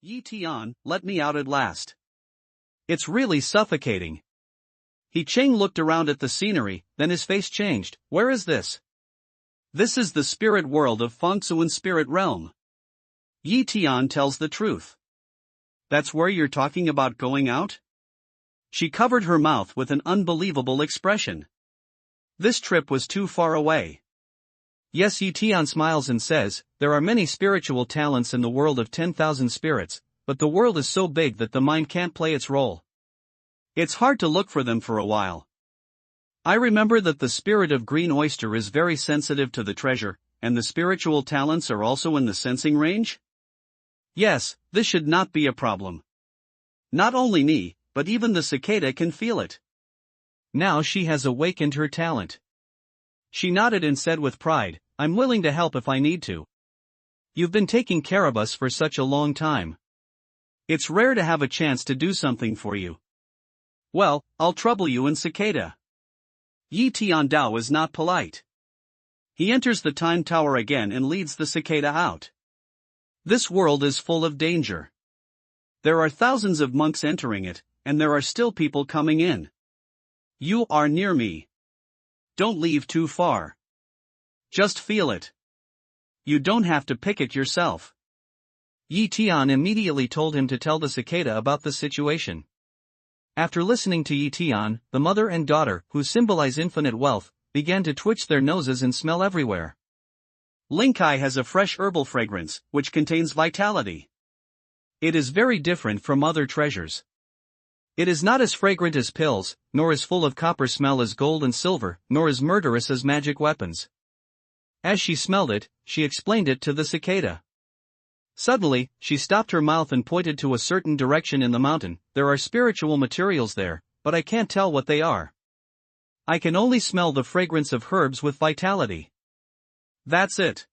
Tian, let me out at last. It's really suffocating. Cheng looked around at the scenery, then his face changed. Where is this? This is the spirit world of Fengsuan spirit realm. Tian tells the truth. That's where you're talking about going out? She covered her mouth with an unbelievable expression. This trip was too far away. Yes, Tian smiles and says, there are many spiritual talents in the world of 10,000 spirits, but the world is so big that the mind can't play its role. It's hard to look for them for a while. I remember that the spirit of Green Oyster is very sensitive to the treasure, and the spiritual talents are also in the sensing range? Yes, this should not be a problem. Not only me, but even the cicada can feel it. Now she has awakened her talent. She nodded and said with pride, I'm willing to help if I need to. You've been taking care of us for such a long time. It's rare to have a chance to do something for you. Well, I'll trouble you in cicada. Tian Dao is not polite. He enters the time tower again and leads the cicada out. This world is full of danger. There are thousands of monks entering it, and there are still people coming in. You are near me. Don't leave too far. Just feel it. You don't have to pick it yourself. Tian immediately told him to tell the cicada about the situation. After listening to Tian, the mother and daughter, who symbolize infinite wealth, began to twitch their noses and smell everywhere. Linkai has a fresh herbal fragrance, which contains vitality. It is very different from other treasures. It is not as fragrant as pills, nor as full of copper smell as gold and silver, nor as murderous as magic weapons. As she smelled it, she explained it to the cicada. Suddenly, she stopped her mouth and pointed to a certain direction in the mountain. There are spiritual materials there, but I can't tell what they are. I can only smell the fragrance of herbs with vitality. That's it.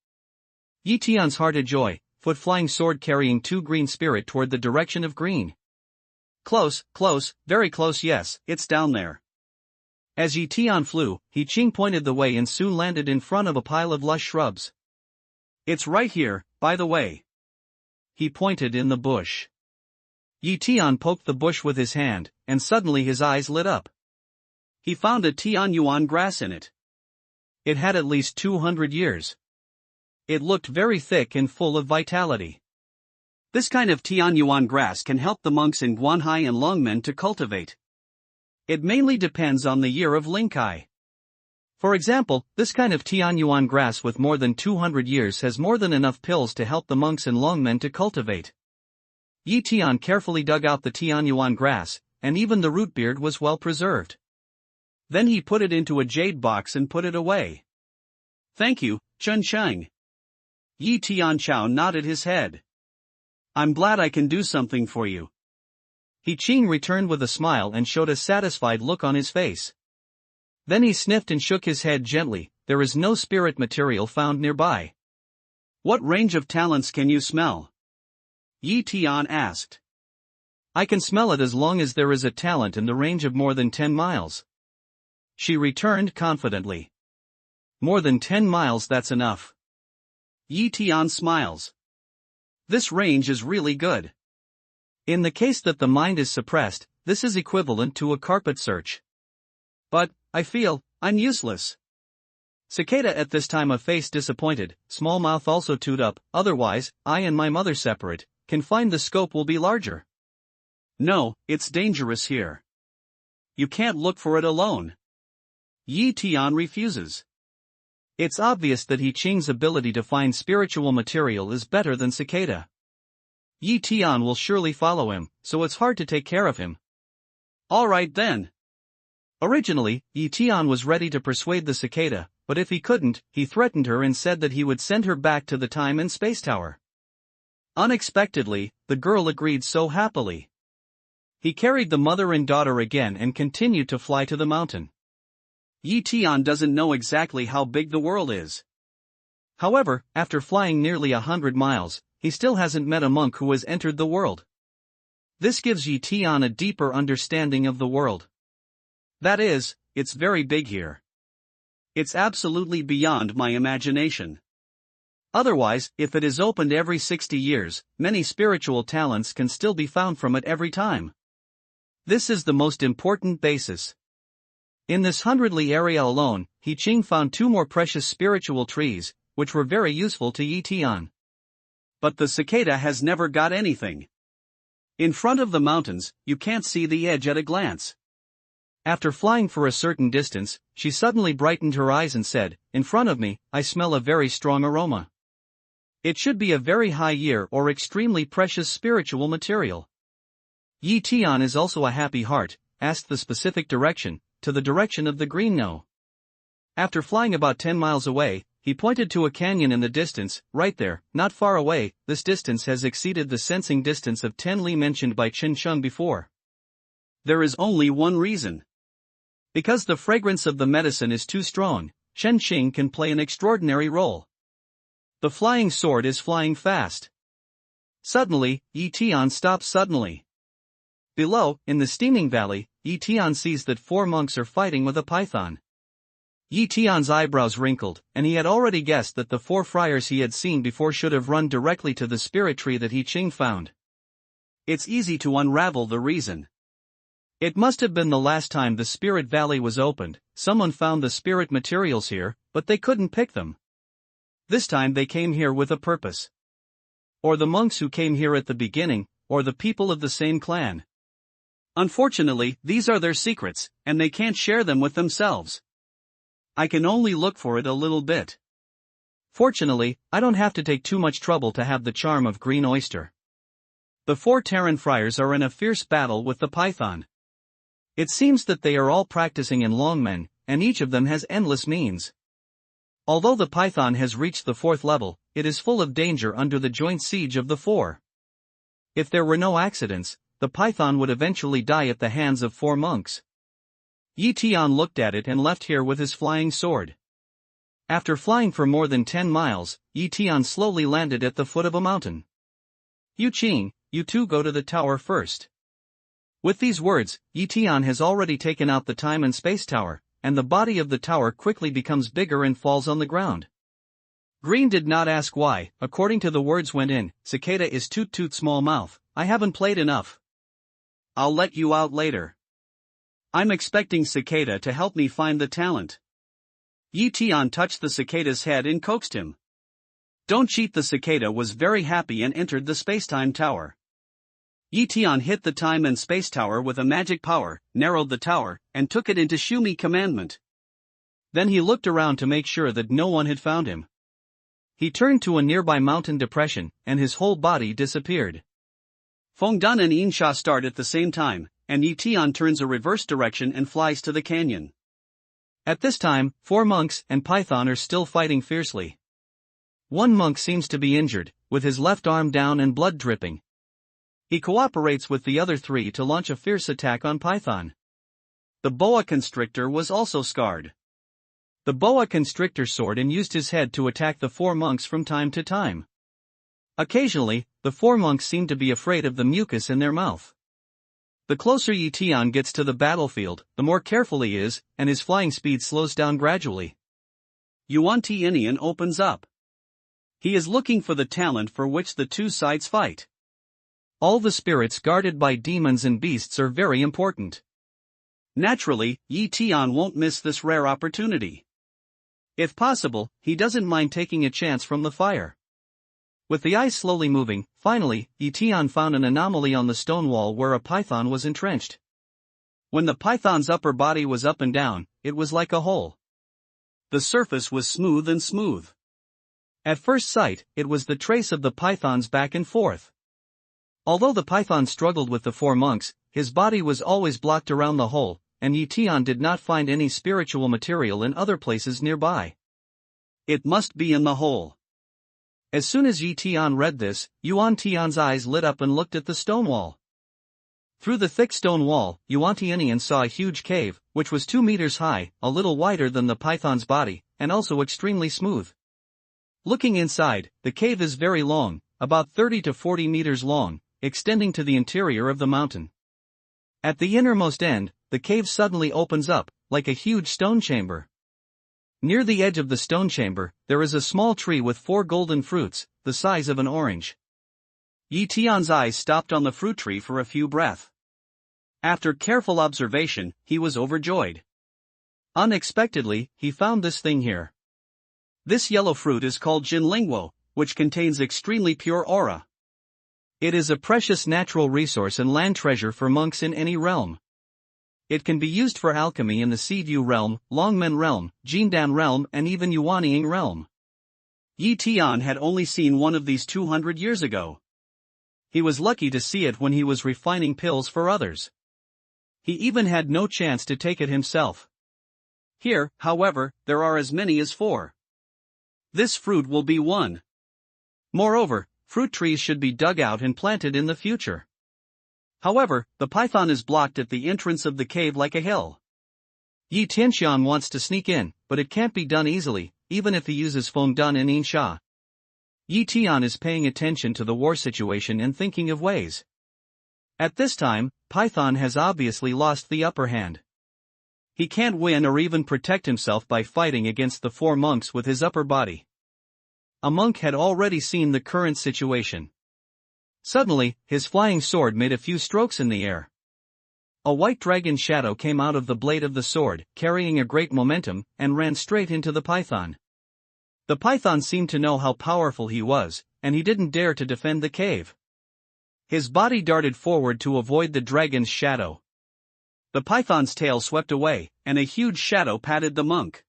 Tian's hearted joy, foot flying sword carrying 2 green spirit toward the direction of green. Close, very close, yes, it's down there. As Tian flew, Cheng pointed the way and soon landed in front of a pile of lush shrubs. It's right here, by the way. He pointed in the bush. Tian poked the bush with his hand, and suddenly his eyes lit up. He found a Tianyuan grass in it. It had at least 200 years. It looked very thick and full of vitality. This kind of Tianyuan grass can help the monks in Guanhai and Longmen to cultivate. It mainly depends on the year of Linkai. For example, this kind of Tianyuan grass with more than 200 years has more than enough pills to help the monks in Longmen to cultivate. Tian carefully dug out the Tianyuan grass, and even the root beard was well preserved. Then he put it into a jade box and put it away. Thank you, Chun Cheng. Tian Chao nodded his head. I'm glad I can do something for you. Cheng returned with a smile and showed a satisfied look on his face. Then he sniffed and shook his head gently. There is no spirit material found nearby. What range of talents can you smell? Tian asked. I can smell it as long as there is a talent in the range of more than 10 miles. She returned confidently. More than 10 miles, that's enough. Tian smiles. This range is really good. In the case that the mind is suppressed, this is equivalent to a carpet search. But, I feel, I'm useless. Cicada at this time a face disappointed, small mouth also toed up, otherwise, I and my mother separate, can find the scope will be larger. No, it's dangerous here. You can't look for it alone. Tian refuses. It's obvious that Cheng's ability to find spiritual material is better than cicada. Tian will surely follow him, so it's hard to take care of him. Alright then. Originally, Tian was ready to persuade the cicada, but if he couldn't, he threatened her and said that he would send her back to the time and space tower. Unexpectedly, the girl agreed so happily. He carried the mother and daughter again and continued to fly to the mountain. Tian doesn't know exactly how big the world is. However, after flying nearly 100 miles, he still hasn't met a monk who has entered the world. This gives Tian a deeper understanding of the world. That is, it's very big here. It's absolutely beyond my imagination. Otherwise, if it is opened every 60 years, many spiritual talents can still be found from it every time. This is the most important basis. In this 100-li area alone, He Ching found 2 more precious spiritual trees, which were very useful to Yi Tian. But the cicada has never got anything. In front of the mountains, you can't see the edge at a glance. After flying for a certain distance, she suddenly brightened her eyes and said, "In front of me, I smell a very strong aroma. It should be a very high year or extremely precious spiritual material." Yi Tian is also a happy heart, asked the specific direction, to the direction of the green no. After flying about 10 miles away, he pointed to a canyon in the distance, right there, not far away. This distance has exceeded the sensing distance of 10 li mentioned by Chen Sheng before. There is only one reason. Because the fragrance of the medicine is too strong, Chen Xing can play an extraordinary role. The flying sword is flying fast. Suddenly, Yi Tian stops suddenly. Below, in the steaming valley, Yi Tian sees that 4 monks are fighting with a python. Yi Tian's eyebrows wrinkled, and he had already guessed that the 4 friars he had seen before should have run directly to the spirit tree that Yi Ching found. It's easy to unravel the reason. It must have been the last time the spirit valley was opened, someone found the spirit materials here, but they couldn't pick them. This time they came here with a purpose. Or the monks who came here at the beginning, or the people of the same clan. Unfortunately, these are their secrets, and they can't share them with themselves. I can only look for it a little bit. Fortunately, I don't have to take too much trouble to have the charm of green oyster. The 4 Terran friars are in a fierce battle with the python. It seems that they are all practicing in longmen, and each of them has endless means. Although the python has reached the 4th level, it is full of danger under the joint siege of the 4. If there were no accidents, the python would eventually die at the hands of 4 monks. Yi Tian looked at it and left here with his flying sword. After flying for more than 10 miles, Yi Tian slowly landed at the foot of a mountain. "Yu Qing, you 2 go to the tower first." With these words, Yi Tian has already taken out the time and space tower, and the body of the tower quickly becomes bigger and falls on the ground. Green did not ask why. According to the words went in, "Cicada is toot toot small mouth, I haven't played enough. I'll let you out later. I'm expecting Cicada to help me find the talent." Yi Tian touched the cicada's head and coaxed him. "Don't cheat." The cicada was very happy and entered the spacetime tower. Yi Tian hit the time and space tower with a magic power, narrowed the tower, and took it into Shumi commandment. Then he looked around to make sure that no one had found him. He turned to a nearby mountain depression, and his whole body disappeared. Feng Dan and Yinsha start at the same time, and Yi Tian turns a reverse direction and flies to the canyon. At this time, 4 monks and python are still fighting fiercely. One monk seems to be injured, with his left arm down and blood dripping. He cooperates with the other 3 to launch a fierce attack on python. The boa constrictor was also scarred. The boa constrictor soared and used his head to attack the 4 monks from time to time. Occasionally, the 4 monks seem to be afraid of the mucus in their mouth. The closer Yi Tian gets to the battlefield, the more careful he is, and his flying speed slows down gradually. Yuan Tianian opens up. He is looking for the talent for which the 2 sides fight. All the spirits guarded by demons and beasts are very important. Naturally, Yi Tian won't miss this rare opportunity. If possible, he doesn't mind taking a chance from the fire. With the ice slowly moving, finally, Yi Tian found an anomaly on the stone wall where a python was entrenched. When the python's upper body was up and down, it was like a hole. The surface was smooth and smooth. At first sight, it was the trace of the python's back and forth. Although the python struggled with the 4 monks, his body was always blocked around the hole, and Yi Tian did not find any spiritual material in other places nearby. It must be in the hole. As soon as Yi Tian read this, Yuan Tian's eyes lit up and looked at the stone wall. Through the thick stone wall, Yuan Tianian saw a huge cave, which was 2 meters high, a little wider than the python's body, and also extremely smooth. Looking inside, the cave is very long, about 30 to 40 meters long, extending to the interior of the mountain. At the innermost end, the cave suddenly opens up, like a huge stone chamber. Near the edge of the stone chamber, there is a small tree with 4 golden fruits, the size of an orange. Yi Tian's eyes stopped on the fruit tree for a few breaths. After careful observation, he was overjoyed. Unexpectedly, he found this thing here. This yellow fruit is called Jinlingwo, which contains extremely pure aura. It is a precious natural resource and land treasure for monks in any realm. It can be used for alchemy in the Seedyu realm, Longmen realm, Jindan realm, and even Yuanying realm. Yi Tian had only seen one of these 200 years ago. He was lucky to see it when he was refining pills for others. He even had no chance to take it himself. Here, however, there are as many as 4. This fruit will be one. Moreover, fruit trees should be dug out and planted in the future. However, the python is blocked at the entrance of the cave like a hill. Yi Tianxian wants to sneak in, but it can't be done easily, even if he uses Feng Dun and Insha. Yi Tian is paying attention to the war situation and thinking of ways. At this time, Python has obviously lost the upper hand. He can't win or even protect himself by fighting against the 4 monks with his upper body. A monk had already seen the current situation. Suddenly, his flying sword made a few strokes in the air. A white dragon shadow came out of the blade of the sword, carrying a great momentum, and ran straight into the python. The python seemed to know how powerful he was, and he didn't dare to defend the cave. His body darted forward to avoid the dragon's shadow. The python's tail swept away, and a huge shadow patted the monk.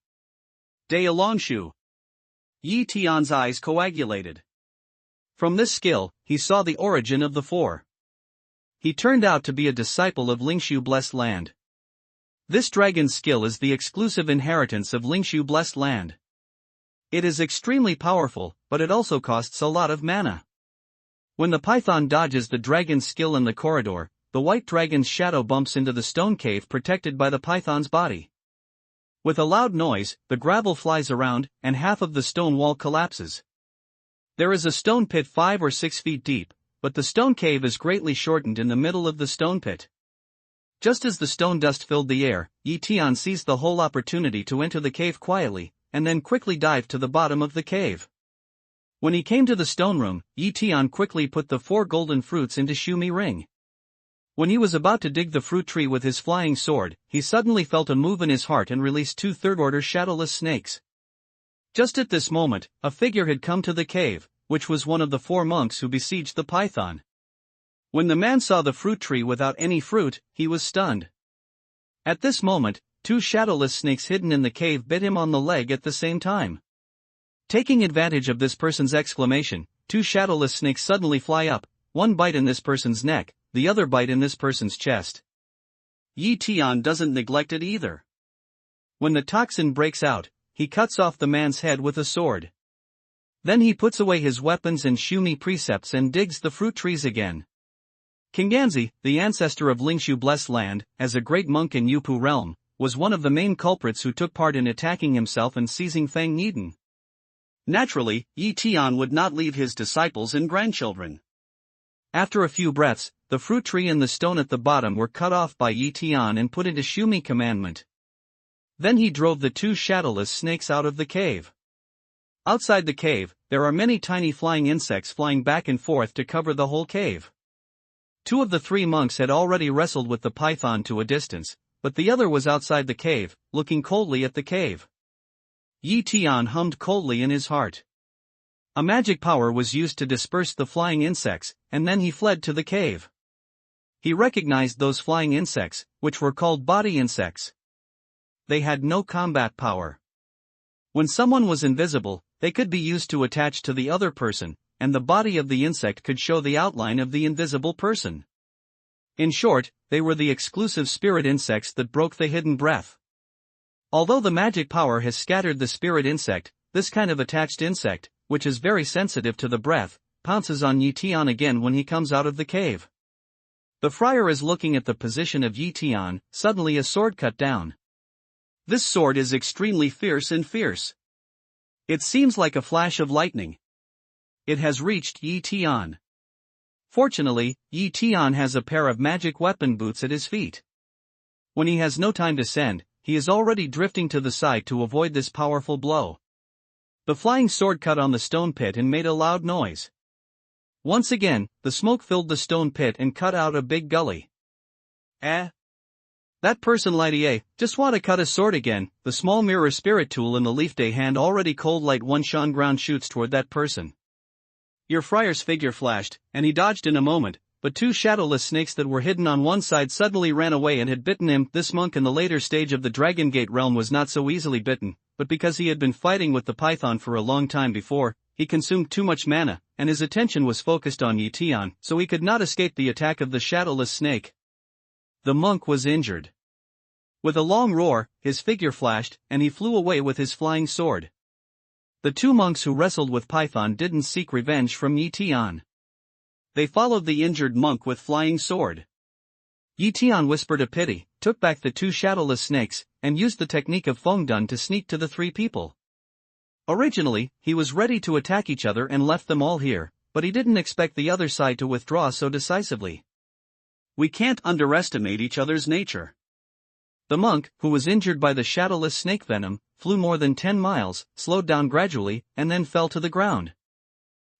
De Longshu. Yi Tian's eyes coagulated. From this skill, he saw the origin of the 4. He turned out to be a disciple of Lingshu Blessed Land. This dragon's skill is the exclusive inheritance of Lingshu Blessed Land. It is extremely powerful, but it also costs a lot of mana. When the python dodges the dragon's skill in the corridor, the white dragon's shadow bumps into the stone cave protected by the python's body. With a loud noise, the gravel flies around, and half of the stone wall collapses. There is a stone pit 5 or 6 feet deep, but the stone cave is greatly shortened in the middle of the stone pit. Just as the stone dust filled the air, Yi Tian seized the whole opportunity to enter the cave quietly, and then quickly dived to the bottom of the cave. When he came to the stone room, Yi Tian quickly put the 4 golden fruits into Shumi ring. When he was about to dig the fruit tree with his flying sword, he suddenly felt a move in his heart and released 2 third-order shadowless snakes. Just at this moment, a figure had come to the cave, which was one of the 4 monks who besieged the python. When the man saw the fruit tree without any fruit, he was stunned. At this moment, 2 shadowless snakes hidden in the cave bit him on the leg at the same time. Taking advantage of this person's exclamation, 2 shadowless snakes suddenly fly up, one bite in this person's neck, the other bite in this person's chest. Yi Tian doesn't neglect it either. When the toxin breaks out, he cuts off the man's head with a sword. Then he puts away his weapons and Shumi precepts and digs the fruit trees again. Kinganzi, the ancestor of Lingshu Blessed Land, as a great monk in Yupu realm, was one of the main culprits who took part in attacking himself and seizing Fang Niden. Naturally, Yi Tian would not leave his disciples and grandchildren. After a few breaths, the fruit tree and the stone at the bottom were cut off by Yi Tian and put into Shumi commandment. Then he drove the 2 shadowless snakes out of the cave. Outside the cave, there are many tiny flying insects flying back and forth to cover the whole cave. 2 of the 3 monks had already wrestled with the python to a distance, but the other was outside the cave, looking coldly at the cave. Yi Tian hummed coldly in his heart. A magic power was used to disperse the flying insects, and then he fled to the cave. He recognized those flying insects, which were called body insects. They had no combat power. When someone was invisible, they could be used to attach to the other person, and the body of the insect could show the outline of the invisible person. In short, they were the exclusive spirit insects that broke the hidden breath. Although the magic power has scattered the spirit insect, this kind of attached insect, which is very sensitive to the breath, pounces on Yi Tian again when he comes out of the cave. The friar is looking at the position of Yi Tian, suddenly a sword cut down. This sword is extremely fierce. It seems like a flash of lightning. It has reached Yi Tian. Fortunately, Yi Tian has a pair of magic weapon boots at his feet. When he has no time to send, he is already drifting to the side to avoid this powerful blow. The flying sword cut on the stone pit and made a loud noise. Once again, the smoke filled the stone pit and cut out a big gully. That person lighty just want to cut a sword again. The small mirror spirit tool in the leaf day hand already cold light one shone ground shoots toward that person. Your friar's figure flashed, and he dodged in a moment, but two shadowless snakes that were hidden on one side suddenly ran away and had bitten him. This monk in the later stage of the Dragon Gate realm was not so easily bitten, but because he had been fighting with the python for a long time before, he consumed too much mana, and his attention was focused on Tian, so he could not escape the attack of the shadowless snake. The monk was injured. With a long roar, his figure flashed, and he flew away with his flying sword. The two monks who wrestled with Python didn't seek revenge from Tian. They followed the injured monk with flying sword. Tian whispered a pity, took back the two shadowless snakes, and used the technique of Fengdun to sneak to the three people. Originally, he was ready to attack each other and left them all here, but he didn't expect the other side to withdraw so decisively. We can't underestimate each other's nature. The monk, who was injured by the shadowless snake venom, flew more than 10 miles, slowed down gradually, and then fell to the ground.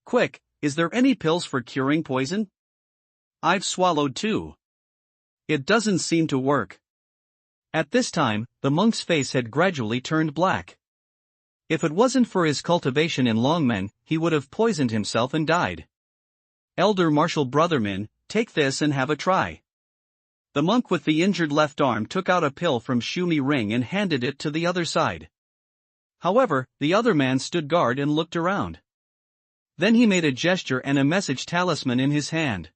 Quick, is there any pills for curing poison? I've swallowed 2. It doesn't seem to work. At this time, the monk's face had gradually turned black. If it wasn't for his cultivation in Longmen, he would have poisoned himself and died. Elder Marshal Brotherman, take this and have a try. The monk with the injured left arm took out a pill from Shumi Ring and handed it to the other side. However, the other man stood guard and looked around. Then he made a gesture and a message talisman in his hand.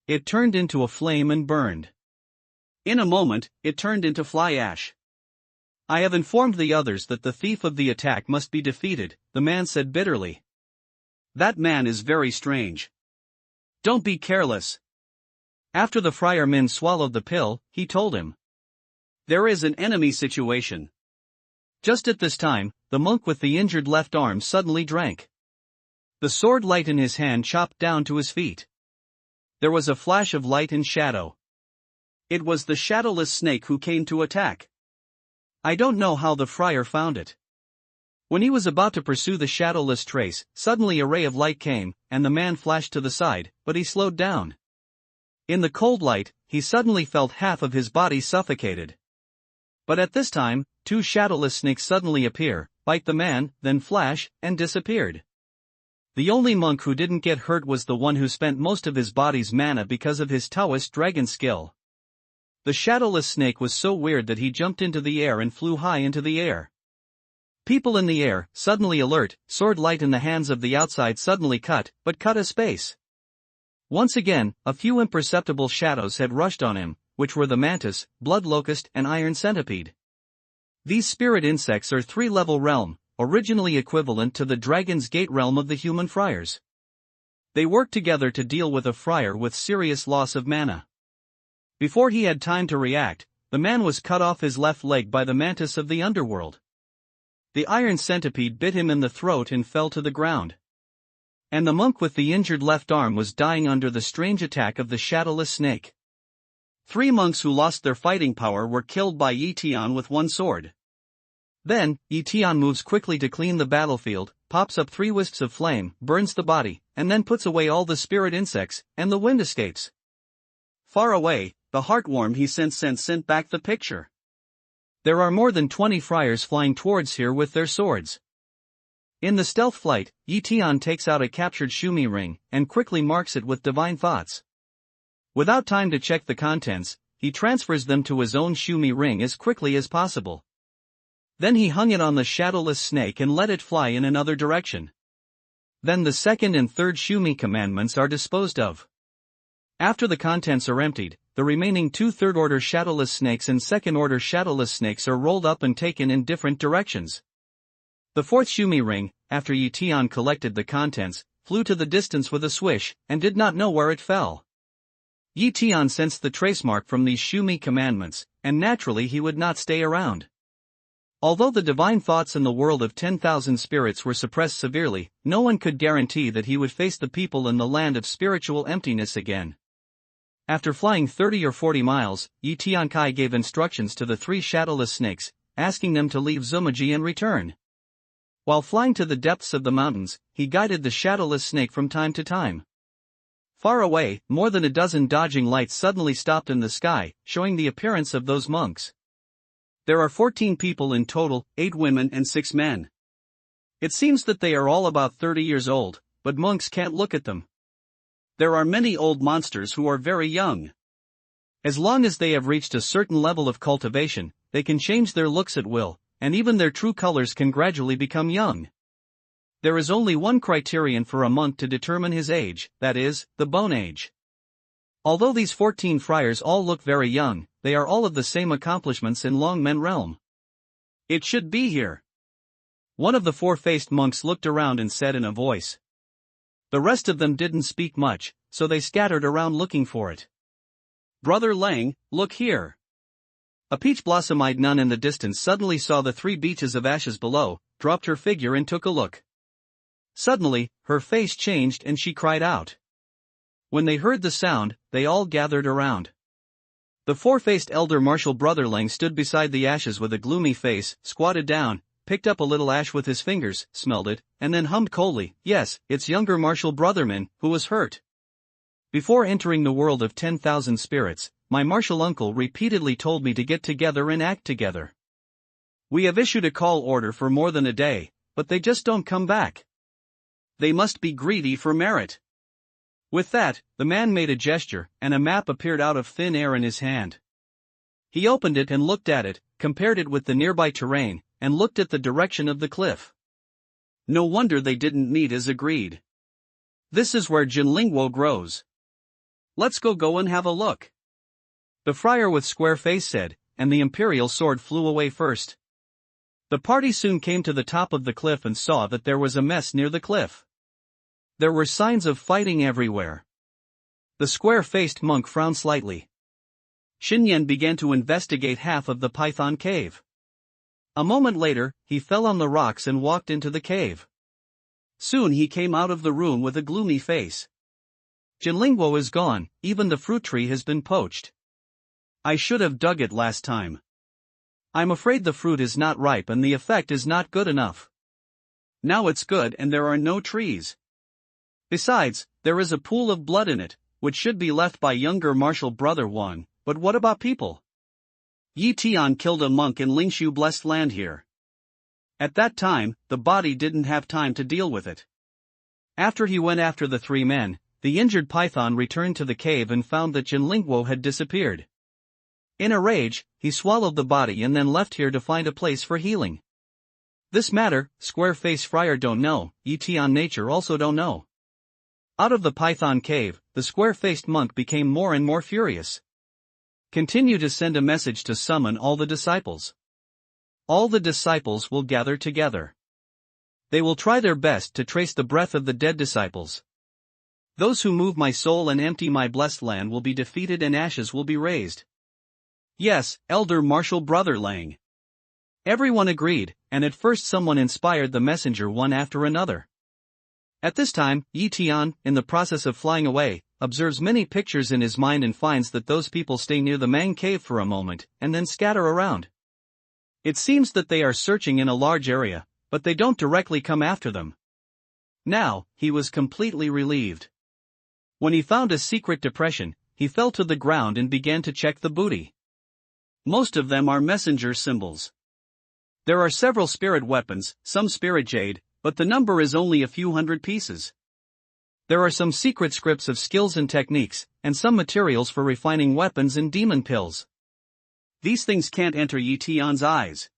It turned into a flame and burned. In a moment, it turned into fly ash. I have informed the others that the thief of the attack must be defeated, the man said bitterly. That man is very strange. Don't be careless. After the friar Min swallowed the pill, he told him. There is an enemy situation. Just at this time, the monk with the injured left arm suddenly drank. The sword light in his hand chopped down to his feet. There was a flash of light and shadow. It was the shadowless snake who came to attack. I don't know how the friar found it. When he was about to pursue the shadowless trace, suddenly a ray of light came, and the man flashed to the side, but he slowed down. In the cold light, he suddenly felt half of his body suffocated. But at this time, two shadowless snakes suddenly appear, bite the man, then flash, and disappeared. The only monk who didn't get hurt was the one who spent most of his body's mana because of his Taoist dragon skill. The shadowless snake was so weird that he jumped into the air and flew high into the air. People in the air, suddenly alert, sword light in the hands of the outside suddenly cut a space. Once again, a few imperceptible shadows had rushed on him, which were the mantis, blood locust and iron centipede. These spirit insects are 3-level realm, originally equivalent to the Dragon's Gate realm of the human friars. They work together to deal with a friar with serious loss of mana. Before he had time to react, the man was cut off his left leg by the mantis of the underworld. The iron centipede bit him in the throat and fell to the ground. And the monk with the injured left arm was dying under the strange attack of the shadowless snake. 3 monks who lost their fighting power were killed by Tian with one sword. Then, Tian moves quickly to clean the battlefield, pops up 3 wisps of flame, burns the body, and then puts away all the spirit insects, and the wind escapes. Far away, the heartworm he sent back the picture. There are more than 20 friars flying towards here with their swords. In the stealth flight, Tian takes out a captured Shumi ring, and quickly marks it with divine thoughts. Without time to check the contents, he transfers them to his own Shumi ring as quickly as possible. Then he hung it on the shadowless snake and let it fly in another direction. Then the second and third Shumi commandments are disposed of. After the contents are emptied, the remaining 2 third-order shadowless snakes and second-order shadowless snakes are rolled up and taken in different directions. The 4th Shumi ring, after Tian collected the contents, flew to the distance with a swish, and did not know where it fell. Tian sensed the trace mark from these Shumi commandments, and naturally he would not stay around. Although the divine thoughts in the world of 10,000 spirits were suppressed severely, no one could guarantee that he would face the people in the land of spiritual emptiness again. After flying 30 or 40 miles, Yi Tiankai gave instructions to the 3 shadowless snakes, asking them to leave Zumaji and return. While flying to the depths of the mountains, he guided the shadowless snake from time to time. Far away, more than a dozen dodging lights suddenly stopped in the sky, showing the appearance of those monks. There are 14 people in total, 8 women and 6 men. It seems that they are all about 30 years old, but monks can't look at them. There are many old monsters who are very young. As long as they have reached a certain level of cultivation, they can change their looks at will, and even their true colors can gradually become young. There is only one criterion for a monk to determine his age, that is, the bone age. Although these 14 friars all look very young, they are all of the same accomplishments in Longmen realm. It should be here. One of the 4-faced monks looked around and said in a voice. The rest of them didn't speak much, so they scattered around looking for it. Brother Lang, look here. A peach-blossom-eyed nun in the distance suddenly saw the 3 beaches of ashes below, dropped her figure and took a look. Suddenly, her face changed and she cried out. When they heard the sound, they all gathered around. The 4-faced elder Martial Brother Lang stood beside the ashes with a gloomy face, squatted down, picked up a little ash with his fingers, smelled it, and then hummed coldly, yes, it's younger Martial Brotherman, who was hurt. Before entering the world of 10,000 spirits, my martial uncle repeatedly told me to get together and act together. We have issued a call order for more than a day, but they just don't come back. They must be greedy for merit. With that, the man made a gesture, and a map appeared out of thin air in his hand. He opened it and looked at it, compared it with the nearby terrain, and looked at the direction of the cliff. No wonder they didn't meet as agreed. This is where Jinlingwo grows. Let's go and have a look. The friar with square face said, and the imperial sword flew away first. The party soon came to the top of the cliff and saw that there was a mess near the cliff. There were signs of fighting everywhere. The square-faced monk frowned slightly. Xinyan began to investigate half of the python cave. A moment later, he fell on the rocks and walked into the cave. Soon he came out of the room with a gloomy face. Jinlingwo is gone, even the fruit tree has been poached. I should have dug it last time. I'm afraid the fruit is not ripe and the effect is not good enough. Now it's good and there are no trees. Besides, there is a pool of blood in it, which should be left by younger Martial Brother Wang, but what about people? Yi Tian killed a monk in Lingshu blessed land here. At that time, the body didn't have time to deal with it. After he went after the 3 men, the injured python returned to the cave and found that Jinlingwo had disappeared. In a rage, he swallowed the body and then left here to find a place for healing. This matter, square-faced friar don't know, Yi Tian nature also don't know. Out of the python cave, the square-faced monk became more and more furious. Continue to send a message to summon all the disciples. All the disciples will gather together. They will try their best to trace the breath of the dead disciples. Those who move my soul and empty my blessed land will be defeated and ashes will be raised. Yes, Elder Martial Brother Lang. Everyone agreed, and at first someone inspired the messenger one after another. At this time, Yi Tian, in the process of flying away, observes many pictures in his mind and finds that those people stay near the Mang cave for a moment, and then scatter around. It seems that they are searching in a large area, but they don't directly come after them. Now, he was completely relieved. When he found a secret depression, he fell to the ground and began to check the booty. Most of them are messenger symbols. There are several spirit weapons, some spirit jade, but the number is only a few hundred pieces. There are some secret scripts of skills and techniques, and some materials for refining weapons and demon pills. These things can't enter Yi Tian's eyes.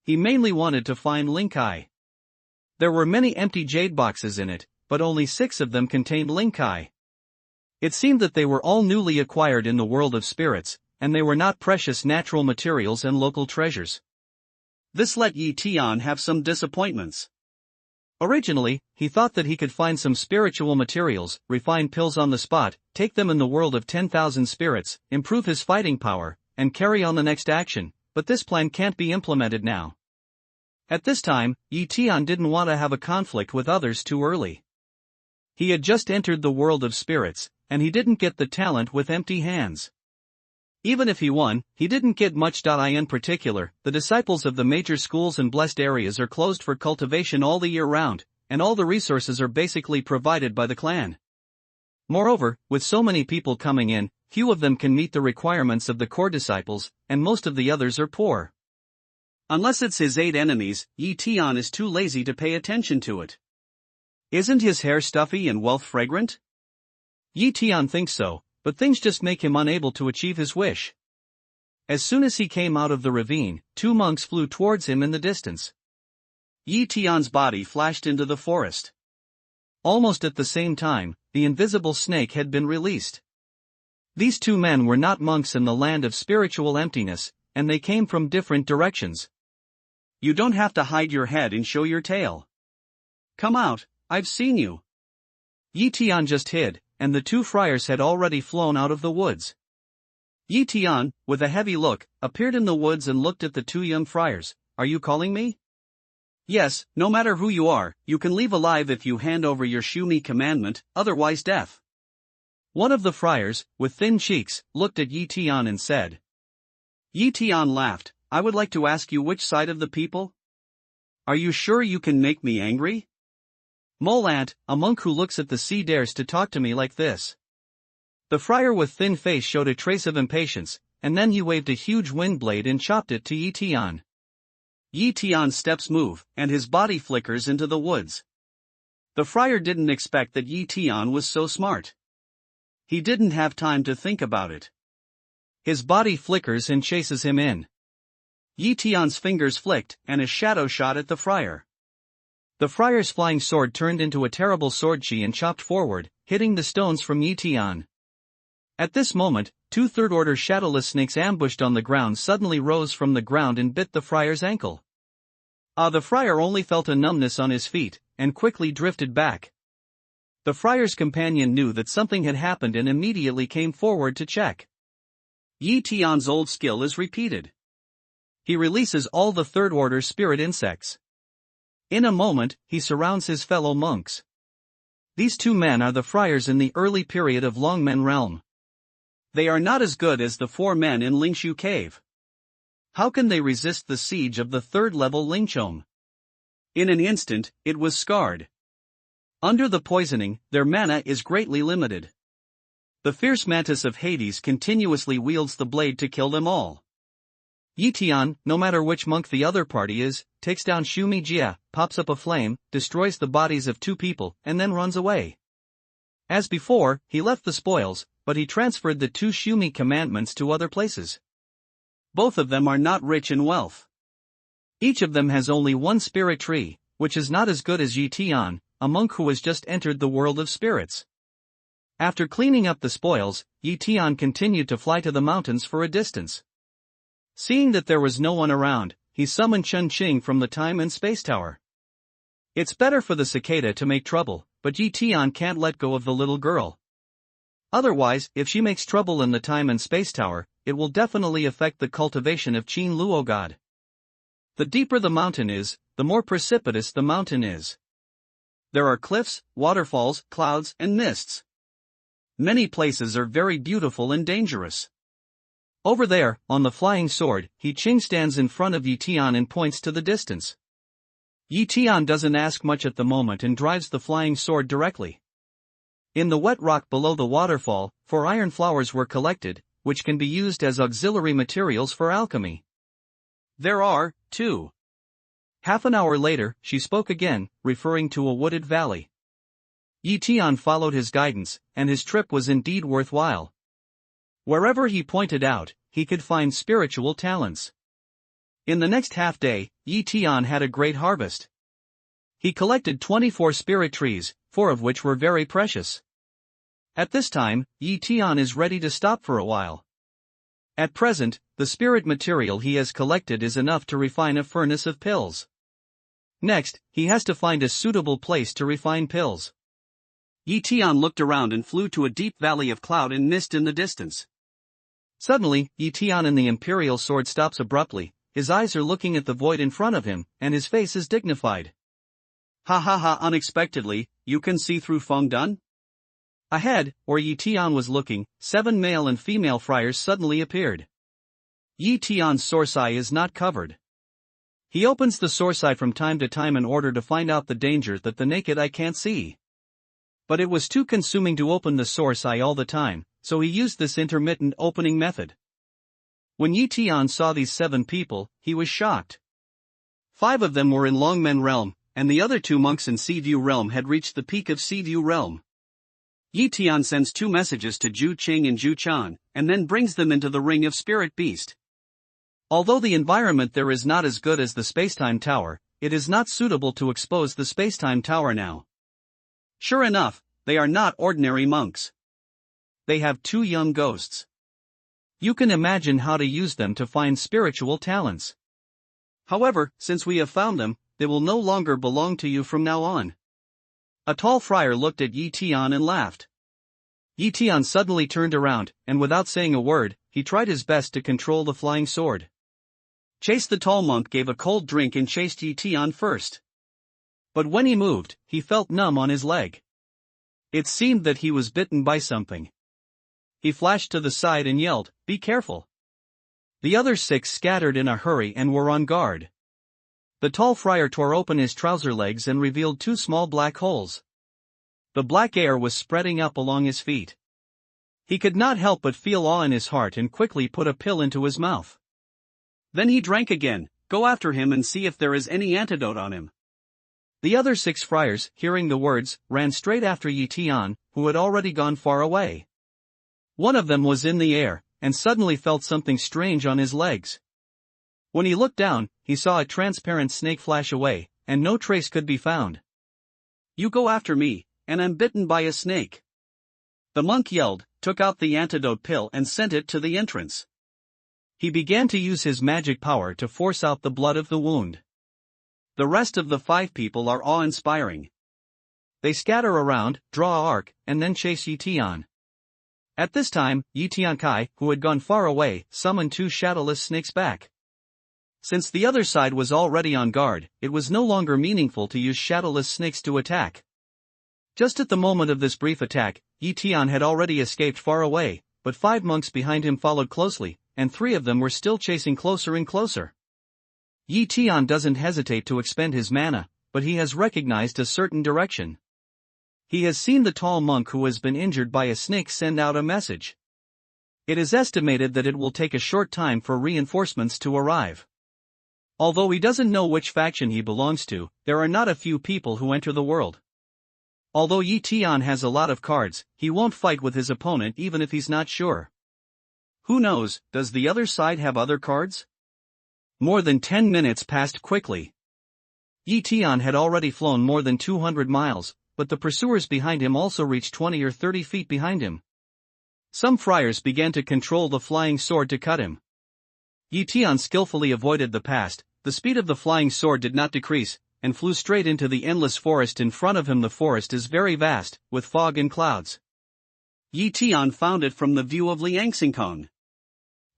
He mainly wanted to find Linkai. There were many empty jade boxes in it, but only 6 of them contained Linkai. It seemed that they were all newly acquired in the world of spirits, and they were not precious natural materials and local treasures. This let Yi Tian have some disappointments. Originally, he thought that he could find some spiritual materials, refine pills on the spot, take them in the world of 10,000 spirits, improve his fighting power, and carry on the next action, but this plan can't be implemented now. At this time, Yi Tian didn't want to have a conflict with others too early. He had just entered the world of spirits, and he didn't get the talent with empty hands. Even if he won, he didn't get much. In particular, the disciples of the major schools and blessed areas are closed for cultivation all the year round, and all the resources are basically provided by the clan. Moreover, with so many people coming in, few of them can meet the requirements of the core disciples, and most of the others are poor. Unless it's his 8 enemies, Tian is too lazy to pay attention to it. Isn't his hair stuffy and wealth fragrant? Tian thinks so, but things just make him unable to achieve his wish. As soon as he came out of the ravine, 2 monks flew towards him in the distance. Tian's body flashed into the forest. Almost at the same time, the invisible snake had been released. These 2 men were not monks in the land of spiritual emptiness, and they came from different directions. You don't have to hide your head and show your tail. Come out, I've seen you. Tian just hid, and the 2 friars had already flown out of the woods. Tian, with a heavy look, appeared in the woods and looked at the 2 young friars. Are you calling me? Yes, no matter who you are, you can leave alive if you hand over your Shumi commandment, otherwise death. One of the friars, with thin cheeks, looked at Tian and said. Tian laughed, I would like to ask you which side of the people? Are you sure you can make me angry? Molant, a monk who looks at the sea, dares to talk to me like this. The friar with thin face showed a trace of impatience, and then he waved a huge wind blade and chopped it to Tian. Tian's steps move, and his body flickers into the woods. The friar didn't expect that Tian was so smart. He didn't have time to think about it. His body flickers and chases him in. Tian's fingers flicked, and a shadow shot at the friar. The friar's flying sword turned into a terrible sword chi and chopped forward, hitting the stones from Tian. At this moment, 2 third-order shadowless snakes ambushed on the ground suddenly rose from the ground and bit the friar's ankle. The friar only felt a numbness on his feet, and quickly drifted back. The friar's companion knew that something had happened and immediately came forward to check. Tian's old skill is repeated. He releases all the third-order spirit insects. In a moment, he surrounds his fellow monks. These 2 men are the friars in the early period of Longmen realm. They are not as good as the 4 men in Lingshu cave. How can they resist the siege of the 3rd-level Lingchom? In an instant, it was scarred. Under the poisoning, their mana is greatly limited. The fierce mantis of Hades continuously wields the blade to kill them all. Tian, no matter which monk the other party is, takes down Shumi Jia, pops up a flame, destroys the bodies of 2 people, and then runs away. As before, he left the spoils, but he transferred the 2 Shumi commandments to other places. Both of them are not rich in wealth. Each of them has only 1 spirit tree, which is not as good as Tian, a monk who has just entered the world of spirits. After cleaning up the spoils, Tian continued to fly to the mountains for a distance. Seeing that there was no one around, he summoned Chun Qing from the time and space tower. It's better for the cicada to make trouble, but Tian can't let go of the little girl. Otherwise, if she makes trouble in the time and space tower, it will definitely affect the cultivation of Qin Luo God. The deeper the mountain is, the more precipitous the mountain is. There are cliffs, waterfalls, clouds, and mists. Many places are very beautiful and dangerous. Over there, on the flying sword, Qing stands in front of Tian and points to the distance. Tian doesn't ask much at the moment and drives the flying sword directly. In the wet rock below the waterfall, 4 iron flowers were collected, which can be used as auxiliary materials for alchemy. There are 2. Half an hour later, she spoke again, referring to a wooded valley. Tian followed his guidance, and his trip was indeed worthwhile. Wherever he pointed out, he could find spiritual talents. In the next half day, Tian had a great harvest. He collected 24 spirit trees, 4 of which were very precious. At this time, Tian is ready to stop for a while. At present, the spirit material he has collected is enough to refine a furnace of pills. Next, he has to find a suitable place to refine pills. Tian looked around and flew to a deep valley of cloud and mist in the distance. Suddenly, Tian in the imperial sword stops abruptly, his eyes are looking at the void in front of him, and his face is dignified. Ha ha ha, unexpectedly, you can see through Feng Dun? Ahead, where Yi Tian was looking, 7 male and female friars suddenly appeared. Yi Tian's source eye is not covered. He opens the source eye from time to time in order to find out the danger that the naked eye can't see. But it was too consuming to open the source eye all the time, so he used this intermittent opening method. When Yi Tian saw these 7 people, he was shocked. 5 of them were in Longmen realm, and the other 2 monks in Seaview realm had reached the peak of Seaview realm. Yi Tian sends 2 messages to Zhu Qing and Zhu Chan, and then brings them into the ring of Spirit Beast. Although the environment there is not as good as the Spacetime Tower, it is not suitable to expose the Spacetime Tower now. Sure enough, they are not ordinary monks. They have 2 young ghosts. You can imagine how to use them to find spiritual talents. However, since we have found them, they will no longer belong to you from now on. A tall friar looked at Yi Tian and laughed. Yi Tian suddenly turned around, and without saying a word, he tried his best to control the flying sword. Chase the tall monk gave a cold drink and chased Yi Tian first. But when he moved, he felt numb on his leg. It seemed that he was bitten by something. He flashed to the side and yelled, "Be careful!" The other 6 scattered in a hurry and were on guard. The tall friar tore open his trouser legs and revealed 2 small black holes. The black air was spreading up along his feet. He could not help but feel awe in his heart and quickly put a pill into his mouth. Then he drank again. "Go after him and see if there is any antidote on him." The other 6 friars, hearing the words, ran straight after Yi Tian, who had already gone far away. One of them was in the air, and suddenly felt something strange on his legs. When he looked down, he saw a transparent snake flash away, and no trace could be found. "You go after me, and I'm bitten by a snake." The monk yelled, took out the antidote pill and sent it to the entrance. He began to use his magic power to force out the blood of the wound. The rest of the 5 people are awe-inspiring. They scatter around, draw an arc, and then chase Yi Tian. At this time, Yi Tian Kai, who had gone far away, summoned 2 shadowless snakes back. Since the other side was already on guard, it was no longer meaningful to use shadowless snakes to attack. Just at the moment of this brief attack, Yi Tian had already escaped far away, but 5 monks behind him followed closely, and 3 of them were still chasing closer and closer. Yi Tian doesn't hesitate to expend his mana, but he has recognized a certain direction. He has seen the tall monk who has been injured by a snake send out a message. It is estimated that it will take a short time for reinforcements to arrive. Although he doesn't know which faction he belongs to, there are not a few people who enter the world. Although Yi Tian has a lot of cards, he won't fight with his opponent even if he's not sure. Who knows, does the other side have other cards? More than 10 minutes passed quickly. Yi Tian had already flown more than 200 miles, but the pursuers behind him also reached 20 or 30 feet behind him. Some friars began to control the flying sword to cut him. Yi Tian skillfully avoided the past. The speed of the flying sword did not decrease, and flew straight into the endless forest in front of him. The forest is very vast, with fog and clouds. Yi Tian found it from the view of Liangsingkong.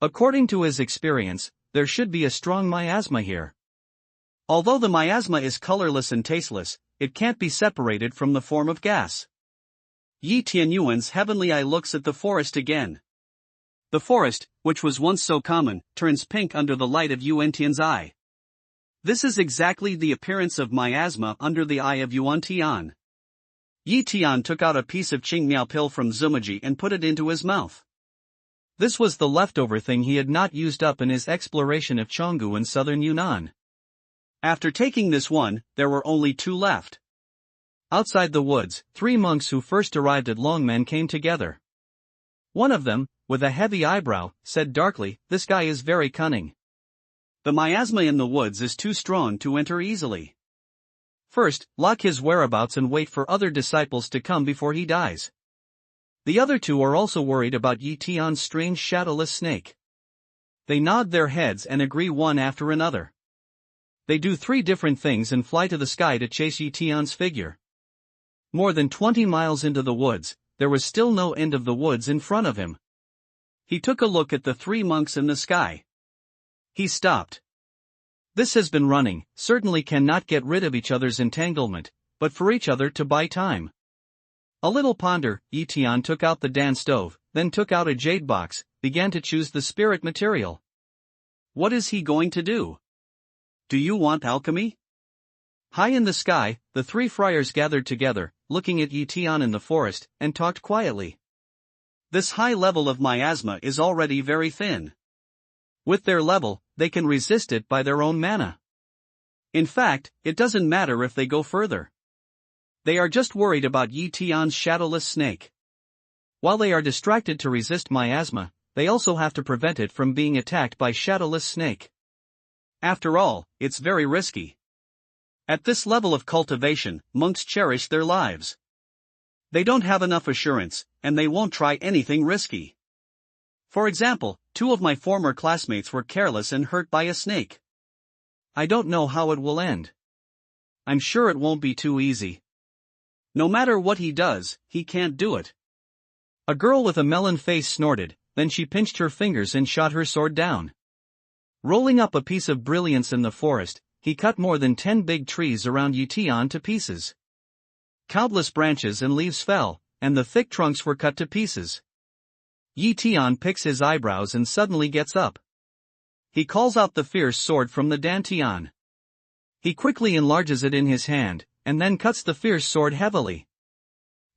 According to his experience, there should be a strong miasma here. Although the miasma is colorless and tasteless, it can't be separated from the form of gas. Yi Tianyuan's heavenly eye looks at the forest again. The forest, which was once so common, turns pink under the light of Yuan Tian's eye. This is exactly the appearance of miasma under the eye of Yuan Tian. Yi Tian took out a piece of Qingmiao pill from Zumaji and put it into his mouth. This was the leftover thing he had not used up in his exploration of Chonggu in southern Yunnan. After taking this one, there were only 2 left. Outside the woods, 3 monks who first arrived at Longmen came together. One of them, with a heavy eyebrow, said darkly, "This guy is very cunning. The miasma in the woods is too strong to enter easily. First, lock his whereabouts and wait for other disciples to come before he dies." The other 2 are also worried about Yi Tian's strange shadowless snake. They nod their heads and agree one after another. They do 3 different things and fly to the sky to chase Yi Tian's figure. More than 20 miles into the woods, there was still no end of the woods in front of him. He took a look at the 3 monks in the sky. He stopped. This has been running, certainly cannot get rid of each other's entanglement, but for each other to buy time. A little ponder, Tian took out the Dan stove, then took out a jade box, began to choose the spirit material. What is he going to do? Do you want alchemy? High in the sky, the three friars gathered together, looking at Tian in the forest, and talked quietly. This high level of miasma is already very thin. With their level, they can resist it by their own mana. In fact, it doesn't matter if they go further. They are just worried about Tian's shadowless snake. While they are distracted to resist miasma, they also have to prevent it from being attacked by shadowless snake. After all, it's very risky. At this level of cultivation, monks cherish their lives. They don't have enough assurance, and they won't try anything risky. For example, 2 of my former classmates were careless and hurt by a snake. I don't know how it will end. I'm sure it won't be too easy. No matter what he does, he can't do it. A girl with a melon face snorted, then she pinched her fingers and shot her sword down. Rolling up a piece of brilliance in the forest, he cut more than 10 big trees around Tian to pieces. Countless branches and leaves fell, and the thick trunks were cut to pieces. Tian picks his eyebrows and suddenly gets up. He calls out the fierce sword from the dantian. He quickly enlarges it in his hand, and then cuts the fierce sword heavily.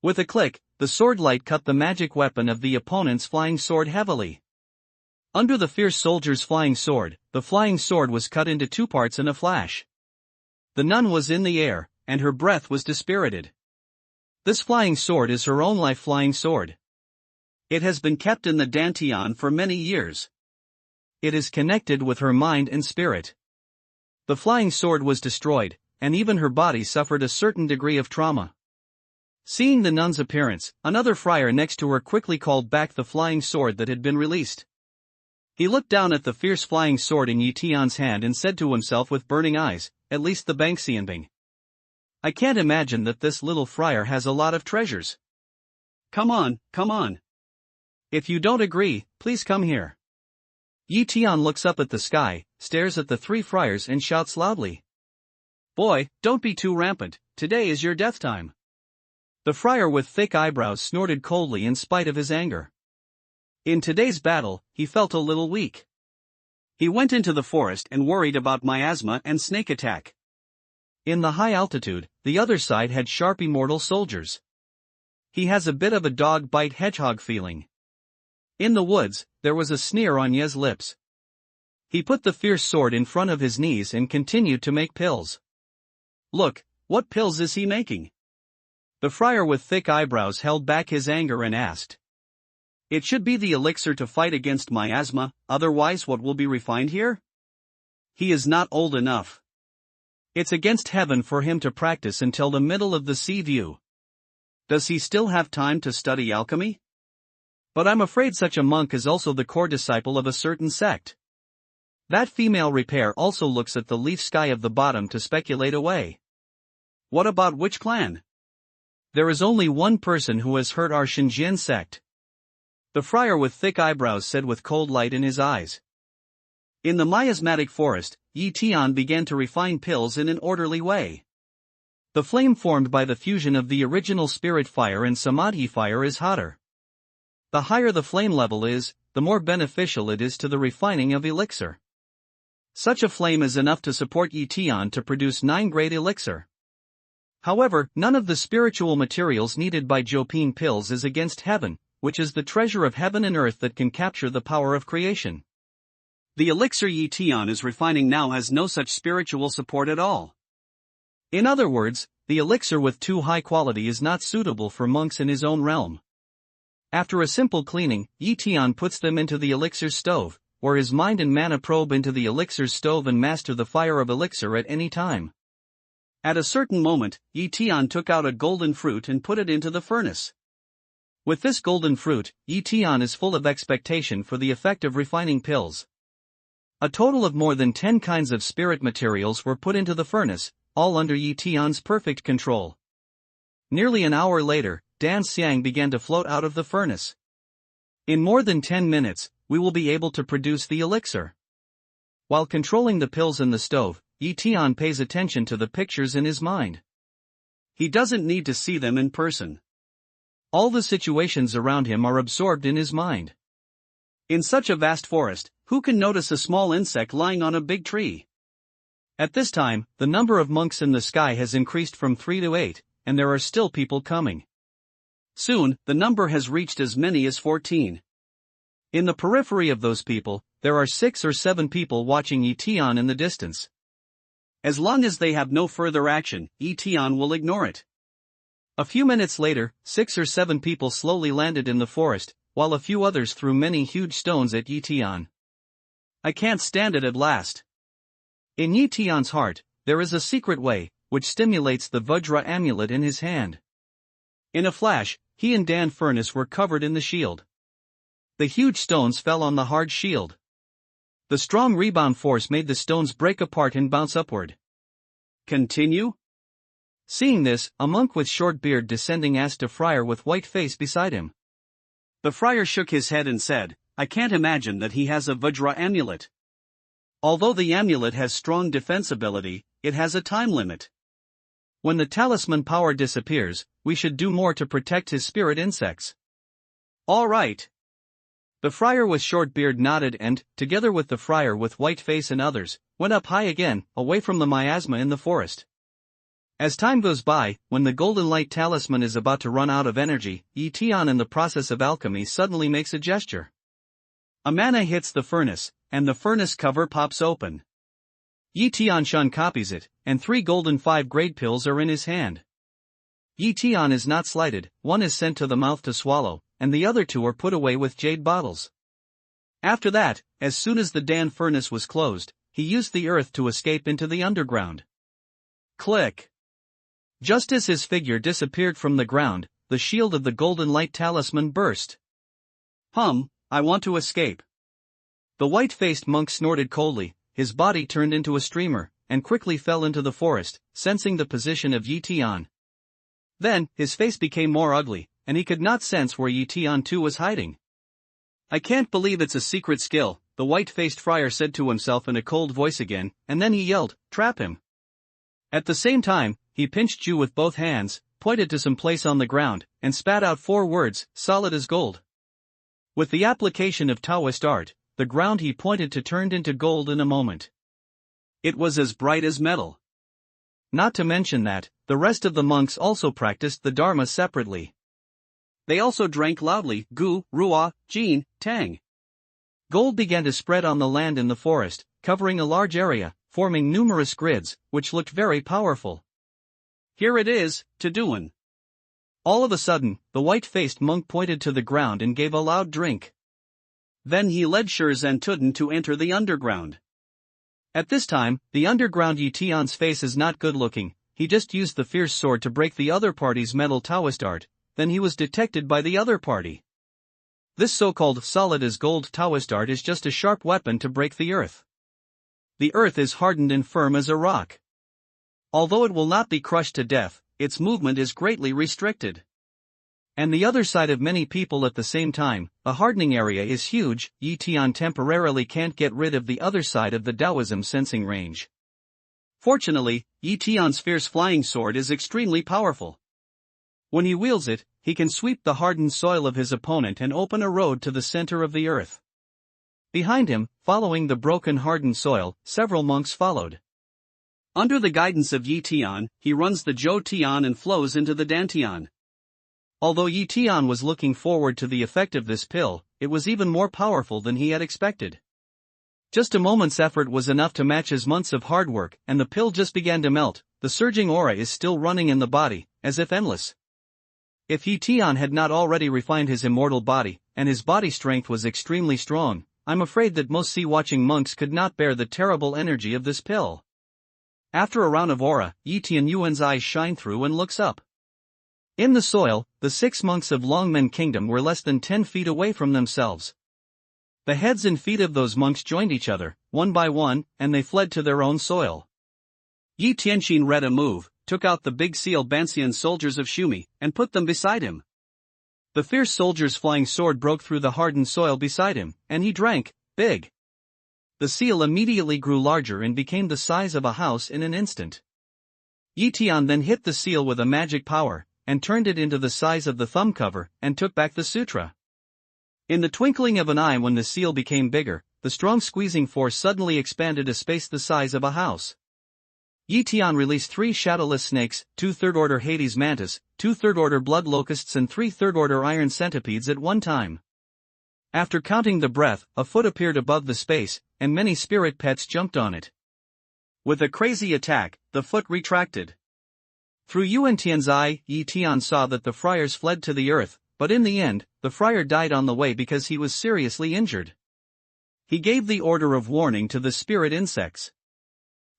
With a click, the sword light cut the magic weapon of the opponent's flying sword heavily. Under the fierce soldier's flying sword, the flying sword was cut into 2 parts in a flash. The nun was in the air, and her breath was dispirited. This flying sword is her own life-flying sword. It has been kept in the dantian for many years. It is connected with her mind and spirit. The flying sword was destroyed, and even her body suffered a certain degree of trauma. Seeing the nun's appearance, another friar next to her quickly called back the flying sword that had been released. He looked down at the fierce flying sword in Tian's hand and said to himself with burning eyes, "At least the Bangxianbing. I can't imagine that this little friar has a lot of treasures. Come on, come on. If you don't agree, please come here." Tian looks up at the sky, stares at the 3 friars and shouts loudly. "Boy, don't be too rampant, today is your death time." The friar with thick eyebrows snorted coldly in spite of his anger. In today's battle, he felt a little weak. He went into the forest and worried about miasma and snake attack. In the high altitude, the other side had sharp immortal soldiers. He has a bit of a dog-bite-hedgehog feeling. In the woods, there was a sneer on Ye's lips. He put the fierce sword in front of his knees and continued to make pills. Look, what pills is he making? The friar with thick eyebrows held back his anger and asked. It should be the elixir to fight against miasma, otherwise what will be refined here? He is not old enough. It's against heaven for him to practice until the middle of the sea view. Does he still have time to study alchemy? But I'm afraid such a monk is also the core disciple of a certain sect. That female repair also looks at the leaf sky of the bottom to speculate away. What about which clan? There is only one person who has heard our Shinjian sect. The friar with thick eyebrows said with cold light in his eyes. In the miasmatic forest, Tian began to refine pills in an orderly way. The flame formed by the fusion of the original spirit fire and samadhi fire is hotter. The higher the flame level is, the more beneficial it is to the refining of elixir. Such a flame is enough to support Tian to produce 9-grade elixir. However, none of the spiritual materials needed by Jopin pills is against heaven, which is the treasure of heaven and earth that can capture the power of creation. The elixir Tian is refining now has no such spiritual support at all. In other words, the elixir with too high quality is not suitable for monks in his own realm. After a simple cleaning, Tian puts them into the elixir stove, where his mind and mana probe into the elixir stove and master the fire of elixir at any time. At a certain moment, Tian took out a golden fruit and put it into the furnace. With this golden fruit, Tian is full of expectation for the effect of refining pills. A total of more than 10 kinds of spirit materials were put into the furnace, all under Tian's perfect control. Nearly an hour later, Dan Xiang began to float out of the furnace. In more than 10 minutes, we will be able to produce the elixir. While controlling the pills in the stove, Tian pays attention to the pictures in his mind. He doesn't need to see them in person. All the situations around him are absorbed in his mind. In such a vast forest, who can notice a small insect lying on a big tree? At this time, the number of monks in the sky has increased from 3 to 8, and there are still people coming. Soon, the number has reached as many as 14. In the periphery of those people, there are 6 or 7 people watching Tian in the distance. As long as they have no further action, Tian will ignore it. A few minutes later, 6 or 7 people slowly landed in the forest, while a few others threw many huge stones at Tian. I can't stand it at last. In Tian's heart, there is a secret way, which stimulates the Vajra amulet in his hand. In a flash, he and Dan Furnace were covered in the shield. The huge stones fell on the hard shield. The strong rebound force made the stones break apart and bounce upward. Continue? Seeing this, a monk with short beard descending asked a friar with white face beside him. The friar shook his head and said, I can't imagine that he has a Vajra amulet. Although the amulet has strong defensibility, it has a time limit. When the talisman power disappears, we should do more to protect his spirit insects. All right. The friar with short beard nodded and, together with the friar with white face and others, went up high again, away from the miasma in the forest. As time goes by, when the golden light talisman is about to run out of energy, Tian in the process of alchemy suddenly makes a gesture. A mana hits the furnace, and the furnace cover pops open. Tian Shun copies it, and 3 golden 5-grade pills are in his hand. Tian is not slighted, one is sent to the mouth to swallow, and the other 2 are put away with jade bottles. After that, as soon as the Dan furnace was closed, he used the earth to escape into the underground. Click! Just as his figure disappeared from the ground, the shield of the golden light talisman burst. I want to escape. The white-faced monk snorted coldly, his body turned into a streamer, and quickly fell into the forest, sensing the position of Tian. Then, his face became more ugly, and he could not sense where Tian too was hiding. I can't believe it's a secret skill, the white-faced friar said to himself in a cold voice again, and then he yelled, trap him. At the same time, he pinched Ju with both hands, pointed to some place on the ground, and spat out 4 words, solid as gold. With the application of Taoist art, the ground he pointed to turned into gold in a moment. It was as bright as metal. Not to mention that, the rest of the monks also practiced the Dharma separately. They also drank loudly, Gu, Ruo, Jin, Tang. Gold began to spread on the land in the forest, covering a large area, forming numerous grids, which looked very powerful. Here it is, Taduan. All of a sudden, the white-faced monk pointed to the ground and gave a loud drink. Then he led Shirs and Tudun to enter the underground. At this time, the underground Tian's face is not good-looking, he just used the fierce sword to break the other party's metal Taoist art, then he was detected by the other party. This so-called solid as gold Taoist art is just a sharp weapon to break the earth. The earth is hardened and firm as a rock. Although it will not be crushed to death, its movement is greatly restricted. And the other side of many people at the same time, a hardening area is huge, Tian temporarily can't get rid of the other side of the Taoism sensing range. Fortunately, Tian's fierce flying sword is extremely powerful. When he wields it, he can sweep the hardened soil of his opponent and open a road to the center of the earth. Behind him, following the broken hardened soil, several monks followed. Under the guidance of Tian, he runs the Zhou Tian and flows into the Dantian. Although Tian was looking forward to the effect of this pill, it was even more powerful than he had expected. Just a moment's effort was enough to match his months of hard work, and the pill just began to melt. The surging aura is still running in the body, as if endless. If Tian had not already refined his immortal body, and his body strength was extremely strong, I'm afraid that most sea-watching monks could not bear the terrible energy of this pill. After a round of aura, Tian Yuan's eyes shine through and looks up. In the soil, the 6 monks of Longmen Kingdom were less than 10 feet away from themselves. The heads and feet of those monks joined each other, one by one, and they fled to their own soil. Yi Tianxin read a move, took out the big seal Banxian soldiers of Shumi, and put them beside him. The fierce soldier's flying sword broke through the hardened soil beside him, and he drank, big. The seal immediately grew larger and became the size of a house in an instant. Yi Tian then hit the seal with a magic power, and turned it into the size of the thumb cover, and took back the sutra. In the twinkling of an eye, when the seal became bigger, the strong squeezing force suddenly expanded a space the size of a house. Tian released 3 shadowless snakes, 2 third-order Hades mantis, 2 third-order blood locusts and 3 third-order iron centipedes at one time. After counting the breath, a foot appeared above the space, and many spirit pets jumped on it. With a crazy attack, the foot retracted. Through Yuan Tian's eye, Tian saw that the friars fled to the earth, but in the end, the friar died on the way because he was seriously injured. He gave the order of warning to the spirit insects.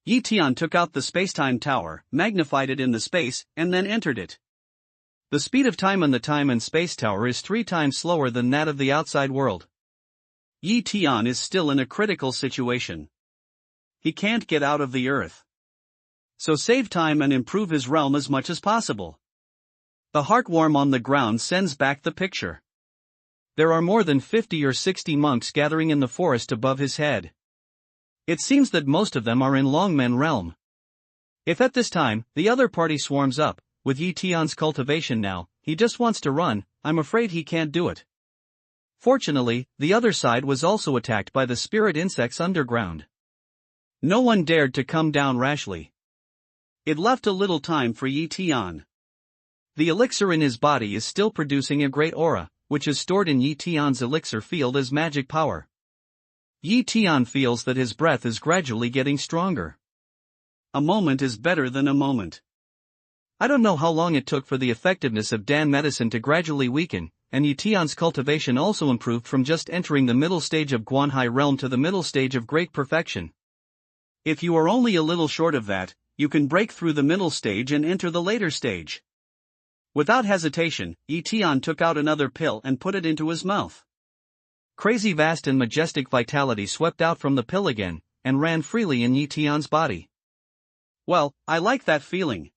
Tian took out the spacetime tower, magnified it in the space, and then entered it. The speed of time on the time and space tower is 3 times slower than that of the outside world. Tian is still in a critical situation. He can't get out of the earth. So save time and improve his realm as much as possible. The heartworm on the ground sends back the picture. There are more than 50 or 60 monks gathering in the forest above his head. It seems that most of them are in Longmen realm. If at this time, the other party swarms up, with Tian's cultivation now, he just wants to run, I'm afraid he can't do it. Fortunately, the other side was also attacked by the spirit insects underground. No one dared to come down rashly. It left a little time for Tian. The elixir in his body is still producing a great aura, which is stored in Tian's elixir field as magic power. Tian feels that his breath is gradually getting stronger. A moment is better than a moment. I don't know how long it took for the effectiveness of Dan medicine to gradually weaken, and Tian's cultivation also improved from just entering the middle stage of Guanhai realm to the middle stage of great perfection. If you are only a little short of that, you can break through the middle stage and enter the later stage. Without hesitation, Tian took out another pill and put it into his mouth. Crazy vast and majestic vitality swept out from the pill again, and ran freely in Tian's body. Well, I like that feeling.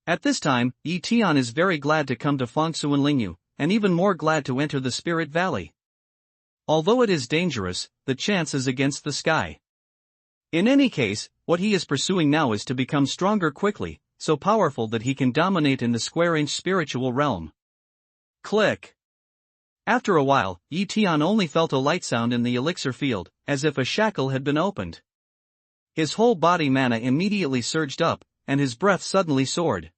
At this time, Tian is very glad to come to Fangsu and Lingyu, and even more glad to enter the Spirit Valley. Although it is dangerous, the chance is against the sky. In any case, what he is pursuing now is to become stronger quickly, so powerful that he can dominate in the square-inch spiritual realm. Click. After a while, Tian only felt a light sound in the elixir field, as if a shackle had been opened. His whole body mana immediately surged up, and his breath suddenly soared.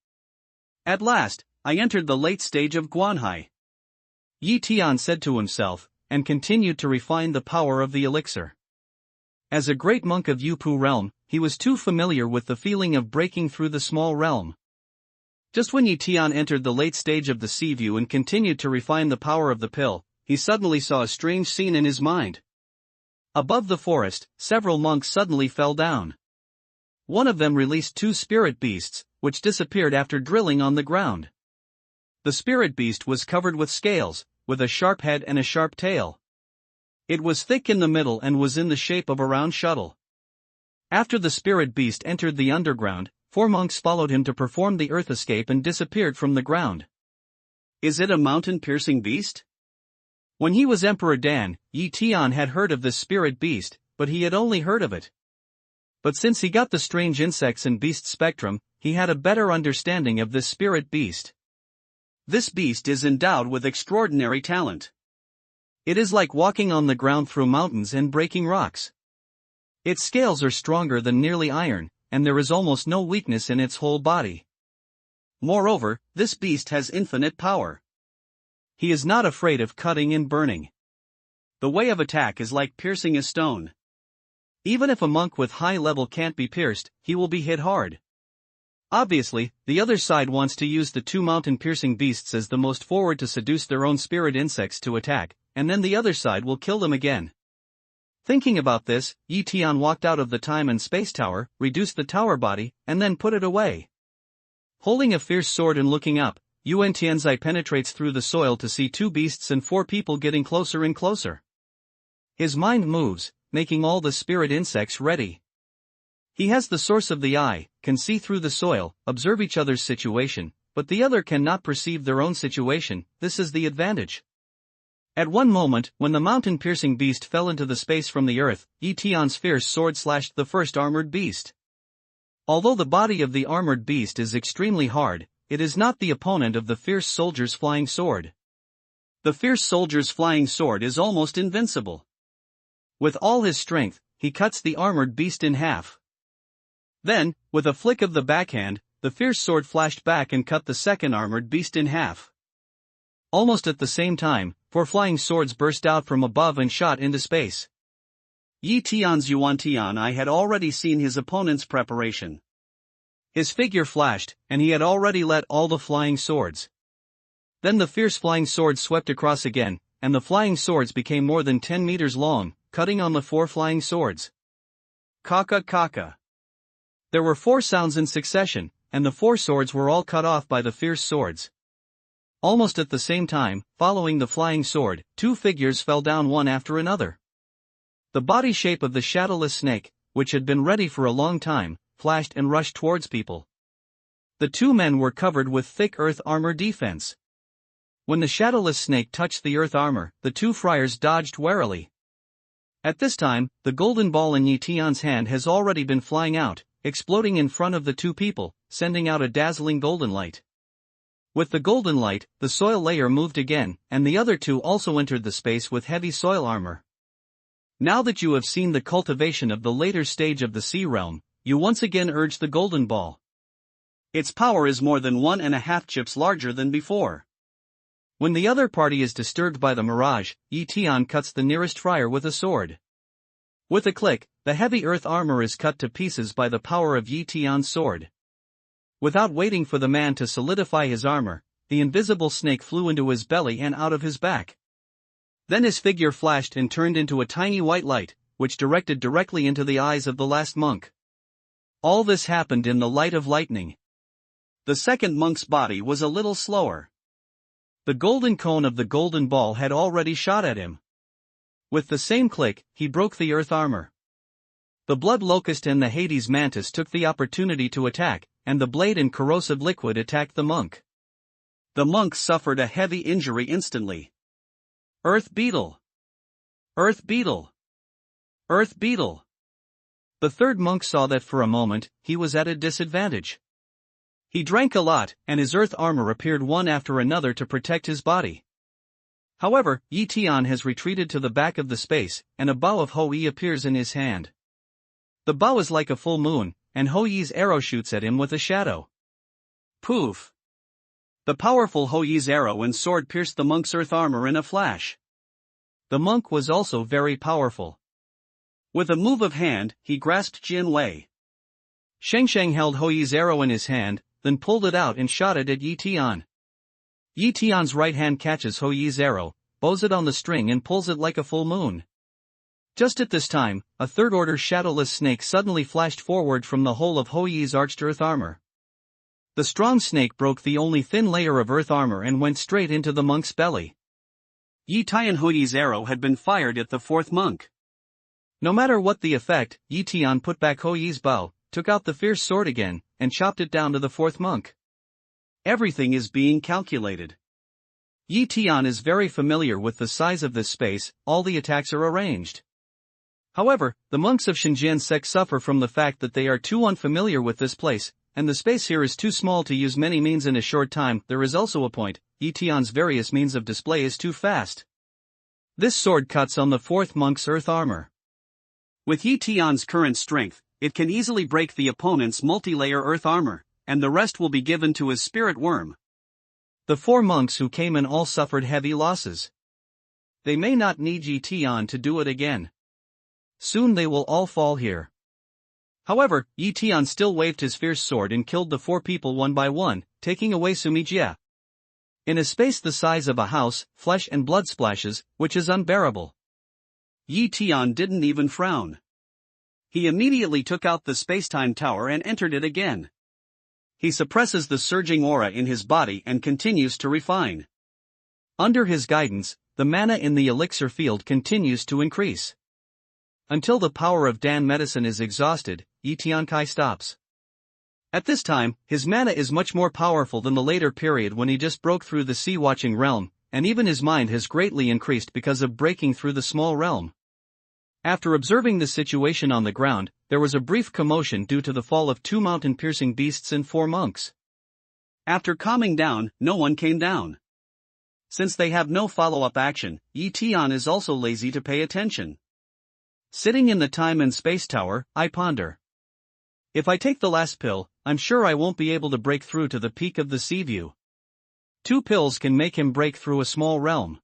At last, I entered the late stage of Guanhai. Tian said to himself, and continued to refine the power of the elixir. As a great monk of Yupu realm, he was too familiar with the feeling of breaking through the small realm. Just when Tian entered the late stage of the sea view and continued to refine the power of the pill, he suddenly saw a strange scene in his mind. Above the forest, several monks suddenly fell down. One of them released 2 spirit beasts, which disappeared after drilling on the ground. The spirit beast was covered with scales, with a sharp head and a sharp tail. It was thick in the middle and was in the shape of a round shuttle. After the spirit beast entered the underground, 4 monks followed him to perform the earth escape and disappeared from the ground. Is it a mountain-piercing beast? When he was Emperor Dan, Tian had heard of this spirit beast, but he had only heard of it. But since he got the strange insects and beast spectrum, he had a better understanding of this spirit beast. This beast is endowed with extraordinary talent. It is like walking on the ground through mountains and breaking rocks. Its scales are stronger than nearly iron, and there is almost no weakness in its whole body. Moreover, this beast has infinite power. He is not afraid of cutting and burning. The way of attack is like piercing a stone. Even if a monk with high level can't be pierced, he will be hit hard. Obviously, the other side wants to use the 2 mountain-piercing beasts as the most forward to seduce their own spirit insects to attack, and then the other side will kill them again. Thinking about this, Tian walked out of the time and space tower, reduced the tower body, and then put it away. Holding a fierce sword and looking up, Yuan Tian's eye penetrates through the soil to see 2 beasts and 4 people getting closer and closer. His mind moves, making all the spirit insects ready. He has the source of the eye, can see through the soil, observe each other's situation, but the other cannot perceive their own situation. This is the advantage. At one moment, when the mountain-piercing beast fell into the space from the earth, Tian's fierce sword slashed the first armored beast. Although the body of the armored beast is extremely hard, it is not the opponent of the fierce soldier's flying sword. The fierce soldier's flying sword is almost invincible. With all his strength, he cuts the armored beast in half. Then, with a flick of the backhand, the fierce sword flashed back and cut the second armored beast in half. Almost at the same time, 4 flying swords burst out from above and shot into space. Yi Tian's Yuan Tian'ai had already seen his opponent's preparation. His figure flashed, and he had already let all the flying swords. Then the fierce flying sword swept across again, and the flying swords became more than 10 meters long, cutting on the 4 flying swords. Kaka kaka. There were 4 sounds in succession, and the 4 swords were all cut off by the fierce swords. Almost at the same time, following the flying sword, 2 figures fell down one after another. The body shape of the shadowless snake, which had been ready for a long time, flashed and rushed towards people. The 2 men were covered with thick earth armor defense. When the shadowless snake touched the earth armor, the 2 friars dodged warily. At this time, the golden ball in Yi Tian's hand has already been flying out, exploding in front of the 2 people, sending out a dazzling golden light. With the golden light, the soil layer moved again, and the other 2 also entered the space with heavy soil armor. Now that you have seen the cultivation of the later stage of the sea realm, you once again urge the golden ball. Its power is more than 1.5 chips larger than before. When the other party is disturbed by the mirage, Yi Tian cuts the nearest friar with a sword. With a click, the heavy earth armor is cut to pieces by the power of Yi Tian's sword. Without waiting for the man to solidify his armor, the invisible snake flew into his belly and out of his back. Then his figure flashed and turned into a tiny white light, which directed directly into the eyes of the last monk. All this happened in the light of lightning. The second monk's body was a little slower. The golden cone of the golden ball had already shot at him. With the same click, he broke the earth armor. The blood locust and the Hades mantis took the opportunity to attack, and the blade and corrosive liquid attacked the monk. The monk suffered a heavy injury instantly. Earth beetle! Earth beetle! Earth beetle! The third monk saw that for a moment, he was at a disadvantage. He drank a lot, and his earth armor appeared one after another to protect his body. However, Yi Tian has retreated to the back of the space, and a bow of Hou-Yi appears in his hand. The bow is like a full moon, and Hou-Yi's arrow shoots at him with a shadow. Poof! The powerful Hou-Yi's arrow and sword pierced the monk's earth armor in a flash. The monk was also very powerful. With a move of hand, he grasped Jin Wei. Sheng held Hou-Yi's arrow in his hand, then pulled it out and shot it at Yi Tian. Yi Tian's right hand catches Hou-Yi's arrow, bows it on the string and pulls it like a full moon. Just at this time, a third-order shadowless snake suddenly flashed forward from the hole of Hou-Yi's arched earth armor. The strong snake broke the only thin layer of earth armor and went straight into the monk's belly. Yi Tian Hou-Yi's arrow had been fired at the 4th monk. No matter what the effect, Yi Tian put back Hou-Yi's bow, took out the fierce sword again, and chopped it down to the 4th monk. Everything is being calculated. Yi Tian is very familiar with the size of this space, all the attacks are arranged. However, the monks of Shenzhen sect suffer from the fact that they are too unfamiliar with this place, and the space here is too small to use many means in a short time. There is also a point, Yi Tian's various means of display is too fast. This sword cuts on the 4th monk's earth armor. With Yi Tian's current strength, it can easily break the opponent's multi-layer earth armor, and the rest will be given to his spirit worm. The 4 monks who came in all suffered heavy losses. They may not need Yi Tian to do it again. Soon they will all fall here. However, Yi Tian still waved his fierce sword and killed the 4 people one by one, taking away Sumijia. In a space the size of a house, flesh and blood splashes, which is unbearable. Yi Tian didn't even frown. He immediately took out the spacetime tower and entered it again. He suppresses the surging aura in his body and continues to refine. Under his guidance, the mana in the elixir field continues to increase. Until the power of Dan medicine is exhausted, Yi Tiankai stops. At this time, his mana is much more powerful than the later period when he just broke through the sea-watching realm, and even his mind has greatly increased because of breaking through the small realm. After observing the situation on the ground, there was a brief commotion due to the fall of 2 mountain-piercing beasts and 4 monks. After calming down, no one came down. Since they have no follow-up action, Tian is also lazy to pay attention. Sitting in the time and space tower, I ponder. If I take the last pill, I'm sure I won't be able to break through to the peak of the sea view. 2 pills can make him break through a small realm.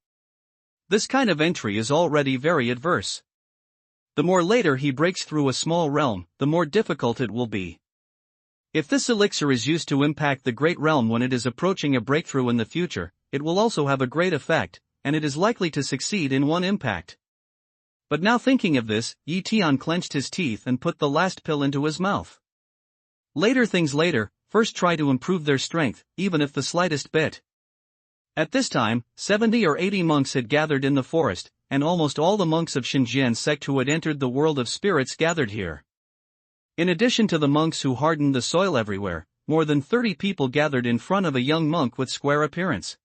This kind of entry is already very adverse. The more later he breaks through a small realm, the more difficult it will be. If this elixir is used to impact the great realm when it is approaching a breakthrough in the future, it will also have a great effect, and it is likely to succeed in one impact. But now thinking of this, Tian clenched his teeth and put the last pill into his mouth. Later things later, first try to improve their strength, even if the slightest bit. At this time, 70 or 80 monks had gathered in the forest, and almost all the monks of Xinjiang sect who had entered the world of spirits gathered here. In addition to the monks who hardened the soil everywhere, more than 30 people gathered in front of a young monk with square appearance.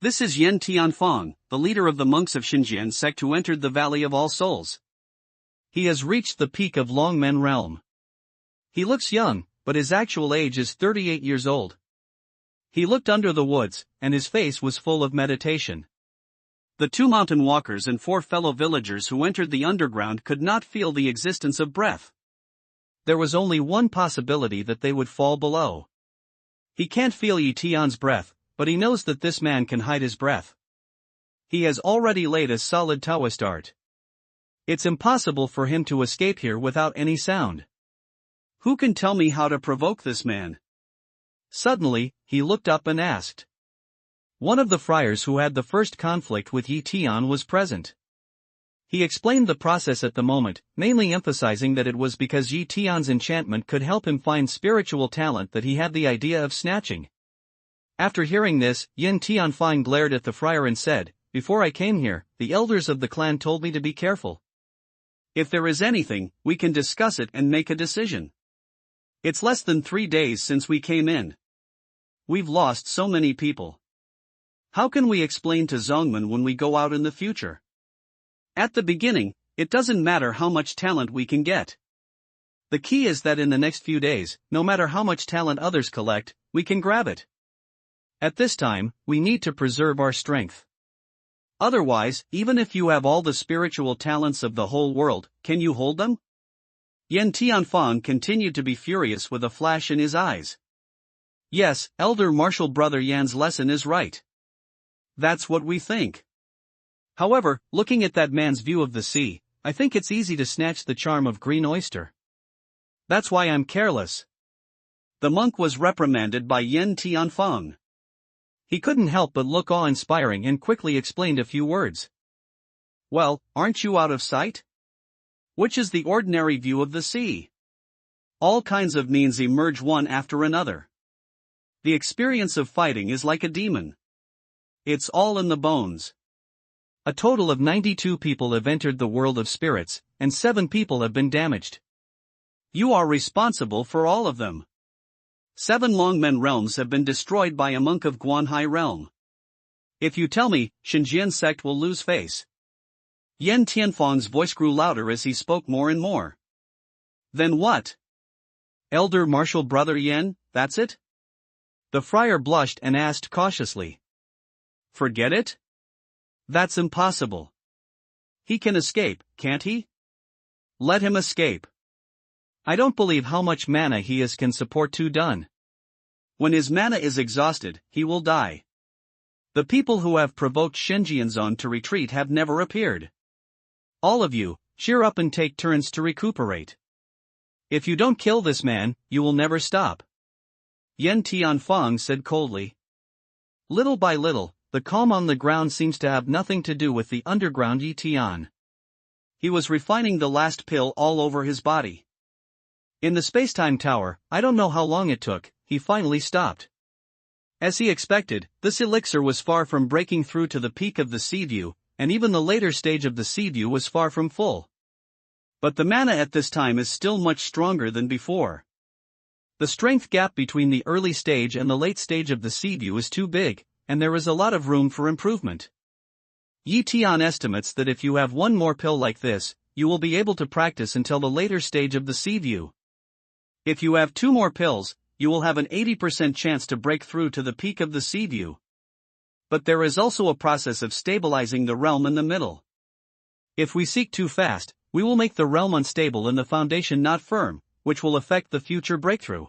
This is Yen Tianfang, the leader of the monks of Xinjiang sect who entered the Valley of All Souls. He has reached the peak of Longmen realm. He looks young, but his actual age is 38 years old. He looked under the woods, and his face was full of meditation. The 2 mountain walkers and 4 fellow villagers who entered the underground could not feel the existence of breath. There was only one possibility that they would fall below. He can't feel Tian's breath, but he knows that this man can hide his breath. He has already laid a solid Taoist art. It's impossible for him to escape here without any sound. Who can tell me how to provoke this man? Suddenly, he looked up and asked. One of the friars who had the first conflict with Tian was present. He explained the process at the moment, mainly emphasizing that it was because Tian's enchantment could help him find spiritual talent that he had the idea of snatching. After hearing this, Yen Tianfang glared at the friar and said, "Before I came here, the elders of the clan told me to be careful. If there is anything, we can discuss it and make a decision. It's less than 3 days since we came in. We've lost so many people. How can we explain to Zongmen when we go out in the future? At the beginning, it doesn't matter how much talent we can get. The key is that in the next few days, no matter how much talent others collect, we can grab it. At this time, we need to preserve our strength. Otherwise, even if you have all the spiritual talents of the whole world, can you hold them?" Yen Tianfang continued to be furious with a flash in his eyes. Yes, elder martial brother Yan's lesson is right. That's what we think. However, looking at that man's view of the sea, I think it's easy to snatch the charm of green oyster. That's why I'm careless. The monk was reprimanded by Yen Tianfang. He couldn't help but look awe-inspiring and quickly explained a few words. Well, aren't you out of sight? Which is the ordinary view of the sea? All kinds of means emerge one after another. The experience of fighting is like a demon. It's all in the bones. A total of 92 people have entered the world of spirits, and 7 people have been damaged. You are responsible for all of them. 7 Longmen realms have been destroyed by a monk of Guanhai realm. If you tell me, Xinjiang sect will lose face. Yen Tianfang's voice grew louder as he spoke more and more. Then what? Elder martial brother Yen, that's it? The friar blushed and asked cautiously. Forget it? That's impossible. He can escape, can't he? Let him escape. I don't believe how much mana he has can support 2 done. When his mana is exhausted, he will die. The people who have provoked Xinjianzong to retreat have never appeared. All of you, cheer up and take turns to recuperate. If you don't kill this man, you will never stop. Yen Tianfang said coldly. Little by little, the calm on the ground seems to have nothing to do with the underground Tian. He was refining the last pill all over his body. In the spacetime tower, I don't know how long it took, he finally stopped. As he expected, this elixir was far from breaking through to the peak of the sea view, and even the later stage of the sea view was far from full. But the mana at this time is still much stronger than before. The strength gap between the early stage and the late stage of the sea view is too big, and there is a lot of room for improvement. Tian estimates that if you have 1 more pill like this, you will be able to practice until the later stage of the sea view. If you have 2 more pills, you will have an 80% chance to break through to the peak of the sea view. But there is also a process of stabilizing the realm in the middle. If we seek too fast, we will make the realm unstable and the foundation not firm, which will affect the future breakthrough.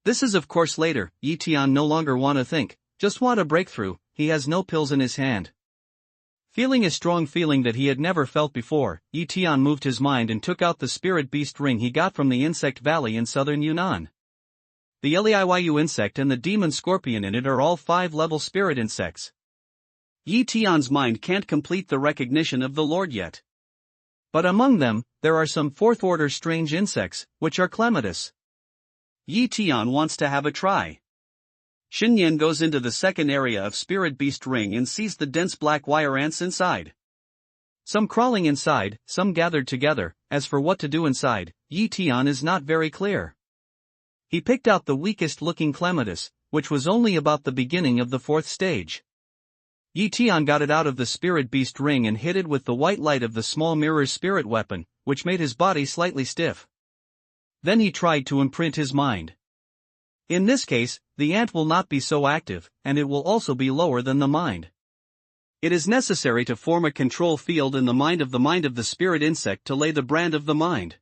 This is of course later. Tian no longer want to think, just want a breakthrough. He has no pills in his hand. Feeling a strong feeling that he had never felt before, Tian moved his mind and took out the spirit beast ring he got from the insect valley in southern Yunnan. The Liyu insect and the demon scorpion in it are all 5-level spirit insects. Tian's mind can't complete the recognition of the Lord yet. But among them, there are some 4th-order strange insects, which are clematis. Tian wants to have a try. Xinyan goes into the 2nd area of Spirit Beast Ring and sees the dense black wire ants inside. Some crawling inside, some gathered together. As for what to do inside, Tian is not very clear. He picked out the weakest-looking clematis, which was only about the beginning of the 4th stage. Tian got it out of the Spirit Beast Ring and hit it with the white light of the small mirror's spirit weapon, which made his body slightly stiff. Then he tried to imprint his mind. In this case, the ant will not be so active, and it will also be lower than the mind. It is necessary to form a control field in the mind of the spirit insect to lay the brand of the mind.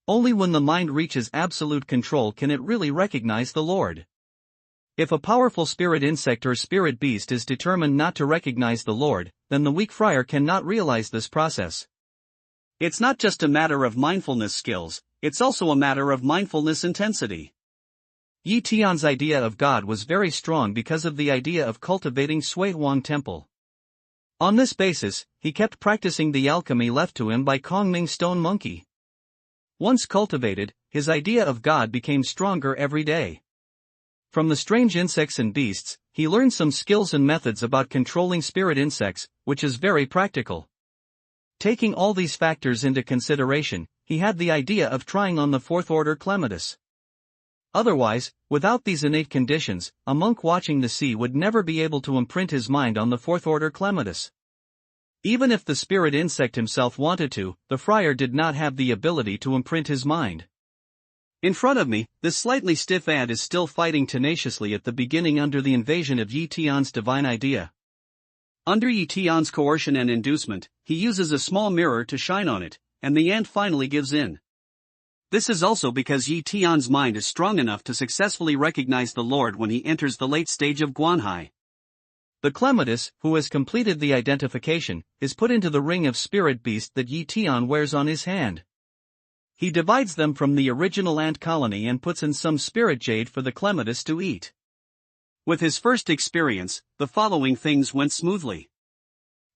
Only when the mind reaches absolute control can it really recognize the Lord. If a powerful spirit insect or spirit beast is determined not to recognize the Lord, then the weak friar cannot realize this process. It's not just a matter of mindfulness skills, it's also a matter of mindfulness intensity. Tian's idea of God was very strong because of the idea of cultivating Sui Huang Temple. On this basis, he kept practicing the alchemy left to him by Kongming Stone Monkey. Once cultivated, his idea of God became stronger every day. From the strange insects and beasts, he learned some skills and methods about controlling spirit insects, which is very practical. Taking all these factors into consideration, he had the idea of trying on the 4th-order clematis. Otherwise, without these innate conditions, a monk watching the sea would never be able to imprint his mind on the 4th-order clematis. Even if the spirit insect himself wanted to, the friar did not have the ability to imprint his mind. In front of me, this slightly stiff ant is still fighting tenaciously at the beginning under the invasion of Tian's divine idea. Under Tian's coercion and inducement, he uses a small mirror to shine on it, and the ant finally gives in. This is also because Tian's mind is strong enough to successfully recognize the Lord when he enters the late stage of Guanhai. The clematis, who has completed the identification, is put into the ring of spirit beast that Tian wears on his hand. He divides them from the original ant colony and puts in some spirit jade for the clematis to eat. With his first experience, the following things went smoothly.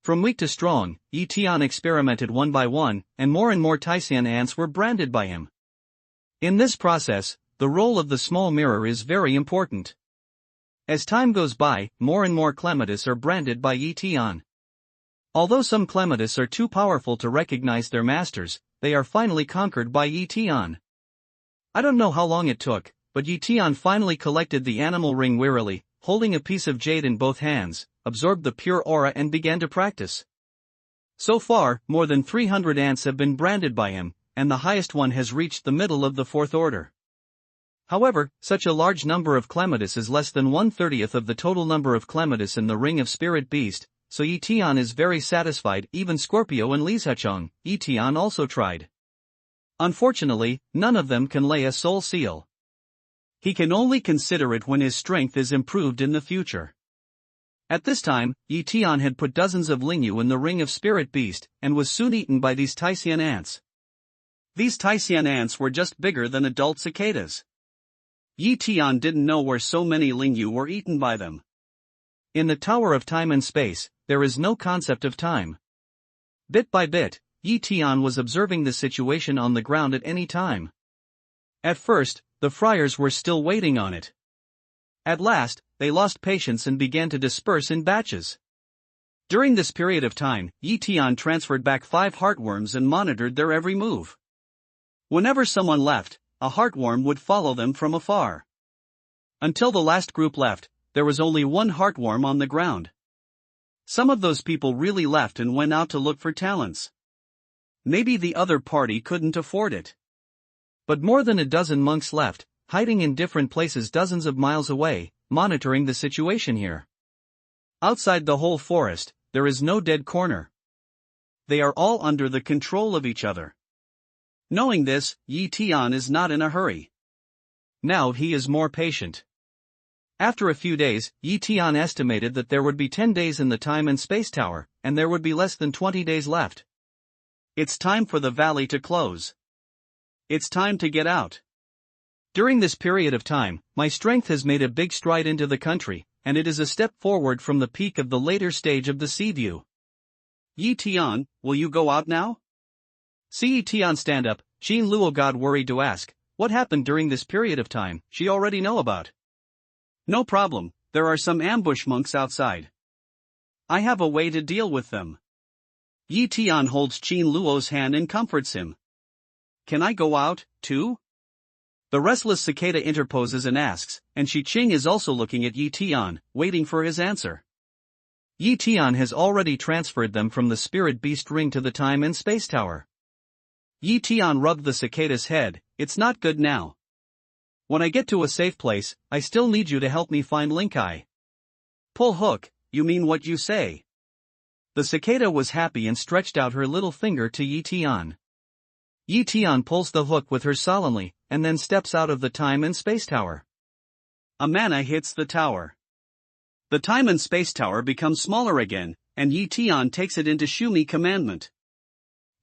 From weak to strong, Tian experimented one by one, and more Tian ants were branded by him. In this process, the role of the small mirror is very important. As time goes by, more clematis are branded by Tian. Although some clematis are too powerful to recognize their masters, they are finally conquered by Tian. I don't know how long it took, but Tian finally collected the animal ring wearily, holding a piece of jade in both hands, absorbed the pure aura and began to practice. So far, more than 300 ants have been branded by him, and the highest one has reached the middle of the 4th order. However, such a large number of clematis is less than 1/30th of the total number of clematis in the ring of spirit beast, so Tian is very satisfied. Even Scorpio and Lizhachong, Tian also tried. Unfortunately, none of them can lay a soul seal. He can only consider it when his strength is improved in the future. At this time, Tian had put dozens of Lingyu in the ring of spirit beast, and was soon eaten by these Tian ants. These Tian ants were just bigger than adult cicadas. Tian didn't know where so many Lingyu were eaten by them. In the Tower of Time and Space, there is no concept of time. Bit by bit, Tian was observing the situation on the ground at any time. At first, the friars were still waiting on it. At last, they lost patience and began to disperse in batches. During this period of time, Tian transferred back 5 heartworms and monitored their every move. Whenever someone left, a heartworm would follow them from afar. Until the last group left, there was only one heartworm on the ground. Some of those people really left and went out to look for talents. Maybe the other party couldn't afford it. But more than a dozen monks left, hiding in different places dozens of miles away, monitoring the situation here. Outside the whole forest, there is no dead corner. They are all under the control of each other. Knowing this, Tian is not in a hurry. Now he is more patient. After a few days, Tian estimated that there would be 10 days in the time and space tower, and there would be less than 20 days left. It's time for the valley to close. It's time to get out. During this period of time, my strength has made a big stride into the country, and it is a step forward from the peak of the later stage of the sea view. Tian, will you go out now? See Tian stand up, Xin Luo got worried to ask, what happened during this period of time, she already know about. No problem, there are some ambush monks outside. I have a way to deal with them. Tian holds Xin Luo's hand and comforts him. Can I go out, too? The restless cicada interposes and asks, and Shi Qing is also looking at Tian, waiting for his answer. Tian has already transferred them from the spirit beast ring to the time and space tower. Tian rubbed the cicada's head, it's not good now. When I get to a safe place, I still need you to help me find Linkai. Pull hook, you mean what you say? The cicada was happy and stretched out her little finger to Tian. Tian pulls the hook with her solemnly, and then steps out of the time and space tower. A mana hits the tower. The time and space tower becomes smaller again, and Tian takes it into Shumi commandment.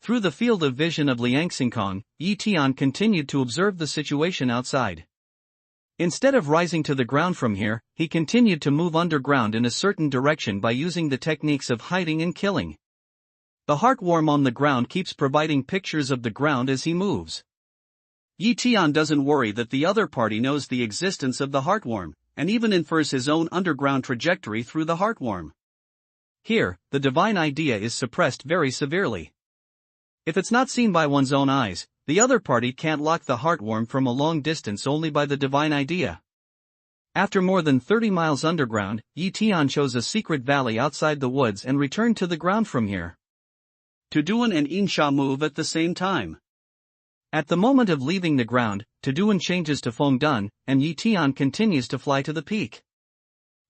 Through the field of vision of Liang Xingkong, Tian continued to observe the situation outside. Instead of rising to the ground from here, he continued to move underground in a certain direction by using the techniques of hiding and killing. The heartworm on the ground keeps providing pictures of the ground as he moves. Tian doesn't worry that the other party knows the existence of the heartworm, and even infers his own underground trajectory through the heartworm. Here, the divine idea is suppressed very severely. If it's not seen by one's own eyes, the other party can't lock the heartworm from a long distance only by the divine idea. After more than 30 miles underground, Tian chose a secret valley outside the woods and returned to the ground from here. Tuduan and Insha move at the same time. At the moment of leaving the ground, Tuduan changes to Fengdun, and Tian continues to fly to the peak.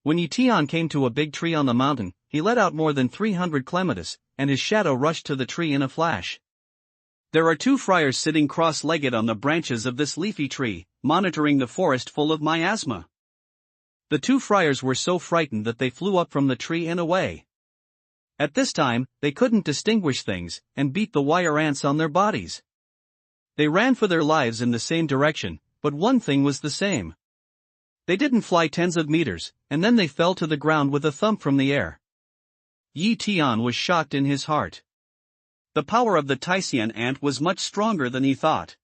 When Tian came to a big tree on the mountain, he let out more than 300 clematis, and his shadow rushed to the tree in a flash. There are two friars sitting cross-legged on the branches of this leafy tree, monitoring the forest full of miasma. The two friars were so frightened that they flew up from the tree and away. At this time, they couldn't distinguish things, and beat the wire ants on their bodies. They ran for their lives in the same direction, but one thing was the same. They didn't fly tens of meters, and then they fell to the ground with a thump from the air. Tian was shocked in his heart. The power of the Tian ant was much stronger than he thought.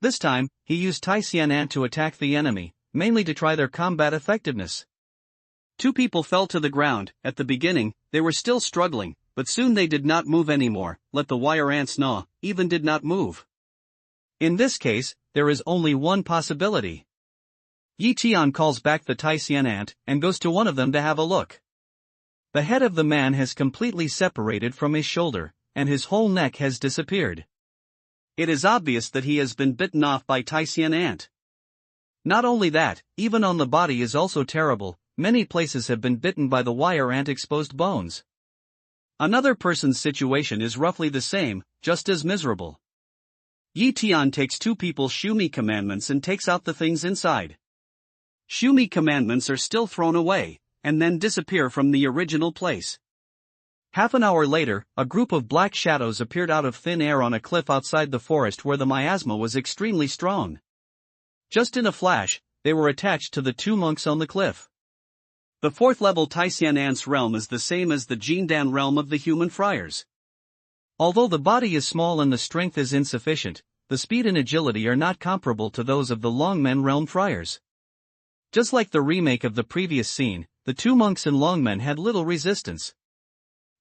This time, he used Tian ant to attack the enemy, mainly to try their combat effectiveness. Two people fell to the ground. At the beginning, they were still struggling, but soon they did not move anymore, let the wire ants gnaw, even did not move. In this case, there is only one possibility. Tian calls back the Tian ant, and goes to one of them to have a look. The head of the man has completely separated from his shoulder, and his whole neck has disappeared. It is obvious that he has been bitten off by Tian ant. Not only that, even on the body is also terrible, many places have been bitten by the wire ant exposed bones. Another person's situation is roughly the same, just as miserable. Tian takes two people's Shumi commandments and takes out the things inside. Shumi commandments are still thrown away, and then disappear from the original place. Half an hour later, a group of black shadows appeared out of thin air on a cliff outside the forest where the miasma was extremely strong. Just in a flash, they were attached to the two monks on the cliff. The fourth-level Tian ant's realm is the same as the Jindan realm of the human friars. Although the body is small and the strength is insufficient, the speed and agility are not comparable to those of the Longmen realm friars. Just like the remake of the previous scene, the two monks in Longmen had little resistance.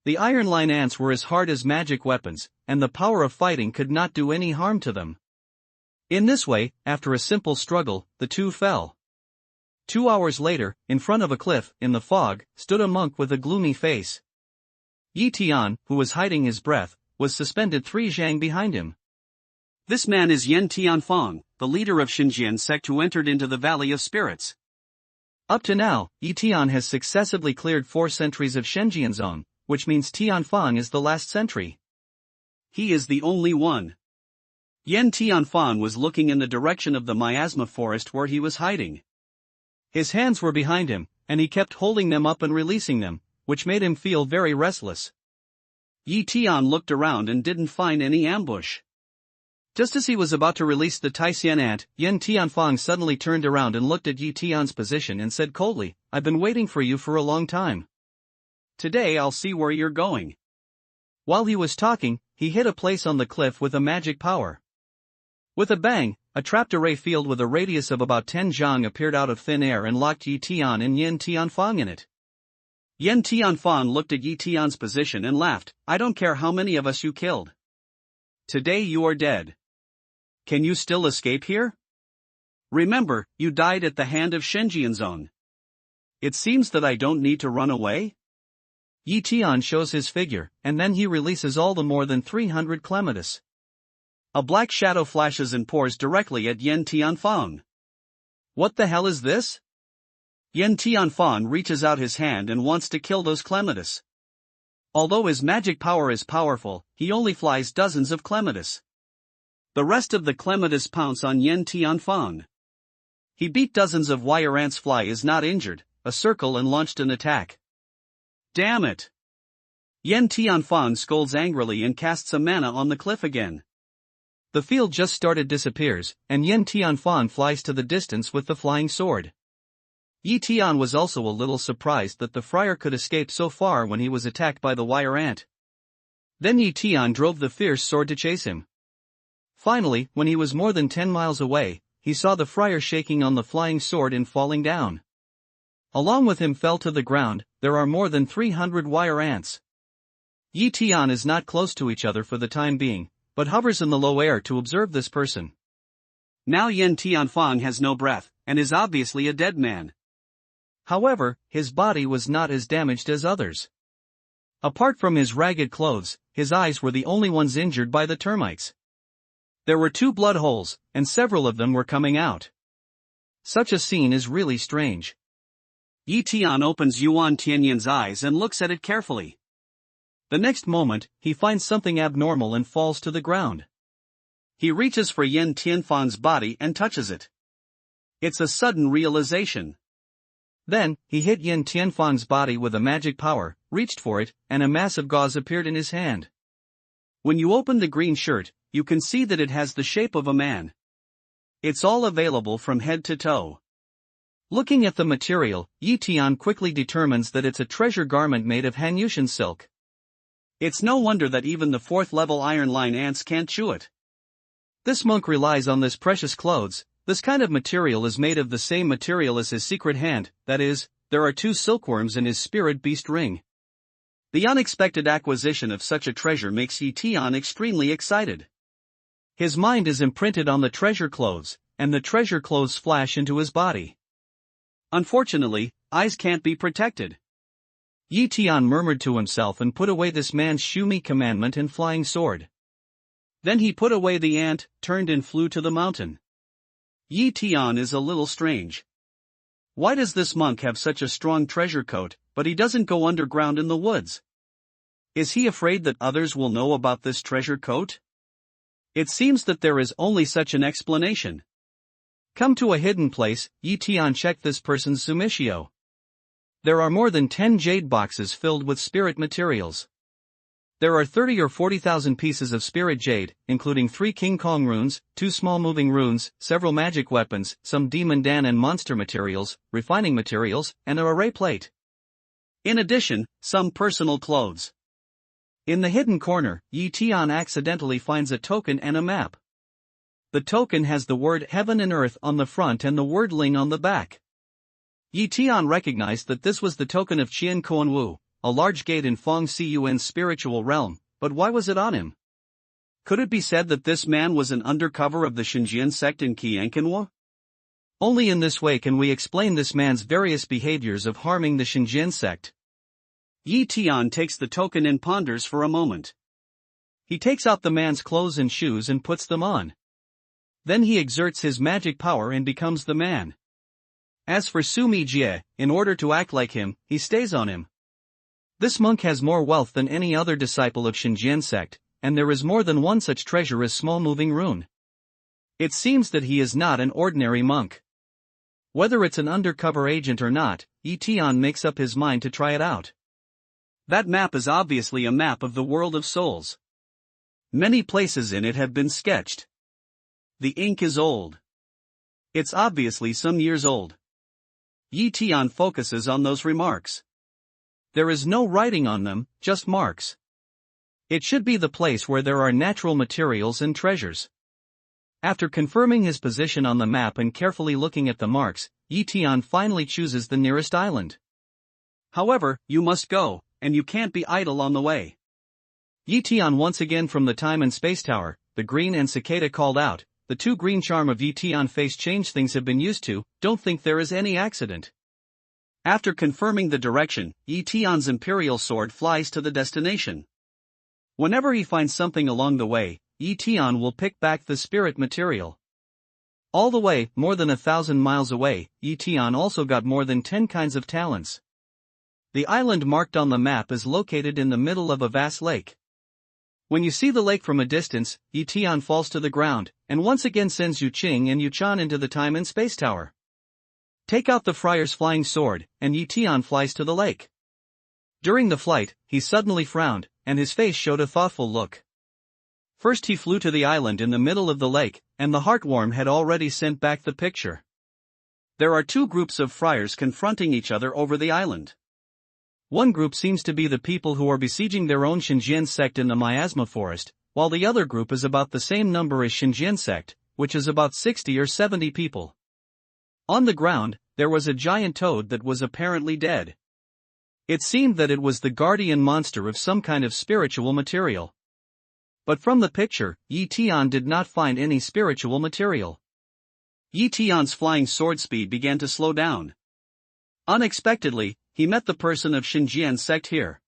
The Iron Line ants were as hard as magic weapons, and the power of fighting could not do any harm to them. In this way, after a simple struggle, the two fell. 2 hours later, in front of a cliff, in the fog, stood a monk with a gloomy face. Tian, who was hiding his breath, was suspended 3 zhang behind him. This man is Yen Tianfang, the leader of Xinjian sect who entered into the Valley of Spirits. Up to now, Tian has successively cleared 4 centuries of Xinjian zone, which means Tianfang is the last century. He is the only one. Yen Tianfang was looking in the direction of the miasma forest where he was hiding. His hands were behind him, and he kept holding them up and releasing them, which made him feel very restless. Tian looked around and didn't find any ambush. Just as he was about to release the Tian ant, Yen Tianfang suddenly turned around and looked at Tian's position and said coldly, "I've been waiting for you for a long time. Today I'll see where you're going." While he was talking, he hit a place on the cliff with a magic power. With a bang, a trapped array field with a radius of about 10 zhang appeared out of thin air and locked Tian and Yen Tianfang in it. Yen Tianfang looked at Tian's position and laughed, "I don't care how many of us you killed. Today you are dead. Can you still escape here? Remember, you died at the hand of Xinjian zone. It seems that I don't need to run away?" Tian shows his figure, and then he releases all the more than 300 clematis. A black shadow flashes and pours directly at Yen Tianfang. What the hell is this? Yen Tianfang reaches out his hand and wants to kill those clematis. Although his magic power is powerful, he only flies dozens of clematis. The rest of the clematis pounce on Yen Tianfang. He beat dozens of wire ants. Fly is not injured, a circle, and launched an attack. Damn it! Yen Tianfang scolds angrily and casts a mana on the cliff again. The field just started disappears, and Yen Tianfang flies to the distance with the flying sword. Tian was also a little surprised that the friar could escape so far when he was attacked by the wire ant. Then Tian drove the fierce sword to chase him. Finally, when he was more than 10 miles away, he saw the friar shaking on the flying sword and falling down. Along with him fell to the ground, there are more than 300 wire ants. Tian is not close to each other for the time being, but hovers in the low air to observe this person. Now Yen Tianfang has no breath, and is obviously a dead man. However, his body was not as damaged as others. Apart from his ragged clothes, his eyes were the only ones injured by the termites. There were 2 blood holes, and several of them were coming out. Such a scene is really strange. Tian opens Yuan Tianyan's eyes and looks at it carefully. The next moment, he finds something abnormal and falls to the ground. He reaches for Yen Tianfang's body and touches it. It's a sudden realization. Then, he hit Yen Tianfang's body with a magic power, reached for it, and a massive gauze appeared in his hand. When you open the green shirt, you can see that it has the shape of a man. It's all available from head to toe. Looking at the material, Tian quickly determines that it's a treasure garment made of Hanyushan silk. It's no wonder that even the 4th-level iron line ants can't chew it. This monk relies on this precious clothes. This kind of material is made of the same material as his secret hand, that is, there are 2 silkworms in his spirit beast ring. The unexpected acquisition of such a treasure makes Tian extremely excited. His mind is imprinted on the treasure clothes, and the treasure clothes flash into his body. Unfortunately, eyes can't be protected. Tian murmured to himself and put away this man's Shumi commandment and flying sword. Then he put away the ant, turned and flew to the mountain. Tian is a little strange. Why does this monk have such a strong treasure coat, but he doesn't go underground in the woods? Is he afraid that others will know about this treasure coat? It seems that there is only such an explanation. Come to a hidden place, Tian checked this person's sumishio. There are more than 10 jade boxes filled with spirit materials. There are 30 or 40,000 pieces of spirit jade, including 3 King Kong runes, 2 small moving runes, several magic weapons, some demon dan and monster materials, refining materials, and an array plate. In addition, some personal clothes. In the hidden corner, Tian accidentally finds a token and a map. The token has the word heaven and earth on the front and the word ling on the back. Tian recognized that this was the token of Qian Kuanwu, a large gate in Feng Cun's spiritual realm, but why was it on him? Could it be said that this man was an undercover of the Xinjian sect in Qiankanwa? Only in this way can we explain this man's various behaviors of harming the Xinjian sect. Tian takes the token and ponders for a moment. He takes out the man's clothes and shoes and puts them on. Then he exerts his magic power and becomes the man. As for Sumi Jie, in order to act like him, he stays on him. This monk has more wealth than any other disciple of Xinjian sect, and there is more than one such treasure as small moving rune. It seems that he is not an ordinary monk. Whether it's an undercover agent or not, Tian makes up his mind to try it out. That map is obviously a map of the world of souls. Many places in it have been sketched. The ink is old. It's obviously some years old. Tian focuses on those remarks. There is no writing on them, just marks. It should be the place where there are natural materials and treasures. After confirming his position on the map and carefully looking at the marks, Tian finally chooses the nearest island. However, you must go, and you can't be idle on the way. Tian once again from the time and space tower, the green and cicada called out, the two green charm of Tian face change things have been used to, don't think there is any accident. After confirming the direction, Tian's imperial sword flies to the destination. Whenever he finds something along the way, Tian will pick back the spirit material. All the way, more than 1,000 miles away, Tian also got more than 10 kinds of talents. The island marked on the map is located in the middle of a vast lake. When you see the lake from a distance, Tian falls to the ground, and once again sends Yu Qing and Yu Chan into the time and space tower. Take out the friar's flying sword, and Tian flies to the lake. During the flight, he suddenly frowned, and his face showed a thoughtful look. First he flew to the island in the middle of the lake, and the heartworm had already sent back the picture. There are two groups of friars confronting each other over the island. One group seems to be the people who are besieging their own Xinjian sect in the miasma forest, while the other group is about the same number as Xinjian sect, which is about 60 or 70 people. On the ground, there was a giant toad that was apparently dead. It seemed that it was the guardian monster of some kind of spiritual material. But from the picture, Tian did not find any spiritual material. Tian's flying sword speed began to slow down. Unexpectedly, he met the person of Xinjian sect here.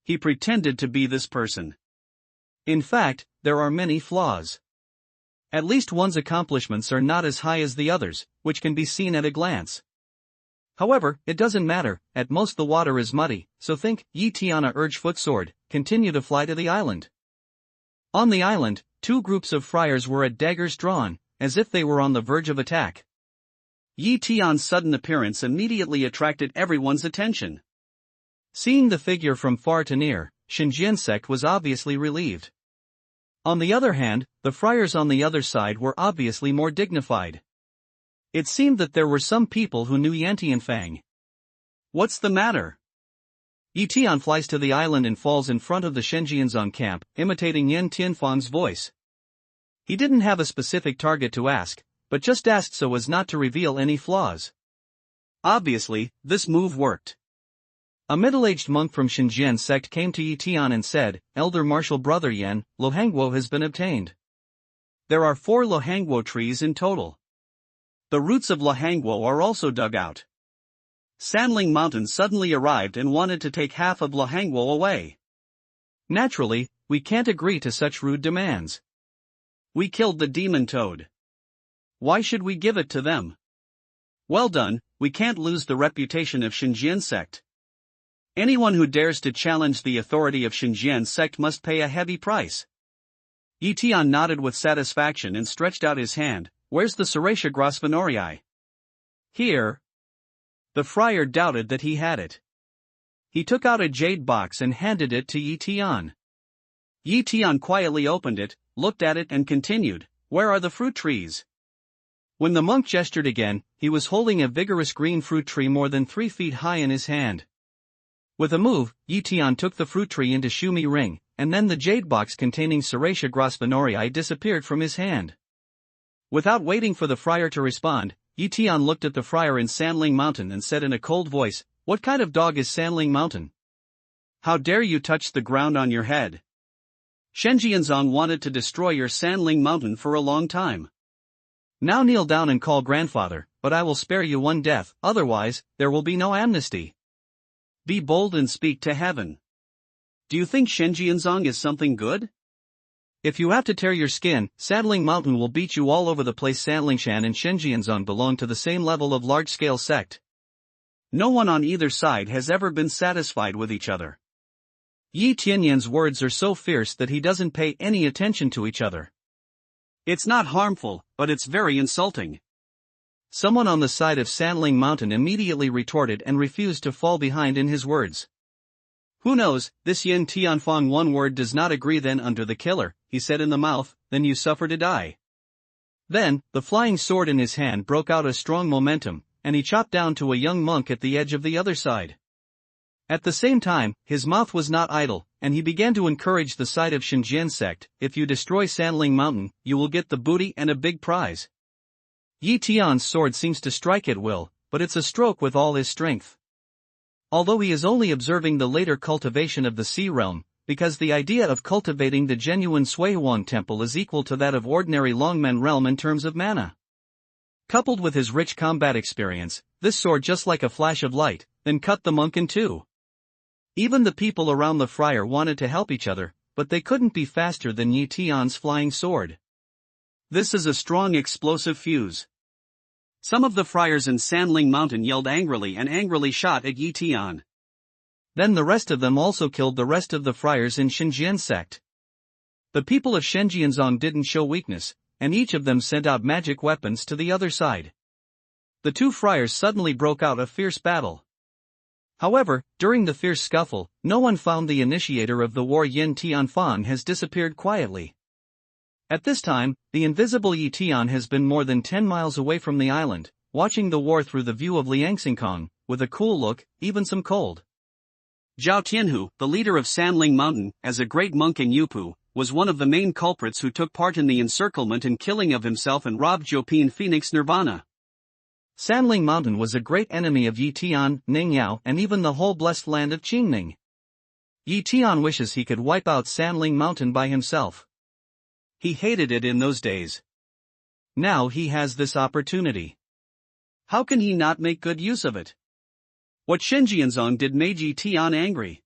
He pretended to be this person. In fact, there are many flaws. At least one's accomplishments are not as high as the others, which can be seen at a glance. However, it doesn't matter, at most the water is muddy, so think, Tian urged footsword, continue to fly to the island. On the island, two groups of friars were at daggers drawn, as if they were on the verge of attack. Tian's sudden appearance immediately attracted everyone's attention. Seeing the figure from far to near, Xinjian sect was obviously relieved. On the other hand, the friars on the other side were obviously more dignified. It seemed that there were some people who knew Yantianfang. What's the matter? Tian flies to the island and falls in front of the Shenjianzong camp, imitating Yan Tianfang's voice. He didn't have a specific target to ask, but just asked so as not to reveal any flaws. Obviously, this move worked. A middle-aged monk from Xinjian sect came to Tian and said, Elder Martial Brother Yan, Lohangguo has been obtained. There are 4 Lohangguo trees in total. The roots of Lohangguo are also dug out. Sanling Mountain suddenly arrived and wanted to take half of Lohangguo away. Naturally, we can't agree to such rude demands. We killed the demon toad. Why should we give it to them? Well done, we can't lose the reputation of Xinjian sect. Anyone who dares to challenge the authority of Xinjian sect must pay a heavy price. Tian nodded with satisfaction and stretched out his hand. Where's the Serratia Grosvenorii? Here. The friar doubted that he had it. He took out a jade box and handed it to Tian. Tian quietly opened it, looked at it and continued, where are the fruit trees? When the monk gestured again, he was holding a vigorous green fruit tree more than 3 feet high in his hand. With a move, Tian took the fruit tree into Shumi ring, and then the jade box containing Serratia Grosvenorii disappeared from his hand. Without waiting for the friar to respond, Tian looked at the friar in Sanling Mountain and said in a cold voice, what kind of dog is Sanling Mountain? How dare you touch the ground on your head? Shenjianzong wanted to destroy your Sanling Mountain for a long time. Now kneel down and call grandfather, but I will spare you one death, otherwise, there will be no amnesty. Be bold and speak to heaven. Do you think Shenjianzong is something good? If you have to tear your skin, Sandling Mountain will beat you all over the place. Sanlingshan and Shenjianzong belong to the same level of large-scale sect. No one on either side has ever been satisfied with each other. Yi Tianyan's words are so fierce that he doesn't pay any attention to each other. It's not harmful, but it's very insulting. Someone on the side of Sandling Mountain immediately retorted and refused to fall behind in his words. Who knows, this Yin Tianfang one word does not agree. Then under the killer, he said in the mouth, then you suffer to die. Then, the flying sword in his hand broke out a strong momentum, and he chopped down to a young monk at the edge of the other side. At the same time, his mouth was not idle, and he began to encourage the side of Shenjian sect. If you destroy Sandling Mountain, you will get the booty and a big prize. Yi Tian's sword seems to strike at will, but it's a stroke with all his strength. Although he is only observing the later cultivation of the Sea Realm, because the idea of cultivating the genuine Suihuang Temple is equal to that of ordinary Longmen Realm in terms of mana. Coupled with his rich combat experience, this sword just like a flash of light, then cut the monk in two. Even the people around the friar wanted to help each other, but they couldn't be faster than Yi Tian's flying sword. This is a strong explosive fuse. Some of the friars in Sandling Mountain yelled angrily and angrily shot at Yi Tian. Then the rest of them also killed the rest of the friars in Shenjian sect. The people of Shenjianzong didn't show weakness, and each of them sent out magic weapons to the other side. The two friars suddenly broke out a fierce battle. However, during the fierce scuffle, no one found the initiator of the war. Yin Tianfang has disappeared quietly. At this time, the invisible Yi Tian has been more than 10 miles away from the island, watching the war through the view of Liangxingkong, with a cool look, even some cold. Zhao Tianhu, the leader of Sandling Mountain, as a great monk in Yupu, was one of the main culprits who took part in the encirclement and killing of himself and robbed Jopine Phoenix Nirvana. Sandling Mountain was a great enemy of Yi Tian, Ningyao, and even the whole blessed land of Qingning. Yi Tian wishes he could wipe out Sandling Mountain by himself. He hated it in those days. Now he has this opportunity. How can he not make good use of it? What Shenjianzong did made Yi Tian angry.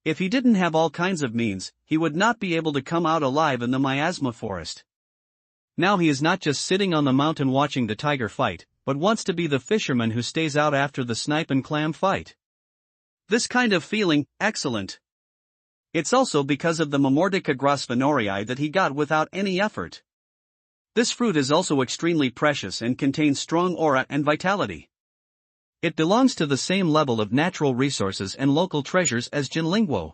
If he didn't have all kinds of means, he would not be able to come out alive in the miasma forest. Now he is not just sitting on the mountain watching the tiger fight, but wants to be the fisherman who stays out after the snipe and clam fight. This kind of feeling, excellent. It's also because of the Memordica grosvenorii that he got without any effort. This fruit is also extremely precious and contains strong aura and vitality. It belongs to the same level of natural resources and local treasures as Jinlingguo.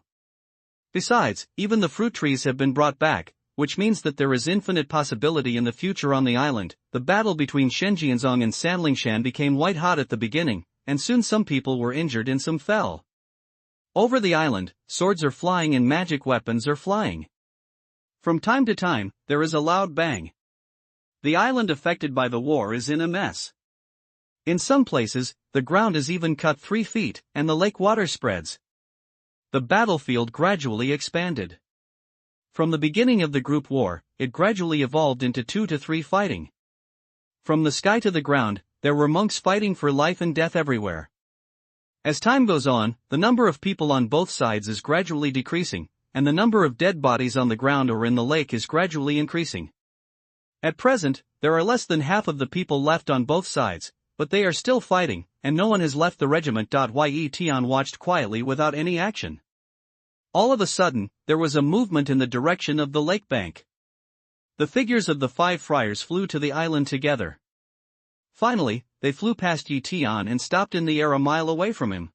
Besides, even the fruit trees have been brought back, which means that there is infinite possibility in the future on the island. The battle between Shenjianzong and Sandlingshan became white hot at the beginning, and soon some people were injured and some fell. Over the island, swords are flying and magic weapons are flying. From time to time, there is a loud bang. The island affected by the war is in a mess. In some places, the ground is even cut 3 feet, and the lake water spreads. The battlefield gradually expanded. From the beginning of the group war, it gradually evolved into 2 to 3 fighting. From the sky to the ground, there were monks fighting for life and death everywhere. As time goes on, the number of people on both sides is gradually decreasing, and the number of dead bodies on the ground or in the lake is gradually increasing. At present, there are less than half of the people left on both sides, but they are still fighting, and no one has left the regiment. Yi Tian watched quietly without any action. All of a sudden, there was a movement in the direction of the lake bank. The figures of the 5 friars flew to the island together. Finally, they flew past Yi Tian and stopped in the air a mile away from him.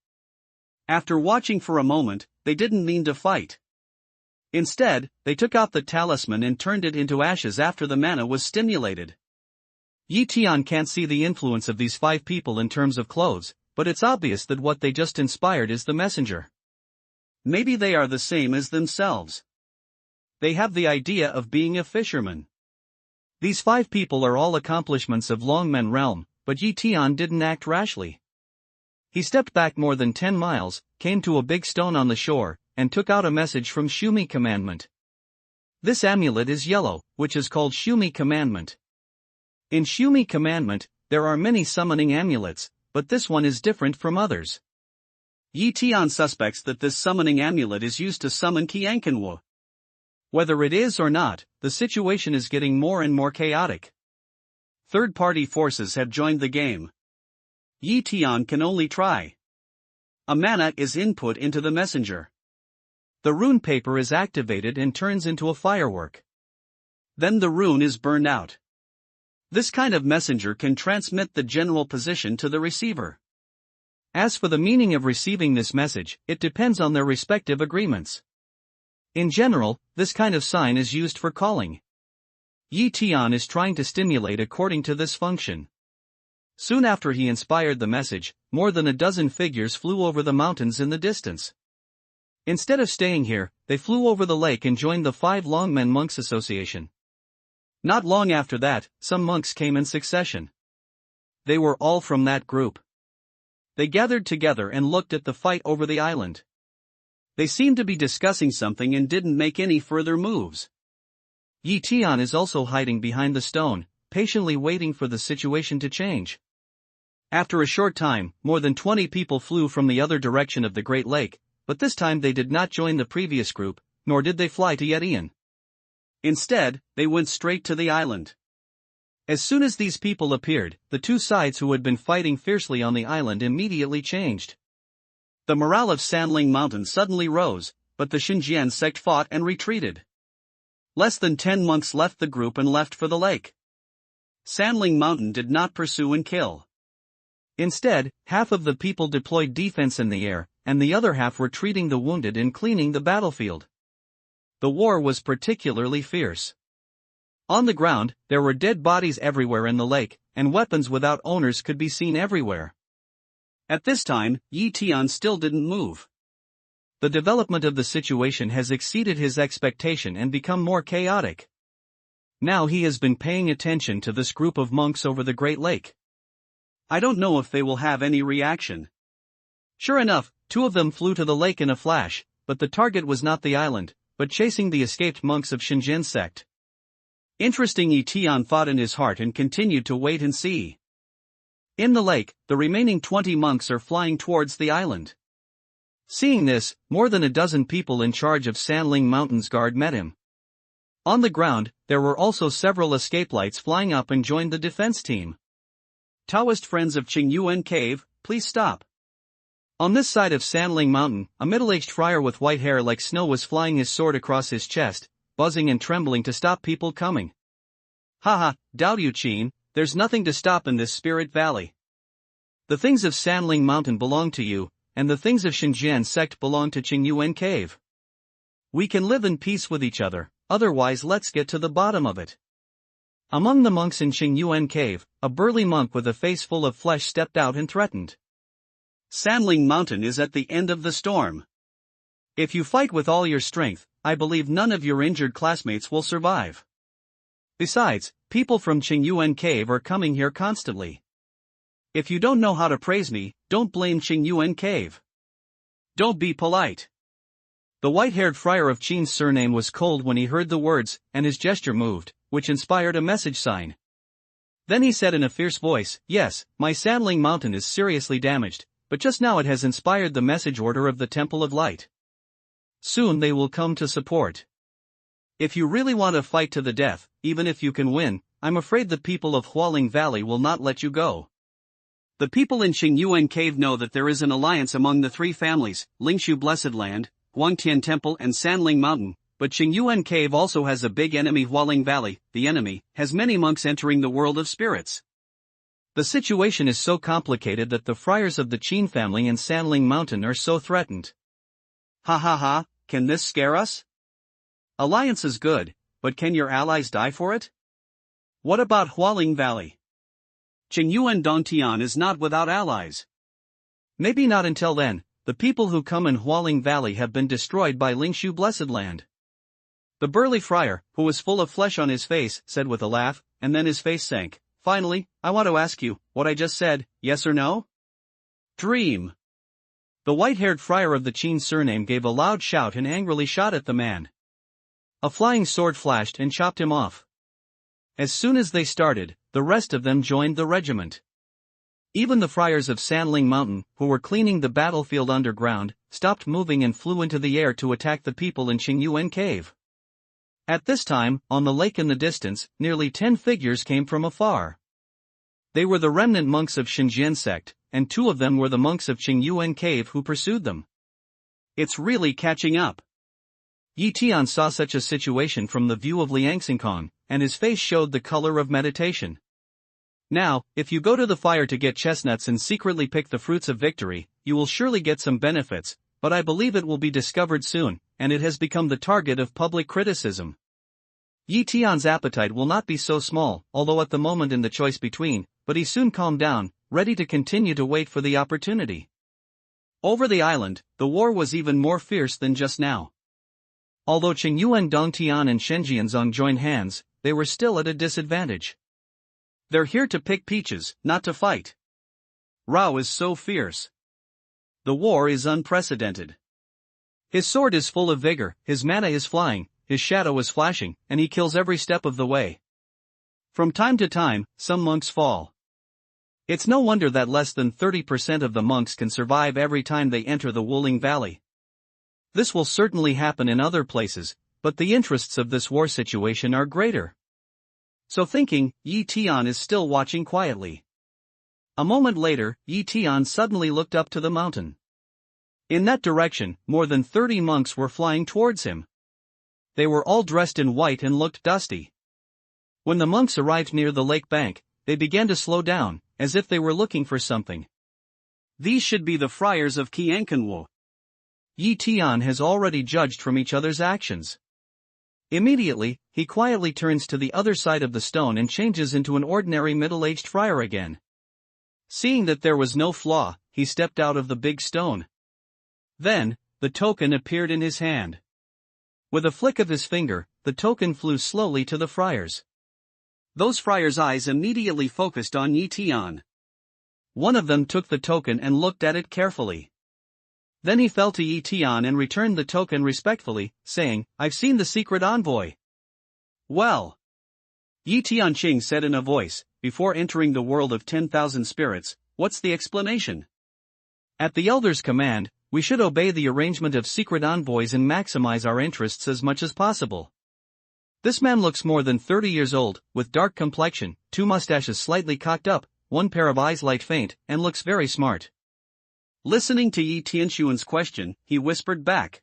After watching for a moment, they didn't mean to fight. Instead, they took out the talisman and turned it into ashes after the mana was stimulated. Yi Tian can't see the influence of these 5 people in terms of clothes, but it's obvious that what they just inspired is the messenger. Maybe they are the same as themselves. They have the idea of being a fisherman. These 5 people are all accomplishments of Longmen Realm, but Yi Tian didn't act rashly. He stepped back more than 10 miles, came to a big stone on the shore, and took out a message from Shumi Commandment. This amulet is yellow, which is called Shumi Commandment. In Shumi Commandment, there are many summoning amulets, but this one is different from others. Yi Tian suspects that this summoning amulet is used to summon Qiankanwu. Whether it is or not, the situation is getting more and more chaotic. Third-party forces have joined the game. Tian can only try. A mana is input into the messenger. The rune paper is activated and turns into a firework. Then the rune is burned out. This kind of messenger can transmit the general position to the receiver. As for the meaning of receiving this message, it depends on their respective agreements. In general, this kind of sign is used for calling. Tian is trying to stimulate according to this function. Soon after he inspired the message, more than a dozen figures flew over the mountains in the distance. Instead of staying here, they flew over the lake and joined the 5 Longmen Monks Association. Not long after that, some monks came in succession. They were all from that group. They gathered together and looked at the fight over the island. They seemed to be discussing something and didn't make any further moves. Tian is also hiding behind the stone, patiently waiting for the situation to change. After a short time, more than 20 people flew from the other direction of the Great Lake, but this time they did not join the previous group, nor did they fly to Tian. Instead, they went straight to the island. As soon as these people appeared, the two sides who had been fighting fiercely on the island immediately changed. The morale of Sanling Mountain suddenly rose, but the Xinjiang sect fought and retreated. Less than 10 monks left the group and left for the lake. Sanling Mountain did not pursue and kill. Instead, half of the people deployed defense in the air, and the other half were treating the wounded and cleaning the battlefield. The war was particularly fierce. On the ground, there were dead bodies everywhere in the lake, and weapons without owners could be seen everywhere. At this time, Tian still didn't move. The development of the situation has exceeded his expectation and become more chaotic. Now he has been paying attention to this group of monks over the Great Lake. I don't know if they will have any reaction. Sure enough, 2 of them flew to the lake in a flash, but the target was not the island, but chasing the escaped monks of Xinjiang sect. Interesting. Tian thought in his heart and continued to wait and see. In the lake, the remaining 20 monks are flying towards the island. Seeing this, more than a dozen people in charge of Sanling Mountain's guard met him. On the ground, there were also several escape lights flying up and joined the defense team. Taoist friends of Qingyuan Cave, please stop. On this side of Sanling Mountain, a middle-aged friar with white hair like snow was flying his sword across his chest, buzzing and trembling to stop people coming. Haha, Dao Yuqin, there's nothing to stop in this spirit valley. The things of Sanling Mountain belong to you, and the things of Xinjiang sect belong to Qingyuan Cave. We can live in peace with each other, otherwise let's get to the bottom of it. Among the monks in Qingyuan Cave, a burly monk with a face full of flesh stepped out and threatened. Sanling Mountain is at the end of the storm. If you fight with all your strength, I believe none of your injured classmates will survive. Besides, people from Qingyuan Cave are coming here constantly. If you don't know how to praise me, don't blame Qingyuan Cave. Don't be polite. The white-haired friar of Qin's surname was cold when he heard the words, and his gesture moved, which inspired a message sign. Then he said in a fierce voice, yes, my Sanling Mountain is seriously damaged, but just now it has inspired the message order of the Temple of Light. Soon they will come to support. If you really want to fight to the death, even if you can win, I'm afraid the people of Hualing Valley will not let you go. The people in Qingyuan Cave know that there is an alliance among the 3 families, Lingshu Blessed Land, Huangtian Temple and Sanling Mountain, but Qingyuan Cave also has a big enemy. Hualing Valley, the enemy, has many monks entering the world of spirits. The situation is so complicated that the friars of the Qin family and Sanling Mountain are so threatened. Ha ha ha, can this scare us? Alliance is good, but can your allies die for it? What about Hualing Valley? Qingyuan Dongtian is not without allies. Maybe not until then. The people who come in Hualing Valley have been destroyed by Lingshu Blessed Land. The burly friar, who was full of flesh on his face, said with a laugh, and then his face sank. Finally, I want to ask you, what I just said, yes or no? Dream. The white-haired friar of the Qin surname gave a loud shout and angrily shot at the man. A flying sword flashed and chopped him off. As soon as they started, the rest of them joined the regiment. Even the friars of Sanling Mountain, who were cleaning the battlefield underground, stopped moving and flew into the air to attack the people in Qingyuan Cave. At this time, on the lake in the distance, nearly 10 figures came from afar. They were the remnant monks of Xinjian sect, and 2 of them were the monks of Qingyuan cave who pursued them. It's really catching up. Yi Tian saw such a situation from the view of Liang Xingkong, and his face showed the color of meditation. Now, if you go to the fire to get chestnuts and secretly pick the fruits of victory, you will surely get some benefits, but I believe it will be discovered soon, and it has become the target of public criticism. Yi Tian's appetite will not be so small, although at the moment in the choice between, but he soon calmed down, ready to continue to wait for the opportunity. Over the island, the war was even more fierce than just now. Although Qingyuan Dongtian and Shenjianzong joined hands, they were still at a disadvantage. They're here to pick peaches, not to fight. Rao is so fierce. The war is unprecedented. His sword is full of vigor, his mana is flying, his shadow is flashing, and he kills every step of the way. From time to time, some monks fall. It's no wonder that less than 30% of the monks can survive every time they enter the Wuling Valley. This will certainly happen in other places, but the interests of this war situation are greater. So thinking, Yi Tian is still watching quietly. A moment later, Yi Tian suddenly looked up to the mountain. In that direction, more than 30 monks were flying towards him. They were all dressed in white and looked dusty. When the monks arrived near the lake bank, they began to slow down, as if they were looking for something. These should be the friars of Qiankanwu. Yi Tian has already judged from each other's actions. Immediately, he quietly turns to the other side of the stone and changes into an ordinary middle-aged friar again. Seeing that there was no flaw, he stepped out of the big stone. Then, the token appeared in his hand. With a flick of his finger, the token flew slowly to the friars. Those friars' eyes immediately focused on Yi Tian. One of them took the token and looked at it carefully. Then he fell to Yi Tian and returned the token respectfully, saying, "I've seen the secret envoy." "Well," Yi Tianqing said in a voice, "before entering the world of 10,000 spirits, what's the explanation?" "At the elder's command, we should obey the arrangement of secret envoys and maximize our interests as much as possible. This man looks more than 30 years old, with dark complexion, 2 mustaches slightly cocked up, 1 pair of eyes light faint, and looks very smart." Listening to Yi Tianxuan's question, he whispered back.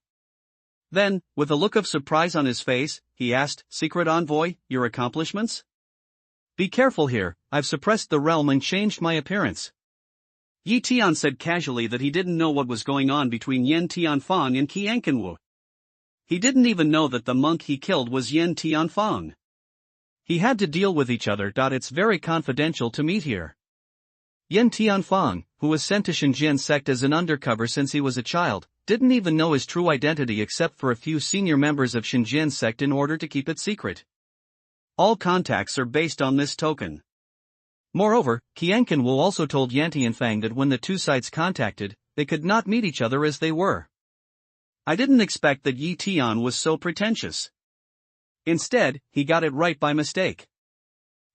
Then, with a look of surprise on his face, he asked, "Secret envoy, your accomplishments?" "Be careful here, I've suppressed the realm and changed my appearance." Yi Tian said casually that he didn't know what was going on between Yen Tianfang and Qiankanwu. He didn't even know that the monk he killed was Yen Tianfang. He had to deal with each other. It's very confidential to meet here. Yen Tianfang, who was sent to Xinjian sect as an undercover since he was a child, didn't even know his true identity except for a few senior members of Xinjian sect in order to keep it secret. All contacts are based on this token. Moreover, Qiankanwu also told Yan Tianfang that when the 2 sides contacted, they could not meet each other as they were. I didn't expect that Yi Tian was so pretentious. Instead, he got it right by mistake.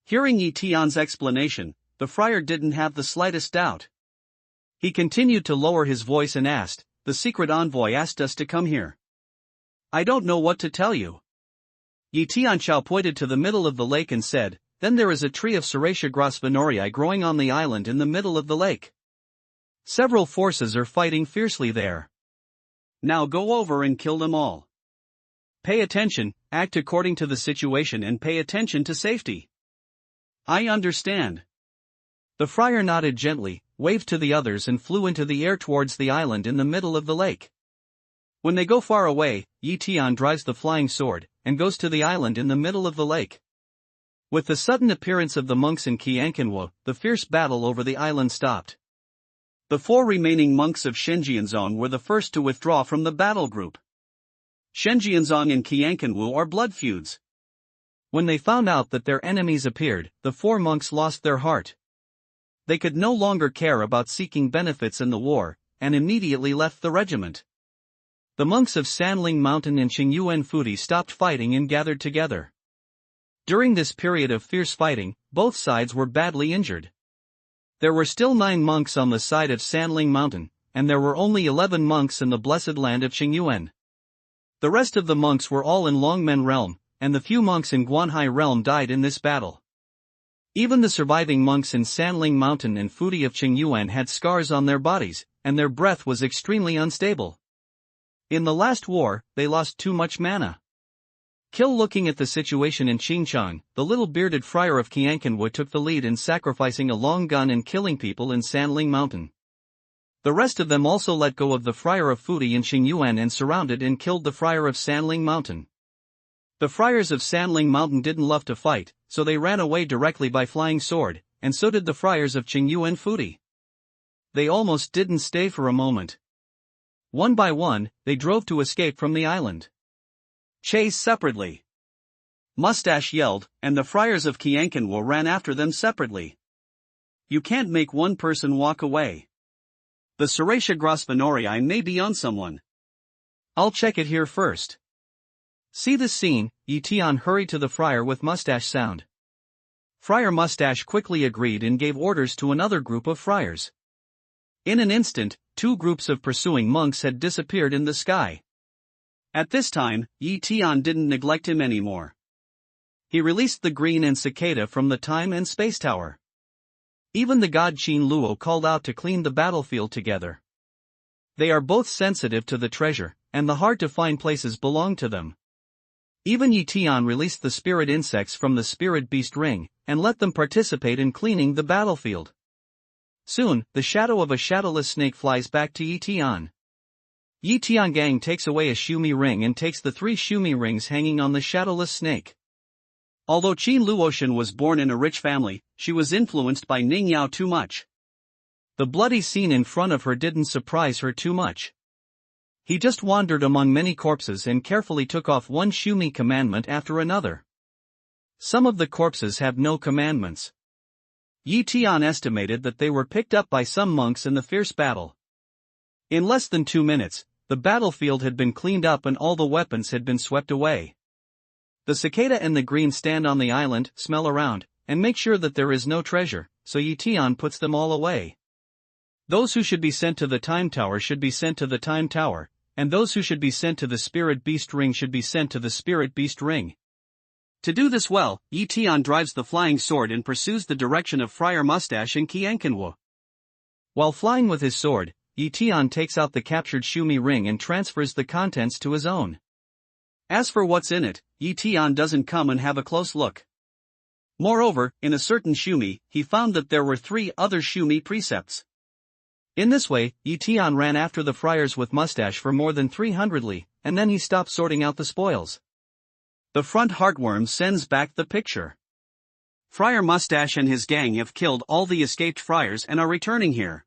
Hearing Yi Tian's explanation, the friar didn't have the slightest doubt. He continued to lower his voice and asked, "The secret envoy asked us to come here. I don't know what to tell you." Yi Tianchao pointed to the middle of the lake and said, "Then there is a tree of Serratia grosvenoriae growing on the island in the middle of the lake. Several forces are fighting fiercely there. Now go over and kill them all. Pay attention, act according to the situation and pay attention to safety." "I understand." The friar nodded gently, waved to the others and flew into the air towards the island in the middle of the lake. When they go far away, Yi Tian drives the flying sword, and goes to the island in the middle of the lake. With the sudden appearance of the monks in Qiankanwu, the fierce battle over the island stopped. The 4 remaining monks of Shenjianzong were the first to withdraw from the battle group. Shenjianzong and Qiankanwu are blood feuds. When they found out that their enemies appeared, the 4 monks lost their heart. They could no longer care about seeking benefits in the war, and immediately left the regiment. The monks of Sanling Mountain and Qingyuan Fudi stopped fighting and gathered together. During this period of fierce fighting, both sides were badly injured. There were still 9 monks on the side of Sanling Mountain, and there were only 11 monks in the blessed land of Qingyuan. The rest of the monks were all in Longmen realm, and the few monks in Guanhai realm died in this battle. Even the surviving monks in Sanling Mountain and Fudi of Qingyuan had scars on their bodies, and their breath was extremely unstable. In the last war, they lost too much mana. Looking at the situation in Xinjiang, the little bearded friar of Qianqinwu took the lead in sacrificing a long gun and killing people in Sanling Mountain. The rest of them also let go of the friar of Fudi in Xingyuan and surrounded and killed the friar of Sanling Mountain. The friars of Sanling Mountain didn't love to fight, so they ran away directly by flying sword, and so did the friars of Qingyu and Fudi. They almost didn't stay for a moment. One by one, they drove to escape from the island. Chase separately. Mustache yelled, and the friars of Qianqinwu ran after them separately. You can't make one person walk away. The Serratia Grosvenorii may be on someone. I'll check it here first. See this scene, Tian hurried to the friar with Mustache sound. Friar Mustache quickly agreed and gave orders to another group of friars. In an instant, two groups of pursuing monks had disappeared in the sky. At this time, Tian didn't neglect him anymore. He released the green and cicada from the time and space tower. Even the god Qin Luo called out to clean the battlefield together. They are both sensitive to the treasure, and the hard-to-find places belong to them. Even Tian released the spirit insects from the spirit beast ring, and let them participate in cleaning the battlefield. Soon, the shadow of a shadowless snake flies back to Tian. Tian gang takes away a Shumi ring and takes the 3 Shumi rings hanging on the shadowless snake. Although Qin Luoshan was born in a rich family, she was influenced by Ning Yao too much. The bloody scene in front of her didn't surprise her too much. He just wandered among many corpses and carefully took off one Shumi commandment after another. Some of the corpses have no commandments. Tian estimated that they were picked up by some monks in the fierce battle. In less than 2 minutes, the battlefield had been cleaned up and all the weapons had been swept away. The cicada and the green stand on the island, smell around, and make sure that there is no treasure, so Tian puts them all away. Those who should be sent to the Time Tower should be sent to the Time Tower, and those who should be sent to the Spirit Beast Ring should be sent to the Spirit Beast Ring. To do this well, Tian drives the flying sword and pursues the direction of Friar Mustache and Qianqinwu. While flying with his sword, Tian takes out the captured Shumi ring and transfers the contents to his own. As for what's in it, Tian doesn't come and have a close look. Moreover, in a certain Shumi, he found that there were 3 other Shumi precepts. In this way, Tian ran after the friars with Mustache for more than 300 li, and then he stopped sorting out the spoils. The front heartworm sends back the picture. Friar Mustache and his gang have killed all the escaped friars and are returning here.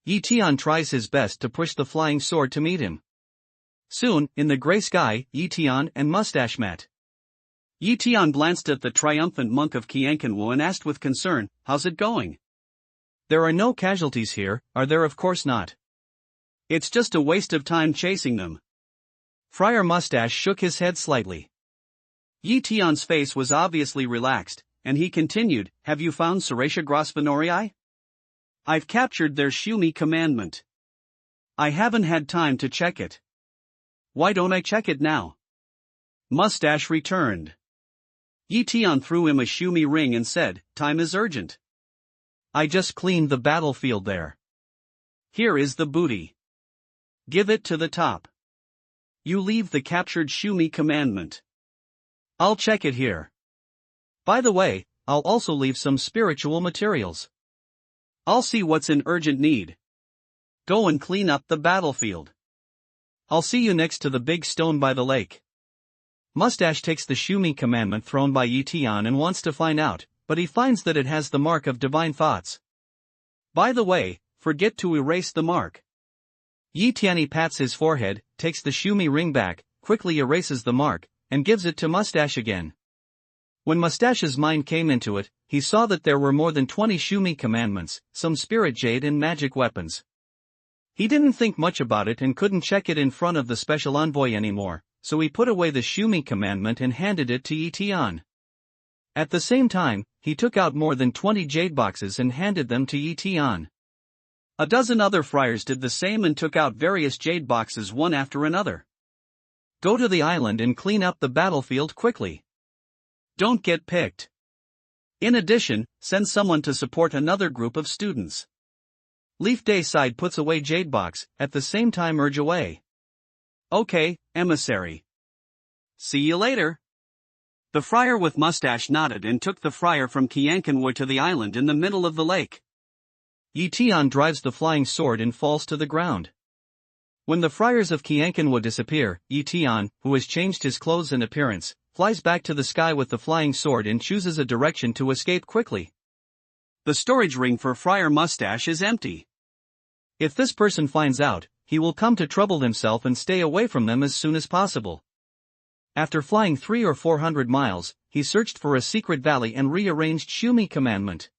Tian tries his best to push the flying sword to meet him. Soon, in the gray sky, Tian and Mustache met. Tian glanced at the triumphant monk of Qianqinwu and asked with concern, "How's it going?" "There are no casualties here, are there?" "Of course not. It's just a waste of time chasing them." Friar Mustache shook his head slightly. Tian's face was obviously relaxed, and he continued, "Have you found Serratia Grosvenorii? I've captured their Shumi commandment. I haven't had time to check it." "Why don't I check it now?" Mustache returned. Tian threw him a Shumi ring and said, "Time is urgent. I just cleaned the battlefield there. Here is the booty. Give it to the top. You leave the captured Shumi commandment. I'll check it here. By the way, I'll also leave some spiritual materials. I'll see what's in urgent need. Go and clean up the battlefield. I'll see you next to the big stone by the lake." Mustache takes the Shumi commandment thrown by Tian and wants to find out, but he finds that it has the mark of divine thoughts. "By the way, forget to erase the mark." Tian pats his forehead, takes the Shumi ring back, quickly erases the mark, and gives it to Mustache again. When Mustache's mind came into it, he saw that there were more than 20 Shumi commandments, some spirit jade and magic weapons. He didn't think much about it and couldn't check it in front of the special envoy anymore, so he put away the Shumi commandment and handed it to Tian. At the same time, he took out more than 20 jade boxes and handed them to Tian. A dozen other friars did the same and took out various jade boxes one after another. Go to the island and clean up the battlefield quickly. Don't get picked. In addition, send someone to support another group of students. Leaf Day side puts away Jadebox, at the same time urge away. Okay, emissary. See you later. The friar with mustache nodded and took the friar from Kiankanwa to the island in the middle of the lake. Tian drives the flying sword and falls to the ground. When the friars of Kiankanwa disappear, Tian, who has changed his clothes and appearance, flies back to the sky with the flying sword and chooses a direction to escape quickly. The storage ring for Friar Mustache is empty. If this person finds out, he will come to trouble himself and stay away from them as soon as possible. After flying 300 or 400 miles, he searched for a secret valley and rearranged Shumi commandment.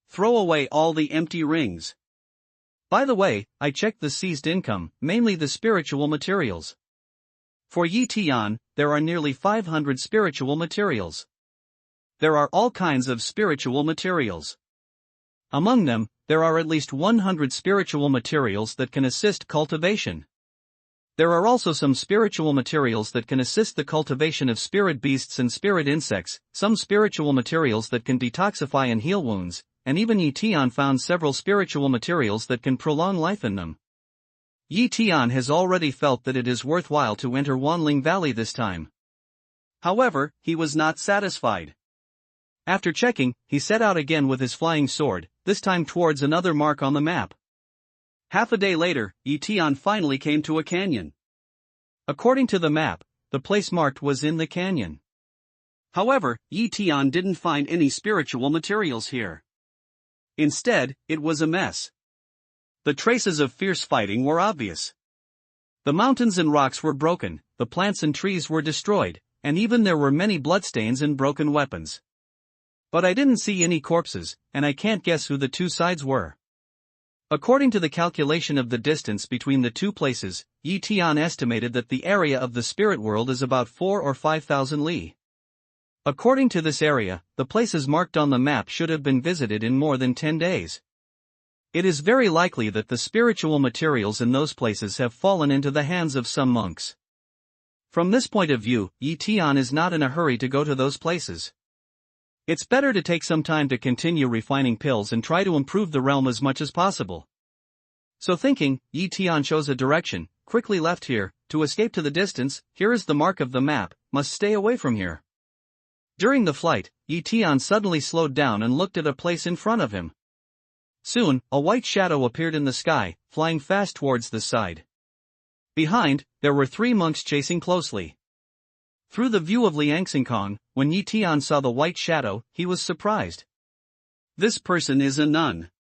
Throw away all the empty rings. By the way, I checked the seized income, mainly the spiritual materials. For Tian, there are nearly 500 spiritual materials. There are all kinds of spiritual materials. Among them, there are at least 100 spiritual materials that can assist cultivation. There are also some spiritual materials that can assist the cultivation of spirit beasts and spirit insects, some spiritual materials that can detoxify and heal wounds, and even Tian found several spiritual materials that can prolong life in them. Tian has already felt that it is worthwhile to enter Wanling Valley this time. However, he was not satisfied. After checking, he set out again with his flying sword, this time towards another mark on the map. Half a day later, Tian finally came to a canyon. According to the map, the place marked was in the canyon. However, Tian didn't find any spiritual materials here. Instead, it was a mess. The traces of fierce fighting were obvious. The mountains and rocks were broken, the plants and trees were destroyed, and even there were many bloodstains and broken weapons. But I didn't see any corpses, and I can't guess who the two sides were. According to the calculation of the distance between the two places, Tian estimated that the area of the spirit world is about 4,000 or 5,000 li. According to this area, the places marked on the map should have been visited in more than 10 days. It is very likely that the spiritual materials in those places have fallen into the hands of some monks. From this point of view, Tian is not in a hurry to go to those places. It's better to take some time to continue refining pills and try to improve the realm as much as possible. So thinking, Tian chose a direction, quickly left here, to escape to the distance. Here is the mark of the map, must stay away from here. During the flight, Tian suddenly slowed down and looked at a place in front of him. Soon, a white shadow appeared in the sky, flying fast towards the side. Behind, there were 3 monks chasing closely. Through the view of Liangxingkong, when Tian saw the white shadow, he was surprised. This person is a nun.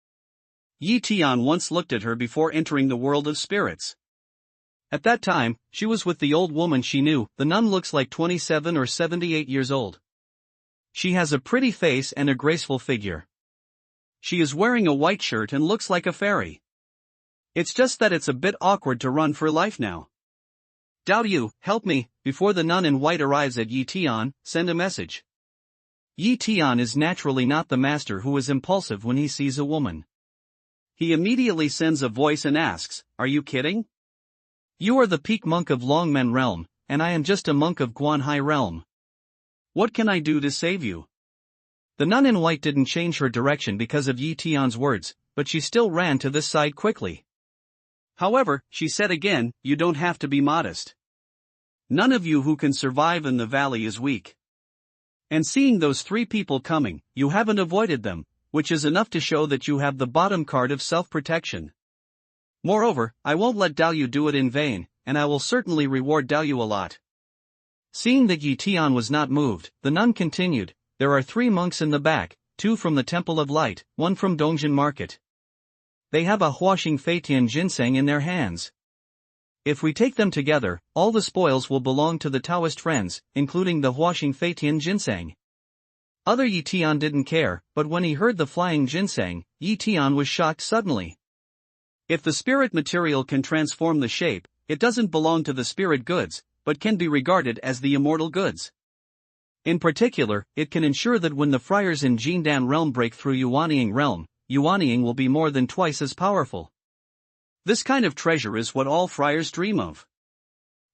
Tian once looked at her before entering the world of spirits. At that time, she was with the old woman she knew. The nun looks like 27 or 78 years old. She has a pretty face and a graceful figure. She is wearing a white shirt and looks like a fairy. It's just that it's a bit awkward to run for life now. Dao Yu, help me. Before the nun in white arrives at Tian, send a message. Tian is naturally not the master who is impulsive when he sees a woman. He immediately sends a voice and asks, "Are you kidding? You are the peak monk of Longmen realm, and I am just a monk of Guanhai realm. What can I do to save you?" The nun in white didn't change her direction because of Tian's words, but she still ran to this side quickly. However, she said again, "You don't have to be modest. None of you who can survive in the valley is weak. And seeing those 3 people coming, you haven't avoided them, which is enough to show that you have the bottom card of self-protection. Moreover, I won't let Dao Yu do it in vain, and I will certainly reward Dao Yu a lot." Seeing that Tian was not moved, the nun continued, "There are 3 monks in the back, 2 from the Temple of Light, 1 from Dongjin Market. They have a Huaxing Feitian ginseng in their hands. If we take them together, all the spoils will belong to the Taoist friends, including the Huaxing Feitian ginseng." Other Tian didn't care, but when he heard the flying ginseng, Tian was shocked suddenly. If the spirit material can transform the shape, it doesn't belong to the spirit goods, but can be regarded as the immortal goods. In particular, it can ensure that when the friars in Jindan realm break through Yuanying realm, Yuanying will be more than twice as powerful. This kind of treasure is what all friars dream of.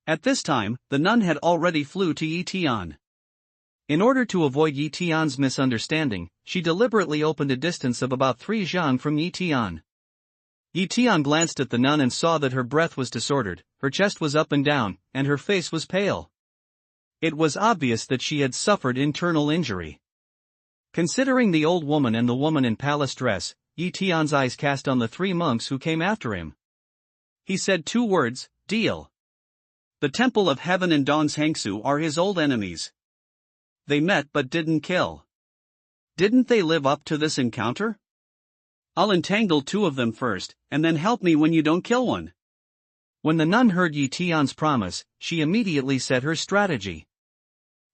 At this time, the nun had already flew to Yi Tian. In order to avoid Yi Tian's misunderstanding, she deliberately opened a distance of about 3 zhang from Yi Tian. Yi Tian glanced at the nun and saw that her breath was disordered, her chest was up and down, and her face was pale. It was obvious that she had suffered internal injury. Considering the old woman and the woman in palace dress, Yi Tian's eyes cast on the 3 monks who came after him. He said 2 words, deal. The Temple of Heaven and Dawn's Hangsu are his old enemies. They met but didn't kill. Didn't they live up to this encounter? I'll entangle 2 of them first, and then help me when you don't kill one. When the nun heard Yi Tian's promise, she immediately set her strategy.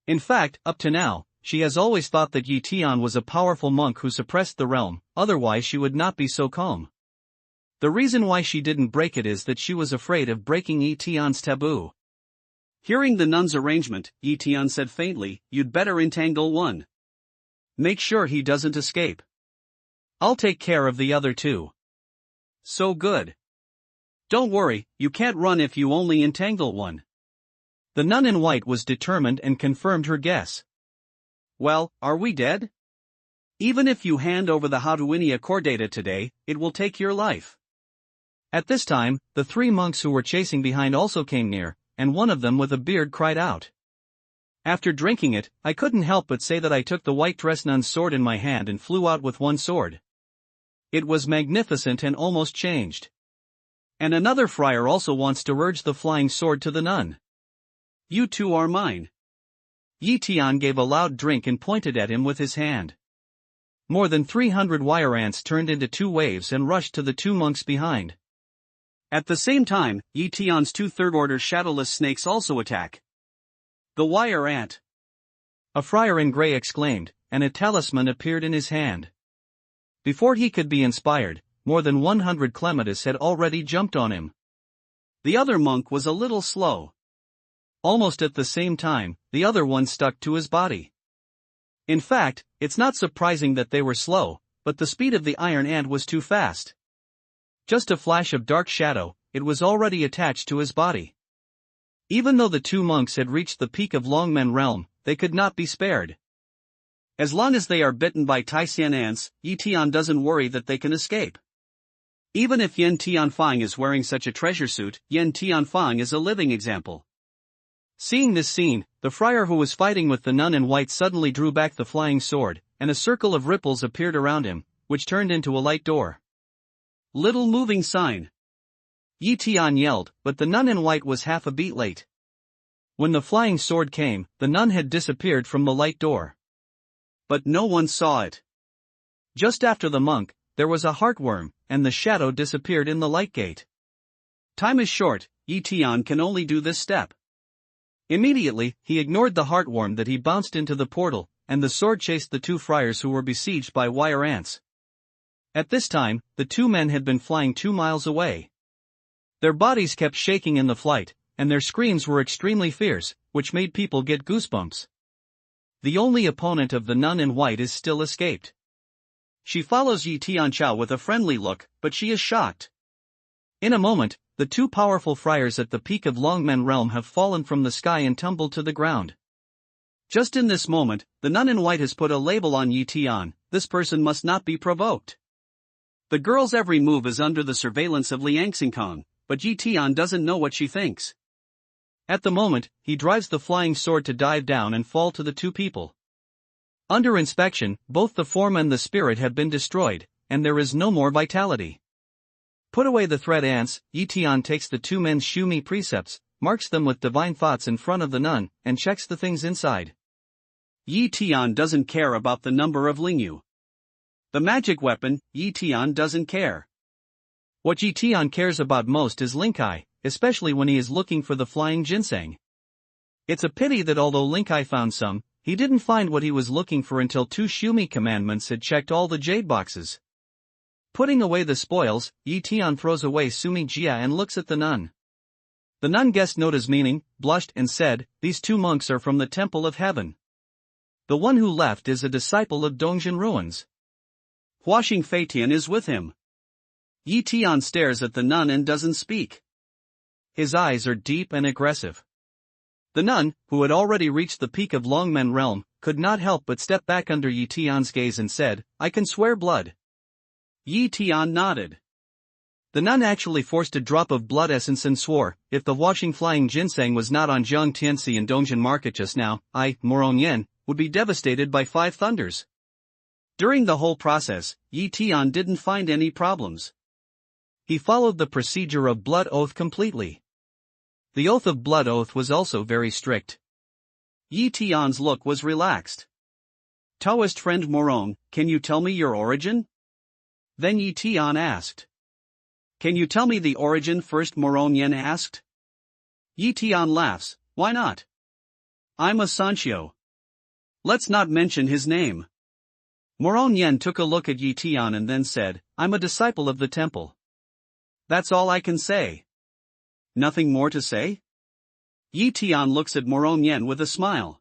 In fact, up to now, she has always thought that Yi Tian was a powerful monk who suppressed the realm, otherwise she would not be so calm. The reason why she didn't break it is that she was afraid of breaking Yi Tian's taboo. Hearing the nun's arrangement, Yi Tian said faintly, "You'd better entangle one. Make sure he doesn't escape. I'll take care of the other 2. So good. Don't worry, you can't run if you only entangle one." The nun in white was determined and confirmed her guess. "Well, are we dead? Even if you hand over the Hatuinia core data today, it will take your life." At this time, the 3 monks who were chasing behind also came near, and one of them with a beard cried out. "After drinking it, I couldn't help but say that I took the white dress nun's sword in my hand and flew out with one sword. It was magnificent and almost changed. And another friar also wants to urge the flying sword to the nun. You 2 are mine." Yi Tian gave a loud drink and pointed at him with his hand. More than 300 wire ants turned into 2 waves and rushed to the 2 monks behind. At the same time, Yi Tian's 2 third-order shadowless snakes also attack. The wire ant! A friar in grey exclaimed, and a talisman appeared in his hand. Before he could be inspired, more than 100 clematis had already jumped on him. The other monk was a little slow. Almost at the same time, the other one stuck to his body. In fact, it's not surprising that they were slow, but the speed of the iron ant was too fast. Just a flash of dark shadow, it was already attached to his body. Even though the 2 monks had reached the peak of Longmen realm, they could not be spared. As long as they are bitten by Tian ants, Yi Tian doesn't worry that they can escape. Even if Yen Tianfang is wearing such a treasure suit, Yen Tianfang is a living example. Seeing this scene, the friar who was fighting with the nun in white suddenly drew back the flying sword, and a circle of ripples appeared around him, which turned into a light door. Little moving sign. Yi Tian yelled, but the nun in white was half a beat late. When the flying sword came, the nun had disappeared from the light door. But no one saw it. Just after the monk, there was a heartworm, and the shadow disappeared in the light gate. Time is short, Yi Tian can only do this step. Immediately, he ignored the heartworm that he bounced into the portal, and the sword chased the 2 friars who were besieged by wire ants. At this time, the 2 men had been flying 2 miles away. Their bodies kept shaking in the flight, and their screams were extremely fierce, which made people get goosebumps. The only opponent of the nun in white is still escaped. She follows Yi Tianchao with a friendly look, but she is shocked. In a moment, the 2 powerful friars at the peak of Longmen realm have fallen from the sky and tumbled to the ground. Just in this moment, the nun in white has put a label on Yi Tian. This person must not be provoked. The girl's every move is under the surveillance of Liang Xingkong, but Yi Tian doesn't know what she thinks. At the moment, he drives the flying sword to dive down and fall to the 2 people. Under inspection, both the form and the spirit have been destroyed, and there is no more vitality. Put away the thread ants, Yi Tian takes the 2 men's Shumi precepts, marks them with divine thoughts in front of the nun, and checks the things inside. Yi Tian doesn't care about the number of Lingyu. The magic weapon, Yi Tian doesn't care. What Yi Tian cares about most is Linkai, especially when he is looking for the flying ginseng. It's a pity that although Linkai found some, he didn't find what he was looking for until 2 Shumi commandments had checked all the jade boxes. Putting away the spoils, Yi Tian throws away Sumi Jia and looks at the nun. The nun guessed Nota's meaning, blushed and said, "These 2 monks are from the Temple of Heaven. The one who left is a disciple of Dongjin ruins. Huaxing Feitian is with him." Yi Tian stares at the nun and doesn't speak. his eyes are deep and aggressive. The nun, who had already reached the peak of Longmen realm, could not help but step back under Yi Tian's gaze and said, "I can swear blood." Yi Tian nodded. The nun actually forced a drop of blood essence and swore, "If the washing flying ginseng was not on Jiang Tianxi and Dongjian market just now, I, Morong Yen, would be devastated by 5 thunders." During the whole process, Yi Tian didn't find any problems. He followed the procedure of blood oath completely. The oath of blood oath was also very strict. Yi Tian's look was relaxed. "Taoist friend Morong, can you tell me your origin?" Then Yi Tian asked. "Can you tell me the origin first?" Morong Yen asked. Yi Tian laughs, "Why not? I'm a Sanshio. Let's not mention his name." Morong Yen took a look at Yi Tian and then said, "I'm a disciple of the temple. That's all I can say." "Nothing more to say?" Yi Tian looks at Morong Yen with a smile.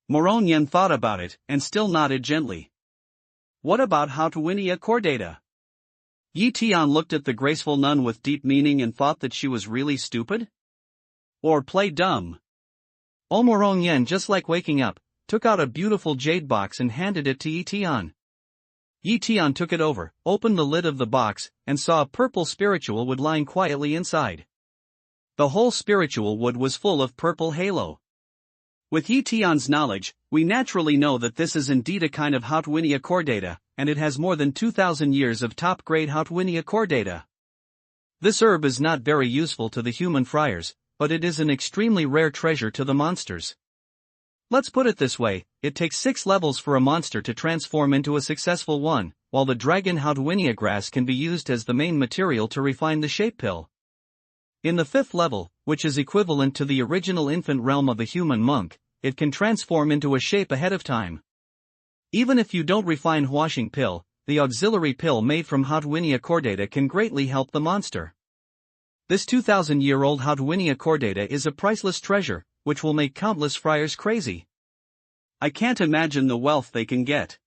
Morong Yen thought about it, and still nodded gently. "What about Hautuinia Chordata?" Yi Tian looked at the graceful nun with deep meaning and thought that she was really stupid? Or play dumb? Morong Yen, just like waking up, took out a beautiful jade box and handed it to Yi Tian. Yi Tian took it over, opened the lid of the box, and saw a purple spiritual wood lying quietly inside. The whole spiritual wood was full of purple halo. With Yi Tian's knowledge, we naturally know that this is indeed a kind of Hautuinia Chordata, and it has more than 2,000 years of top-grade Hautuinia Chordata. This herb is not very useful to the human friars, but it is an extremely rare treasure to the monsters. Let's put it this way, it takes 6 levels for a monster to transform into a successful one, while the dragon Hautuinia grass can be used as the main material to refine the shape pill. In the 5th level, which is equivalent to the original infant realm of a human monk, it can transform into a shape ahead of time. Even if you don't refine washing pill, the auxiliary pill made from Hautuinia Chordata can greatly help the monster. This 2,000-year-old Hautuinia Chordata is a priceless treasure, which will make countless friars crazy. I can't imagine the wealth they can get.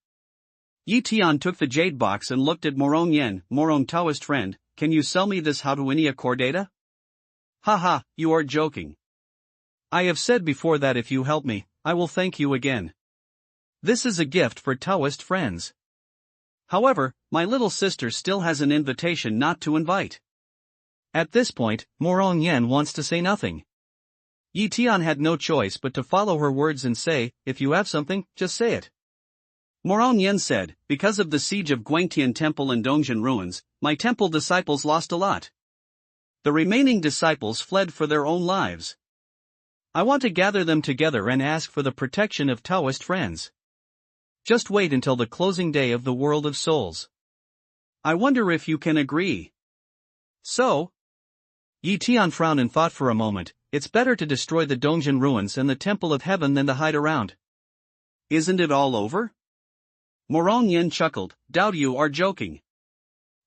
Yi Tian took the jade box and looked at Morong Yen. "Morong, Taoist friend, can you sell me this Hautuinia Chordata?" "Haha, you are joking. I have said before that if you help me, I will thank you again. This is a gift for Taoist friends. However, my little sister still has an invitation not to invite." At this point, Morong Yen wants to say nothing. Yi Tian had no choice but to follow her words and say, "If you have something, just say it." Morong Yen said, "Because of the siege of Guangtian Temple and Dongjian ruins, my temple disciples lost a lot. The remaining disciples fled for their own lives. I want to gather them together and ask for the protection of Taoist friends. Just wait until the closing day of the world of souls. I wonder if you can agree." "So?" Yi Tian frowned and thought for a moment. "It's better to destroy the Dongjian ruins and the Temple of Heaven than to hide around." "Isn't it all over?" Morong Yen chuckled, "Doubt you are joking.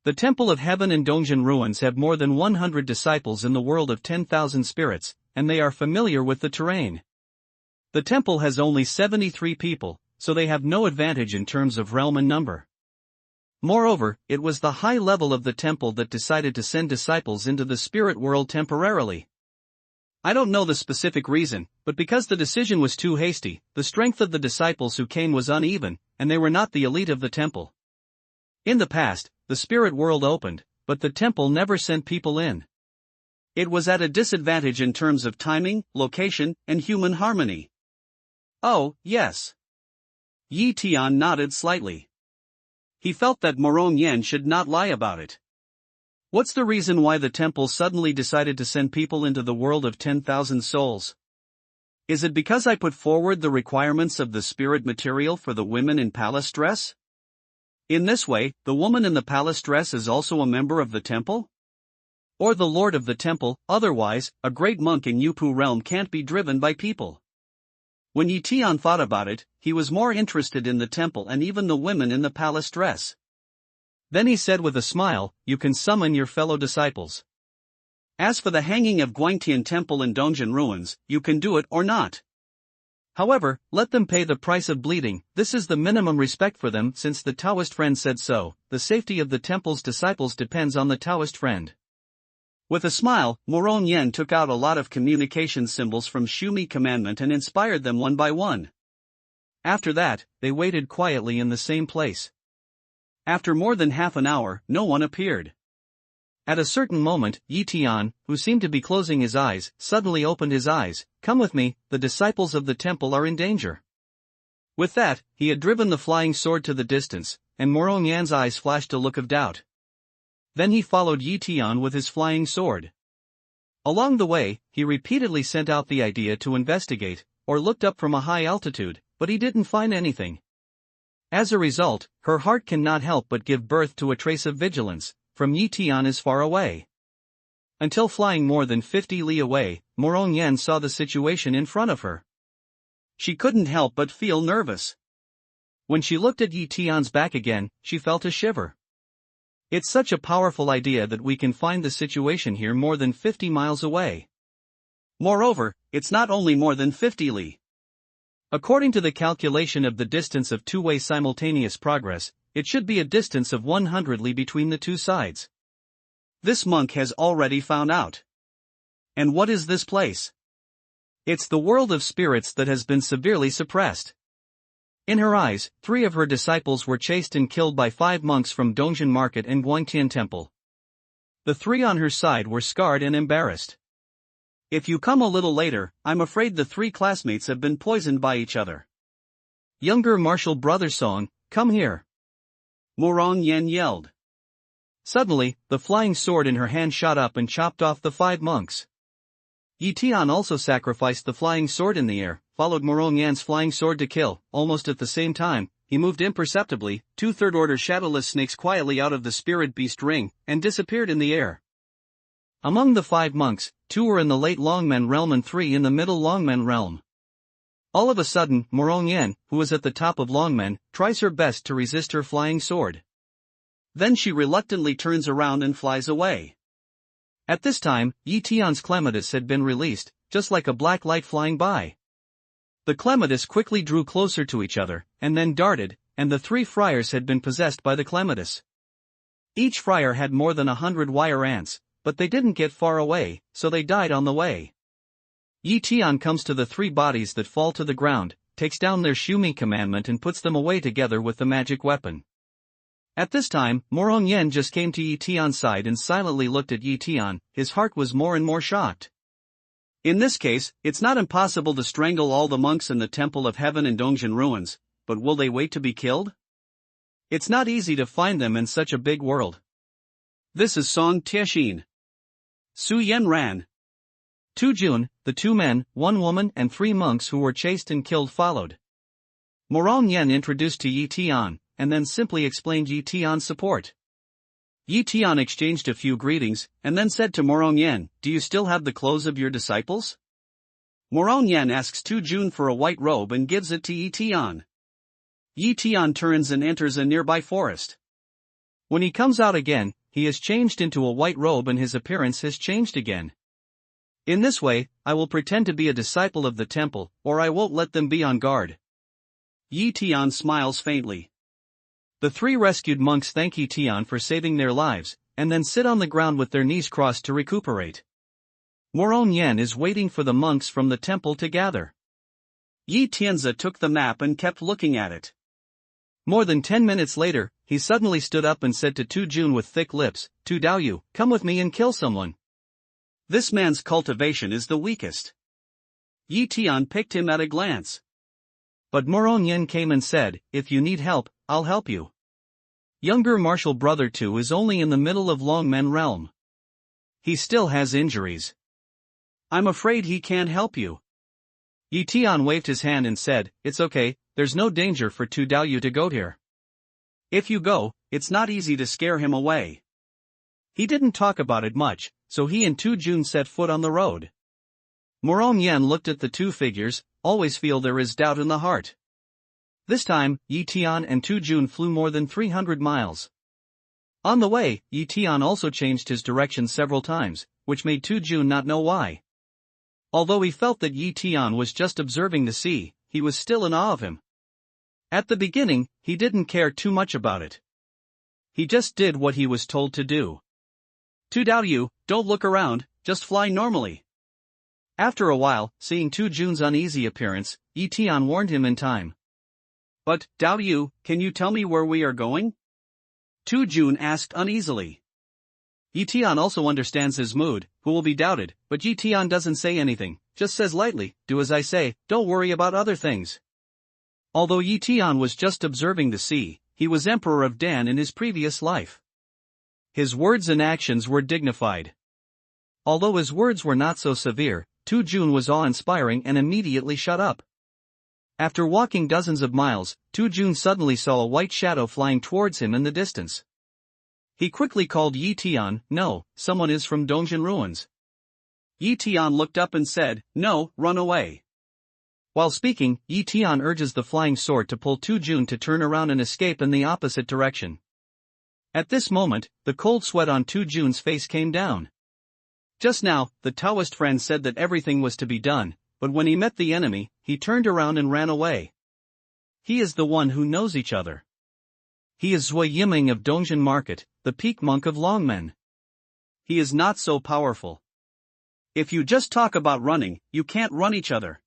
The Temple of Heaven and Dongjian ruins have more than 100 disciples in the world of 10,000 spirits, and they are familiar with the terrain. The temple has only 73 people, so they have no advantage in terms of realm and number. Moreover, it was the high level of the temple that decided to send disciples into the spirit world temporarily. I don't know the specific reason, but because the decision was too hasty, the strength of the disciples who came was uneven, and they were not the elite of the temple. In the past, the spirit world opened, but the temple never sent people in. It was at a disadvantage in terms of timing, location, and human harmony." "Oh, yes." Yi Tian nodded slightly. He felt that Morong Yen should not lie about it. What's the reason why the temple suddenly decided to send people into the world of 10,000 souls? Is it because I put forward the requirements of the spirit material for the women in palace dress? In this way, the woman in the palace dress is also a member of the temple? Or the lord of the temple? Otherwise, a great monk in Yupu realm can't be driven by people. When Yi Tian thought about it, he was more interested in the temple and even the women in the palace dress. Then he said with a smile, "You can summon your fellow disciples. As for the hanging of Guangtian Temple and Dongjian ruins, you can do it or not. However, let them pay the price of bleeding. This is the minimum respect for them since the Taoist friend said so. The safety of the temple's disciples depends on the Taoist friend." With a smile, Morong Yen took out a lot of communication symbols from Shumi commandment and inspired them one by one. After that, they waited quietly in the same place. After more than half an hour, no one appeared. At a certain moment, Tian, who seemed to be closing his eyes, suddenly opened his eyes. "Come with me, the disciples of the temple are in danger." With that, he had driven the flying sword to the distance, and Morong Yan's eyes flashed a look of doubt. Then he followed Tian with his flying sword. Along the way, he repeatedly sent out the idea to investigate, or looked up from a high altitude, but he didn't find anything. As a result, her heart cannot help but give birth to a trace of vigilance. From Tian is far away. Until flying more than 50 li away, Morong Yen saw the situation in front of her. She couldn't help but feel nervous. When she looked at Tian's back again, she felt a shiver. It's such a powerful idea that we can find the situation here more than 50 miles away. Moreover, it's not only more than 50 li. According to the calculation of the distance of two-way simultaneous progress, it should be a distance of 100 li between the two sides. This monk has already found out. And what is this place? It's the world of spirits that has been severely suppressed. In her eyes, 3 of her disciples were chased and killed by 5 monks from Dongjin Market and Guangtian Temple. The 3 on her side were scarred and embarrassed. If you come a little later, I'm afraid the 3 classmates have been poisoned by each other. Younger martial brother Song, come here. Morong Yen yelled. Suddenly, the flying sword in her hand shot up and chopped off the 5 monks. Tian also sacrificed the flying sword in the air, followed Morong Yan's flying sword to kill. Almost at the same time, he moved imperceptibly, 2 third-order shadowless snakes quietly out of the spirit beast ring, and disappeared in the air. Among the 5 monks, 2 were in the late Longmen realm and 3 in the middle Longmen realm. All of a sudden, Morong Yen, who was at the top of Longmen, tries her best to resist her flying sword. Then she reluctantly turns around and flies away. At this time, Tian's clematis had been released, just like a black light flying by. The clematis quickly drew closer to each other, and then darted, and the 3 friars had been possessed by the clematis. Each friar had more than 100 wire ants, but they didn't get far away, so they died on the way. Tian comes to the 3 bodies that fall to the ground, takes down their Shumi commandment and puts them away together with the magic weapon. At this time, Morong Yen just came to Tian's side and silently looked at Tian. His heart was more and more shocked. In this case, it's not impossible to strangle all the monks in the Temple of Heaven and Dongjin ruins, but will they wait to be killed? It's not easy to find them in such a big world. This is Song Tiexin. Su Yen ran. 2 Jun, the 2 men, 1 woman and 3 monks who were chased and killed followed. Morong Yen introduced to Tian, and then simply explained Tian's support. Tian exchanged a few greetings, and then said to Morong Yen, "Do you still have the clothes of your disciples?" Morong Yen asks 2 Jun for a white robe and gives it to Tian. Tian turns and enters a nearby forest. When he comes out again, he is changed into a white robe and his appearance has changed again. In this way, I will pretend to be a disciple of the temple, or I won't let them be on guard. Tian smiles faintly. The 3 rescued monks thank Tian for saving their lives, and then sit on the ground with their knees crossed to recuperate. Morong Yen is waiting for the monks from the temple to gather. Tianzi took the map and kept looking at it. More than 10 minutes later, he suddenly stood up and said to 2 Jun with thick lips, "Tu Daoyu, come with me and kill someone. This man's cultivation is the weakest." Tian picked him at a glance. But Morong Yen came and said, "If you need help, I'll help you." Younger martial brother 2 is only in the middle of Longmen realm. He still has injuries. I'm afraid he can't help you. Tian waved his hand and said, "It's okay, there's no danger for Tu Daoyu to go here. If you go, it's not easy to scare him away." He didn't talk about it much, so he and 2 Jun set foot on the road. Morong Yen looked at the 2 figures, always feel there is doubt in the heart. This time, Tian and 2 Jun flew more than 300 miles. On the way, Tian also changed his direction several times, which made 2 Jun not know why. Although he felt that Tian was just observing the sea, he was still in awe of him. At the beginning, he didn't care too much about it. He just did what he was told to do. To doubt you, don't look around, just fly normally. After a while, seeing Tu Jun's uneasy appearance, Tian warned him in time. But, doubt you, can you tell me where we are going? Tu Jun asked uneasily. Tian also understands his mood, who will be doubted, but Tian doesn't say anything, just says lightly, do as I say, don't worry about other things. Although Tian was just observing the sea, he was emperor of Dan in his previous life. His words and actions were dignified. Although his words were not so severe, Tu Jun was awe-inspiring and immediately shut up. After walking dozens of miles, Tu Jun suddenly saw a white shadow flying towards him in the distance. He quickly called Tian, no, someone is from Dongjin ruins. Tian looked up and said, no, run away. While speaking, Tian urges the flying sword to pull Tu Jun to turn around and escape in the opposite direction. At this moment, the cold sweat on Tu Jun's face came down. Just now, the Taoist friend said that everything was to be done, but when he met the enemy, he turned around and ran away. He is the one who knows each other. He is Zui Yiming of Dongjin Market, the peak monk of Longmen. He is not so powerful. If you just talk about running, you can't run each other.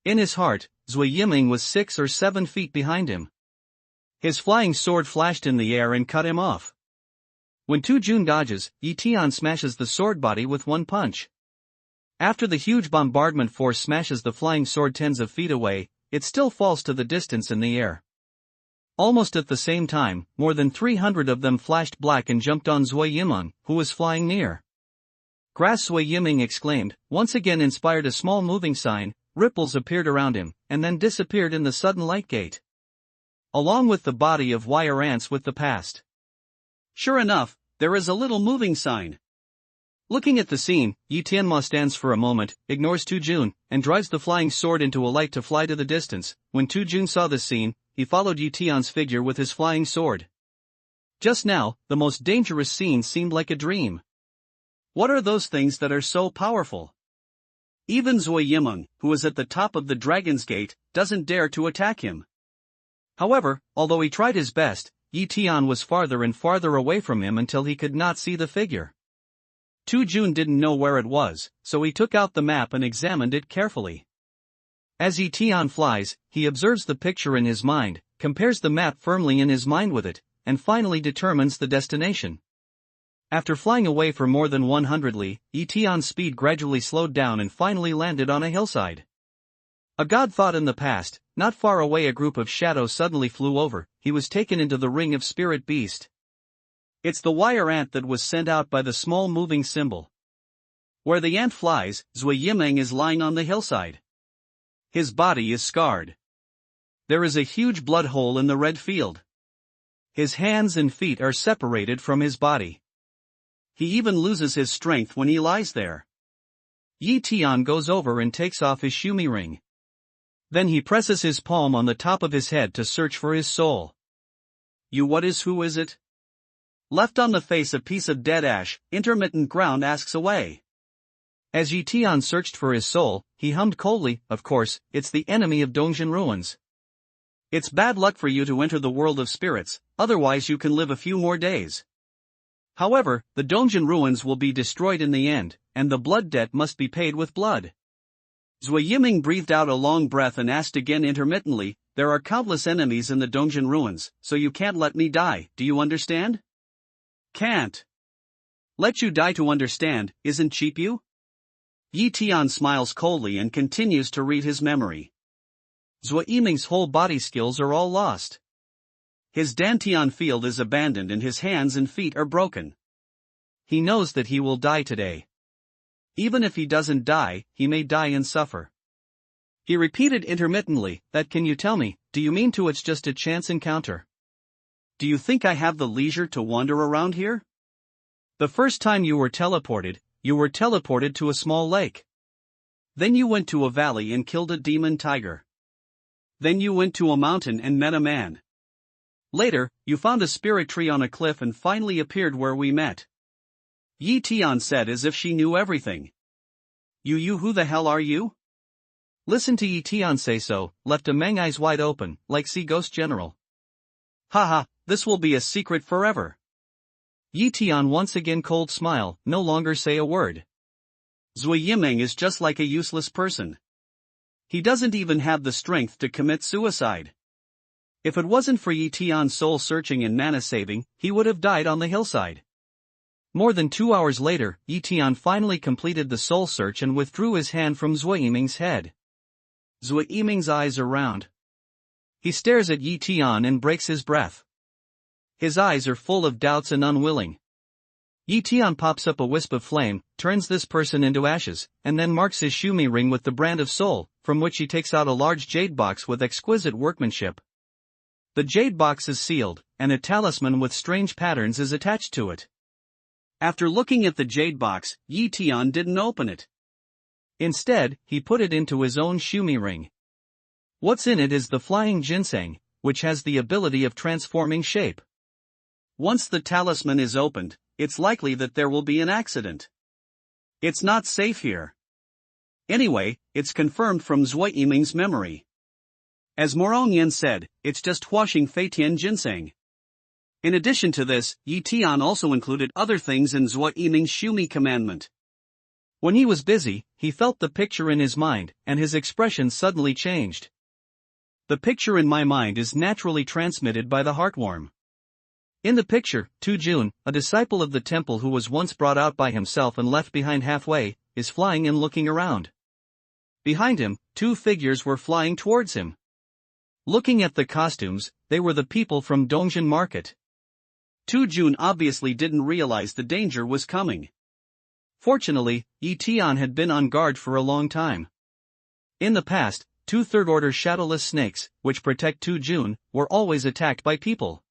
In his heart, Zui Yiming was 6 or 7 feet behind him. His flying sword flashed in the air and cut him off. When Tu Jun dodges, Tian smashes the sword body with one punch. After the huge bombardment force smashes the flying sword tens of feet away, it still falls to the distance in the air. Almost at the same time, more than 300 of them flashed black and jumped on Zui Yiming, who was flying near. Grass Zui Yiming exclaimed, once again inspired a small moving sign, ripples appeared around him, and then disappeared in the sudden light gate. Along with the body of wire ants with the past. Sure enough, there is a little moving sign. Looking at the scene, Tianma stands for a moment, ignores Tu Jun, and drives the flying sword into a light to fly to the distance. When Tu Jun saw this scene, he followed Tian's figure with his flying sword. Just now, the most dangerous scene seemed like a dream. What are those things that are so powerful? Even Zui Yiming, who is at the top of the Dragon's Gate, doesn't dare to attack him. However, although he tried his best, Tian was farther and farther away from him until he could not see the figure. Tu Jun didn't know where it was, so he took out the map and examined it carefully. As Tian flies, he observes the picture in his mind, compares the map firmly in his mind with it, and finally determines the destination. After flying away for more than 100 li, Tian's speed gradually slowed down and finally landed on a hillside. A god thought in the past, not far away a group of shadows suddenly flew over, he was taken into the ring of spirit beast. It's the wire ant that was sent out by the small moving symbol. Where the ant flies, Zui Yiming is lying on the hillside. His body is scarred. There is a huge blood hole in the red field. His hands and feet are separated from his body. He even loses his strength when he lies there. Tian goes over and takes off his shumi ring. Then he presses his palm on the top of his head to search for his soul. Who is it? Left on the face a piece of dead ash, intermittent ground asks away. As Tian searched for his soul, he hummed coldly, of course, it's the enemy of Dongjin ruins. It's bad luck for you to enter the world of spirits, otherwise you can live a few more days. However, the Dongjin ruins will be destroyed in the end, and the blood debt must be paid with blood. Zui Yiming breathed out a long breath and asked again intermittently, there are countless enemies in the Dongjin ruins, so you can't let me die, do you understand? Can't. Let you die to understand, isn't cheap you? Tian smiles coldly and continues to read his memory. Zui Yiming's whole body skills are all lost. His Dantian field is abandoned and his hands and feet are broken. He knows that he will die today. Even if he doesn't die, he may die and suffer. He repeated intermittently, that can you tell me, do you mean to it's just a chance encounter? Do you think I have the leisure to wander around here? The first time you were teleported to a small lake. Then you went to a valley and killed a demon tiger. Then you went to a mountain and met a man. Later, you found a spirit tree on a cliff and finally appeared where we met. Tian said as if she knew everything. You who the hell are you? Listen to Tian say so, left a Meng eyes wide open, like see Ghost General. Haha, this will be a secret forever. Yi Tian once again cold smile, no longer say a word. Zui Yimeng is just like a useless person. He doesn't even have the strength to commit suicide. If it wasn't for Yi Tian's soul searching and mana saving, he would have died on the hillside. More than 2 hours later, Yi Tian finally completed the soul search and withdrew his hand from Zui Yimeng's head. Zui Yimeng's eyes are round. He stares at Yi Tian and breaks his breath. His eyes are full of doubts and unwilling. Yi Tian pops up a wisp of flame, turns this person into ashes, and then marks his Shumi ring with the brand of soul, from which he takes out a large jade box with exquisite workmanship. The jade box is sealed, and a talisman with strange patterns is attached to it. After looking at the jade box, Yi Tian didn't open it. Instead, he put it into his own Shumi ring. What's in it is the flying ginseng, which has the ability of transforming shape. Once the talisman is opened, it's likely that there will be an accident. It's not safe here. Anyway, it's confirmed from Zui Yimeng's memory. As Morongyan said, it's just Huaxing Feitian ginseng. In addition to this, Yi Tian also included other things in Zui Yimeng's Shumi commandment. When he was busy, he felt the picture in his mind, and his expression suddenly changed. The picture in my mind is naturally transmitted by the heartworm. In the picture, Tu Jun, a disciple of the temple who was once brought out by himself and left behind halfway, is flying and looking around. Behind him, 2 figures were flying towards him. Looking at the costumes, they were the people from Dongjin Market. Tu Jun obviously didn't realize the danger was coming. Fortunately, Yi Tian had been on guard for a long time. In the past, 2 third-order shadowless snakes, which protect Tu Jun, were always attacked by people.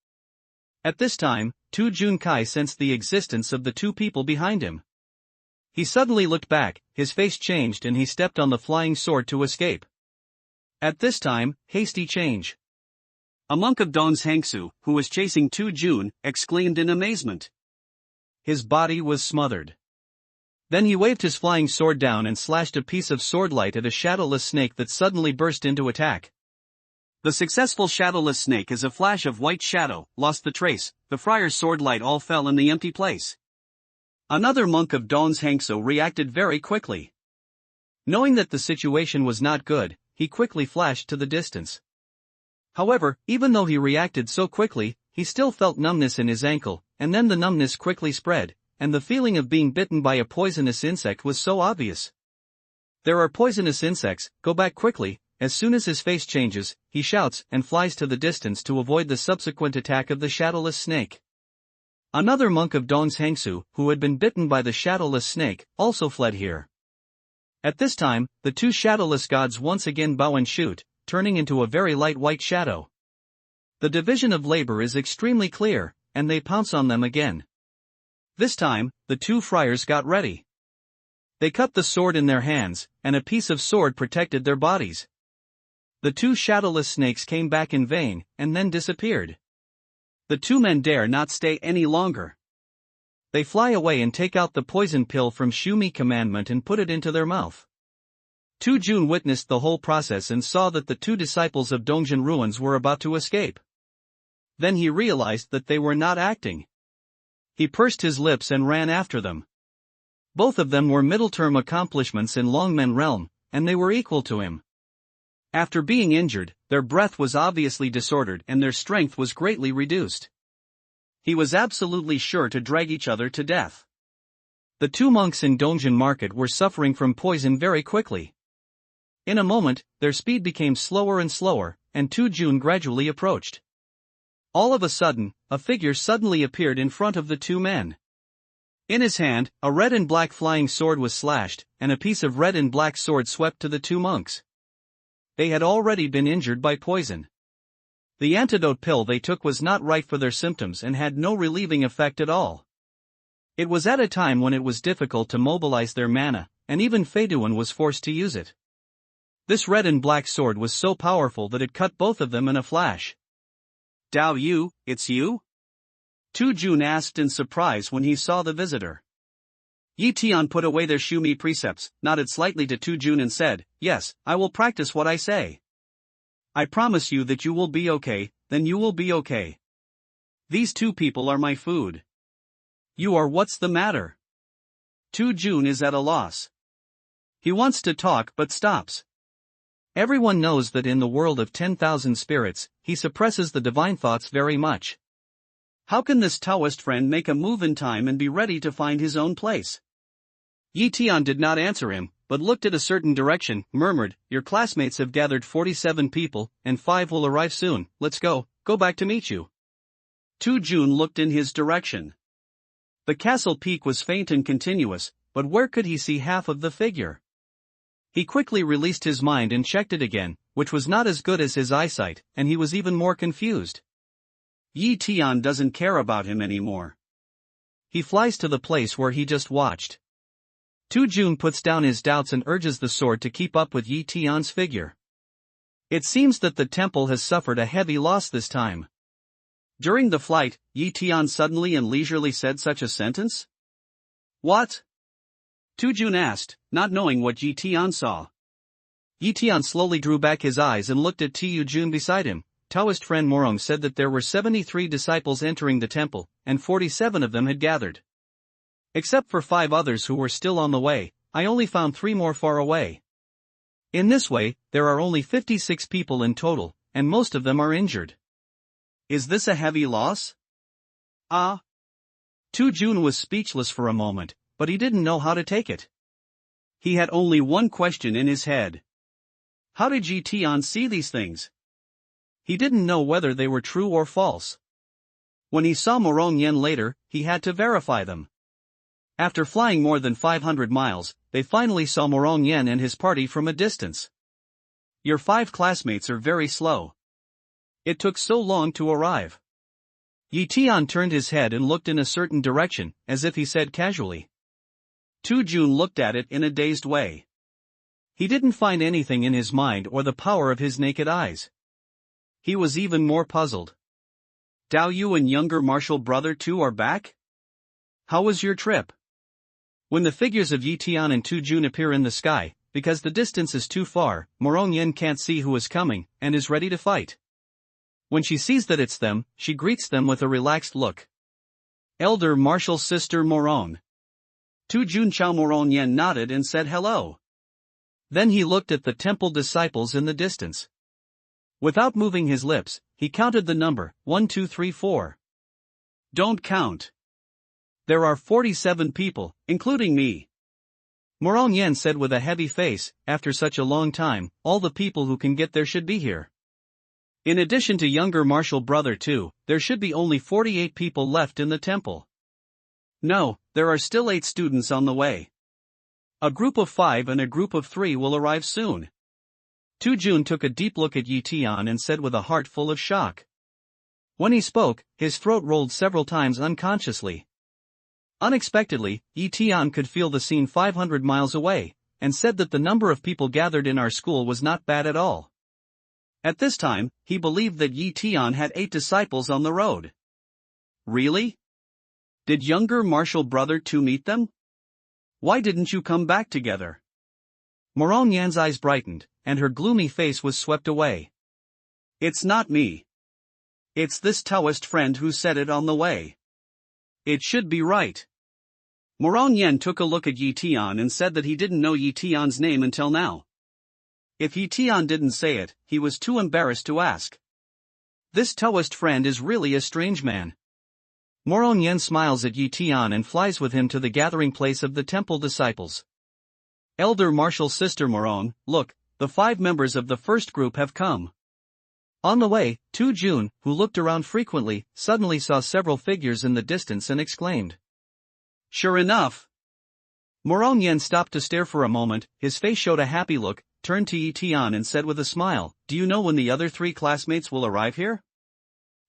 At this time, Tu Jun Kai sensed the existence of the 2 people behind him. He suddenly looked back, his face changed and he stepped on the flying sword to escape. At this time, hasty change. A monk of Don's Hangsu, who was chasing Tu Jun, exclaimed in amazement. His body was smothered. Then he waved his flying sword down and slashed a piece of swordlight at a shadowless snake that suddenly burst into attack. The successful shadowless snake, as a flash of white shadow, lost the trace. The friar's swordlight all fell in the empty place. Another monk of Don's Hangsu reacted very quickly. Knowing that the situation was not good, he quickly flashed to the distance. However, even though he reacted so quickly, he still felt numbness in his ankle, and then the numbness quickly spread, and the feeling of being bitten by a poisonous insect was so obvious. There are poisonous insects, go back quickly. As soon as his face changes, he shouts and flies to the distance to avoid the subsequent attack of the shadowless snake. Another monk of Don's Hangsu, who had been bitten by the shadowless snake, also fled here. At this time, the 2 shadowless gods once again bow and shoot, turning into a very light white shadow. The division of labor is extremely clear, and they pounce on them again. This time, the 2 friars got ready. They cut the sword in their hands, and a piece of sword protected their bodies. The 2 shadowless snakes came back in vain, and then disappeared. The 2 men dare not stay any longer. They fly away and take out the poison pill from Shumi commandment and put it into their mouth. Tu Jun witnessed the whole process and saw that the 2 disciples of Dongjin Ruins were about to escape. Then he realized that they were not acting. He pursed his lips and ran after them. Both of them were middle-term accomplishments in Longmen realm, and they were equal to him. After being injured, their breath was obviously disordered and their strength was greatly reduced. He was absolutely sure to drag each other to death. The 2 monks in Dongjin Market were suffering from poison very quickly. In a moment, their speed became slower and slower, and Tu Jun gradually approached. All of a sudden, a figure suddenly appeared in front of the 2 men. In his hand, a red and black flying sword was slashed, and a piece of red and black sword swept to the 2 monks. They had already been injured by poison. The antidote pill they took was not right for their symptoms and had no relieving effect at all. It was at a time when it was difficult to mobilize their mana, and even Feiduan was forced to use it. This red and black sword was so powerful that it cut both of them in a flash. Dao Yu, it's you? Tu Jun asked in surprise when he saw the visitor. Yi Tian put away their Shumi precepts, nodded slightly to Tu Jun and said, "Yes, I will practice what I say. I promise you that you will be okay, then you will be okay. These 2 people are my food." You are what's the matter? Tu Jun is at a loss. He wants to talk but stops. Everyone knows that in the world of 10,000 spirits, he suppresses the divine thoughts very much. How can this Taoist friend make a move in time and be ready to find his own place? Yi Tian did not answer him, but looked at a certain direction, murmured, "Your classmates have gathered 47 people, and 5 will arrive soon. Let's go back to meet you." Tu Jun looked in his direction. The castle peak was faint and continuous, but where could he see half of the figure? He quickly released his mind and checked it again, which was not as good as his eyesight, and he was even more confused. Yi Tian doesn't care about him anymore. He flies to the place where he just watched. Tu Jun puts down his doubts and urges the sword to keep up with Yi Tian's figure. It seems that the temple has suffered a heavy loss this time. During the flight, Yi Tian suddenly and leisurely said such a sentence? What? Tu Jun asked, not knowing what Yi Tian saw. Yi Tian slowly drew back his eyes and looked at Tu Jun beside him. Taoist friend Morong said that there were 73 disciples entering the temple, and 47 of them had gathered. Except for 5 others who were still on the way, I only found 3 more far away. In this way, there are only 56 people in total, and most of them are injured. Is this a heavy loss? Ah. Tu Jun was speechless for a moment, but he didn't know how to take it. He had only one question in his head. How did Yi Tian see these things? He didn't know whether they were true or false. When he saw Morong Yen later, he had to verify them. After flying more than 500 miles, they finally saw Morong Yen and his party from a distance. Your 5 classmates are very slow. It took so long to arrive. Yi Tian turned his head and looked in a certain direction, as if he said casually. Tu Jun looked at it in a dazed way. He didn't find anything in his mind or the power of his naked eyes. He was even more puzzled. Dao Yu and younger martial brother Tu are back? How was your trip? When the figures of Yi Tian and Tu Jun appear in the sky, because the distance is too far, Morong Yen can't see who is coming, and is ready to fight. When she sees that it's them, she greets them with a relaxed look. Elder martial sister Morong. Tu Jun Chao Morong Yen nodded and said hello. Then he looked at the temple disciples in the distance. Without moving his lips, he counted the number, 1 2 3 4. Don't count. There are 47 people, including me. Morong Yen said with a heavy face, after such a long time, all the people who can get there should be here. In addition to younger martial brother too, there should be only 48 people left in the temple. No, there are still 8 students on the way. A group of 5 and a group of 3 will arrive soon. Tu Jun took a deep look at Yi Tian and said with a heart full of shock. When he spoke, his throat rolled several times unconsciously. Unexpectedly, Yi Tian could feel the scene 500 miles away, and said that the number of people gathered in our school was not bad at all. At this time, he believed that Yi Tian had 8 disciples on the road. Really? Did younger martial brother Tu meet them? Why didn't you come back together? Morong Yan's eyes brightened, and her gloomy face was swept away. It's not me. It's this Taoist friend who said it on the way. It should be right. Morong Yan took a look at Yi Tian and said that he didn't know Yi Tian's name until now. If Yi Tian didn't say it, he was too embarrassed to ask. This Taoist friend is really a strange man. Morong Yan smiles at Yi Tian and flies with him to the gathering place of the temple disciples. Elder martial sister Morong, look, the 5 members of the first group have come. On the way, Tu Jun, who looked around frequently, suddenly saw several figures in the distance and exclaimed. Sure enough. Morong Yan stopped to stare for a moment, his face showed a happy look, turned to Yi Tian and said with a smile, do you know when the other 3 classmates will arrive here?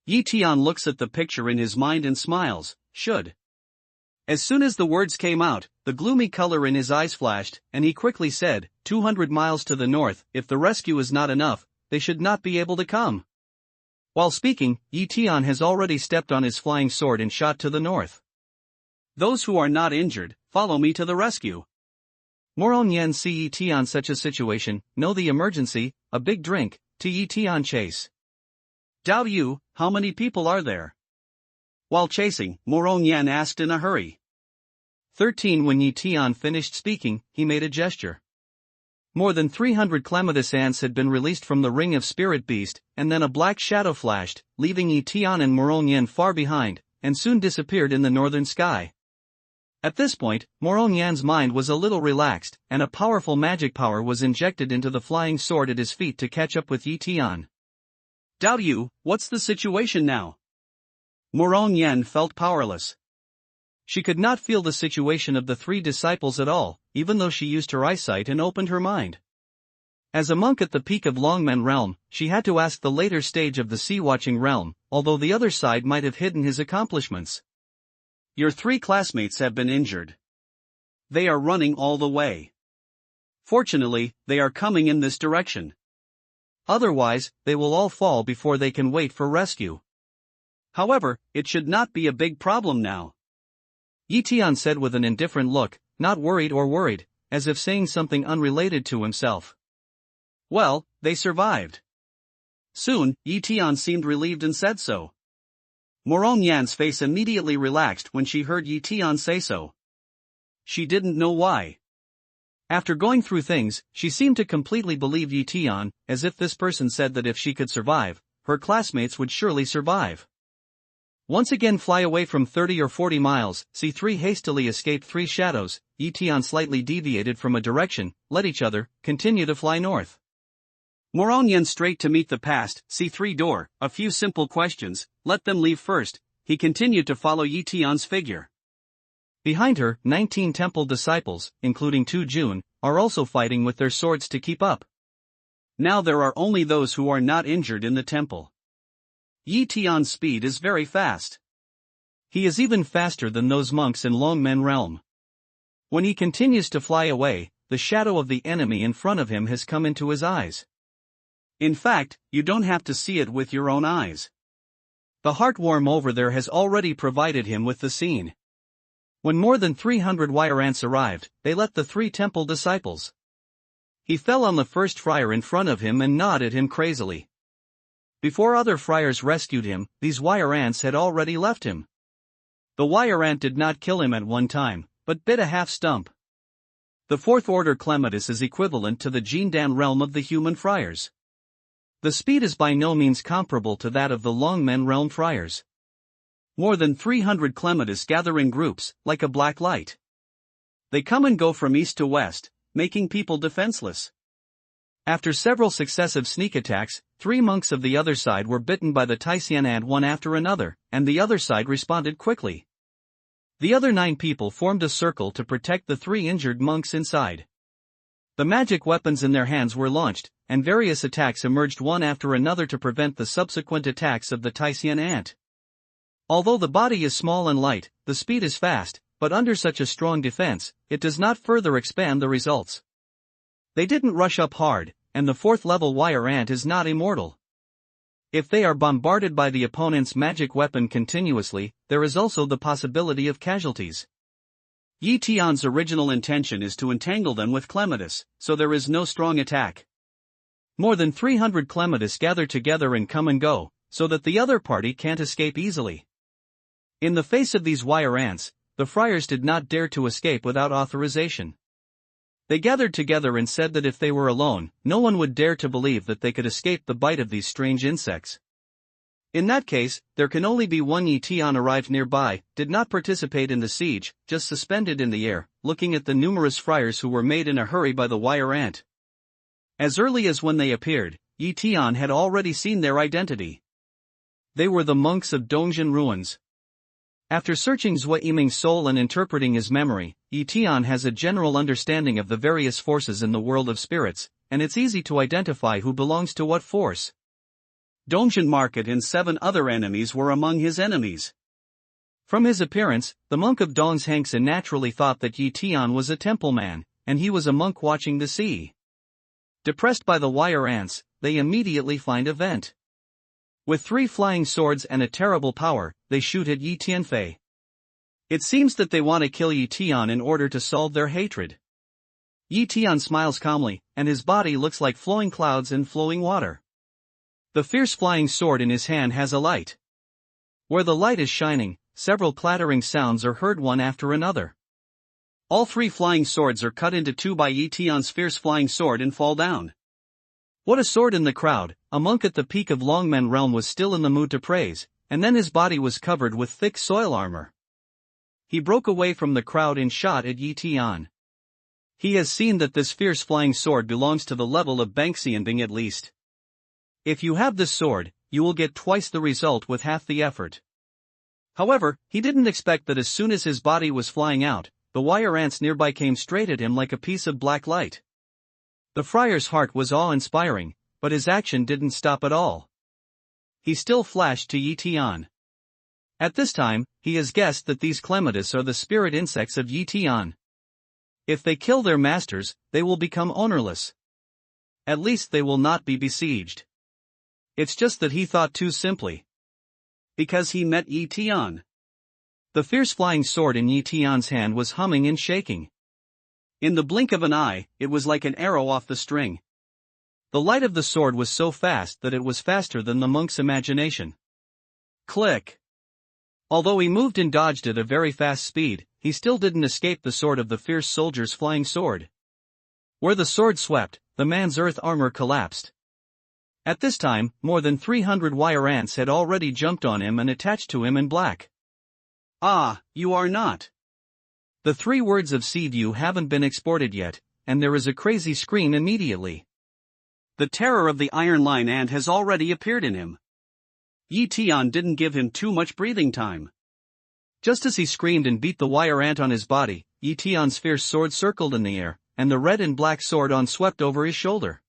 Yi Tian looks at the picture in his mind and smiles, should. As soon as the words came out, the gloomy color in his eyes flashed, and he quickly said, 200 miles to the north, if the rescue is not enough, they should not be able to come. While speaking, Yi Tian has already stepped on his flying sword and shot to the north. Those who are not injured, follow me to the rescue. Morong Yan see Yi Tian such a situation, know the emergency, a big drink, to Yi Tian chase. Dao Yu, how many people are there? While chasing, Morong Yan asked in a hurry. 13. When Yi Tian finished speaking, he made a gesture. More than 300 clematis ants had been released from the ring of spirit beast, and then a black shadow flashed, leaving Yi Tian and Morong Yan far behind, and soon disappeared in the northern sky. At this point, Morong Yan's mind was a little relaxed, and a powerful magic power was injected into the flying sword at his feet to catch up with Yi Tian. Dao Yu, what's the situation now? Morong Yan felt powerless. She could not feel the situation of the three disciples at all, even though she used her eyesight and opened her mind. As a monk at the peak of Longmen realm, she had to ask the later stage of the sea-watching realm, although the other side might have hidden his accomplishments. Your three classmates have been injured. They are running all the way. Fortunately, they are coming in this direction. Otherwise, they will all fall before they can wait for rescue. However, it should not be a big problem now. Yi Tian said with an indifferent look, not worried or worried, as if saying something unrelated to himself. Well, they survived. Soon, Yi Tian seemed relieved and said so. Morong Yan's face immediately relaxed when she heard Yi Tian say so. She didn't know why. After going through things, she seemed to completely believe Yi Tian, as if this person said that if she could survive, her classmates would surely survive. Once again fly away from 30 or 40 miles, C3 hastily escaped three shadows, Yi Tian slightly deviated from a direction, let each other, continue to fly north. Morong Yan straight to meet the past, C3 door, a few simple questions, let them leave first, he continued to follow Yi Tian's figure. Behind her, 19 temple disciples, including 2 Jun, are also fighting with their swords to keep up. Now there are only those who are not injured in the temple. Yi Tian's speed is very fast. He is even faster than those monks in Longmen realm. When he continues to fly away, the shadow of the enemy in front of him has come into his eyes. In fact, you don't have to see it with your own eyes. The heartworm over there has already provided him with the scene. When more than 300 wire ants arrived, they let the 3 temple disciples. He fell on the first friar in front of him and gnawed at him crazily. Before other friars rescued him, these wire ants had already left him. The wire ant did not kill him at one time, but bit a half stump. The 4th order clematis is equivalent to the Jindan realm of the human friars. The speed is by no means comparable to that of the Longmen realm friars. More than 300 clematis gather in groups, like a black light. They come and go from east to west, making people defenseless. After several successive sneak attacks, 3 monks of the other side were bitten by the Tian ant one after another, and the other side responded quickly. The other 9 people formed a circle to protect the 3 injured monks inside. The magic weapons in their hands were launched, and various attacks emerged one after another to prevent the subsequent attacks of the Tian ant. Although the body is small and light, the speed is fast, but under such a strong defense, it does not further expand the results. They didn't rush up hard, and the 4th level wire ant is not immortal. If they are bombarded by the opponent's magic weapon continuously, there is also the possibility of casualties. Yi Tian's original intention is to entangle them with clematis, so there is no strong attack. More than 300 clematis gather together and come and go, so that the other party can't escape easily. In the face of these wire ants, the friars did not dare to escape without authorization. They gathered together and said that if they were alone, no one would dare to believe that they could escape the bite of these strange insects. In that case, there can only be one. Yi Tian arrived nearby, did not participate in the siege, just suspended in the air, looking at the numerous friars who were made in a hurry by the wire ant. As early as when they appeared, Yi Tian had already seen their identity. They were the monks of Dongjin ruins. After searching Zhua Yiming's soul and interpreting his memory, Yi Tian has a general understanding of the various forces in the world of spirits, and it's easy to identify who belongs to what force. Dongjin Market and 7 other enemies were among his enemies. From his appearance, the monk of Dong's Hengsen naturally thought that Yi Tian was a temple man, and he was a monk watching the sea. Depressed by the wire ants, they immediately find a vent. With 3 flying swords and a terrible power, they shoot at Yi Tianfei. It seems that they want to kill Yi Tian in order to solve their hatred. Yi Tian smiles calmly, and his body looks like flowing clouds and flowing water. The fierce flying sword in his hand has a light. Where the light is shining, several clattering sounds are heard one after another. All three flying swords are cut into two by Yi Tian's fierce flying sword and fall down. What a sword in the crowd! A monk at the peak of Longmen realm was still in the mood to praise, and then his body was covered with thick soil armor. He broke away from the crowd and shot at Yi Tian. He has seen that this fierce flying sword belongs to the level of Banxianbing at least. If you have this sword, you will get twice the result with half the effort. However, he didn't expect that as soon as his body was flying out, the wire ants nearby came straight at him like a piece of black light. The friar's heart was awe-inspiring, but his action didn't stop at all. He still flashed to Yi Tian. At this time, he has guessed that these clematis are the spirit insects of Yi Tian. If they kill their masters, they will become ownerless. At least they will not be besieged. It's just that he thought too simply. Because he met Yi Tian. The fierce flying sword in Yi Tian's hand was humming and shaking. In the blink of an eye, it was like an arrow off the string. The light of the sword was so fast that it was faster than the monk's imagination. Click! Although he moved and dodged at a very fast speed, he still didn't escape the sword of the fierce soldier's flying sword. Where the sword swept, the man's earth armor collapsed. At this time, more than 300 wire ants had already jumped on him and attached to him in black. Ah, you are not. The 3 words of "see you" haven't been exported yet, and there is a crazy scream immediately. The terror of the Iron Line ant has already appeared in him. Yi Tian didn't give him too much breathing time. Just as he screamed and beat the wire ant on his body, Yi Tian's fierce sword circled in the air, and the red and black sword swept over his shoulder.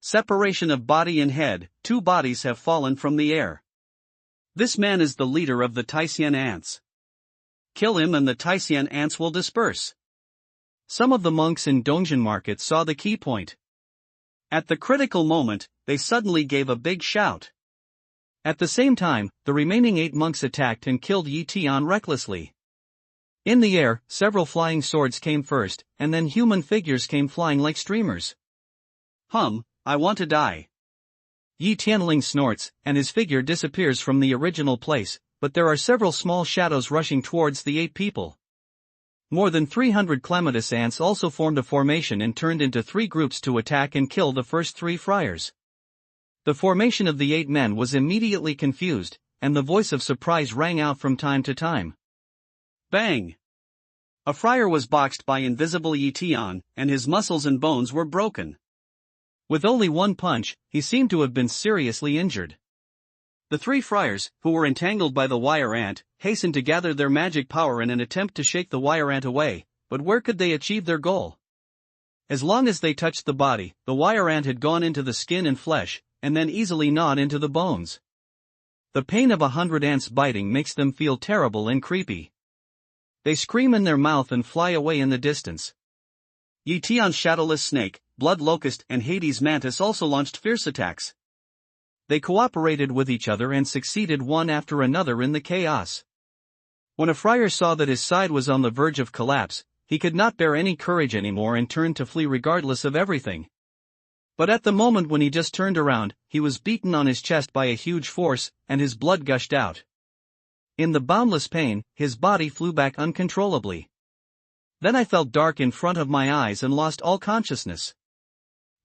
Separation of body and head, 2 bodies have fallen from the air. This man is the leader of the Tian ants. Kill him and the Tian ants will disperse. Some of the monks in Dongjin Market saw the key point. At the critical moment, they suddenly gave a big shout. At the same time, the remaining 8 monks attacked and killed Yi Tian recklessly. In the air, several flying swords came first, and then human figures came flying like streamers. I want to die. Yi Tianling snorts, and his figure disappears from the original place, but there are several small shadows rushing towards the 8 people. More than 300 clematis ants also formed a formation and turned into 3 groups to attack and kill the first 3 friars. The formation of the 8 men was immediately confused, and the voice of surprise rang out from time to time. Bang! A friar was boxed by invisible Yi Tian, and his muscles and bones were broken. With only 1 punch, he seemed to have been seriously injured. The 3 friars, who were entangled by the wire ant, hastened to gather their magic power in an attempt to shake the wire ant away, but where could they achieve their goal? As long as they touched the body, the wire ant had gone into the skin and flesh, and then easily gnawed into the bones. The pain of 100 ants biting makes them feel terrible and creepy. They scream in their mouth and fly away in the distance. Yi Tian's shadowless snake, blood locust and Hades mantis also launched fierce attacks. They cooperated with each other and succeeded one after another in the chaos. When a friar saw that his side was on the verge of collapse, he could not bear any courage anymore and turned to flee regardless of everything. But at the moment when he just turned around, he was beaten on his chest by a huge force, and his blood gushed out. In the boundless pain, his body flew back uncontrollably. Then I felt dark in front of my eyes and lost all consciousness.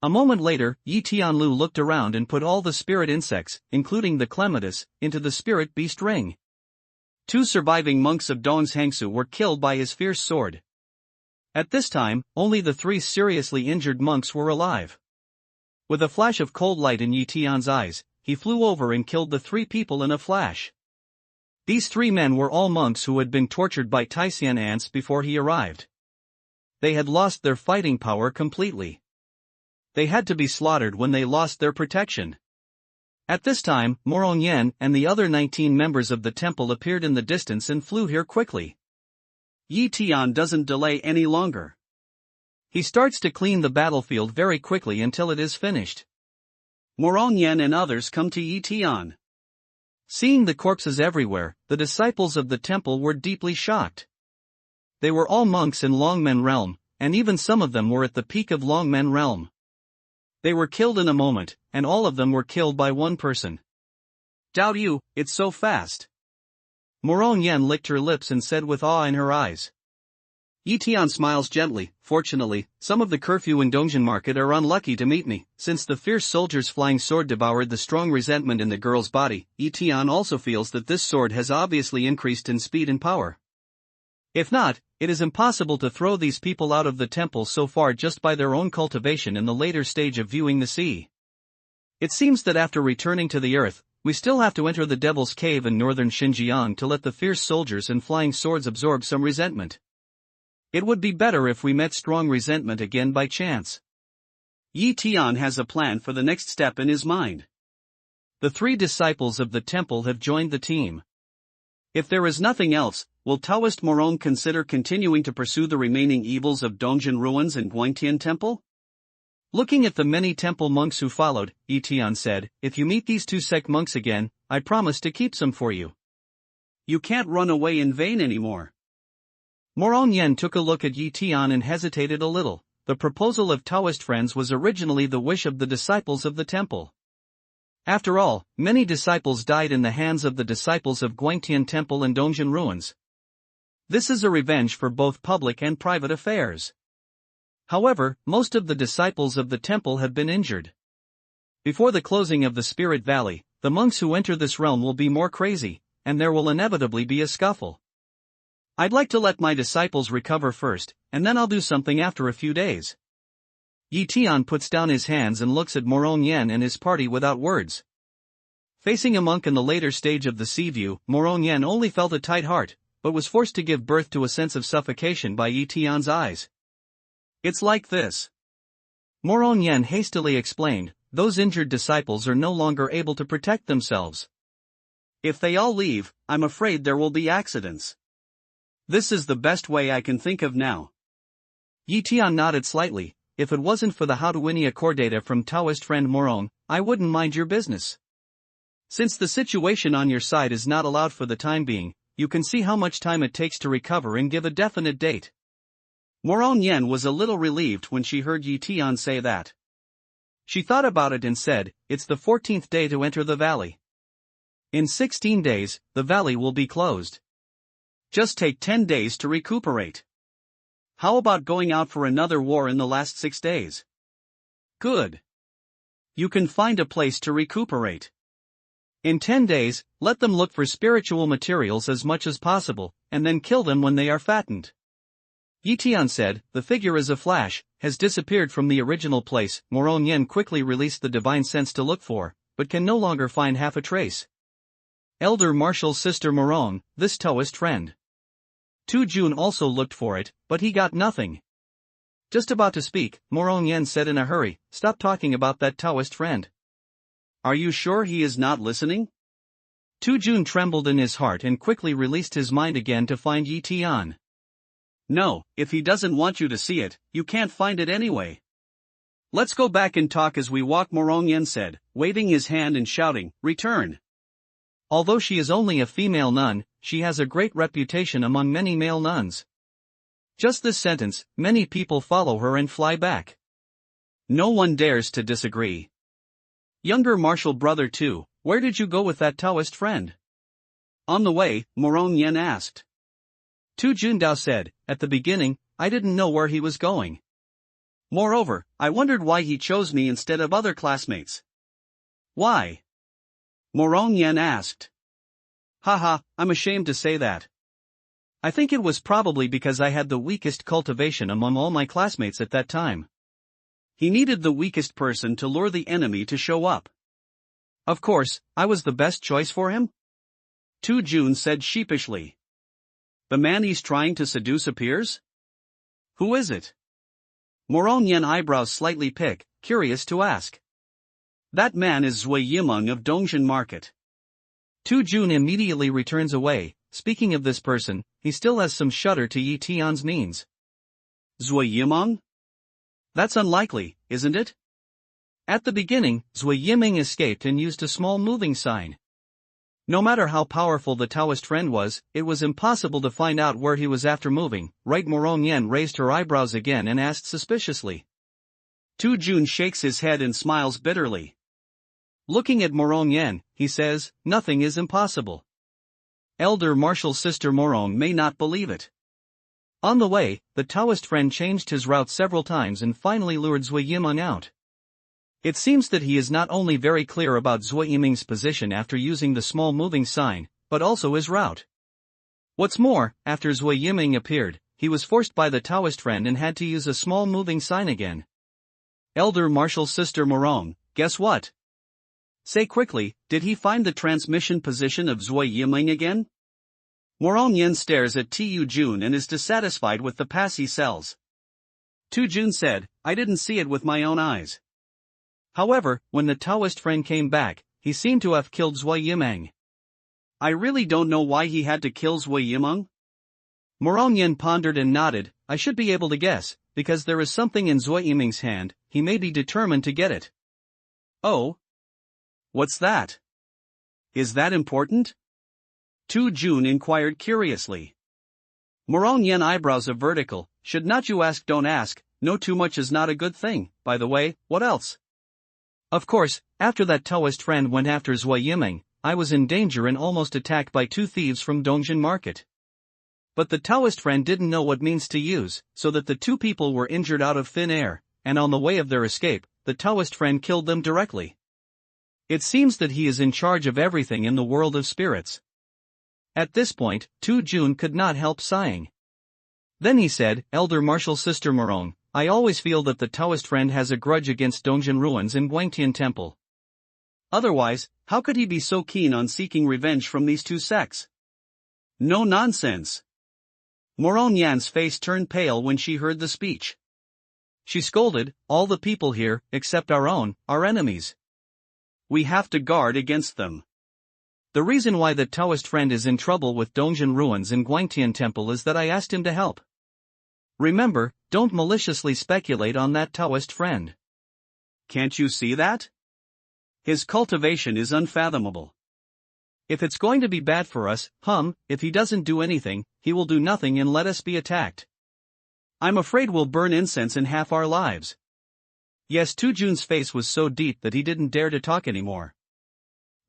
A moment later, Yi Tianlu looked around and put all the spirit insects, including the clematis, into the spirit beast ring. 2 surviving monks of Dong's Hangsu were killed by his fierce sword. At this time, only the 3 seriously injured monks were alive. With a flash of cold light in Yi Tian's eyes, he flew over and killed the 3 people in a flash. These 3 men were all monks who had been tortured by Tian ants before he arrived. They had lost their fighting power completely. They had to be slaughtered when they lost their protection. At this time, Morong Yen and the other 19 members of the temple appeared in the distance and flew here quickly. Yi Tian doesn't delay any longer. He starts to clean the battlefield very quickly until it is finished. Morong Yen and others come to Yi Tian. Seeing the corpses everywhere, the disciples of the temple were deeply shocked. They were all monks in Longmen realm, and even some of them were at the peak of Longmen realm. They were killed in a moment, and all of them were killed by one person. Dao Yu, it's so fast. Morong Yen licked her lips and said with awe in her eyes. Tian smiles gently. Fortunately, some of the curfew in Dongjian market are unlucky to meet me. Since the fierce soldier's flying sword devoured the strong resentment in the girl's body, Tian also feels that this sword has obviously increased in speed and power. If not, it is impossible to throw these people out of the temple so far just by their own cultivation in the later stage of viewing the sea. It seems that after returning to the earth, we still have to enter the Devil's Cave in northern Xinjiang to let the fierce soldiers and flying swords absorb some resentment. It would be better if we met strong resentment again by chance. Tian has a plan for the next step in his mind. The 3 disciples of the temple have joined the team. If there is nothing else, will Taoist Morong consider continuing to pursue the remaining evils of Dongjian ruins and Guangtian Temple? Looking at the many temple monks who followed, Tian said, if you meet these 2 sect monks again, I promise to keep some for you. You can't run away in vain anymore. Morong Yen took a look at Tian and hesitated a little. The proposal of Taoist friends was originally the wish of the disciples of the temple. After all, many disciples died in the hands of the disciples of Guangtian Temple and Dongjian ruins. This is a revenge for both public and private affairs. However, most of the disciples of the temple have been injured. Before the closing of the Spirit Valley, the monks who enter this realm will be more crazy, and there will inevitably be a scuffle. I'd like to let my disciples recover first, and then I'll do something after a few days. Tian puts down his hands and looks at Morong Yen and his party without words. Facing a monk in the later stage of the sea view, Morong Yen only felt a tight heart, but was forced to give birth to a sense of suffocation by Tian's eyes. It's like this. Morong Yen hastily explained, those injured disciples are no longer able to protect themselves. If they all leave, I'm afraid there will be accidents. This is the best way I can think of now. Tian nodded slightly. If it wasn't for the Howtowinnia core data from Taoist friend Morong, I wouldn't mind your business. Since the situation on your side is not allowed for the time being, you can see how much time it takes to recover and give a definite date. Morong Yen was a little relieved when she heard Tian say that. She thought about it and said, it's the 14th day to enter the valley. In 16 days, the valley will be closed. Just take 10 days to recuperate. How about going out for another war in the last 6 days? Good. You can find a place to recuperate. In 10 days, let them look for spiritual materials as much as possible, and then kill them when they are fattened. Tian said, the figure is a flash, has disappeared from the original place. Morong Yen quickly released the divine sense to look for, but can no longer find half a trace. Elder Marshall's sister Morong, this Taoist friend. Tu Jun also looked for it, but he got nothing. Just about to speak, Morong Yen said in a hurry, stop talking about that Taoist friend. Are you sure he is not listening? Tu Jun trembled in his heart and quickly released his mind again to find Tian. No, if he doesn't want you to see it, you can't find it anyway. Let's go back and talk as we walk, Morong Yen said, waving his hand and shouting, return. Although she is only a female nun, she has a great reputation among many male nuns. Just this sentence, many people follow her and fly back. No one dares to disagree. Younger Marshall brother too, where did you go with that Taoist friend? On the way, Morong Yen asked. Tu Jundao said, at the beginning, I didn't know where he was going. Moreover, I wondered why he chose me instead of other classmates. Why? Morong Yen asked. Haha, I'm ashamed to say that. I think it was probably because I had the weakest cultivation among all my classmates at that time. He needed the weakest person to lure the enemy to show up. Of course, I was the best choice for him? Tu Jun said sheepishly. The man he's trying to seduce appears? Who is it? Morong Yen eyebrows slightly pick, curious to ask. That man is Zui Yimeng of Dongjian Market. Tu Jun immediately returns away. Speaking of this person, he still has some shudder to Tian's means. Zui Yimeng? That's unlikely, isn't it? At the beginning, Zui Yimeng escaped and used a small moving sign. No matter how powerful the Taoist friend was, it was impossible to find out where he was after moving, right? Morong Yen raised her eyebrows again and asked suspiciously. Tu Jun shakes his head and smiles bitterly. Looking at Morong Yen, he says, nothing is impossible. Elder Marshall's sister Morong may not believe it. On the way, the Taoist friend changed his route several times and finally lured Zui Yimeng out. It seems that he is not only very clear about Zui Yimeng's position after using the small moving sign, but also his route. What's more, after Zui Yimeng appeared, he was forced by the Taoist friend and had to use a small moving sign again. Elder Marshall's sister Morong, guess what? Say quickly, did he find the transmission position of Zui Yimeng again? Morong Yen stares at Tu Jun and is dissatisfied with the pass he sells. Tu Jun said, I didn't see it with my own eyes. However, when the Taoist friend came back, he seemed to have killed Zui Yimeng. I really don't know why he had to kill Zui Yimeng. Morong Yen pondered and nodded, I should be able to guess, because there is something in Zui Yimeng's hand, he may be determined to get it. Oh? What's that? Is that important? Tu Jun inquired curiously. Morong Yen eyebrows are vertical, should not you ask don't ask, know too much is not a good thing, by the way, what else? Of course, after that Taoist friend went after Zui Yimeng, I was in danger and almost attacked by 2 thieves from Dongjin Market. But the Taoist friend didn't know what means to use, so that the 2 people were injured out of thin air, and on the way of their escape, the Taoist friend killed them directly. It seems that he is in charge of everything in the world of spirits. At this point, Tu Jun could not help sighing. Then he said, Elder Marshall's sister Morong, I always feel that the Taoist friend has a grudge against Dongjin ruins and Guangtian Temple. Otherwise, how could he be so keen on seeking revenge from these 2 sects? No nonsense. Morong Yan's face turned pale when she heard the speech. She scolded, all the people here, except our own, are enemies. We have to guard against them. The reason why the Taoist friend is in trouble with Dongjin ruins and Guangtian Temple is that I asked him to help. Remember, don't maliciously speculate on that Taoist friend. Can't you see that? His cultivation is unfathomable. If it's going to be bad for us, if he doesn't do anything, he will do nothing and let us be attacked. I'm afraid we'll burn incense in half our lives. Yes, Tu Jun's face was so deep that he didn't dare to talk anymore.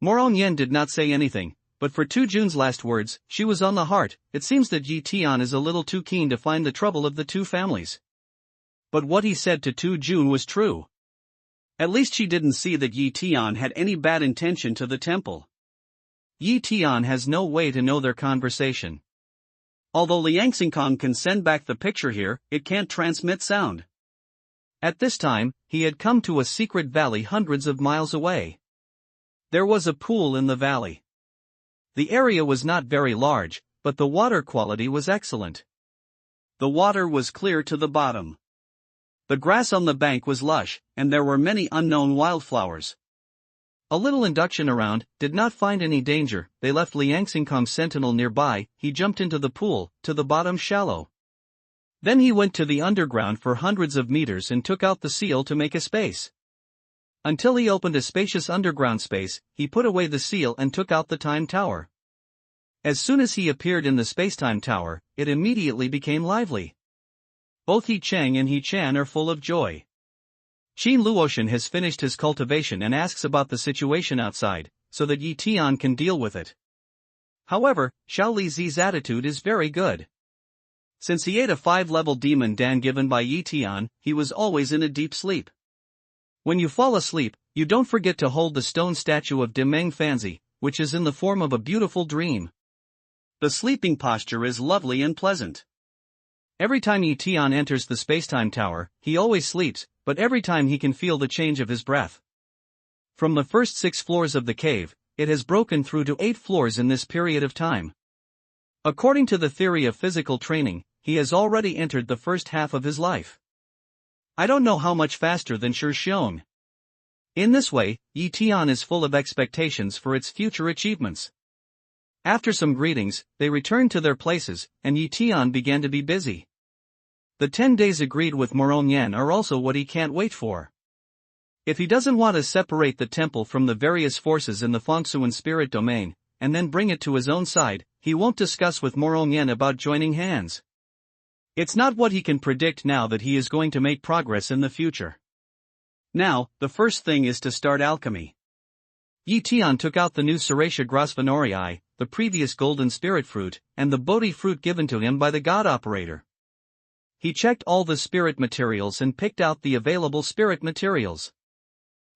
Morong Yen did not say anything, but for Tu Jun's last words, she was on the heart. It seems that Yi Tian is a little too keen to find the trouble of the 2 families. But what he said to Tu Jun was true. At least she didn't see that Yi Tian had any bad intention to the temple. Yi Tian has no way to know their conversation. Although Liang Xingkong can send back the picture here, it can't transmit sound. At this time, he had come to a secret valley hundreds of miles away. There was a pool in the valley. The area was not very large, but the water quality was excellent. The water was clear to the bottom. The grass on the bank was lush, and there were many unknown wildflowers. A little induction around, did not find any danger, they left Liang Xingkong's sentinel nearby, he jumped into the pool, to the bottom shallow. Then he went to the underground for hundreds of meters and took out the seal to make a space. Until he opened a spacious underground space, he put away the seal and took out the time tower. As soon as he appeared in the spacetime tower, it immediately became lively. Both He Cheng and He Chan are full of joy. Qin Luotian has finished his cultivation and asks about the situation outside, so that Yi Tian can deal with it. However, Xiao Li Zi's attitude is very good. Since he ate a 5-level demon dan given by Yi Tian, he was always in a deep sleep. When you fall asleep, you don't forget to hold the stone statue of Demeng Fanzi, which is in the form of a beautiful dream. The sleeping posture is lovely and pleasant. Every time Yi Tian enters the spacetime tower, he always sleeps, but every time he can feel the change of his breath. From the first 6 floors of the cave, it has broken through to 8 floors in this period of time. According to the theory of physical training, he has already entered the first half of his life. I don't know how much faster than Shi Xiong. In this way, Yi Tian is full of expectations for its future achievements. After some greetings, they returned to their places, and Yi Tian began to be busy. The 10 days agreed with Morong Yen are also what he can't wait for. If he doesn't want to separate the temple from the various forces in the Fengsuan spirit domain, and then bring it to his own side, he won't discuss with Morong Yen about joining hands. It's not what he can predict now that he is going to make progress in the future. Now, the first thing is to start alchemy. Yi Tian took out the new Serratia Grosvenorii, the previous golden spirit fruit, and the Bodhi fruit given to him by the god operator. He checked all the spirit materials and picked out the available spirit materials.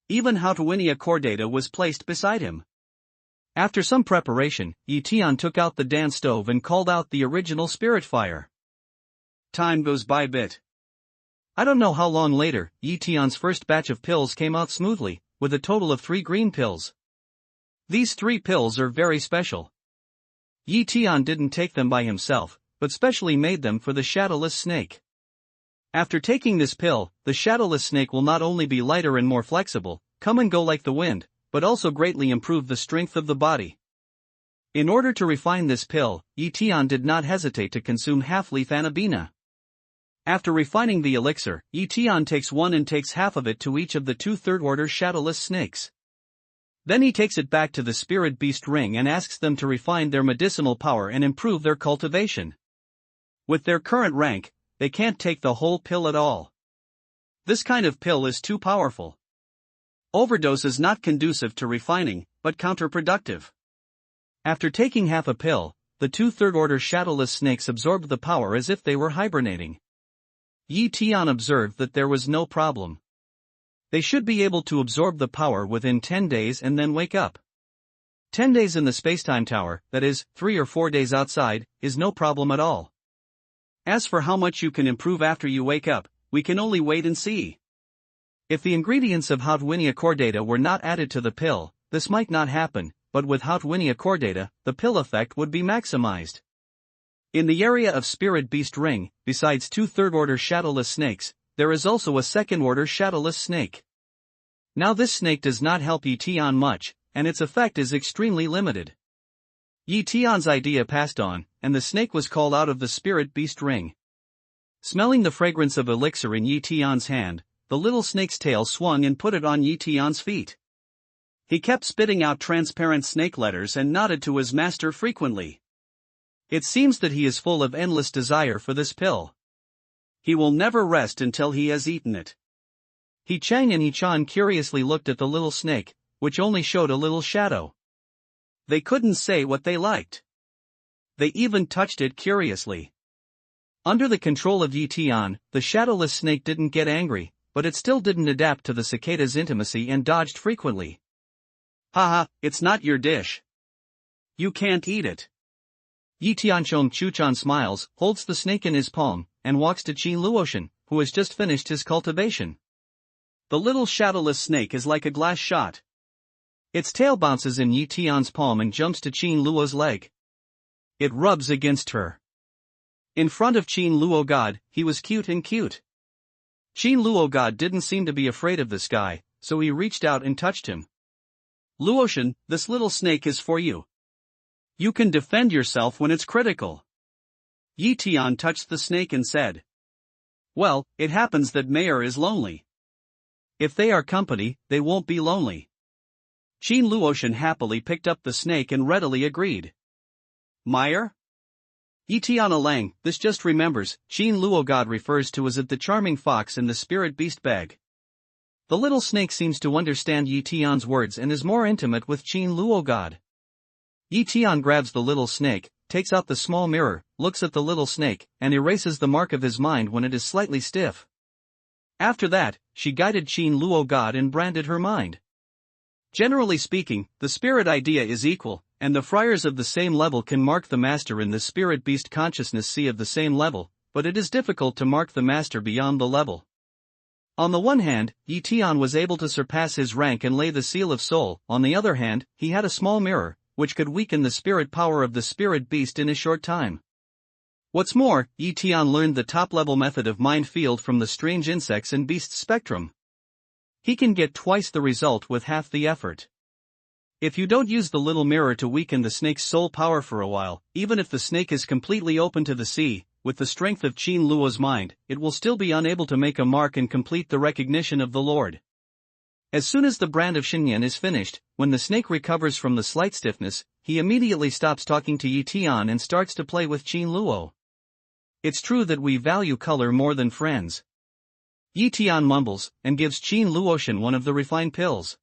Even Houtuinia Chordata was placed beside him. After some preparation, Tian took out the Dan stove and called out the original spirit fire. Time goes by bit. I don't know how long later, Tian's first batch of pills came out smoothly, with a total of 3 green pills. These 3 pills are very special. Tian didn't take them by himself, but specially made them for the shadowless snake. After taking this pill, the shadowless snake will not only be lighter and more flexible, come and go like the wind, but also greatly improve the strength of the body. In order to refine this pill, Tian did not hesitate to consume half-leaf anabina. After refining the elixir, Tian takes one and takes half of it to each of the 2 third-order shadowless snakes. Then he takes it back to the spirit beast ring and asks them to refine their medicinal power and improve their cultivation. With their current rank, they can't take the whole pill at all. This kind of pill is too powerful. Overdose is not conducive to refining, but counterproductive. After taking half a pill, the 2 third-order shadowless snakes absorbed the power as if they were hibernating. Tian observed that there was no problem. They should be able to absorb the power within 10 days and then wake up. 10 days in the spacetime tower, that is, 3 or 4 days outside, is no problem at all. As for how much you can improve after you wake up, we can only wait and see. If the ingredients of Houtuinia Chordata were not added to the pill, this might not happen, but with Houtuinia Chordata, the pill effect would be maximized. In the area of Spirit Beast Ring, besides 2 third-order shadowless snakes, there is also a second-order shadowless snake. Now this snake does not help Tian much, and its effect is extremely limited. Tian's idea passed on, and the snake was called out of the Spirit Beast Ring. Smelling the fragrance of elixir in Tian's hand, the little snake's tail swung and put it on Tian's feet. He kept spitting out transparent snake letters and nodded to his master frequently. It seems that he is full of endless desire for this pill. He will never rest until he has eaten it. Chang and Chan curiously looked at the little snake, which only showed a little shadow. They couldn't say what they liked. They even touched it curiously. Under the control of Tian, the shadowless snake didn't get angry, but it still didn't adapt to the cicada's intimacy and dodged frequently. Haha, it's not your dish. You can't eat it. Tianchong Chuchan smiles, holds the snake in his palm, and walks to Qin Luoshan, who has just finished his cultivation. The little shadowless snake is like a glass shot. Its tail bounces in Tian's palm and jumps to Qin Luo's leg. It rubs against her. In front of Qin Luo God, he was cute and cute. Qin Luo God didn't seem to be afraid of this guy, so he reached out and touched him. Luoshan, this little snake is for you. You can defend yourself when it's critical. Tian touched the snake and said, "Well, it happens that Mayor is lonely. If they are company, they won't be lonely." Qin Luoshan happily picked up the snake and readily agreed. Meyer? Tian Alang, this just remembers, Qin Luo God refers to as the charming fox in the spirit beast bag. The little snake seems to understand Tian's words and is more intimate with Qin Luo God. Tian grabs the little snake, takes out the small mirror, looks at the little snake, and erases the mark of his mind when it is slightly stiff. After that, she guided Qin Luo God and branded her mind. Generally speaking, the spirit idea is equal, and the friars of the same level can mark the master in the spirit beast consciousness sea of the same level, but it is difficult to mark the master beyond the level. On the one hand, Tian was able to surpass his rank and lay the seal of soul. On the other hand, he had a small mirror, which could weaken the spirit power of the spirit beast in a short time. What's more, Tian learned the top-level method of mind field from the strange insects and beasts spectrum. He can get twice the result with half the effort. If you don't use the little mirror to weaken the snake's soul power for a while, even if the snake is completely open to the sea, with the strength of Qin Luo's mind, it will still be unable to make a mark and complete the recognition of the Lord. As soon as the brand of Xinyan is finished, when the snake recovers from the slight stiffness, he immediately stops talking to Tian and starts to play with Qin Luo. It's true that we value color more than friends. Tian mumbles, and gives Qin Luoshan one of the refined pills.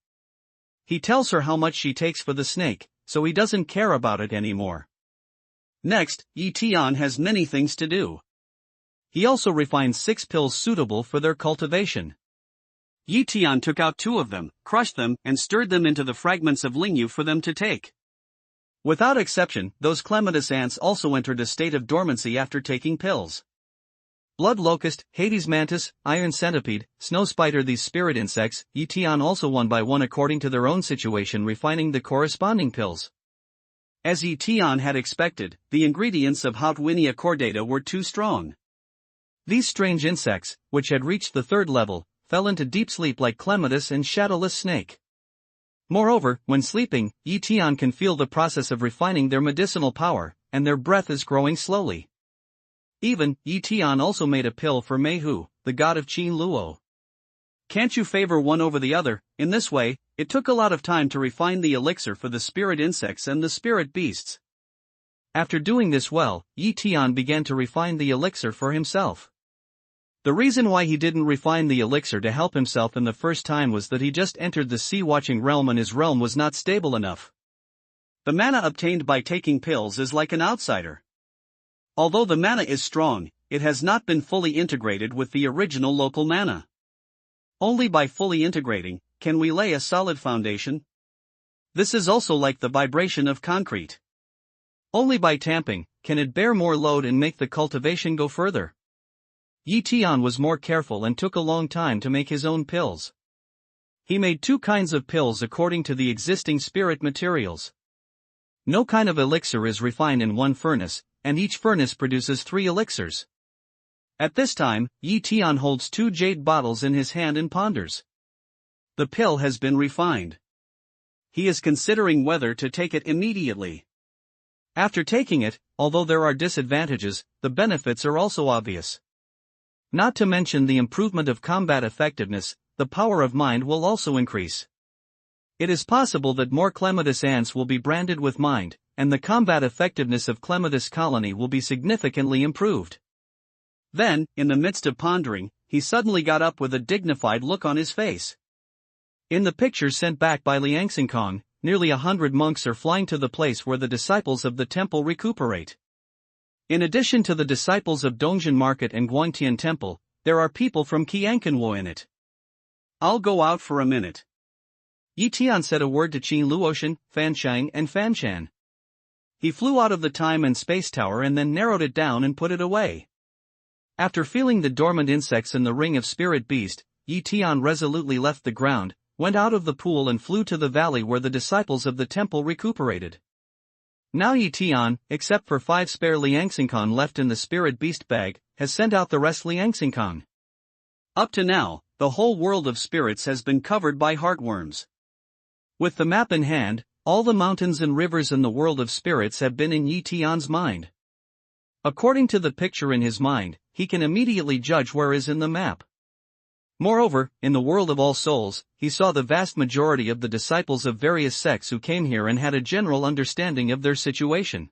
He tells her how much she takes for the snake, so he doesn't care about it anymore. Next, Tian has many things to do. He also refined 6 pills suitable for their cultivation. Tian took out 2 of them, crushed them, and stirred them into the fragments of Lingyu for them to take. Without exception, those clematis ants also entered a state of dormancy after taking pills. Blood locust, Hades mantis, iron centipede, snow spider, these spirit insects, Tian also one by one according to their own situation refining the corresponding pills. As Tian had expected, the ingredients of Hautwinia cordata were too strong. These strange insects, which had reached the 3rd level, fell into deep sleep like clematis and shadowless snake. Moreover, when sleeping, Tian can feel the process of refining their medicinal power, and their breath is growing slowly. Even, Tian also made a pill for Meihu, the god of Qin Luo. Can't you favor one over the other? In this way, it took a lot of time to refine the elixir for the spirit insects and the spirit beasts. After doing this well, Tian began to refine the elixir for himself. The reason why he didn't refine the elixir to help himself in the first time was that he just entered the sea-watching realm and his realm was not stable enough. The mana obtained by taking pills is like an outsider. Although the mana is strong, it has not been fully integrated with the original local mana. Only by fully integrating, can we lay a solid foundation. This is also like the vibration of concrete. Only by tamping, can it bear more load and make the cultivation go further. Tian was more careful and took a long time to make his own pills. He made 2 kinds of pills according to the existing spirit materials. No kind of elixir is refined in one furnace, and each furnace produces 3 elixirs. At this time, Tian holds 2 jade bottles in his hand and ponders. The pill has been refined. He is considering whether to take it immediately. After taking it, although there are disadvantages, the benefits are also obvious. Not to mention the improvement of combat effectiveness, the power of mind will also increase. It is possible that more clematis ants will be branded with mind, and the combat effectiveness of clematis colony will be significantly improved. Then, in the midst of pondering, he suddenly got up with a dignified look on his face. In the picture sent back by Liangxingkong, nearly 100 monks are flying to the place where the disciples of the temple recuperate. In addition to the disciples of Dongjin Market and Guangtian Temple, there are people from Qiankanwo in it. I'll go out for a minute. Tian said a word to Qin Luoshan, Fanshang and Fanshan. He flew out of the time and space tower and then narrowed it down and put it away. After feeling the dormant insects in the ring of spirit beast, Tian resolutely left the ground, went out of the pool and flew to the valley where the disciples of the temple recuperated. Now Tian, except for 5 spare Liangxingkong left in the spirit beast bag, has sent out the rest Liangxingkong. Up to now, the whole world of spirits has been covered by heartworms. With the map in hand, all the mountains and rivers in the world of spirits have been in Tian's mind. According to the picture in his mind, he can immediately judge where is in the map. Moreover, in the world of all souls, he saw the vast majority of the disciples of various sects who came here and had a general understanding of their situation.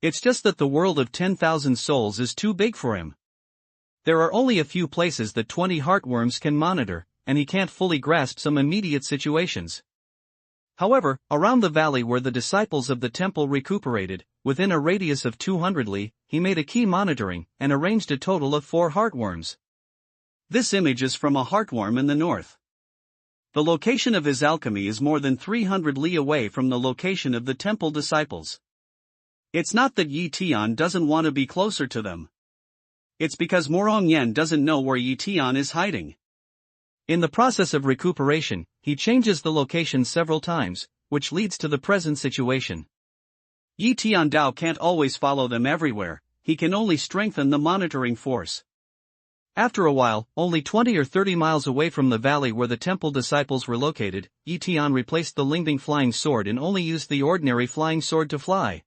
It's just that the world of 10,000 souls is too big for him. There are only a few places that 20 heartworms can monitor, and he can't fully grasp some immediate situations. However, around the valley where the disciples of the temple recuperated, within a radius of 200 li, he made a key monitoring, and arranged a total of 4 heartworms. This image is from a heartworm in the north. The location of his alchemy is more than 300 li away from the location of the temple disciples. It's not that Tian doesn't want to be closer to them. It's because Morong Yen doesn't know where Tian is hiding. In the process of recuperation, he changes the location several times, which leads to the present situation. Tian Dao can't always follow them everywhere, he can only strengthen the monitoring force. After a while, only 20 or 30 miles away from the valley where the temple disciples were located, Tian replaced the Lingbing flying sword and only used the ordinary flying sword to fly.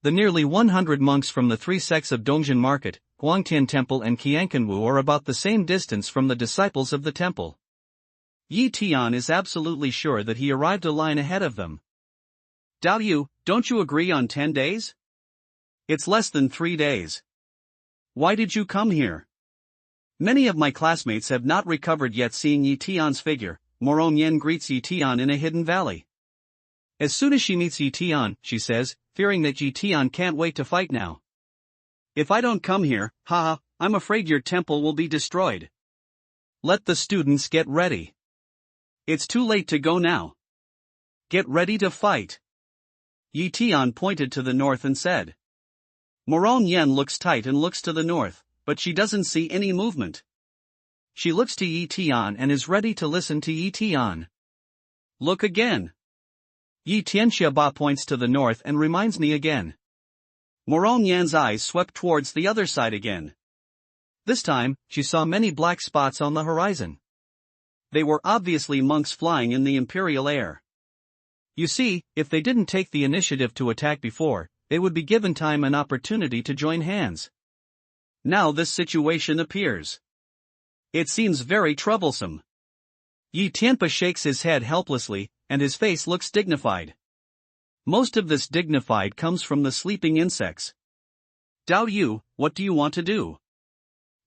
The nearly 100 monks from the 3 sects of Dongjin Market, Guangtian Temple and Qiankanwu are about the same distance from the disciples of the temple. Tian is absolutely sure that he arrived a line ahead of them. Dao Yu, don't you agree on 10 days? It's less than 3 days. Why did you come here? Many of my classmates have not recovered yet. Seeing Tian's figure, Morong Yen greets Tian in a hidden valley. As soon as she meets Yi Tian, she says, fearing that Yi Tian can't wait to fight now. If I don't come here, haha, I'm afraid your temple will be destroyed. Let the students get ready. It's too late to go now. Get ready to fight. Yi Tian pointed to the north and said. Moron Yen looks tight and looks to the north, but she doesn't see any movement. She looks to Yi Tian and is ready to listen to Yi Tian. Look again. Yi Tianxiaba points to the north and reminds me again. Moron Yan's eyes swept towards the other side again. This time, she saw many black spots on the horizon. They were obviously monks flying in the imperial air. You see, if they didn't take the initiative to attack before, they would be given time and opportunity to join hands. Now this situation appears. It seems very troublesome. Yi Tianpa shakes his head helplessly, and his face looks dignified. Most of this dignified comes from the sleeping insects. Dao Yu, what do you want to do?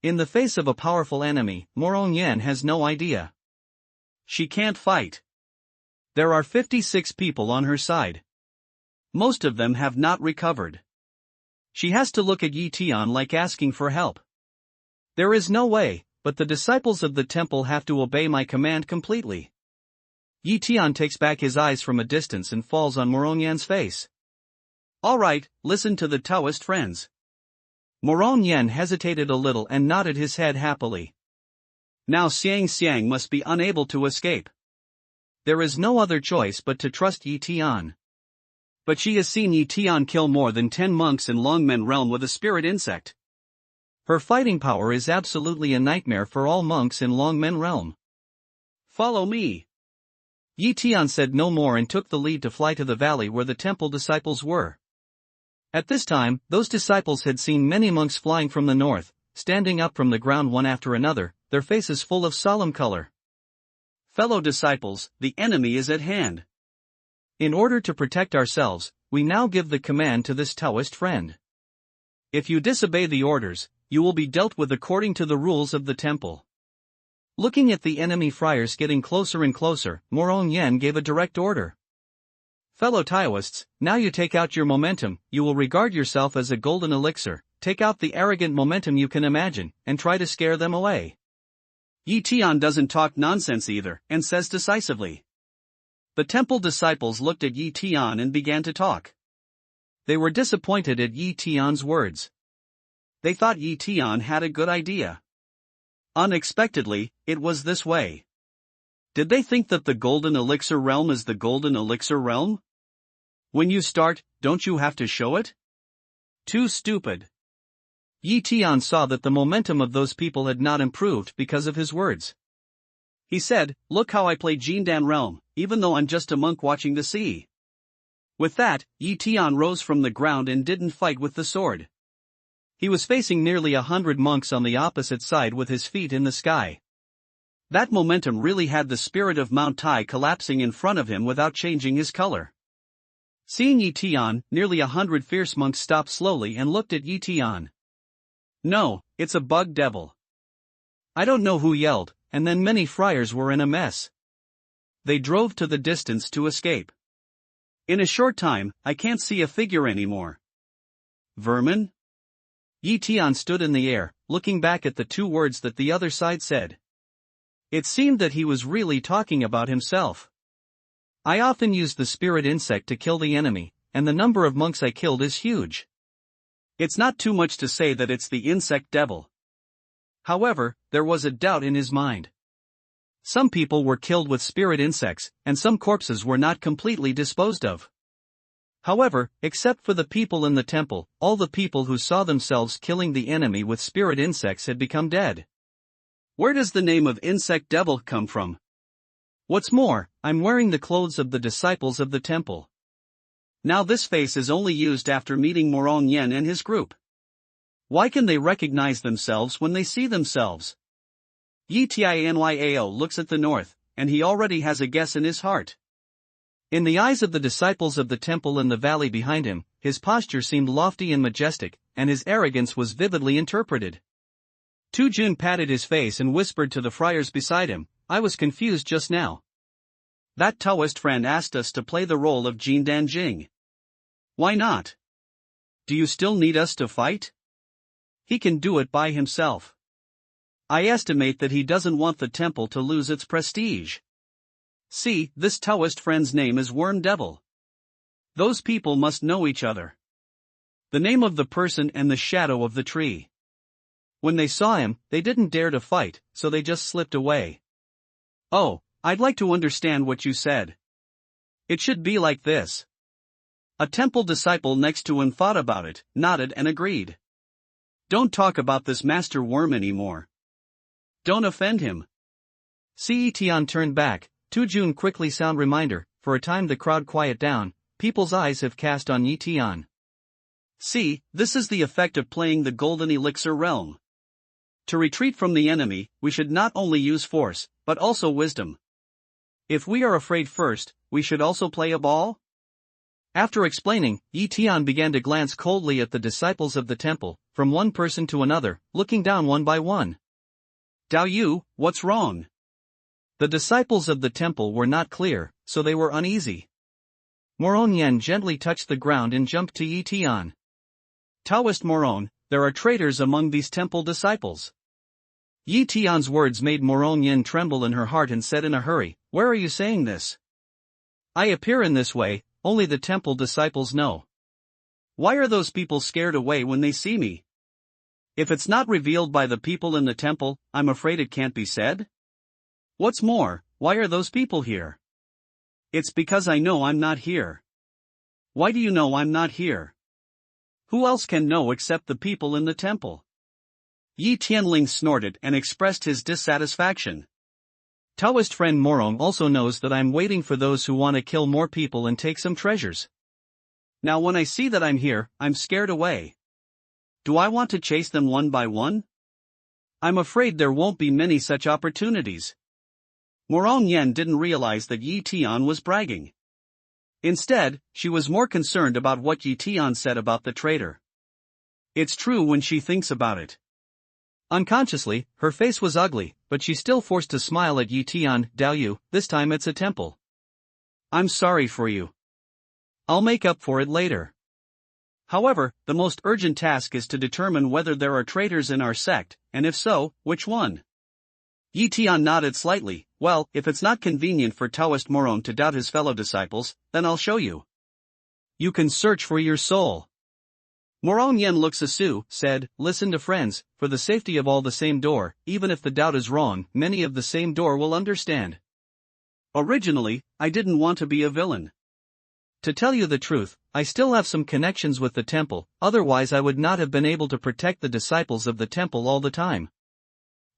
In the face of a powerful enemy, Moron Yen has no idea. She can't fight. There are 56 people on her side. Most of them have not recovered. She has to look at Yi Tian like asking for help. There is no way, but the disciples of the temple have to obey my command completely. Yi Tian takes back his eyes from a distance and falls on Moron Yan's face. Alright, listen to the Taoist friends. Moron Yan hesitated a little and nodded his head happily. Now Xiang must be unable to escape. There is no other choice but to trust Yi Tian. But she has seen Yi Tian kill more than 10 monks in Longmen realm with a spirit insect. Her fighting power is absolutely a nightmare for all monks in Longmen realm. Follow me. Yi Tian said no more and took the lead to fly to the valley where the temple disciples were. At this time, those disciples had seen many monks flying from the north, standing up from the ground one after another, their faces full of solemn color. Fellow disciples, the enemy is at hand. In order to protect ourselves, we now give the command to this Taoist friend. If you disobey the orders, you will be dealt with according to the rules of the temple. Looking at the enemy friars getting closer and closer, Moron Yen gave a direct order. Fellow Taoists, now you take out your momentum, you will regard yourself as a golden elixir, take out the arrogant momentum you can imagine, and try to scare them away. Yi Tian doesn't talk nonsense either, and says decisively. The temple disciples looked at Yi Tian and began to talk. They were disappointed at Yi Tian's words. They thought Yi Tian had a good idea. Unexpectedly, it was this way. Did they think that the golden elixir realm is the golden elixir realm? When you start, don't you have to show it? Too stupid. Yi Tian saw that the momentum of those people had not improved because of his words. He said, look how I play Jindan realm, even though I'm just a monk watching the sea. With that, Yi Tian rose from the ground and didn't fight with the sword. He was facing nearly 100 monks on the opposite side with his feet in the sky. That momentum really had the spirit of Mount Tai collapsing in front of him without changing his color. Seeing Yi Tian, nearly 100 fierce monks stopped slowly and looked at Yi Tian. No, it's a bug devil. I don't know who yelled, and then many friars were in a mess. They drove to the distance to escape. In a short time, I can't see a figure anymore. Vermin? Yi Tian stood in the air, looking back at the two words that the other side said. It seemed that he was really talking about himself. I often use the spirit insect to kill the enemy, and the number of monks I killed is huge. It's not too much to say that it's the insect devil. However, there was a doubt in his mind. Some people were killed with spirit insects, and some corpses were not completely disposed of. However, except for the people in the temple, all the people who saw themselves killing the enemy with spirit insects had become dead. Where does the name of insect devil come from? What's more, I'm wearing the clothes of the disciples of the temple. Now this face is only used after meeting Moron Yen and his group. Why can they recognize themselves when they see themselves? Yi Tianyao looks at the north, and he already has a guess in his heart. In the eyes of the disciples of the temple in the valley behind him, his posture seemed lofty and majestic, and his arrogance was vividly interpreted. Tu Jun patted his face and whispered to the friars beside him, I was confused just now. That Taoist friend asked us to play the role of Jin Danjing. Why not? Do you still need us to fight? He can do it by himself. I estimate that he doesn't want the temple to lose its prestige. See, this Taoist friend's name is Worm Devil. Those people must know each other. The name of the person and the shadow of the tree. When they saw him, they didn't dare to fight, so they just slipped away. Oh, I'd like to understand what you said. It should be like this. A temple disciple next to him thought about it, nodded and agreed. Don't talk about this Master Worm anymore. Don't offend him. Tian turned back. Jun quickly sound reminder. For a time the crowd quiet down. People's eyes have cast on Tian. See, this is the effect of playing the golden elixir realm. To retreat from the enemy, we should not only use force, but also wisdom. If we are afraid first, we should also play a ball? After explaining, Tian began to glance coldly at the disciples of the temple, from one person to another, looking down one by one. Dao Yu, what's wrong? The disciples of the temple were not clear, so they were uneasy. Moron Yen gently touched the ground and jumped to Tian. Taoist Moron, there are traitors among these temple disciples. Tian's words made Moron Yen tremble in her heart and said in a hurry, where are you saying this? I appear in this way, only the temple disciples know. Why are those people scared away when they see me? If it's not revealed by the people in the temple, I'm afraid it can't be said? What's more, why are those people here? It's because I know I'm not here. Why do you know I'm not here? Who else can know except the people in the temple? Yi Tianling snorted and expressed his dissatisfaction. Taoist friend Morong also knows that I'm waiting for those who want to kill more people and take some treasures. Now when I see that I'm here, I'm scared away. Do I want to chase them one by one? I'm afraid there won't be many such opportunities. Morong Yen didn't realize that Yi Tian was bragging. Instead, she was more concerned about what Yi Tian said about the traitor. It's true when she thinks about it. Unconsciously, her face was ugly, but she still forced a smile at Yi Tian. Dao Yu, this time it's a temple. I'm sorry for you. I'll make up for it later. However, the most urgent task is to determine whether there are traitors in our sect, and if so, which one? Yi Tian nodded slightly. Well, if it's not convenient for Taoist Moron to doubt his fellow disciples, then I'll show you. You can search for your soul. Moron Yen Luxasu said, listen to friends, for the safety of all the same door, even if the doubt is wrong, many of the same door will understand. Originally, I didn't want to be a villain. To tell you the truth, I still have some connections with the temple, otherwise I would not have been able to protect the disciples of the temple all the time.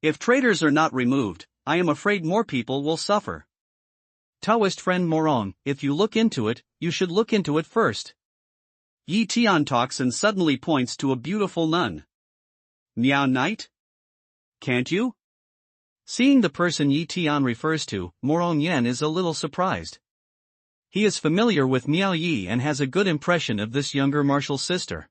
If traitors are not removed, I am afraid more people will suffer. Taoist friend Morong, if you look into it, you should look into it first. Yi Tian talks and suddenly points to a beautiful nun. Miao Knight? Can't you? Seeing the person Yi Tian refers to, Morong Yen is a little surprised. He is familiar with Miao Yi and has a good impression of this younger martial sister.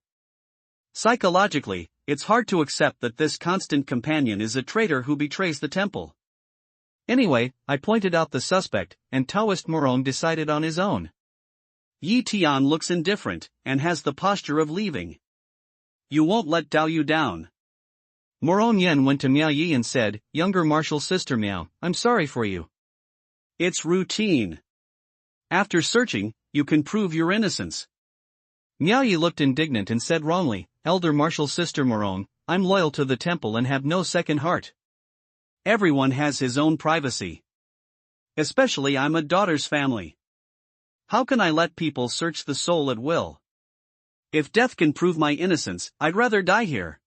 Psychologically, it's hard to accept that this constant companion is a traitor who betrays the temple. Anyway, I pointed out the suspect, and Taoist Morong decided on his own. Yi Tian looks indifferent, and has the posture of leaving. You won't let Dao Yu down. Morong Yen went to Miao Yi and said, younger martial sister Miao, I'm sorry for you. It's routine. After searching, you can prove your innocence. Miao Yi looked indignant and said wrongly, elder martial sister Morong, I'm loyal to the temple and have no second heart. Everyone has his own privacy. Especially I'm a daughter's family. How can I let people search the soul at will? If death can prove my innocence, I'd rather die here.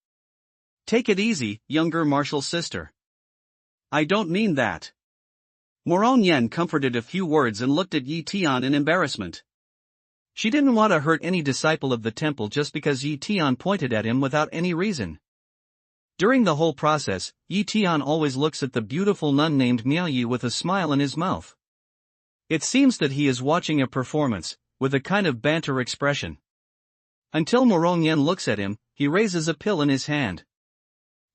Take it easy, younger martial sister. I don't mean that. Morong Yen comforted a few words and looked at Yi Tian in embarrassment. She didn't want to hurt any disciple of the temple just because Yi Tian pointed at him without any reason. During the whole process, Yi Tian always looks at the beautiful nun named Miao Yi with a smile in his mouth. It seems that he is watching a performance, with a kind of banter expression. Until Morong Yen looks at him, he raises a pill in his hand.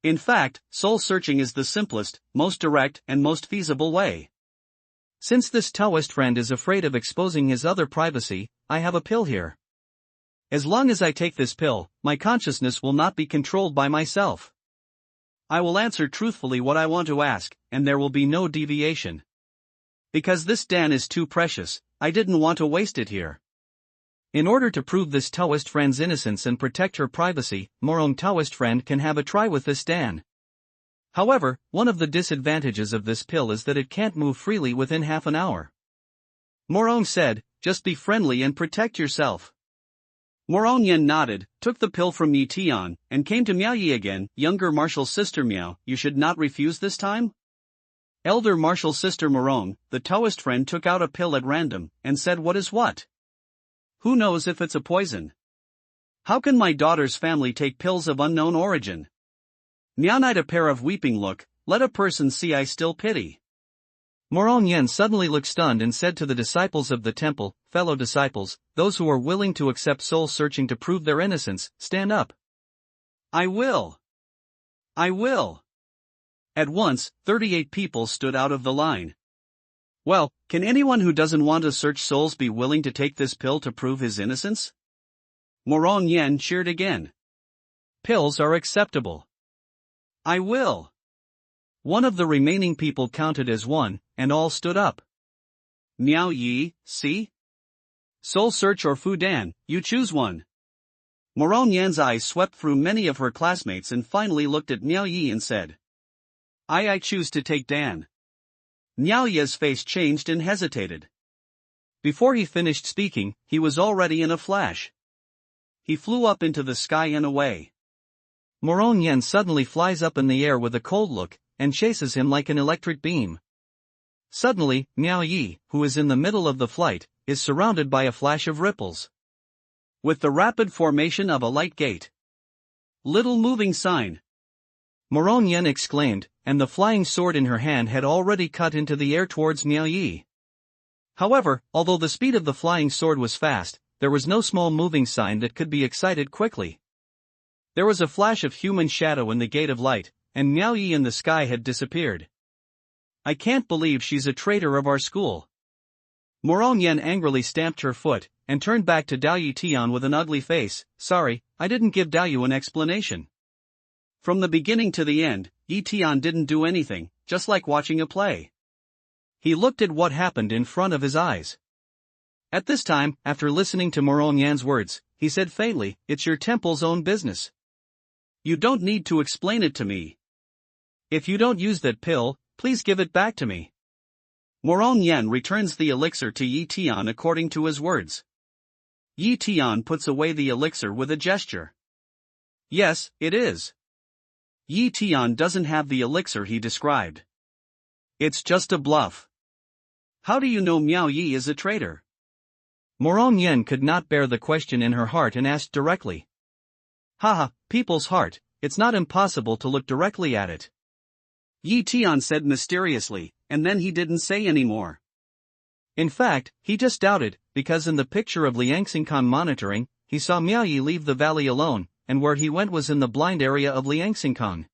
In fact, soul searching is the simplest, most direct and most feasible way. Since this Taoist friend is afraid of exposing his other privacy, I have a pill here. As long as I take this pill, my consciousness will not be controlled by myself. I will answer truthfully what I want to ask, and there will be no deviation. Because this Dan is too precious, I didn't want to waste it here. In order to prove this Taoist friend's innocence and protect her privacy, Morong Taoist friend can have a try with this Dan. However, one of the disadvantages of this pill is that it can't move freely within half an hour. Morong said, just be friendly and protect yourself. Morong Yen nodded, took the pill from Yi Tian, and came to Miao Yi again. Younger martial sister Miao, you should not refuse this time? Elder martial sister Morong, the Taoist friend took out a pill at random, and said what is what? Who knows if it's a poison? How can my daughter's family take pills of unknown origin? Miao Night a pair of weeping look, let a person see I still pity. Morong Yen suddenly looked stunned and said to the disciples of the temple, fellow disciples, those who are willing to accept soul searching to prove their innocence, stand up. I will. I will. At once, 38 people stood out of the line. Well, can anyone who doesn't want to search souls be willing to take this pill to prove his innocence? Morong Yen cheered again. Pills are acceptable. I will. One of the remaining people counted as one, and all stood up. Miao Yi, see? Soul search or Fu Dan, you choose one. Morong Yan's eyes swept through many of her classmates and finally looked at Miao Yi and said, I choose to take Dan. Miao Yi's face changed and hesitated. Before he finished speaking, he was already in a flash. He flew up into the sky and away. Morong Yen suddenly flies up in the air with a cold look, and chases him like an electric beam. Suddenly, Miao Yi, who is in the middle of the flight, is surrounded by a flash of ripples. With the rapid formation of a light gate. Little moving sign. Morong Yen exclaimed, and the flying sword in her hand had already cut into the air towards Miao Yi. However, although the speed of the flying sword was fast, there was no small moving sign that could be excited quickly. There was a flash of human shadow in the gate of light, and Miao Yi in the sky had disappeared. I can't believe she's a traitor of our school. Morong Yen angrily stamped her foot, and turned back to Dao Yi Tian with an ugly face. Sorry, I didn't give Dao Yu an explanation. From the beginning to the end, Yi Tian didn't do anything, just like watching a play. He looked at what happened in front of his eyes. At this time, after listening to Morong Yan's words, he said faintly, it's your temple's own business. You don't need to explain it to me. If you don't use that pill, please give it back to me. Morong Yan returns the elixir to Yi Tian according to his words. Yi Tian puts away the elixir with a gesture. Yes, it is. Yi Tian doesn't have the elixir he described. It's just a bluff. How do you know Miao Yi is a traitor? Morong Yen could not bear the question in her heart and asked directly. Haha, people's heart, it's not impossible to look directly at it. Yi Tian said mysteriously, and then he didn't say any more. In fact, he just doubted, because in the picture of Liangxingkan monitoring, he saw Miao Yi leave the valley alone, and where he went was in the blind area of Liangxingkan.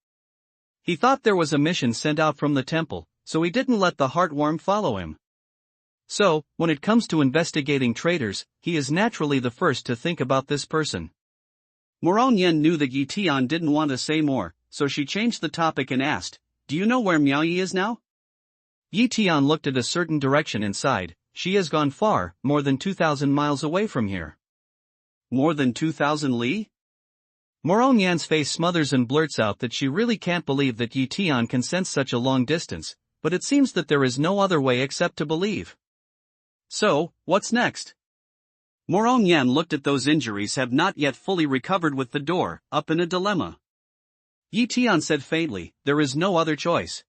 He thought there was a mission sent out from the temple, so he didn't let the heartworm follow him. So, when it comes to investigating traitors, he is naturally the first to think about this person. Morong Yen knew that Yi Tian didn't want to say more, so she changed the topic and asked, do you know where Miao Yi is now? Yi Tian looked at a certain direction and sighed. She has gone far, more than 2,000 miles away from here. More than 2,000 li? Morong Yan's face smothers and blurts out that she really can't believe that Yi Tian can sense such a long distance, but it seems that there is no other way except to believe. So, what's next? Morong Yan looked at those injuries have not yet fully recovered with the door, up in a dilemma. Yi Tian said faintly, there is no other choice.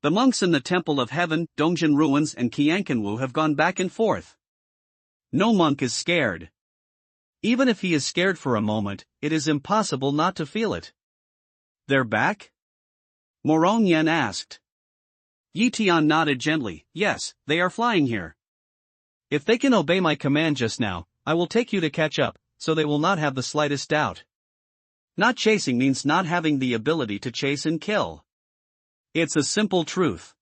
The monks in the Temple of Heaven, Dongjin Ruins and Qiankanwu have gone back and forth. No monk is scared. Even if he is scared for a moment, it is impossible not to feel it. They're back? Morong Yan asked. Yi Tian nodded gently, yes, they are flying here. If they can obey my command just now, I will take you to catch up, so they will not have the slightest doubt. Not chasing means not having the ability to chase and kill. It's a simple truth.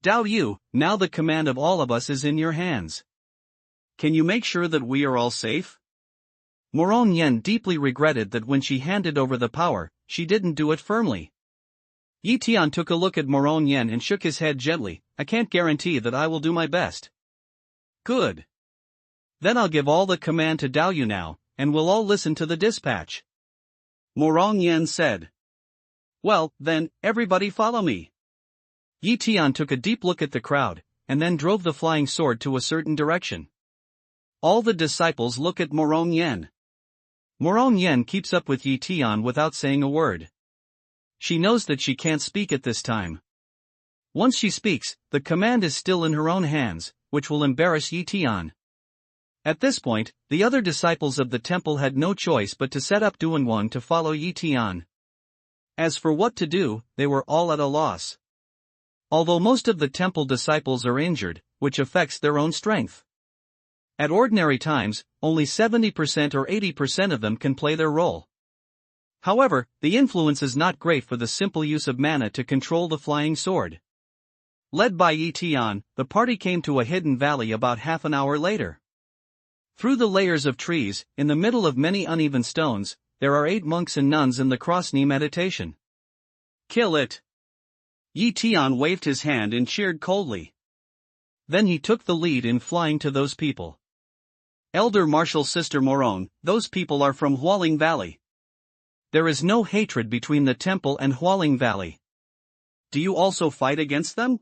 Dao Yu, now the command of all of us is in your hands. Can you make sure that we are all safe? Morong Yen deeply regretted that when she handed over the power, she didn't do it firmly. Yi Tian took a look at Morong Yen and shook his head gently. I can't guarantee that I will do my best. Good. Then I'll give all the command to Dao Yu now, and we'll all listen to the dispatch. Morong Yen said. Well, then, everybody follow me. Yi Tian took a deep look at the crowd, and then drove the flying sword to a certain direction. All the disciples look at Morong Yen. Morong Yen keeps up with Yi Tian without saying a word. She knows that she can't speak at this time. Once she speaks, the command is still in her own hands, which will embarrass Yi Tian. At this point, the other disciples of the temple had no choice but to set up Duanwang to follow Yi Tian. As for what to do, they were all at a loss. Although most of the temple disciples are injured, which affects their own strength. At ordinary times, only 70% or 80% of them can play their role. However, the influence is not great for the simple use of mana to control the flying sword. Led by Yi Tian, the party came to a hidden valley about half an hour later. Through the layers of trees, in the middle of many uneven stones, there are 8 monks and nuns in the cross-knee meditation. Kill it! Yi Tian waved his hand and cheered coldly. Then he took the lead in flying to those people. Elder Martial Sister Morong, those people are from Hualing Valley. There is no hatred between the temple and Hualing Valley. Do you also fight against them?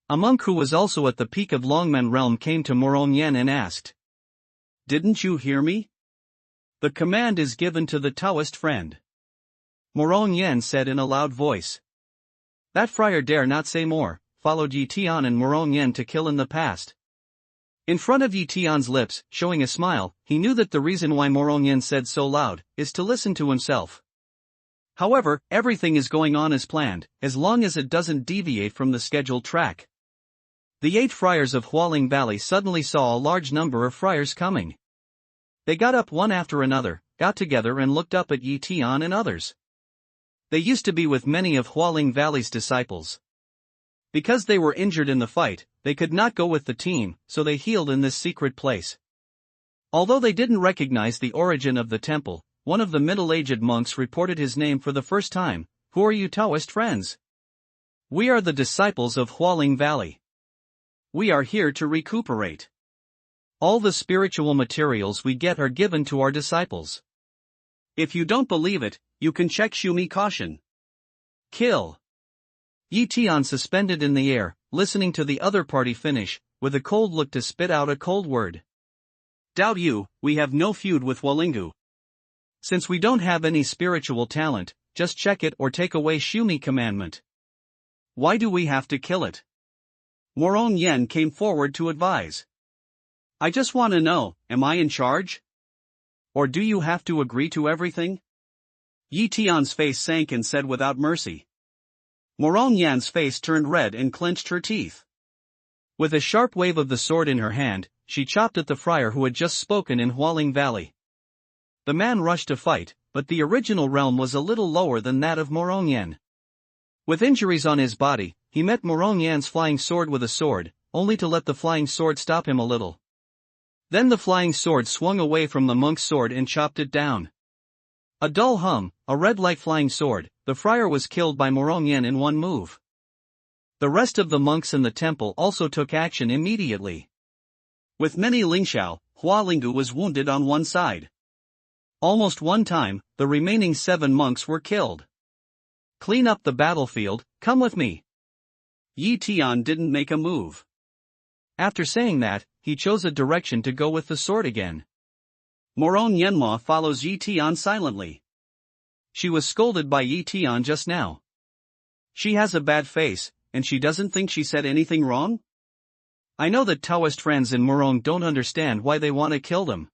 A monk who was also at the peak of Longmen Realm came to Morong Yen and asked. Didn't you hear me? The command is given to the Taoist friend. Morong Yen said in a loud voice. That friar dare not say more, followed Yi Tian and Morong Yen to kill in the past. In front of Yi Tian's lips, showing a smile, he knew that the reason why Morong Yen said so loud, is to listen to himself. However, everything is going on as planned, as long as it doesn't deviate from the scheduled track. The 8 friars of Hualing Valley suddenly saw a large number of friars coming. They got up one after another, got together and looked up at Yi Tian and others. They used to be with many of Hualing Valley's disciples. Because they were injured in the fight, they could not go with the team, so they healed in this secret place. Although they didn't recognize the origin of the temple, one of the middle-aged monks reported his name for the first time. Who are you Taoist friends? We are the disciples of Hualing Valley. We are here to recuperate. All the spiritual materials we get are given to our disciples. If you don't believe it, you can check Shumi Caution. Kill. Yi Tian suspended in the air, listening to the other party finish, with a cold look to spit out a cold word. Dao Yu, we have no feud with Walingu. Since we don't have any spiritual talent, just check it or take away Shumi commandment. Why do we have to kill it? Morong Yen came forward to advise. I just want to know, am I in charge? Or do you have to agree to everything? Yi Tian's face sank and said without mercy. Morong Yan's face turned red and clenched her teeth. With a sharp wave of the sword in her hand, she chopped at the friar who had just spoken in Hualing Valley. The man rushed to fight, but the original realm was a little lower than that of Morong Yen. With injuries on his body, he met Morong Yan's flying sword with a sword, only to let the flying sword stop him a little. Then the flying sword swung away from the monk's sword and chopped it down. A dull hum, a red like flying sword, the friar was killed by Morong Yen in one move. The rest of the monks in the temple also took action immediately. With many Lingxiao, Hualingu was wounded on one side. Almost one time, the remaining 7 monks were killed. Clean up the battlefield, come with me. Yi Tian didn't make a move. After saying that, he chose a direction to go with the sword again. Morong Yenma follows Yi Tian silently. She was scolded by Yi Tian just now. She has a bad face, and she doesn't think she said anything wrong? I know that Taoist friends in Morong don't understand why they want to kill them.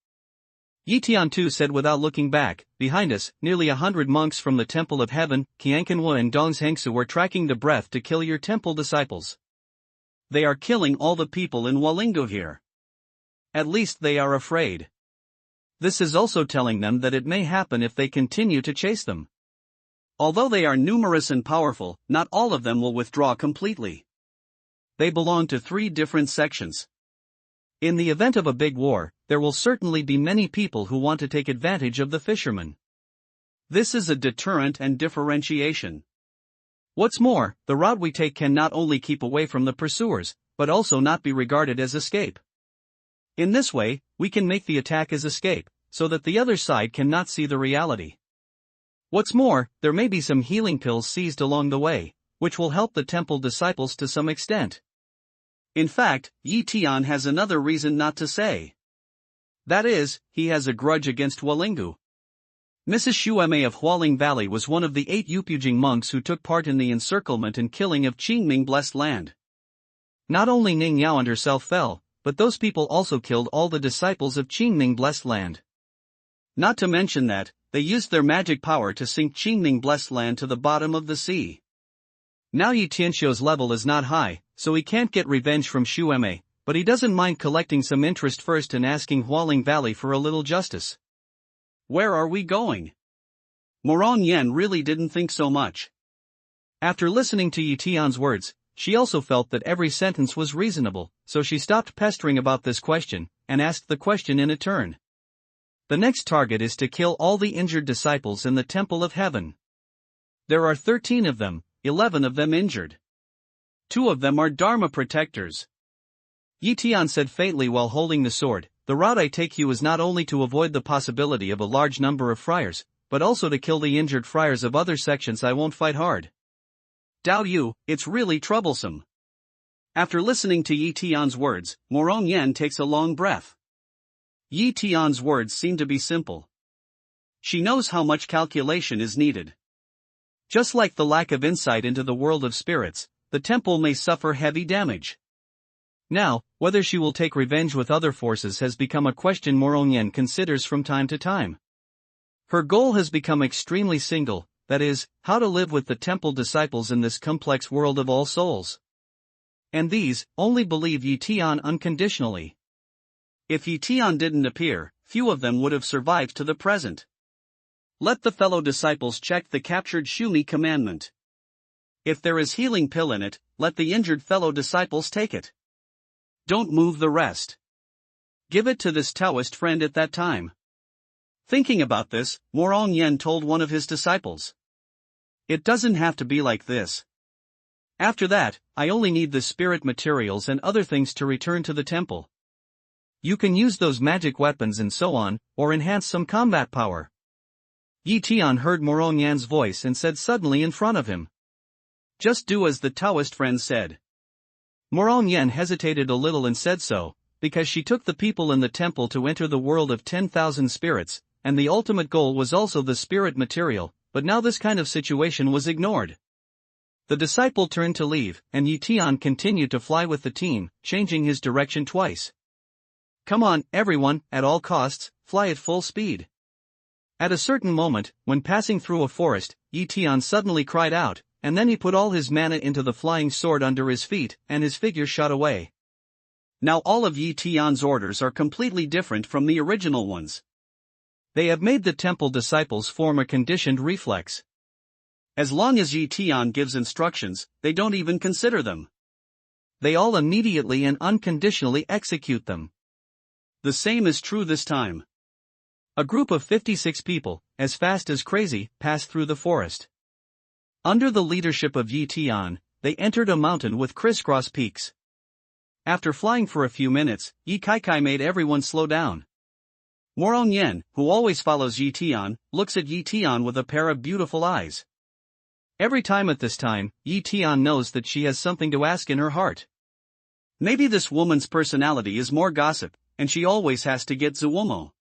Yi Tian too said without looking back, behind us, nearly 100 monks from the Temple of Heaven, Qiankanwa and Dongzhengsu were tracking the breath to kill your temple disciples. They are killing all the people in Walingo here. At least they are afraid. This is also telling them that it may happen if they continue to chase them. Although they are numerous and powerful, not all of them will withdraw completely. they belong to 3 different sections. In the event of a big war, there will certainly be many people who want to take advantage of the fishermen. This is a deterrent and differentiation. What's more, the route we take can not only keep away from the pursuers, but also not be regarded as escape. In this way, we can make the attack as escape, so that the other side cannot see the reality. What's more, there may be some healing pills seized along the way, which will help the temple disciples to some extent. In fact, Tian has another reason not to say. That is, he has a grudge against Hualingu. Mrs. Xueme of Hualing Valley was one of the 8 Yupujing monks who took part in the encirclement and killing of Qingming Blessed Land. Not only Ning Yao and herself fell, but those people also killed all the disciples of Qingming Blessed Land. Not to mention that, they used their magic power to sink Qingming Blessed Land to the bottom of the sea. Now Yi Tianxiu's level is not high, so he can't get revenge from Xueme, but he doesn't mind collecting some interest first and asking Hualing Valley for a little justice. Where are we going? Morong Yen really didn't think so much. After listening to Yi Tian's words, she also felt that every sentence was reasonable, so she stopped pestering about this question, and asked the question in a turn. The next target is to kill all the injured disciples in the Temple of Heaven. There are 13 of them, 11 of them injured. 2 of them are Dharma protectors. Yi Tian said faintly while holding the sword, the route I take you is not only to avoid the possibility of a large number of friars, but also to kill the injured friars of other sections I won't fight hard. Dao Yu, it's really troublesome. After listening to Yi Tian's words, Morong Yen takes a long breath. Yi Tian's words seem to be simple. She knows how much calculation is needed. Just like the lack of insight into the world of spirits, the temple may suffer heavy damage. Now, whether she will take revenge with other forces has become a question Morong Yen considers from time to time. Her goal has become extremely single, that is, how to live with the temple disciples in this complex world of all souls. And these only believe Yi Tian unconditionally. If Yi Tian didn't appear, few of them would have survived to the present. Let the fellow disciples check the captured Shumi commandment. If there is healing pill in it, let the injured fellow disciples take it. Don't move the rest. Give it to this Taoist friend at that time. Thinking about this, Morong Yen told one of his disciples. It doesn't have to be like this. After that, I only need the spirit materials and other things to return to the temple. You can use those magic weapons and so on, or enhance some combat power. Yi Tian heard Morong Yan's voice and said suddenly in front of him. Just do as the Taoist friend said. Morong Yen hesitated a little and said so, because she took the people in the temple to enter the world of 10,000 spirits, and the ultimate goal was also the spirit material, but now this kind of situation was ignored. The disciple turned to leave, and Yi Tian continued to fly with the team, changing his direction twice. Come on, everyone, at all costs, fly at full speed. At a certain moment, when passing through a forest, Yi Tian suddenly cried out, and then he put all his mana into the flying sword under his feet, and his figure shot away. Now all of Yi Tian's orders are completely different from the original ones. They have made the temple disciples form a conditioned reflex. As long as Yi Tian gives instructions, they don't even consider them. They all immediately and unconditionally execute them. The same is true this time. A group of 56 people, as fast as crazy, passed through the forest. Under the leadership of Yi Tian, they entered a mountain with crisscross peaks. After flying for a few minutes, Yi Kaikai made everyone slow down. Morong Yen, who always follows Yi Tian, looks at Yi Tian with a pair of beautiful eyes. Every time at this time, Yi Tian knows that she has something to ask in her heart. Maybe this woman's personality is more gossip, and she always has to get Zuomo.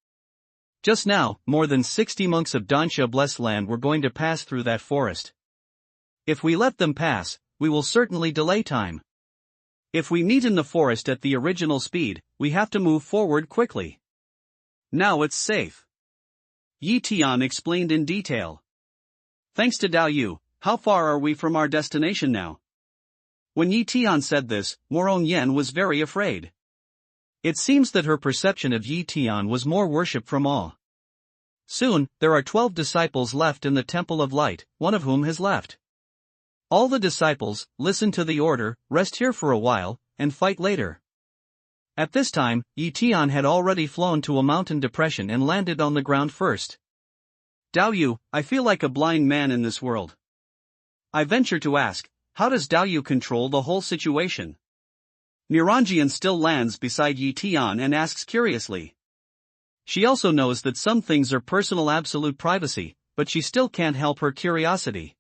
Just now, more than 60 monks of Dansha Blessed Land were going to pass through that forest. If we let them pass, we will certainly delay time. If we meet in the forest at the original speed, we have to move forward quickly. Now it's safe. Yi Tian explained in detail. Thanks to Dao Yu, how far are we from our destination now? When Yi Tian said this, Morong Yen was very afraid. It seems that her perception of Yi Tian was more worship from awe. Soon, there are 12 disciples left in the Temple of Light, one of whom has left. All the disciples, listen to the order, rest here for a while, and fight later. At this time, Tian had already flown to a mountain depression and landed on the ground first. Dao Yu, I feel like a blind man in this world. I venture to ask, how does Dao Yu control the whole situation? Niranjian still lands beside Tian and asks curiously. She also knows that some things are personal absolute privacy, but she still can't help her curiosity.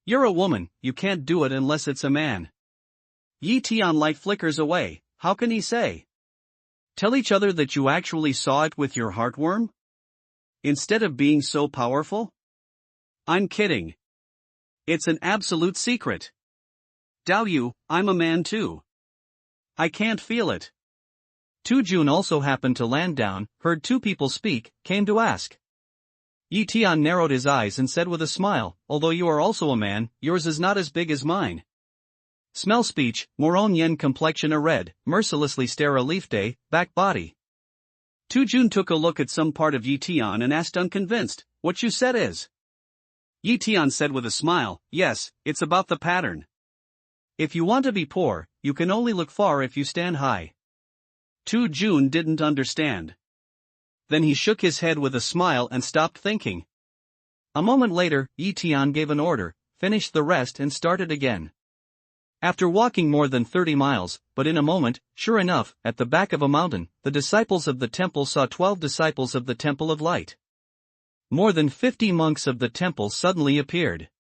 You're a woman, you can't do it unless it's a man. Tian light flickers away, how can he say? Tell each other that you actually saw it with your heartworm? Instead of being so powerful? I'm kidding. It's an absolute secret. Dao Yu, I'm a man too. I can't feel it. Tu Jun also happened to land down, heard two people speak, came to ask. Tian narrowed his eyes and said with a smile, although you are also a man, yours is not as big as mine. Smell speech, Moron Yen complexion a red, mercilessly stare a leaf day, back body. Tu Jun took a look at some part of Tian and asked unconvinced, what you said is? Tian said with a smile, yes, it's about the pattern. If you want to be poor, you can only look far if you stand high. Tu Jun didn't understand. Then he shook his head with a smile and stopped thinking. A moment later, Tian gave an order, finished the rest and started again. After walking more than 30 miles, but in a moment, sure enough, at the back of a mountain, the disciples of the temple saw 12 disciples of the Temple of Light. More than 50 monks of the temple suddenly appeared.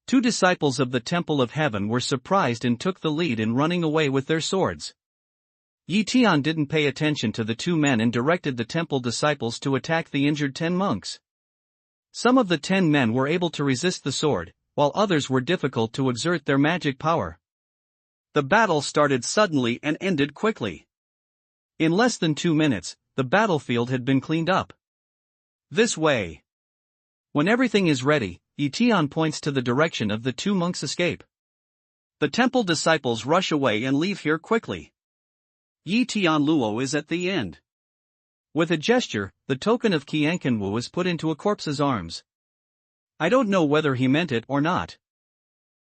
2 disciples of the Temple of Heaven were surprised and took the lead in running away with their swords. Tian didn't pay attention to the 2 men and directed the temple disciples to attack the injured 10 monks. Some of the 10 men were able to resist the sword, while others were difficult to exert their magic power. The battle started suddenly and ended quickly. In less than 2 minutes, the battlefield had been cleaned up. This way. When everything is ready, Tian points to the direction of the 2 monks' escape. The temple disciples rush away and leave here quickly. Tian Luo is at the end. With a gesture, the token of Qianqinwu is put into a corpse's arms. I don't know whether he meant it or not.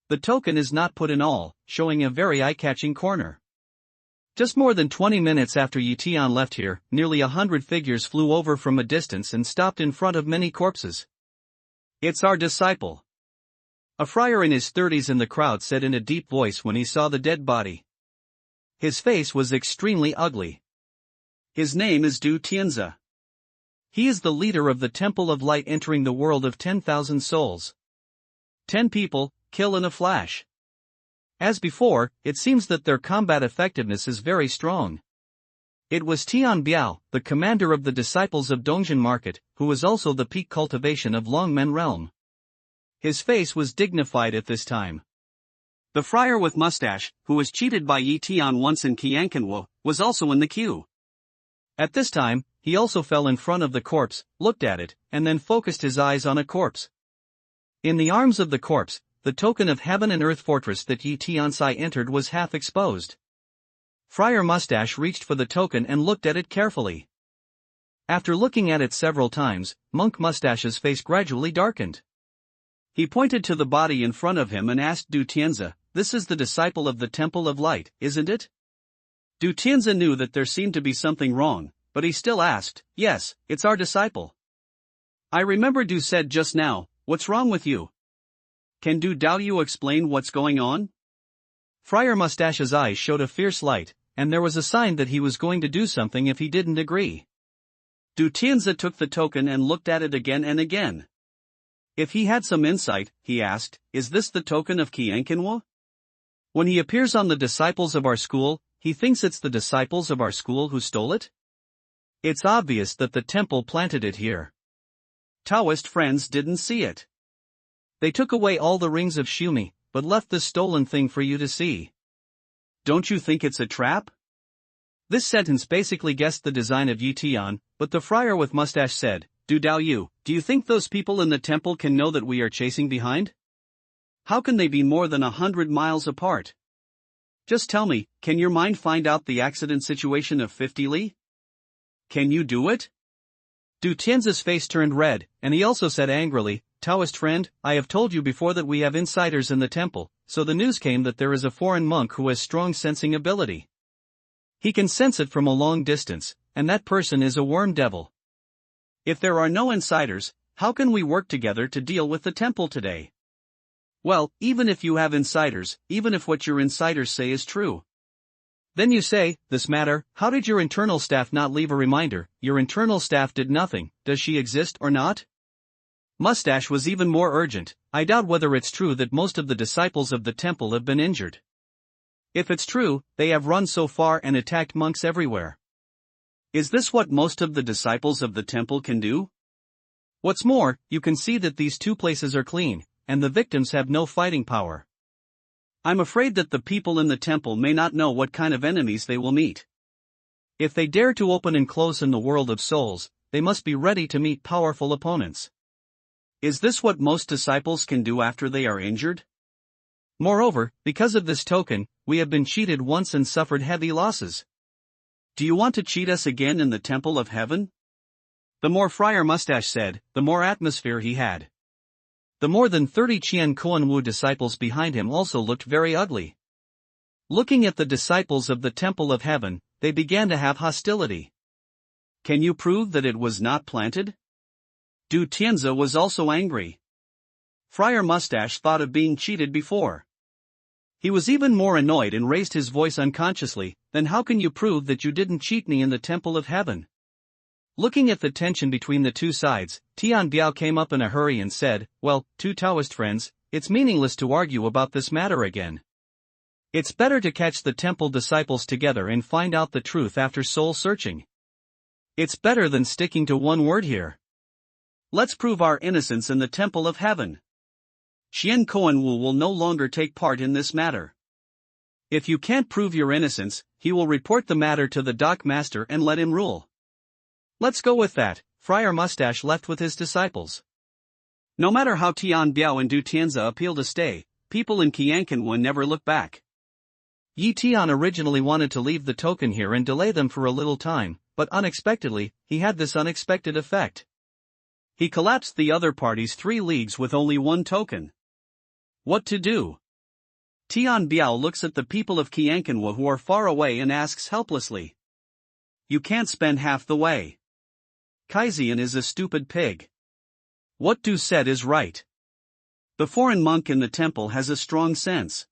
The token is not put in all, showing a very eye-catching corner. Just more than 20 minutes after Tian left here, nearly 100 figures flew over from a distance and stopped in front of many corpses. It's our disciple. A friar in his 30s in the crowd said in a deep voice when he saw the dead body. His face was extremely ugly. His name is Du Tianzi. He is the leader of the Temple of Light entering the world of 10,000 souls. 10 people, kill in a flash. As before, it seems that their combat effectiveness is very strong. It was Tian Biao, the commander of the disciples of Dongjin Market, who was also the peak cultivation of Longmen realm. His face was dignified at this time. The friar with mustache, who was cheated by Tian once in Qianqinwu, was also in the queue. At this time, he also fell in front of the corpse, looked at it, and then focused his eyes on a corpse. In the arms of the corpse, the token of heaven and earth fortress that Tianzi entered was half exposed. Friar Mustache reached for the token and looked at it carefully. After looking at it several times, Monk Mustache's face gradually darkened. He pointed to the body in front of him and asked Du Tianzi, "This is the disciple of the Temple of Light, isn't it?" Du Tianzi knew that there seemed to be something wrong, but he still asked, "Yes, it's our disciple." "I remember Du said just now, what's wrong with you? Can Du Dao Yu explain what's going on?" Friar Mustache's eyes showed a fierce light, and there was a sign that he was going to do something if he didn't agree. Du Tianzi took the token and looked at it again and again. If he had some insight, he asked, "Is this the token of Qianqinwu? When he appears on the disciples of our school, he thinks it's the disciples of our school who stole it? It's obvious that the temple planted it here. Taoist friends didn't see it. They took away all the rings of Shumi, but left this stolen thing for you to see. Don't you think it's a trap?" This sentence basically guessed the design of Tian, but the friar with mustache said, "Du Dao Yu, do you think those people in the temple can know that we are chasing behind? How can they be more than 100 miles apart? Just tell me, can your mind find out the accident situation of 50 li? Can you do it?" Du Tianzi's face turned red, and he also said angrily, Taoist friend, I have told you before that we have insiders in the temple, so the news came that there is a foreign monk who has strong sensing ability. He can sense it from a long distance, and that person is a worm devil. If there are no insiders, how can we work together to deal with the temple today? Well, even if you have insiders, even if what your insiders say is true. Then you say, this matter, how did your internal staff not leave a reminder? Your internal staff did nothing. Does she exist or not? Mustache was even more urgent. I doubt whether it's true that most of the disciples of the temple have been injured. If it's true, they have run so far and attacked monks everywhere. Is this what most of the disciples of the temple can do? What's more, you can see that these two places are clean, and the victims have no fighting power. I'm afraid that the people in the temple may not know what kind of enemies they will meet. If they dare to open and close in the world of souls, they must be ready to meet powerful opponents. Is this what most disciples can do after they are injured? Moreover, because of this token, we have been cheated once and suffered heavy losses. Do you want to cheat us again in the temple of heaven? The more Friar Mustache said, the more atmosphere he had. The more than 30 Tian Koanwu disciples behind him also looked very ugly. Looking at the disciples of the temple of heaven, they began to have hostility. Can you prove that it was not planted? Du Tianzi was also angry. Friar Mustache thought of being cheated before. He was even more annoyed and raised his voice unconsciously. Then how can you prove that you didn't cheat me in the temple of heaven? Looking at the tension between the two sides, Tian Biao came up in a hurry and said, well, two Taoist friends, it's meaningless to argue about this matter again. It's better to catch the temple disciples together and find out the truth after soul searching. It's better than sticking to one word here. Let's prove our innocence in the temple of heaven. Xian Koanwu will no longer take part in this matter. If you can't prove your innocence, he will report the matter to the dock master and let him rule. Let's go with that. Friar Mustache left with his disciples. No matter how Tian Biao and Du Tianzi appeal to stay, people in Qiankanwu never look back. Yi Tian originally wanted to leave the token here and delay them for a little time, but unexpectedly, he had this unexpected effect. He collapsed the other party's 3 leagues with only 1 token. What to do? Tian Biao looks at the people of Qiankanwu who are far away and asks helplessly. You can't spend half the way. Kaizian is a stupid pig. What Du said is right. The foreign monk in the temple has a strong sense.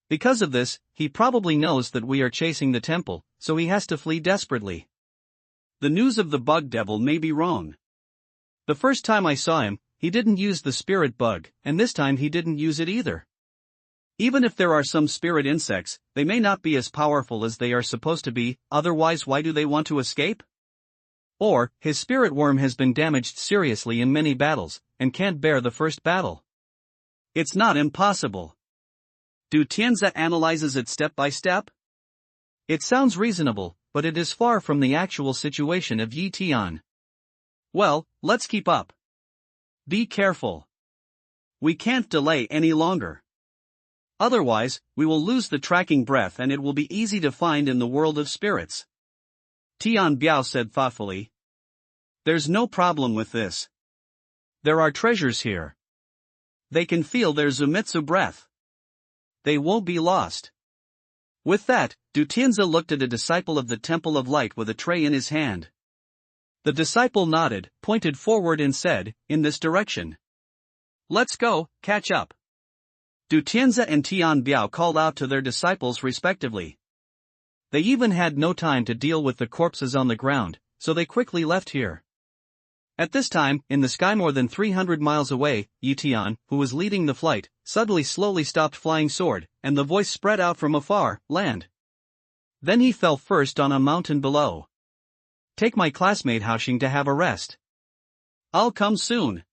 Because of this, he probably knows that we are chasing the temple, so he has to flee desperately. The news of the bug devil may be wrong. The first time I saw him, he didn't use the spirit bug, and this time he didn't use it either. Even if there are some spirit insects, they may not be as powerful as they are supposed to be, otherwise why do they want to escape? Or, his spirit worm has been damaged seriously in many battles, and can't bear the first battle. It's not impossible. Du Tianzi analyzes it step by step? It sounds reasonable, but it is far from the actual situation of Yi Tian. Well, let's keep up. Be careful. We can't delay any longer. Otherwise, we will lose the tracking breath and it will be easy to find in the world of spirits. Tian Biao said thoughtfully. There's no problem with this. There are treasures here. They can feel their Zumitsu breath. They won't be lost. With that, Du Tianzi looked at a disciple of the Temple of Light with a tray in his hand. The disciple nodded, pointed forward and said, in this direction. Let's go, catch up. Du Tianzi and Tian Biao called out to their disciples respectively. They even had no time to deal with the corpses on the ground, so they quickly left here. At this time, in the sky more than 300 miles away, Yi Tian, who was leading the flight, suddenly slowly stopped flying sword, and the voice spread out from afar, land. Then he fell first on a mountain below. Take my classmate Haoxing to have a rest. I'll come soon.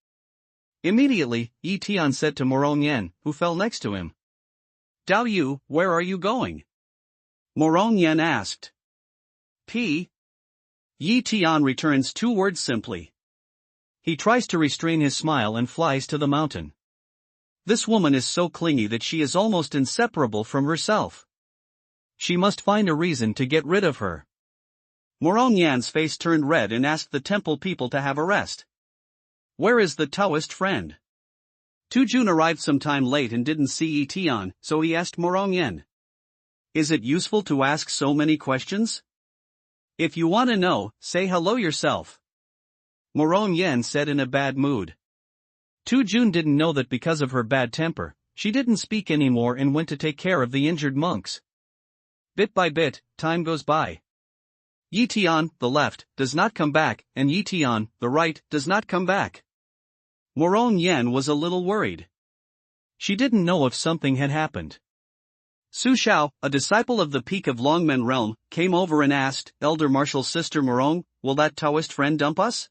Immediately, Yi Tian said to Morong Yan, who fell next to him. Dao Yu, where are you going? Morong Yan asked. P. Yi Tian returns 2 words simply. He tries to restrain his smile and flies to the mountain. This woman is so clingy that she is almost inseparable from herself. She must find a reason to get rid of her. Morong Yan's face turned red and asked the temple people to have a rest. Where is the Taoist friend? Tu Jun arrived some time late and didn't see Tian, so he asked Morong Yen. Is it useful to ask so many questions? If you want to know, say hello yourself. Morong Yen said in a bad mood. Tu Jun didn't know that because of her bad temper, she didn't speak anymore and went to take care of the injured monks. Bit by bit, time goes by. Yi Tian, the left, does not come back, and Yi Tian, the right, does not come back. Morong Yen was a little worried. She didn't know if something had happened. Su Xiao, a disciple of the Peak of Longmen realm, came over and asked, Elder Martial's sister Morong, will that Taoist friend dump us?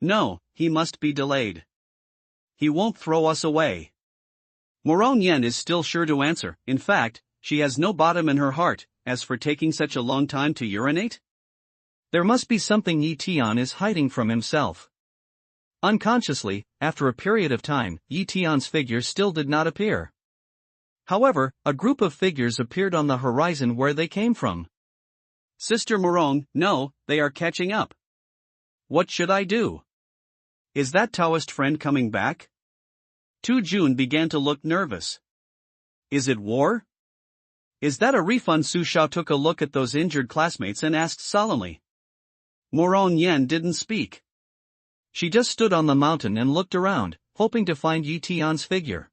No, he must be delayed. He won't throw us away. Morong Yen is still sure to answer. In fact, she has no bottom in her heart. As for taking such a long time to urinate? There must be something Yi Tian is hiding from himself. Unconsciously, after a period of time, Yi Tian's figure still did not appear. However, a group of figures appeared on the horizon where they came from. Sister Morong, no, they are catching up. What should I do? Is that Taoist friend coming back? Tu Jun began to look nervous. Is it war? Is that a refund? Su Xiao took a look at those injured classmates and asked solemnly. Morong Yen didn't speak. She just stood on the mountain and looked around, hoping to find Yi Tian's figure.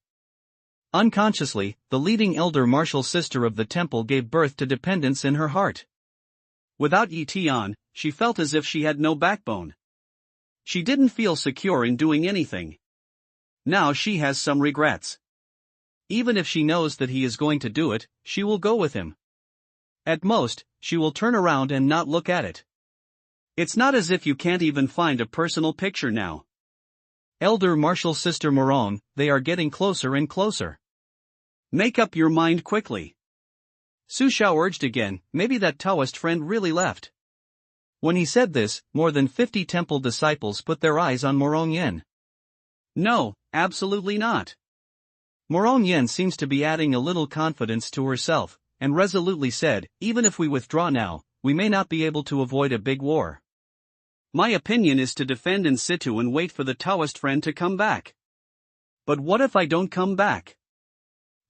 Unconsciously, the leading elder martial sister of the temple gave birth to dependence in her heart. Without Yi Tian, she felt as if she had no backbone. She didn't feel secure in doing anything. Now she has some regrets. Even if she knows that he is going to do it, she will go with him. At most, she will turn around and not look at it. It's not as if you can't even find a personal picture now. Elder martial sister Morong, they are getting closer and closer. Make up your mind quickly. Su Xiao urged again, maybe that Taoist friend really left. When he said this, more than 50 temple disciples put their eyes on Morong Yen. No, absolutely not. Morong Yen seems to be adding a little confidence to herself, and resolutely said, even if we withdraw now, we may not be able to avoid a big war. My opinion is to defend in situ and wait for the Taoist friend to come back. But what if I don't come back?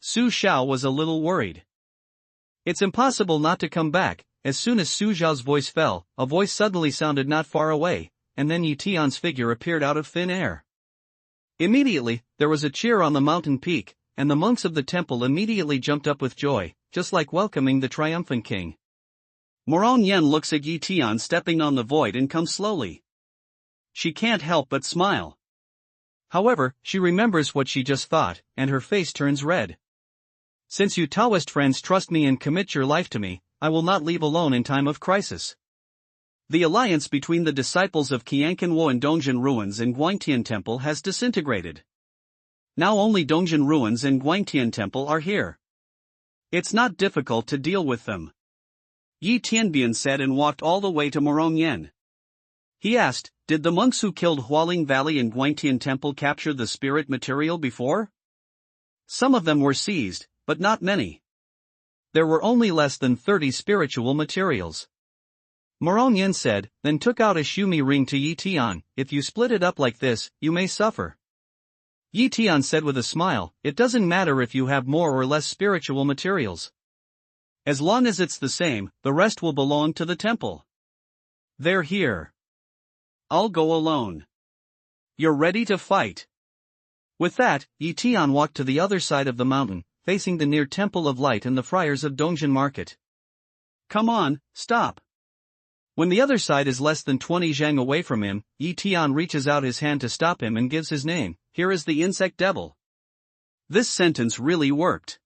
Su Xiao was a little worried. It's impossible not to come back. As soon as Su Xiao's voice fell, a voice suddenly sounded not far away, and then Yi Tian's figure appeared out of thin air. Immediately, there was a cheer on the mountain peak, and the monks of the temple immediately jumped up with joy, just like welcoming the triumphant king. Morong Yen looks at Yi Tian stepping on the void and comes slowly. She can't help but smile. However, she remembers what she just thought, and her face turns red. Since you Taoist friends trust me and commit your life to me, I will not leave alone in time of crisis. The alliance between the disciples of Qiankanwo and Dongjin Ruins and Guangtian Temple has disintegrated. Now only Dongjin Ruins and Guangtian Temple are here. It's not difficult to deal with them. Yi Tianbian said and walked all the way to Morong Yen. He asked, did the monks who killed Hualing Valley and Guangtian Temple capture the spirit material before? Some of them were seized, but not many. There were only less than 30 spiritual materials. Morong Yen said, then took out a Shumi ring to Yi Tian, if you split it up like this, you may suffer. Yi Tian said with a smile, it doesn't matter if you have more or less spiritual materials. As long as it's the same, the rest will belong to the temple. They're here. I'll go alone. You're ready to fight. With that, Yi Tian walked to the other side of the mountain, facing the near Temple of Light and the friars of Dongjin Market. Come on, stop. When the other side is less than 20 zhang away from him, Yi Tian reaches out his hand to stop him and gives his name, here is the insect devil. This sentence really worked.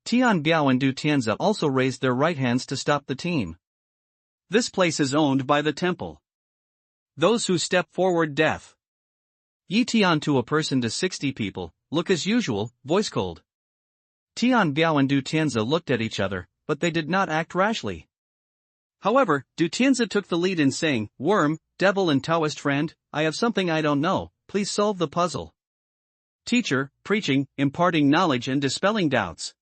Tian Biao and Du Tianzi also raised their right hands to stop the team. This place is owned by the temple. Those who step forward death. Yi Tian to a person to 60 people, look as usual, voice cold. Tian Biao and Du Tianzi looked at each other, but they did not act rashly. However, Du Tianzi took the lead in saying, Worm, devil and Taoist friend, I have something I don't know, please solve the puzzle. Teacher, preaching, imparting knowledge and dispelling doubts.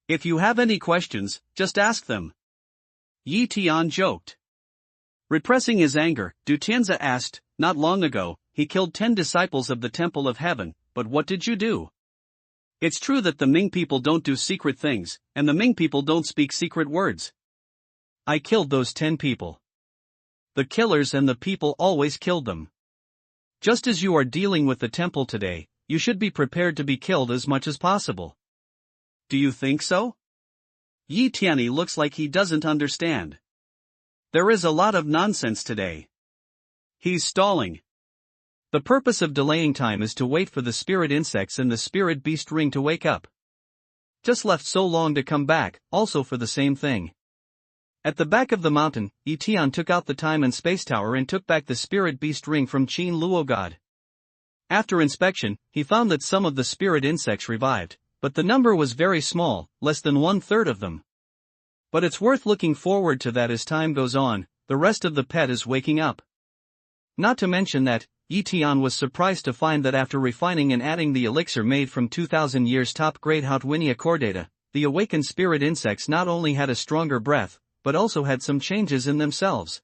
If you have any questions, just ask them. Yi Tian joked. Repressing his anger, Du Tianzi asked, not long ago, he killed 10 disciples of the Temple of Heaven, but what did you do? It's true that the Ming people don't do secret things, and the Ming people don't speak secret words. I killed those 10 people. The killers and the people always killed them. Just as you are dealing with the temple today, you should be prepared to be killed as much as possible. Do you think so? Yi Tianyi looks like he doesn't understand. There is a lot of nonsense today. He's stalling. The purpose of delaying time is to wait for the spirit insects and the spirit beast ring to wake up. Just left so long to come back, also for the same thing. At the back of the mountain, Tian took out the time and space tower and took back the spirit beast ring from Qin Luo God. After inspection, he found that some of the spirit insects revived, but the number was very small, less than 1/3 of them. But it's worth looking forward to that as time goes on, the rest of the pet is waking up. Not to mention that, Yi Tian was surprised to find that after refining and adding the elixir made from 2000 years top-grade Hautwinia chordata, the awakened spirit insects not only had a stronger breath, but also had some changes in themselves.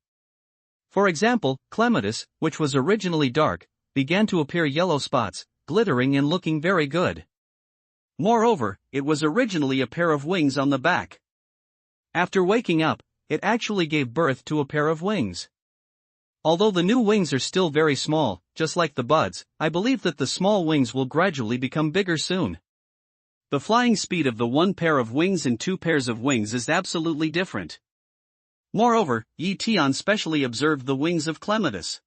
For example, Clematis, which was originally dark, began to appear yellow spots, glittering and looking very good. Moreover, it was originally a pair of wings on the back. After waking up, it actually gave birth to a pair of wings. Although the new wings are still very small, just like the buds, I believe that the small wings will gradually become bigger soon. The flying speed of the one pair of wings and 2 pairs of wings is absolutely different. Moreover, Yi Tian specially observed the wings of Clematis.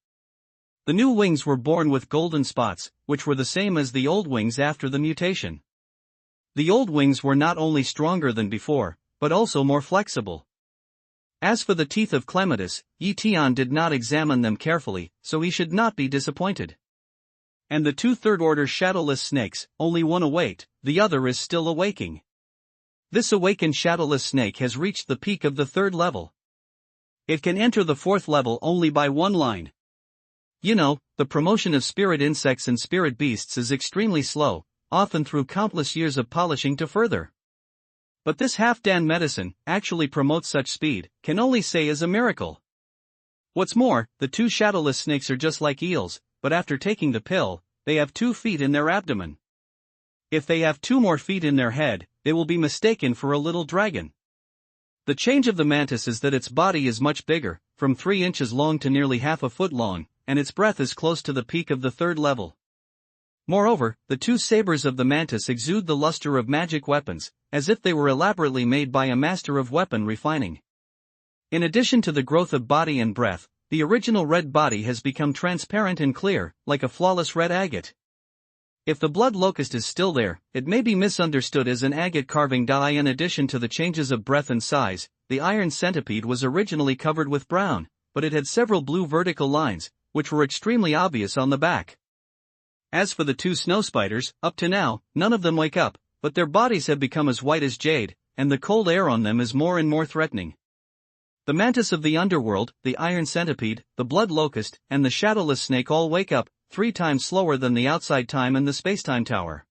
The new wings were born with golden spots, which were the same as the old wings after the mutation. The old wings were not only stronger than before, but also more flexible. As for the teeth of Clematis, Yi Tian did not examine them carefully, so he should not be disappointed. And the 2 third-order shadowless snakes, only one awaked, the other is still awaking. This awakened shadowless snake has reached the peak of the 3rd level. It can enter the 4th level only by 1 line. You know, the promotion of spirit insects and spirit beasts is extremely slow, often through countless years of polishing to further. But this half-dan medicine actually promotes such speed, can only say is a miracle. What's more, the 2 shadowless snakes are just like eels, but after taking the pill, they have 2 feet in their abdomen. If they have 2 more feet in their head, they will be mistaken for a little dragon. The change of the mantis is that its body is much bigger, from 3 inches long to nearly half a foot long, and its breath is close to the peak of the 3rd level. Moreover, the 2 sabers of the mantis exude the luster of magic weapons, as if they were elaborately made by a master of weapon refining. In addition to the growth of body and breath, the original red body has become transparent and clear, like a flawless red agate. If the blood locust is still there, it may be misunderstood as an agate carving die. In addition to the changes of breath and size, the iron centipede was originally covered with brown, but it had several blue vertical lines, which were extremely obvious on the back. As for the 2 snow spiders, up to now, none of them wake up, but their bodies have become as white as jade, and the cold air on them is more and more threatening. The mantis of the underworld, the iron centipede, the blood locust, and the shadowless snake all wake up, 3 times slower than the outside time in the spacetime tower.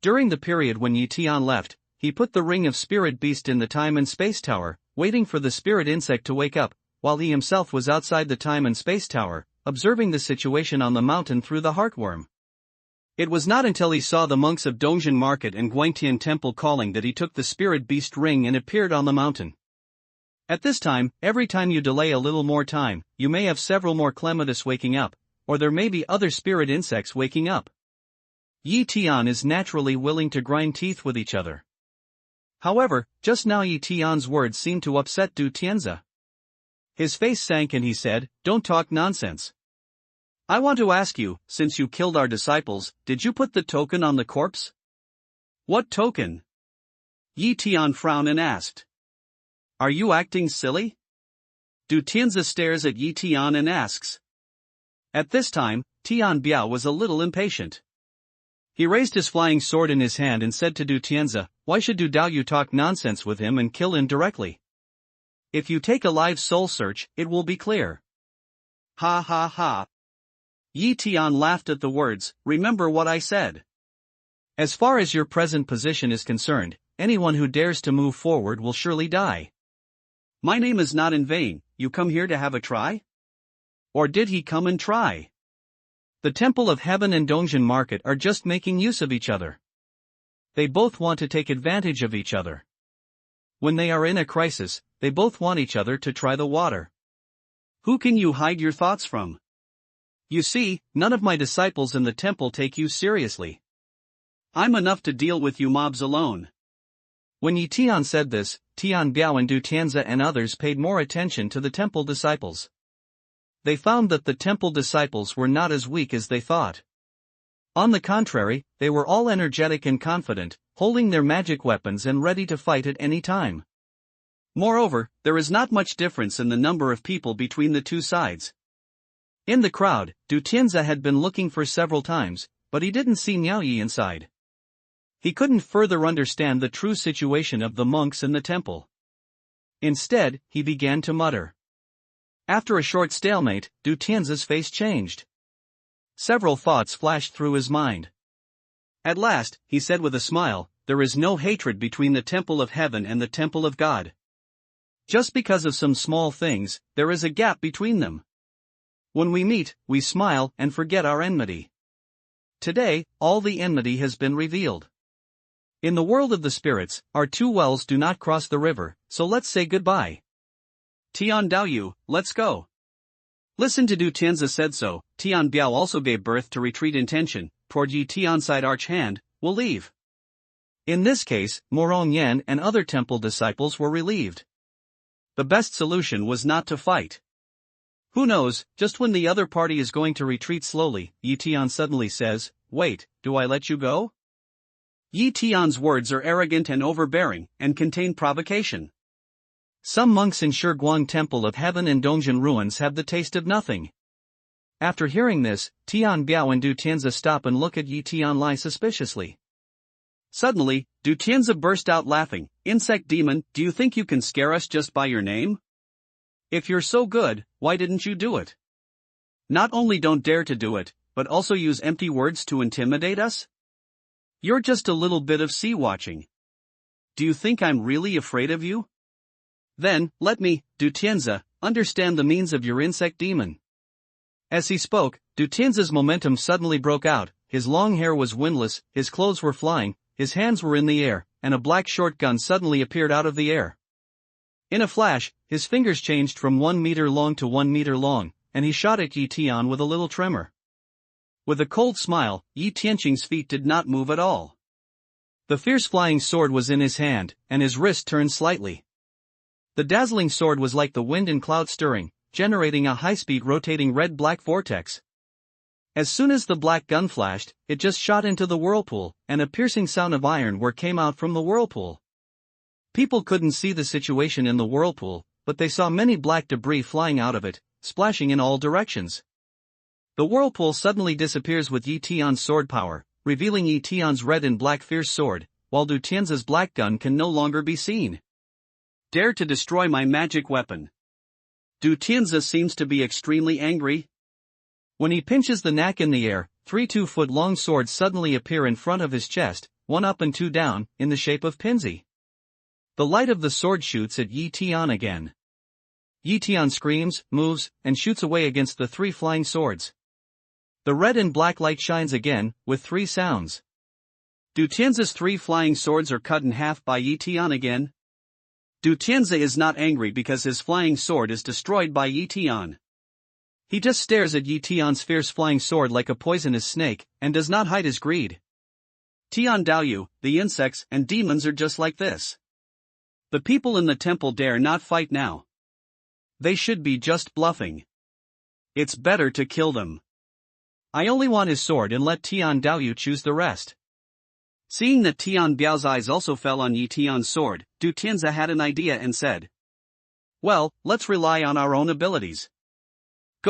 During the period when Yi Tian left, he put the ring of spirit beast in the time and space tower, waiting for the spirit insect to wake up, while he himself was outside the time and space tower, observing the situation on the mountain through the heartworm. It was not until he saw the monks of Dongjin Market and Guangtian Temple calling that he took the spirit beast ring and appeared on the mountain. At this time, every time you delay a little more time, you may have several more Clematis waking up, or there may be other spirit insects waking up. Yi Tian is naturally willing to grind teeth with each other. However, just now Yi Tian's words seemed to upset Du Tianzi. His face sank and he said, "Don't talk nonsense. I want to ask you, since you killed our disciples, did you put the token on the corpse?" "What token?" Yi Tian frowned and asked. "Are you acting silly?" Du Tianzi stares at Yi Tian and asks. At this time, Tian Biao was a little impatient. He raised his flying sword in his hand and said to Du Tianzi, "Why should Du Daoyu talk nonsense with him and kill him directly? If you take a live soul search, it will be clear." Ha ha ha. Yi Tian laughed at the words, "Remember what I said. As far as your present position is concerned, anyone who dares to move forward will surely die. My name is not in vain, you come here to have a try?" Or did he come and try? The Temple of Heaven and Dongjin Market are just making use of each other. They both want to take advantage of each other. When they are in a crisis, they both want each other to try the water. Who can you hide your thoughts from? You see, none of my disciples in the temple take you seriously. I'm enough to deal with you mobs alone. When Yi Tian said this, Tian Biao and Du Tianzi and others paid more attention to the temple disciples. They found that the temple disciples were not as weak as they thought. On the contrary, they were all energetic and confident, holding their magic weapons and ready to fight at any time. Moreover, there is not much difference in the number of people between the two sides. In the crowd, Du Tianzi had been looking for several times, but he didn't see Miao Yi inside. He couldn't further understand the true situation of the monks in the temple. Instead, he began to mutter. After a short stalemate, Du Tianzi's face changed. Several thoughts flashed through his mind. At last, he said with a smile, "There is no hatred between the temple of heaven and the temple of God. Just because of some small things, there is a gap between them. When we meet, we smile and forget our enmity. Today, all the enmity has been revealed. In the world of the spirits, our two wells do not cross the river, so let's say goodbye. Tian Daoyu, let's go." Listen to Du Tianzi said so. Tian Biao also gave birth to retreat intention, toward Yi Tian's side arch hand, "We'll leave." In this case, Morong Yan and other temple disciples were relieved. The best solution was not to fight. Who knows, just when the other party is going to retreat slowly, Yi Tian suddenly says, "Wait, do I let you go?" Yi Tian's words are arrogant and overbearing, and contain provocation. Some monks in Shiguang Temple of Heaven and Dongjin ruins have the taste of nothing. After hearing this, Tian Biao and Du Tianzi stop and look at Yi Tianlai suspiciously. Suddenly, Du Tianzi burst out laughing. "Insect demon, do you think you can scare us just by your name? If you're so good, why didn't you do it? Not only don't dare to do it, but also use empty words to intimidate us? You're just a little bit of sea-watching. Do you think I'm really afraid of you? Then, let me, Du Tianzi, understand the means of your insect demon." As he spoke, Du Tianzi's momentum suddenly broke out. His long hair was windless, his clothes were flying, his hands were in the air, and a black short gun suddenly appeared out of the air. In a flash, his fingers changed from 1 meter long to 1 meter long, and he shot at Yi Tian with a little tremor. With a cold smile, Yi Tianqing's feet did not move at all. The fierce flying sword was in his hand, and his wrist turned slightly. The dazzling sword was like the wind in cloud stirring, generating a high-speed rotating red-black vortex. As soon as the black gun flashed, it just shot into the whirlpool, and a piercing sound of iron came out from the whirlpool. People couldn't see the situation in the whirlpool, but they saw many black debris flying out of it, splashing in all directions. The whirlpool suddenly disappears with Yi Tian's sword power, revealing Yi Tian's red and black fierce sword, while Du Tianzi's black gun can no longer be seen. "Dare to destroy my magic weapon." Du Tianzi seems to be extremely angry. When he pinches the knack in the air, 3 2-foot-long swords suddenly appear in front of his chest, 1 up and 2 down, in the shape of pinsy. The light of the sword shoots at Yi Tian again. Yi Tian screams, moves, and shoots away against the 3 flying swords. The red and black light shines again, with 3 sounds. Du Tianzi's 3 flying swords are cut in half by Yi Tian again. Du Tianzi is not angry because his flying sword is destroyed by Yi Tian. He just stares at Yi Tian's fierce flying sword like a poisonous snake, and does not hide his greed. Tian Daoyu, the insects and demons are just like this. The people in the temple dare not fight now. They should be just bluffing. It's better to kill them. I only want his sword and let Tian Daoyu choose the rest. Seeing that Tian Biao's eyes also fell on Yi Tian's sword, Du Tianzi had an idea and said, "Well, let's rely on our own abilities."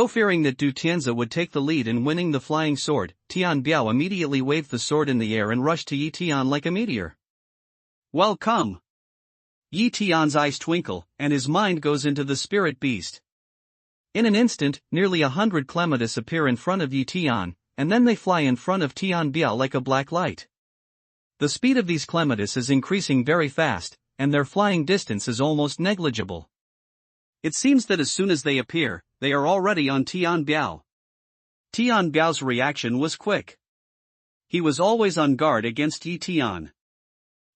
Fearing that Du Tianzi would take the lead in winning the flying sword, Tian Biao immediately waved the sword in the air and rushed to Yi Tian like a meteor. "Well, come." Yi Tian's eyes twinkle, and his mind goes into the spirit beast. In an instant, nearly 100 clematis appear in front of Yi Tian, and then they fly in front of Tian Biao like a black light. The speed of these clematis is increasing very fast, and their flying distance is almost negligible. It seems that as soon as they appear, they are already on Tian Biao. Tian Biao's reaction was quick. He was always on guard against Yi Tian.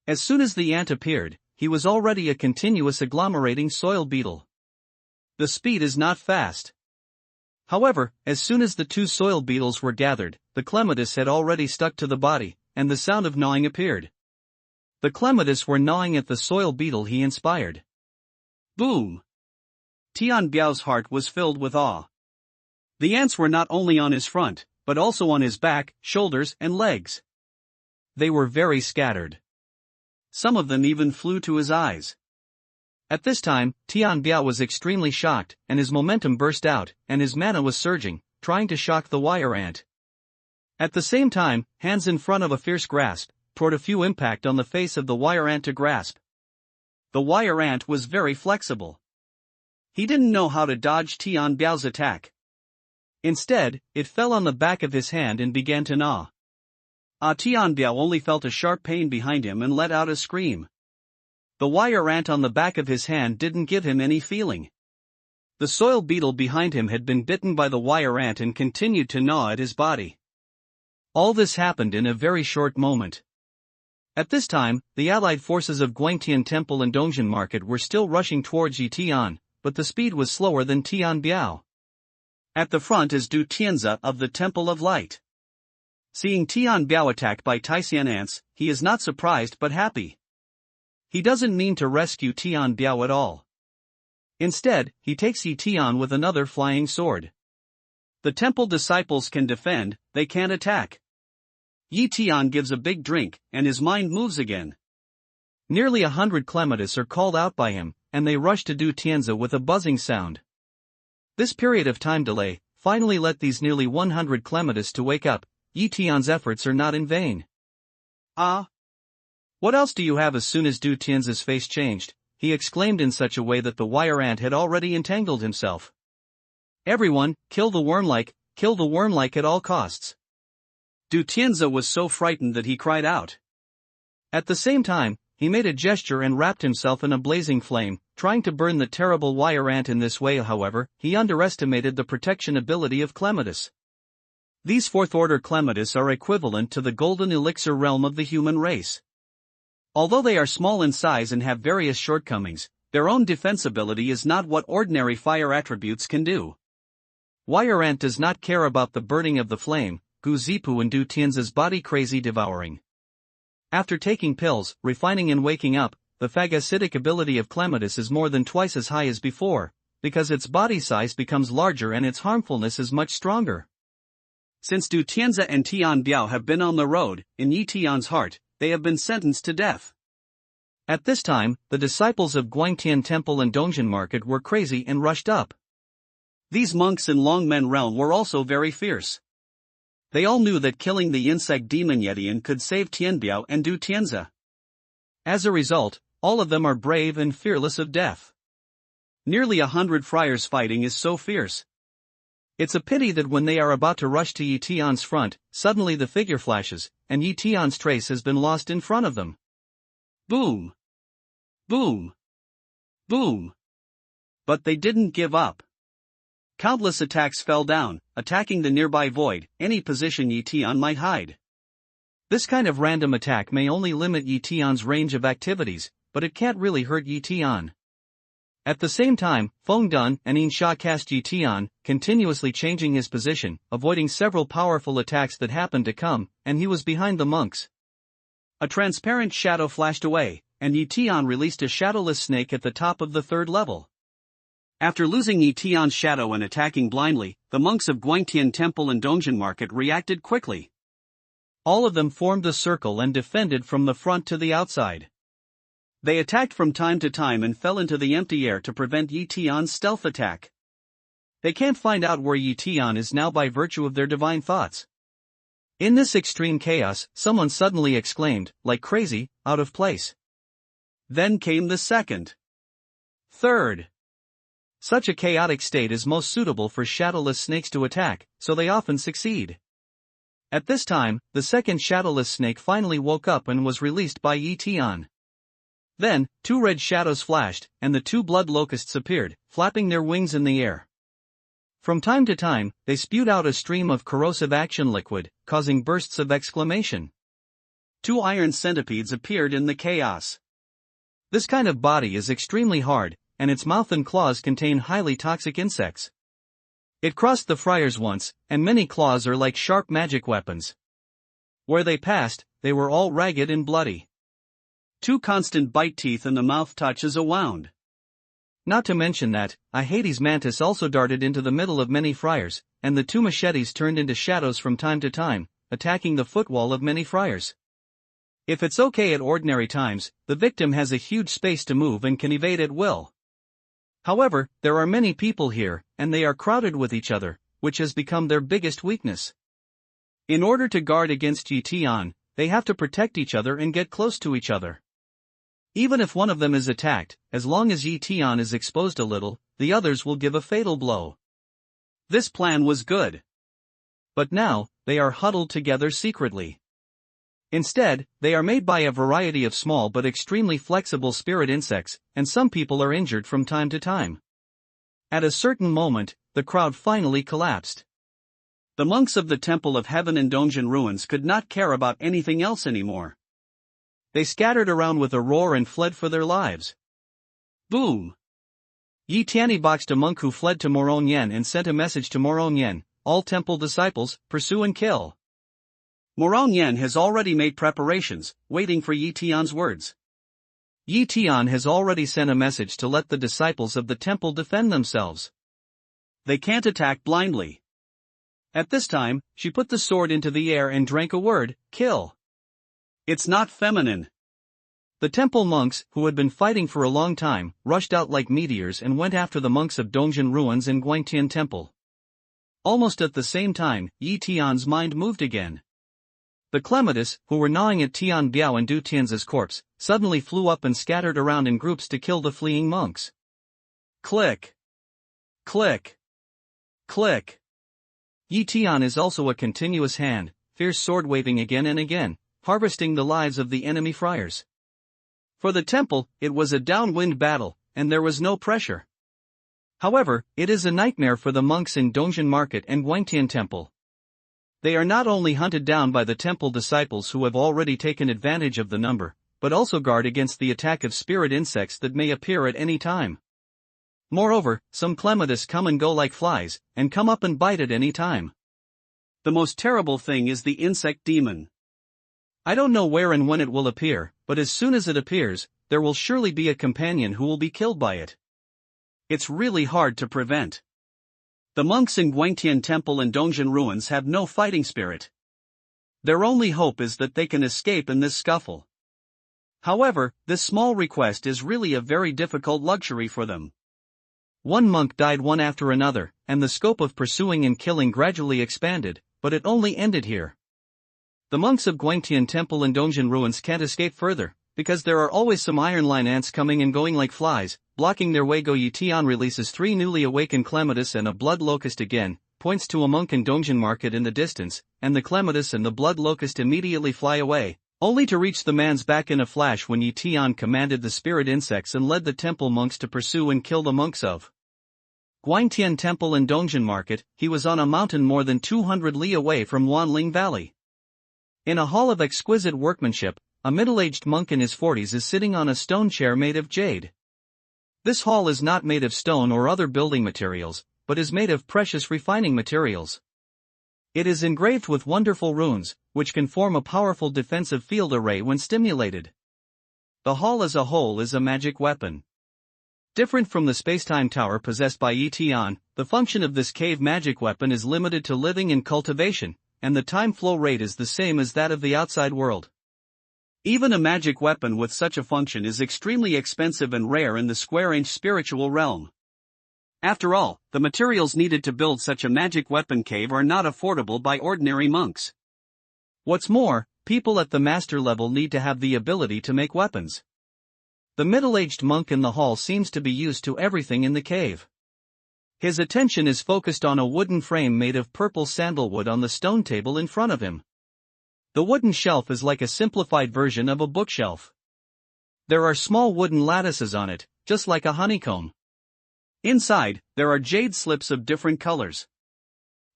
As soon as the ant appeared, he was already a continuous agglomerating soil beetle. The speed is not fast. However, as soon as the two soil beetles were gathered, the clematis had already stuck to the body, and the sound of gnawing appeared. The clematis were gnawing at the soil beetle he inspired. Boom! Tian Biao's heart was filled with awe. The ants were not only on his front, but also on his back, shoulders, and legs. They were very scattered. Some of them even flew to his eyes. At this time, Tian Biao was extremely shocked, and his momentum burst out, and his mana was surging, trying to shock the wire ant. At the same time, hands in front of a fierce grasp, poured a few impact on the face of the wire ant to grasp. The wire ant was very flexible. He didn't know how to dodge Tian Biao's attack. Instead, it fell on the back of his hand and began to gnaw. Tian Biao only felt a sharp pain behind him and let out a scream. The wire ant on the back of his hand didn't give him any feeling. The soil beetle behind him had been bitten by the wire ant and continued to gnaw at his body. All this happened in a very short moment. At this time, the allied forces of Guangtian Temple and Dongjian Market were still rushing towards Yi Tian, but the speed was slower than Tian Biao. At the front is Du Tianze of the Temple of Light. Seeing Tian Biao attacked by Tian ants, he is not surprised but happy. He doesn't mean to rescue Tian Biao at all. Instead, he takes Yi Tian with another flying sword. The temple disciples can defend, they can't attack. Yi Tian gives a big drink, and his mind moves again. Nearly 100 clematis are called out by him, and they rush to Du Tianze with a buzzing sound. This period of time delay finally let these nearly 100 clematis to wake up. Yi Tian's efforts are not in vain. What else do you have? As soon as Du Tianze's face changed, he exclaimed in such a way that the wire ant had already entangled himself. Everyone, kill the worm-like at all costs. Du Tianze was so frightened that he cried out. At the same time, he made a gesture and wrapped himself in a blazing flame, trying to burn the terrible wire ant in this way. However, he underestimated the protection ability of clematis. These fourth-order clematis are equivalent to the golden elixir realm of the human race. Although they are small in size and have various shortcomings, their own defensibility is not what ordinary fire attributes can do. Wire ant does not care about the burning of the flame, Gu Zipu and Du Tianze's body crazy devouring. After taking pills, refining and waking up, the phagocytic ability of clematis is more than twice as high as before, because its body size becomes larger and its harmfulness is much stronger. Since Du Tianze and Tian Biao have been on the road, in Yi Tian's heart, they have been sentenced to death. At this time, the disciples of Guangtian Temple and Dongjian Market were crazy and rushed up. These monks in Longmen realm were also very fierce. They all knew that killing the insect demon Yetian could save Tian Biao and Du Tianze. As a result, all of them are brave and fearless of death. Nearly 100 friars fighting is so fierce. It's a pity that when they are about to rush to Yi Tian's front, suddenly the figure flashes, and Yi Tian's trace has been lost in front of them. Boom! Boom! Boom! But they didn't give up. Countless attacks fell down, attacking the nearby void, any position Yi Tian might hide. This kind of random attack may only limit Yi Tian's range of activities, but it can't really hurt Yi Tian. At the same time, Feng Dun and Yin Sha cast Yi Tian, continuously changing his position, avoiding several powerful attacks that happened to come, and he was behind the monks. A transparent shadow flashed away, and Yi Tian released a shadowless snake at the top of the third level. After losing Yi Tian's shadow and attacking blindly, the monks of Guangtian Temple and Dongjian Market reacted quickly. All of them formed a circle and defended from the front to the outside. They attacked from time to time and fell into the empty air to prevent Yi Tian's stealth attack. They can't find out where Yi Tian is now by virtue of their divine thoughts. In this extreme chaos, someone suddenly exclaimed, like crazy, out of place. Then came the second. Third. Such a chaotic state is most suitable for shadowless snakes to attack, so they often succeed. At this time, the second shadowless snake finally woke up and was released by Yi Tian. Then, two red shadows flashed, and the two blood locusts appeared, flapping their wings in the air. From time to time, they spewed out a stream of corrosive action liquid, causing bursts of exclamation. 2 iron centipedes appeared in the chaos. This kind of body is extremely hard, and its mouth and claws contain highly toxic insects. It crossed the friars once, and many claws are like sharp magic weapons. Where they passed, they were all ragged and bloody. 2 constant bite teeth and the mouth touches a wound. Not to mention that, a Hades mantis also darted into the middle of many friars, and the 2 machetes turned into shadows from time to time, attacking the footwall of many friars. If it's okay at ordinary times, the victim has a huge space to move and can evade at will. However, there are many people here, and they are crowded with each other, which has become their biggest weakness. In order to guard against Tian, they have to protect each other and get close to each other. Even if one of them is attacked, as long as Tian is exposed a little, the others will give a fatal blow. This plan was good. But now, they are huddled together secretly. Instead, they are made by a variety of small but extremely flexible spirit insects, and some people are injured from time to time. At a certain moment, the crowd finally collapsed. The monks of the Temple of Heaven and Donjon Ruins could not care about anything else anymore. They scattered around with a roar and fled for their lives. Boom! Yi Tianyi boxed a monk who fled to Moronyen and sent a message to Moronyen, all temple disciples, pursue and kill. Moronyen has already made preparations, waiting for Yi Tian's words. Yi Tian has already sent a message to let the disciples of the temple defend themselves. They can't attack blindly. At this time, she put the sword into the air and drank a word, kill. It's not feminine. The temple monks, who had been fighting for a long time, rushed out like meteors and went after the monks of Donjon Ruins and Guangtian Temple. Almost at the same time, Yi Tian's mind moved again. The Clematis, who were gnawing at Tian Biao and Du Tian's corpse, suddenly flew up and scattered around in groups to kill the fleeing monks. Click. Click. Click. Yi Tian is also a continuous hand, fierce sword waving again and again, harvesting the lives of the enemy friars. For the temple, it was a downwind battle, and there was no pressure. However, it is a nightmare for the monks in Donjon Market and Guangtian Temple. They are not only hunted down by the temple disciples who have already taken advantage of the number, but also guard against the attack of spirit insects that may appear at any time. Moreover, some clematis come and go like flies, and come up and bite at any time. The most terrible thing is the insect demon. I don't know where and when it will appear, but as soon as it appears, there will surely be a companion who will be killed by it. It's really hard to prevent. The monks in Guangtian Temple and Donjon Ruins have no fighting spirit. Their only hope is that they can escape in this scuffle. However, this small request is really a very difficult luxury for them. One monk died one after another, and the scope of pursuing and killing gradually expanded, but it only ended here. The monks of Guangtian Temple and Donjon Ruins can't escape further, because there are always some iron line ants coming and going like flies, blocking their way. Yi Tian releases 3 newly awakened clematis and a blood locust again, points to a monk in Donjon Market in the distance, and the clematis and the blood locust immediately fly away, only to reach the man's back in a flash when Yi Tian commanded the spirit insects and led the temple monks to pursue and kill the monks of Guangtian Temple and Donjon Market. He was on a mountain more than 200 li away from Wanling Valley. In a hall of exquisite workmanship, a middle-aged monk in his 40s is sitting on a stone chair made of jade. This hall is not made of stone or other building materials, but is made of precious refining materials. It is engraved with wonderful runes, which can form a powerful defensive field array when stimulated. The hall as a whole is a magic weapon. Different from the spacetime tower possessed by Yi Tian, the function of this cave magic weapon is limited to living and cultivation, and the time flow rate is the same as that of the outside world. Even a magic weapon with such a function is extremely expensive and rare in the square-inch spiritual realm. After all, the materials needed to build such a magic weapon cave are not affordable by ordinary monks. What's more, people at the master level need to have the ability to make weapons. The middle-aged monk in the hall seems to be used to everything in the cave. His attention is focused on a wooden frame made of purple sandalwood on the stone table in front of him. The wooden shelf is like a simplified version of a bookshelf. There are small wooden lattices on it, just like a honeycomb. Inside, there are jade slips of different colors.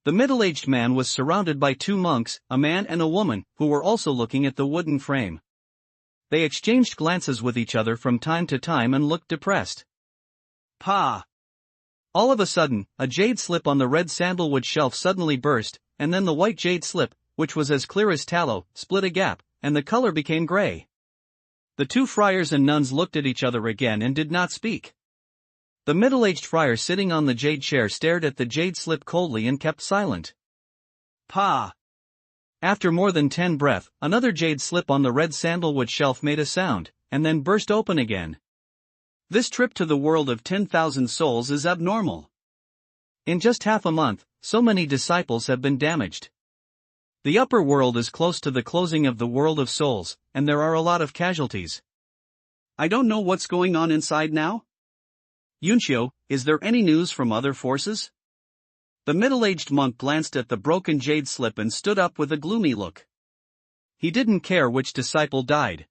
The middle-aged man was surrounded by two monks, a man and a woman, who were also looking at the wooden frame. They exchanged glances with each other from time to time and looked depressed. Pa! All of a sudden, a jade slip on the red sandalwood shelf suddenly burst, and then the white jade slip, which was as clear as tallow, split a gap, and the color became gray. The two friars and nuns looked at each other again and did not speak. The middle-aged friar sitting on the jade chair stared at the jade slip coldly and kept silent. Pa! After more than 10 breaths, another jade slip on the red sandalwood shelf made a sound, and then burst open again. This trip to the world of 10,000 souls is abnormal. In just half a month, so many disciples have been damaged. The upper world is close to the closing of the world of souls, and there are a lot of casualties. I don't know what's going on inside now. Yunqiu, is there any news from other forces? The middle-aged monk glanced at the broken jade slip and stood up with a gloomy look. He didn't care which disciple died.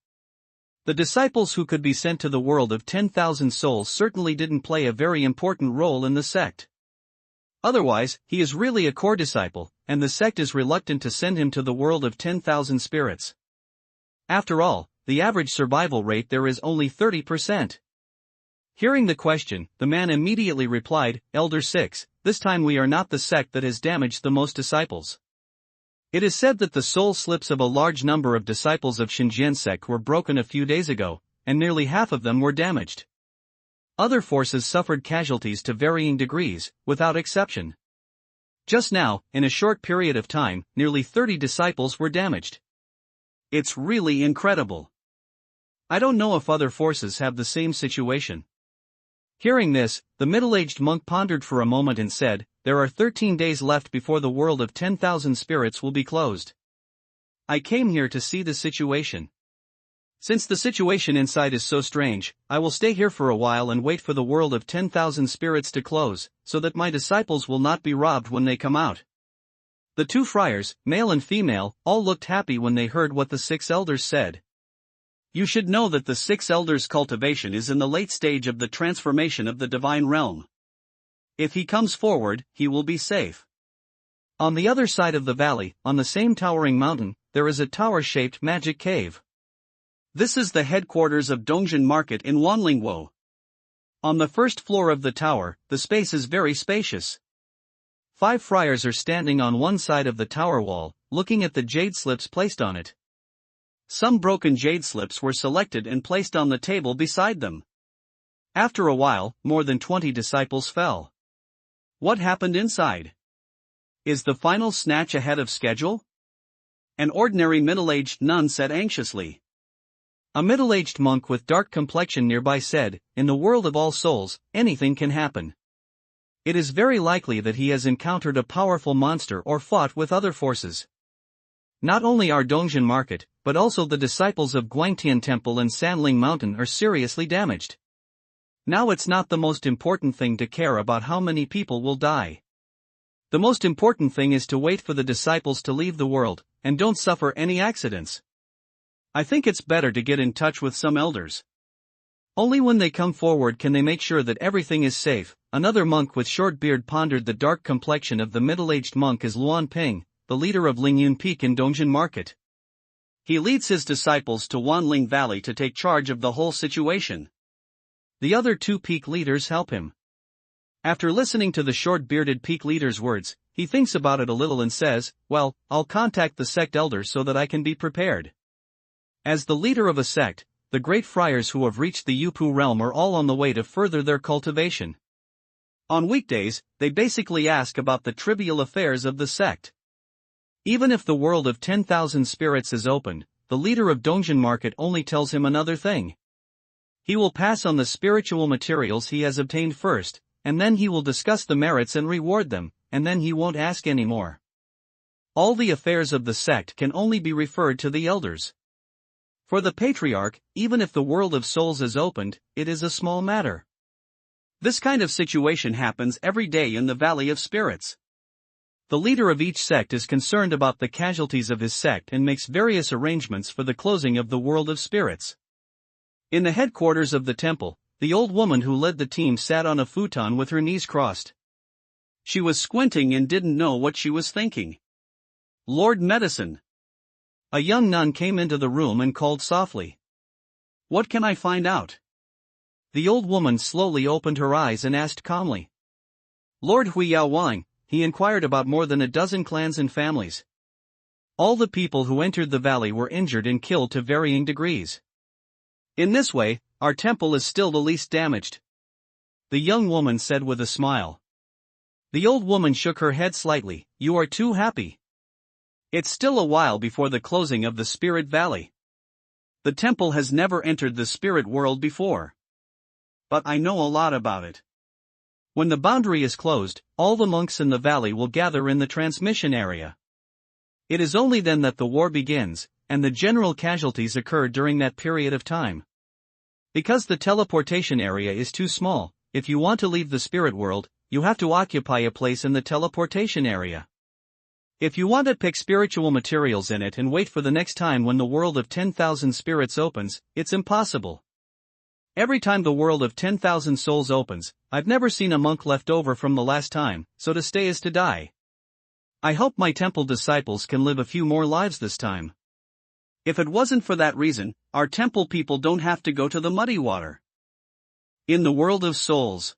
The disciples who could be sent to the world of 10,000 souls certainly didn't play a very important role in the sect. Otherwise, he is really a core disciple, and the sect is reluctant to send him to the world of 10,000 spirits. After all, the average survival rate there is only 30%. Hearing the question, the man immediately replied, Elder 6, this time we are not the sect that has damaged the most disciples. It is said that the soul slips of a large number of disciples of Xinjiang sect were broken a few days ago, and nearly half of them were damaged. Other forces suffered casualties to varying degrees, without exception. Just now, in a short period of time, nearly 30 disciples were damaged. It's really incredible. I don't know if other forces have the same situation. Hearing this, the middle-aged monk pondered for a moment and said, there are 13 days left before the world of 10,000 spirits will be closed. I came here to see the situation. Since the situation inside is so strange, I will stay here for a while and wait for the world of 10,000 spirits to close, so that my disciples will not be robbed when they come out. The two friars, male and female, all looked happy when they heard what the 6 elders said. You should know that the 6 elders' cultivation is in the late stage of the transformation of the divine realm. If he comes forward, he will be safe. On the other side of the valley, on the same towering mountain, there is a tower-shaped magic cave. This is the headquarters of Dongjin Market in Wanlingwo. On the first floor of the tower, the space is very spacious. 5 friars are standing on one side of the tower wall, looking at the jade slips placed on it. Some broken jade slips were selected and placed on the table beside them. After a while, more than 20 disciples fell. What happened inside? Is the final snatch ahead of schedule? An ordinary middle-aged nun said anxiously. A middle-aged monk with dark complexion nearby said, in the world of all souls, anything can happen. It is very likely that he has encountered a powerful monster or fought with other forces. Not only our Dongjin Market, but also the disciples of Guangtian Temple and Sanling Mountain are seriously damaged. Now it's not the most important thing to care about how many people will die. The most important thing is to wait for the disciples to leave the world, and don't suffer any accidents. I think it's better to get in touch with some elders. Only when they come forward can they make sure that everything is safe. Another monk with short beard pondered the dark complexion of the middle-aged monk as Luan Ping, the leader of Lingyun Peak in Dongjin Market. He leads his disciples to Wanling Valley to take charge of the whole situation. The other 2 peak leaders help him. After listening to the short-bearded peak leader's words, he thinks about it a little and says, well, I'll contact the sect elders so that I can be prepared. As the leader of a sect, the great friars who have reached the Yupu realm are all on the way to further their cultivation. On weekdays, they basically ask about the trivial affairs of the sect. Even if the world of 10,000 spirits is opened, the leader of Dongjin Market only tells him another thing. He will pass on the spiritual materials he has obtained first, and then he will discuss the merits and reward them, and then he won't ask any more. All the affairs of the sect can only be referred to the elders. For the patriarch, even if the world of souls is opened, it is a small matter. This kind of situation happens every day in the Valley of Spirits. The leader of each sect is concerned about the casualties of his sect and makes various arrangements for the closing of the world of spirits. In the headquarters of the temple, The old woman who led the team sat on a futon with her knees crossed. She was squinting and didn't know what she was thinking. Lord Medicine. A young nun came into the room and called softly. What can I find out? The old woman slowly opened her eyes and asked calmly. Lord Huiyao Wang, he inquired about more than a dozen clans and families. All the people who entered the valley were injured and killed to varying degrees. In this way, our temple is still the least damaged. The young woman said with a smile. The old woman shook her head slightly. You are too happy. It's still a while before the closing of the Spirit Valley. The temple has never entered the spirit world before. But I know a lot about it. When the boundary is closed, all the monks in the valley will gather in the transmission area. It is only then that the war begins, and the general casualties occur during that period of time. Because the teleportation area is too small, if you want to leave the spirit world, you have to occupy a place in the teleportation area. If you want to pick spiritual materials in it and wait for the next time when the world of 10,000 spirits opens, it's impossible. Every time the world of 10,000 souls opens, I've never seen a monk left over from the last time, so to stay is to die. I hope my temple disciples can live a few more lives this time. If it wasn't for that reason, our temple people don't have to go to the muddy water. In the world of souls,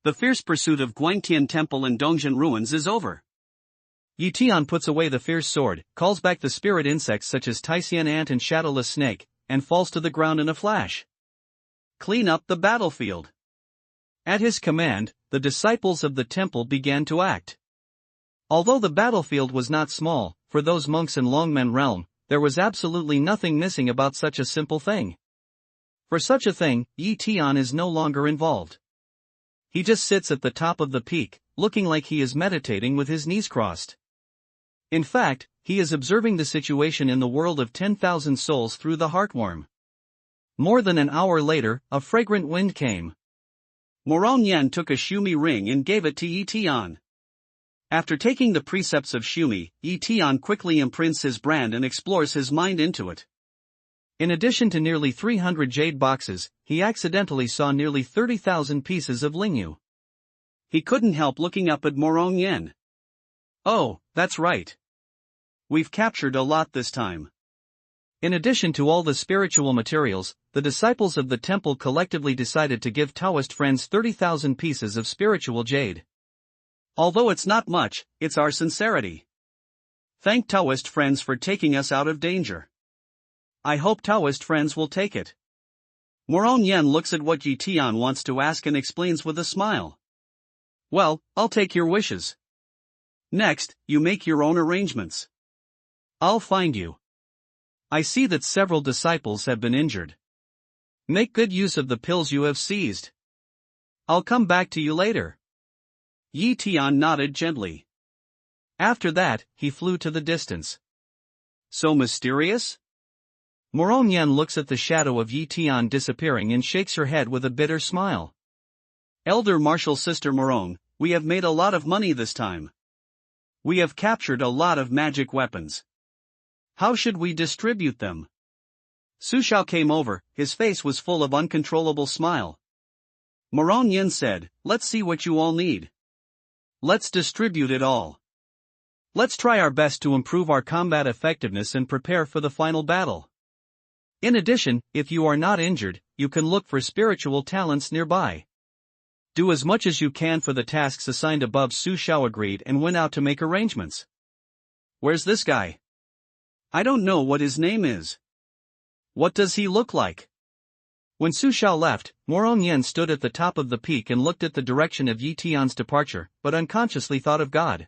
the fierce pursuit of Guangtian Temple and Dongzhen ruins is over. Tian puts away the fierce sword, calls back the spirit insects such as Tian ant and shadowless snake, and falls to the ground in a flash. Clean up the battlefield. At his command, the disciples of the temple began to act. Although the battlefield was not small, for those monks in Longmen realm, there was absolutely nothing missing about such a simple thing. For such a thing, Tian is no longer involved. He just sits at the top of the peak, looking like he is meditating with his knees crossed. In fact, he is observing the situation in the world of 10,000 souls through the heartworm. More than an hour later, a fragrant wind came. Moron Yen took a Shumi ring and gave it to Tian. After taking the precepts of Shumi, Tian quickly imprints his brand and explores his mind into it. In addition to nearly 300 jade boxes, he accidentally saw nearly 30,000 pieces of lingyu. He couldn't help looking up at Moron Yen. Oh, that's right. We've captured a lot this time. In addition to all the spiritual materials, the disciples of the temple collectively decided to give Taoist friends 30,000 pieces of spiritual jade. Although it's not much, it's our sincerity. Thank Taoist friends for taking us out of danger. I hope Taoist friends will take it. Moron Yen looks at what Tian wants to ask and explains with a smile. Well, I'll take your wishes. Next, you make your own arrangements. I'll find you. I see that several disciples have been injured. Make good use of the pills you have seized. I'll come back to you later. Tian nodded gently. After that, he flew to the distance. So mysterious? Moron Yen looks at the shadow of Tian disappearing and shakes her head with a bitter smile. Elder Martial Sister Moron, we have made a lot of money this time. We have captured a lot of magic weapons. How should we distribute them? Su Shao came over, his face was full of uncontrollable smile. Moron Yen said, let's see what you all need. Let's distribute it all. Let's try our best to improve our combat effectiveness and prepare for the final battle. In addition, if you are not injured, you can look for spiritual talents nearby. Do as much as you can for the tasks assigned above. Su Shao agreed and went out to make arrangements. Where's this guy? I don't know what his name is. What does he look like? When Su Shao left, Moron Yen stood at the top of the peak and looked at the direction of Tian's departure, but unconsciously thought of God.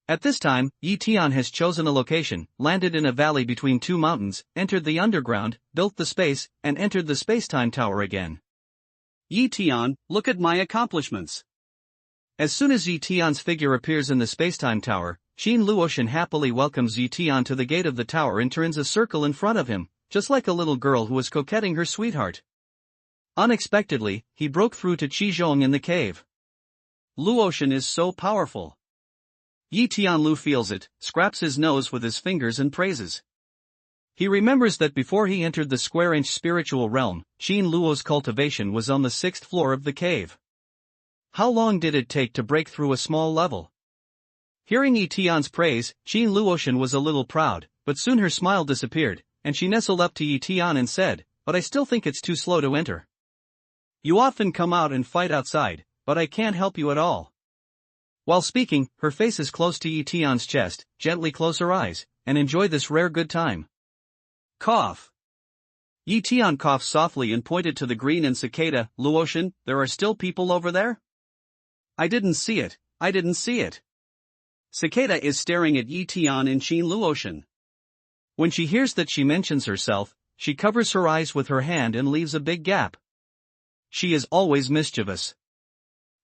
At this time, Tian has chosen a location, landed in a valley between two mountains, entered the underground, built the space, and entered the space-time tower again. Tian, look at my accomplishments. As soon as Tian's figure appears in the space-time tower, Qin Luotian happily welcomes Tian to the gate of the tower and turns a circle in front of him, just like a little girl who is coquetting her sweetheart. Unexpectedly, he broke through to Qizhong in the cave. Luotian is so powerful. Tian Lu feels it, scraps his nose with his fingers and praises. He remembers that before he entered the square-inch spiritual realm, Qin Luo's cultivation was on the 6th floor of the cave. How long did it take to break through a small level? Hearing Yi Tian's praise, Qin Luoshan was a little proud, but soon her smile disappeared, and she nestled up to Yi Tian and said, "But I still think it's too slow to enter. You often come out and fight outside, but I can't help you at all." While speaking, her face is close to Yi Tian's chest. Gently close her eyes, and enjoy this rare good time. Cough. Yi Tian coughed softly and pointed to the green and cicada. "Luoshan, there are still people over there?" "I didn't see it. Cicada is staring at Yi Tian and Qin Luoshan. When she hears that she mentions herself, she covers her eyes with her hand and leaves a big gap. She is always mischievous.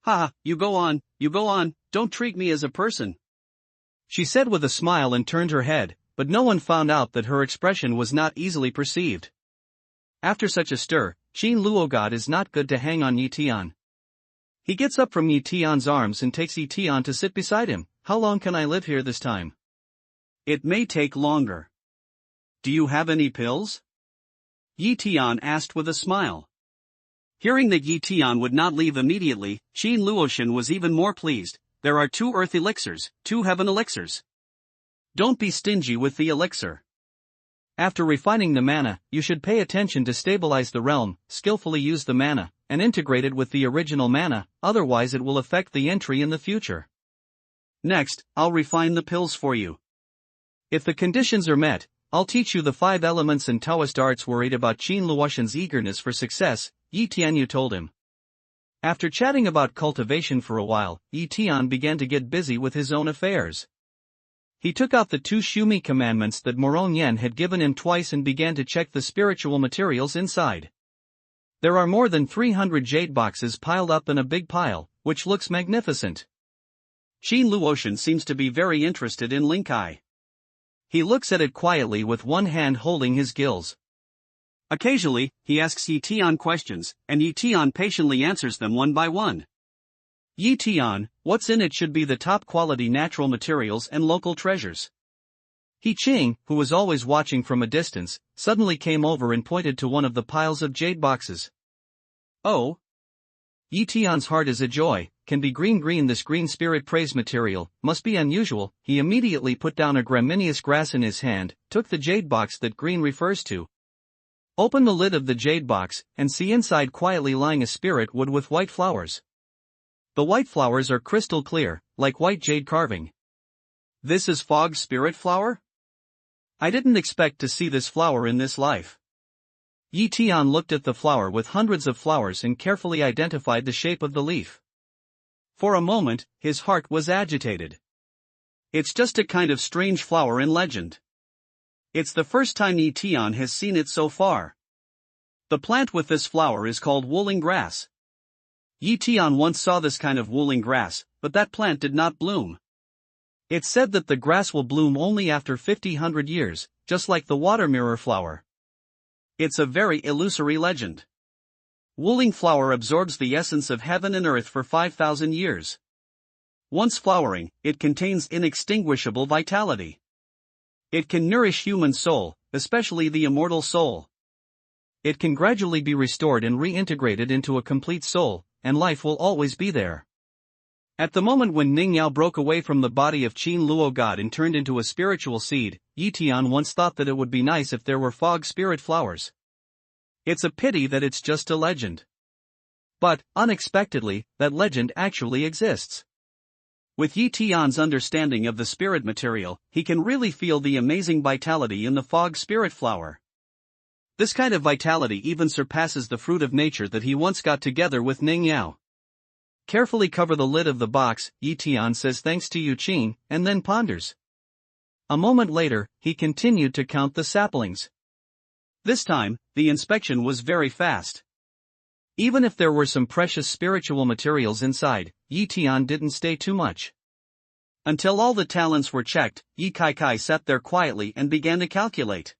"Ha, you go on, don't treat me as a person," she said with a smile and turned her head, but no one found out that her expression was not easily perceived. After such a stir, Qin Luogod is not good to hang on Yi Tian. He gets up from Yi Tian's arms and takes Yi Tian to sit beside him. "How long can I live here this time?" "It may take longer." "Do you have any pills?" Yi Tian asked with a smile. Hearing that Yi Tian would not leave immediately, Qin Luoshan was even more pleased. "There are 2 earth elixirs, 2 heaven elixirs. Don't be stingy with the elixir. After refining the mana, you should pay attention to stabilize the realm, skillfully use the mana, and integrate it with the original mana, otherwise it will affect the entry in the future. Next, I'll refine the pills for you. If the conditions are met, I'll teach you the 5 elements and Taoist arts." Worried about Qin Luoshan's eagerness for success, Yi Tianyu told him. After chatting about cultivation for a while, Yi Tian began to get busy with his own affairs. He took out the 2 Shumi commandments that Moron Yen had given him twice and began to check the spiritual materials inside. There are more than 300 jade boxes piled up in a big pile, which looks magnificent. Qin Luoshan seems to be very interested in Linkai. He looks at it quietly with one hand holding his gills. Occasionally, he asks Yi Tian questions, and Yi Tian patiently answers them one by one. "Yi Tian, what's in it should be the top quality natural materials and local treasures." He Qing, who was always watching from a distance, suddenly came over and pointed to one of the piles of jade boxes. "Oh." Yi Tian's heart is a joy. "Can be green. This green spirit praise material must be unusual." He immediately put down a gramineous grass in his hand, took the jade box that green refers to. Open the lid of the jade box, and see inside quietly lying a spirit wood with white flowers. The white flowers are crystal clear, like white jade carving. "This is fog spirit flower? I didn't expect to see this flower in this life." Yi Tian looked at the flower with hundreds of flowers and carefully identified the shape of the leaf. For a moment, his heart was agitated. It's just a kind of strange flower in legend. It's the first time Yi Tian has seen it so far. The plant with this flower is called wooling grass. Yi Tian once saw this kind of wooling grass, but that plant did not bloom. It's said that the grass will bloom only after 50-100 years, just like the water mirror flower. It's a very illusory legend. Wooling flower absorbs the essence of heaven and earth for 5,000 years. Once flowering, it contains inextinguishable vitality. It can nourish human soul, especially the immortal soul. It can gradually be restored and reintegrated into a complete soul, and life will always be there. At the moment when Ning Yao broke away from the body of Qin Luo God and turned into a spiritual seed, Yi Tian once thought that it would be nice if there were fog spirit flowers. It's a pity that it's just a legend. But, unexpectedly, that legend actually exists. With Yi Tian's understanding of the spirit material, he can really feel the amazing vitality in the fog spirit flower. This kind of vitality even surpasses the fruit of nature that he once got together with Ning Yao. Carefully cover the lid of the box, Yi Tian says thanks to Yu Qing, and then ponders. A moment later, he continued to count the saplings. This time, the inspection was very fast. Even if there were some precious spiritual materials inside, Yi Tian didn't stay too much. Until all the talents were checked, Yi Kai sat there quietly and began to calculate.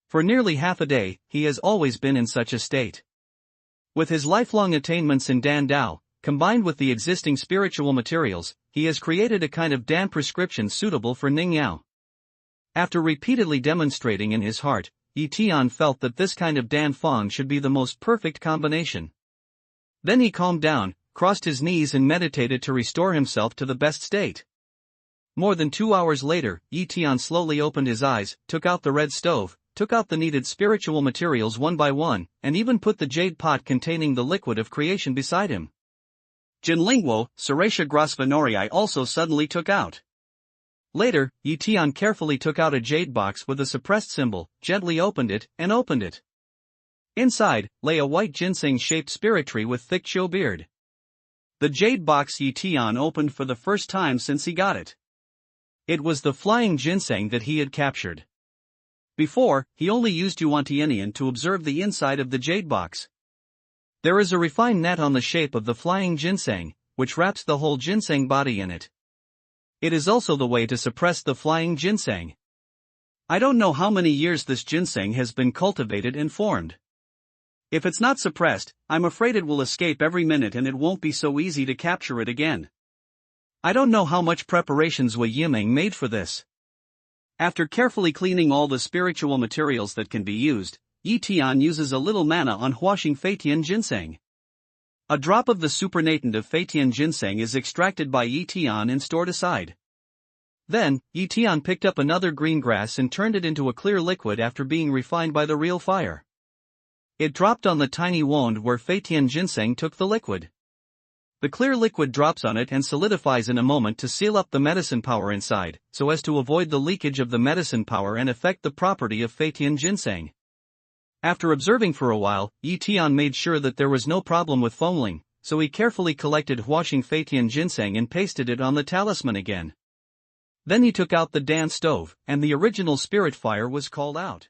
For nearly half a day, he has always been in such a state. With his lifelong attainments in Dan Dao, combined with the existing spiritual materials, he has created a kind of Dan prescription suitable for Ning Yao. After repeatedly demonstrating in his heart, Tian felt that this kind of Dan Feng should be the most perfect combination. Then he calmed down, crossed his knees and meditated to restore himself to the best state. More than 2 hours later, Tian slowly opened his eyes, took out the red stove, took out the needed spiritual materials one by one, and even put the jade pot containing the liquid of creation beside him. Jinlingwo, Suresha Grosvenorii also suddenly took out. Later, Tian carefully took out a jade box with a suppressed symbol, gently opened it, and opened it. Inside, lay a white ginseng-shaped spirit tree with thick show beard. The jade box Tian opened for the first time since he got it. It was the flying ginseng that he had captured. Before, he only used Yuantianian to observe the inside of the jade box. There is a refined net on the shape of the flying ginseng, which wraps the whole ginseng body in it. It is also the way to suppress the flying ginseng. I don't know how many years this ginseng has been cultivated and formed. If it's not suppressed, I'm afraid it will escape every minute and it won't be so easy to capture it again. I don't know how much preparations Wei Yimeng made for this. After carefully cleaning all the spiritual materials that can be used, Tian uses a little mana on Huashing Feitian ginseng. A drop of the supernatant of Feitian ginseng is extracted by Tian and stored aside. Then, Tian picked up another green grass and turned it into a clear liquid after being refined by the real fire. It dropped on the tiny wound where Feitian ginseng took the liquid. The clear liquid drops on it and solidifies in a moment to seal up the medicine power inside, so as to avoid the leakage of the medicine power and affect the property of Feitian ginseng. After observing for a while, Tian made sure that there was no problem with foamling, so he carefully collected Huashing Feitian ginseng and pasted it on the talisman again. Then he took out the Dan stove, and the original spirit fire was called out.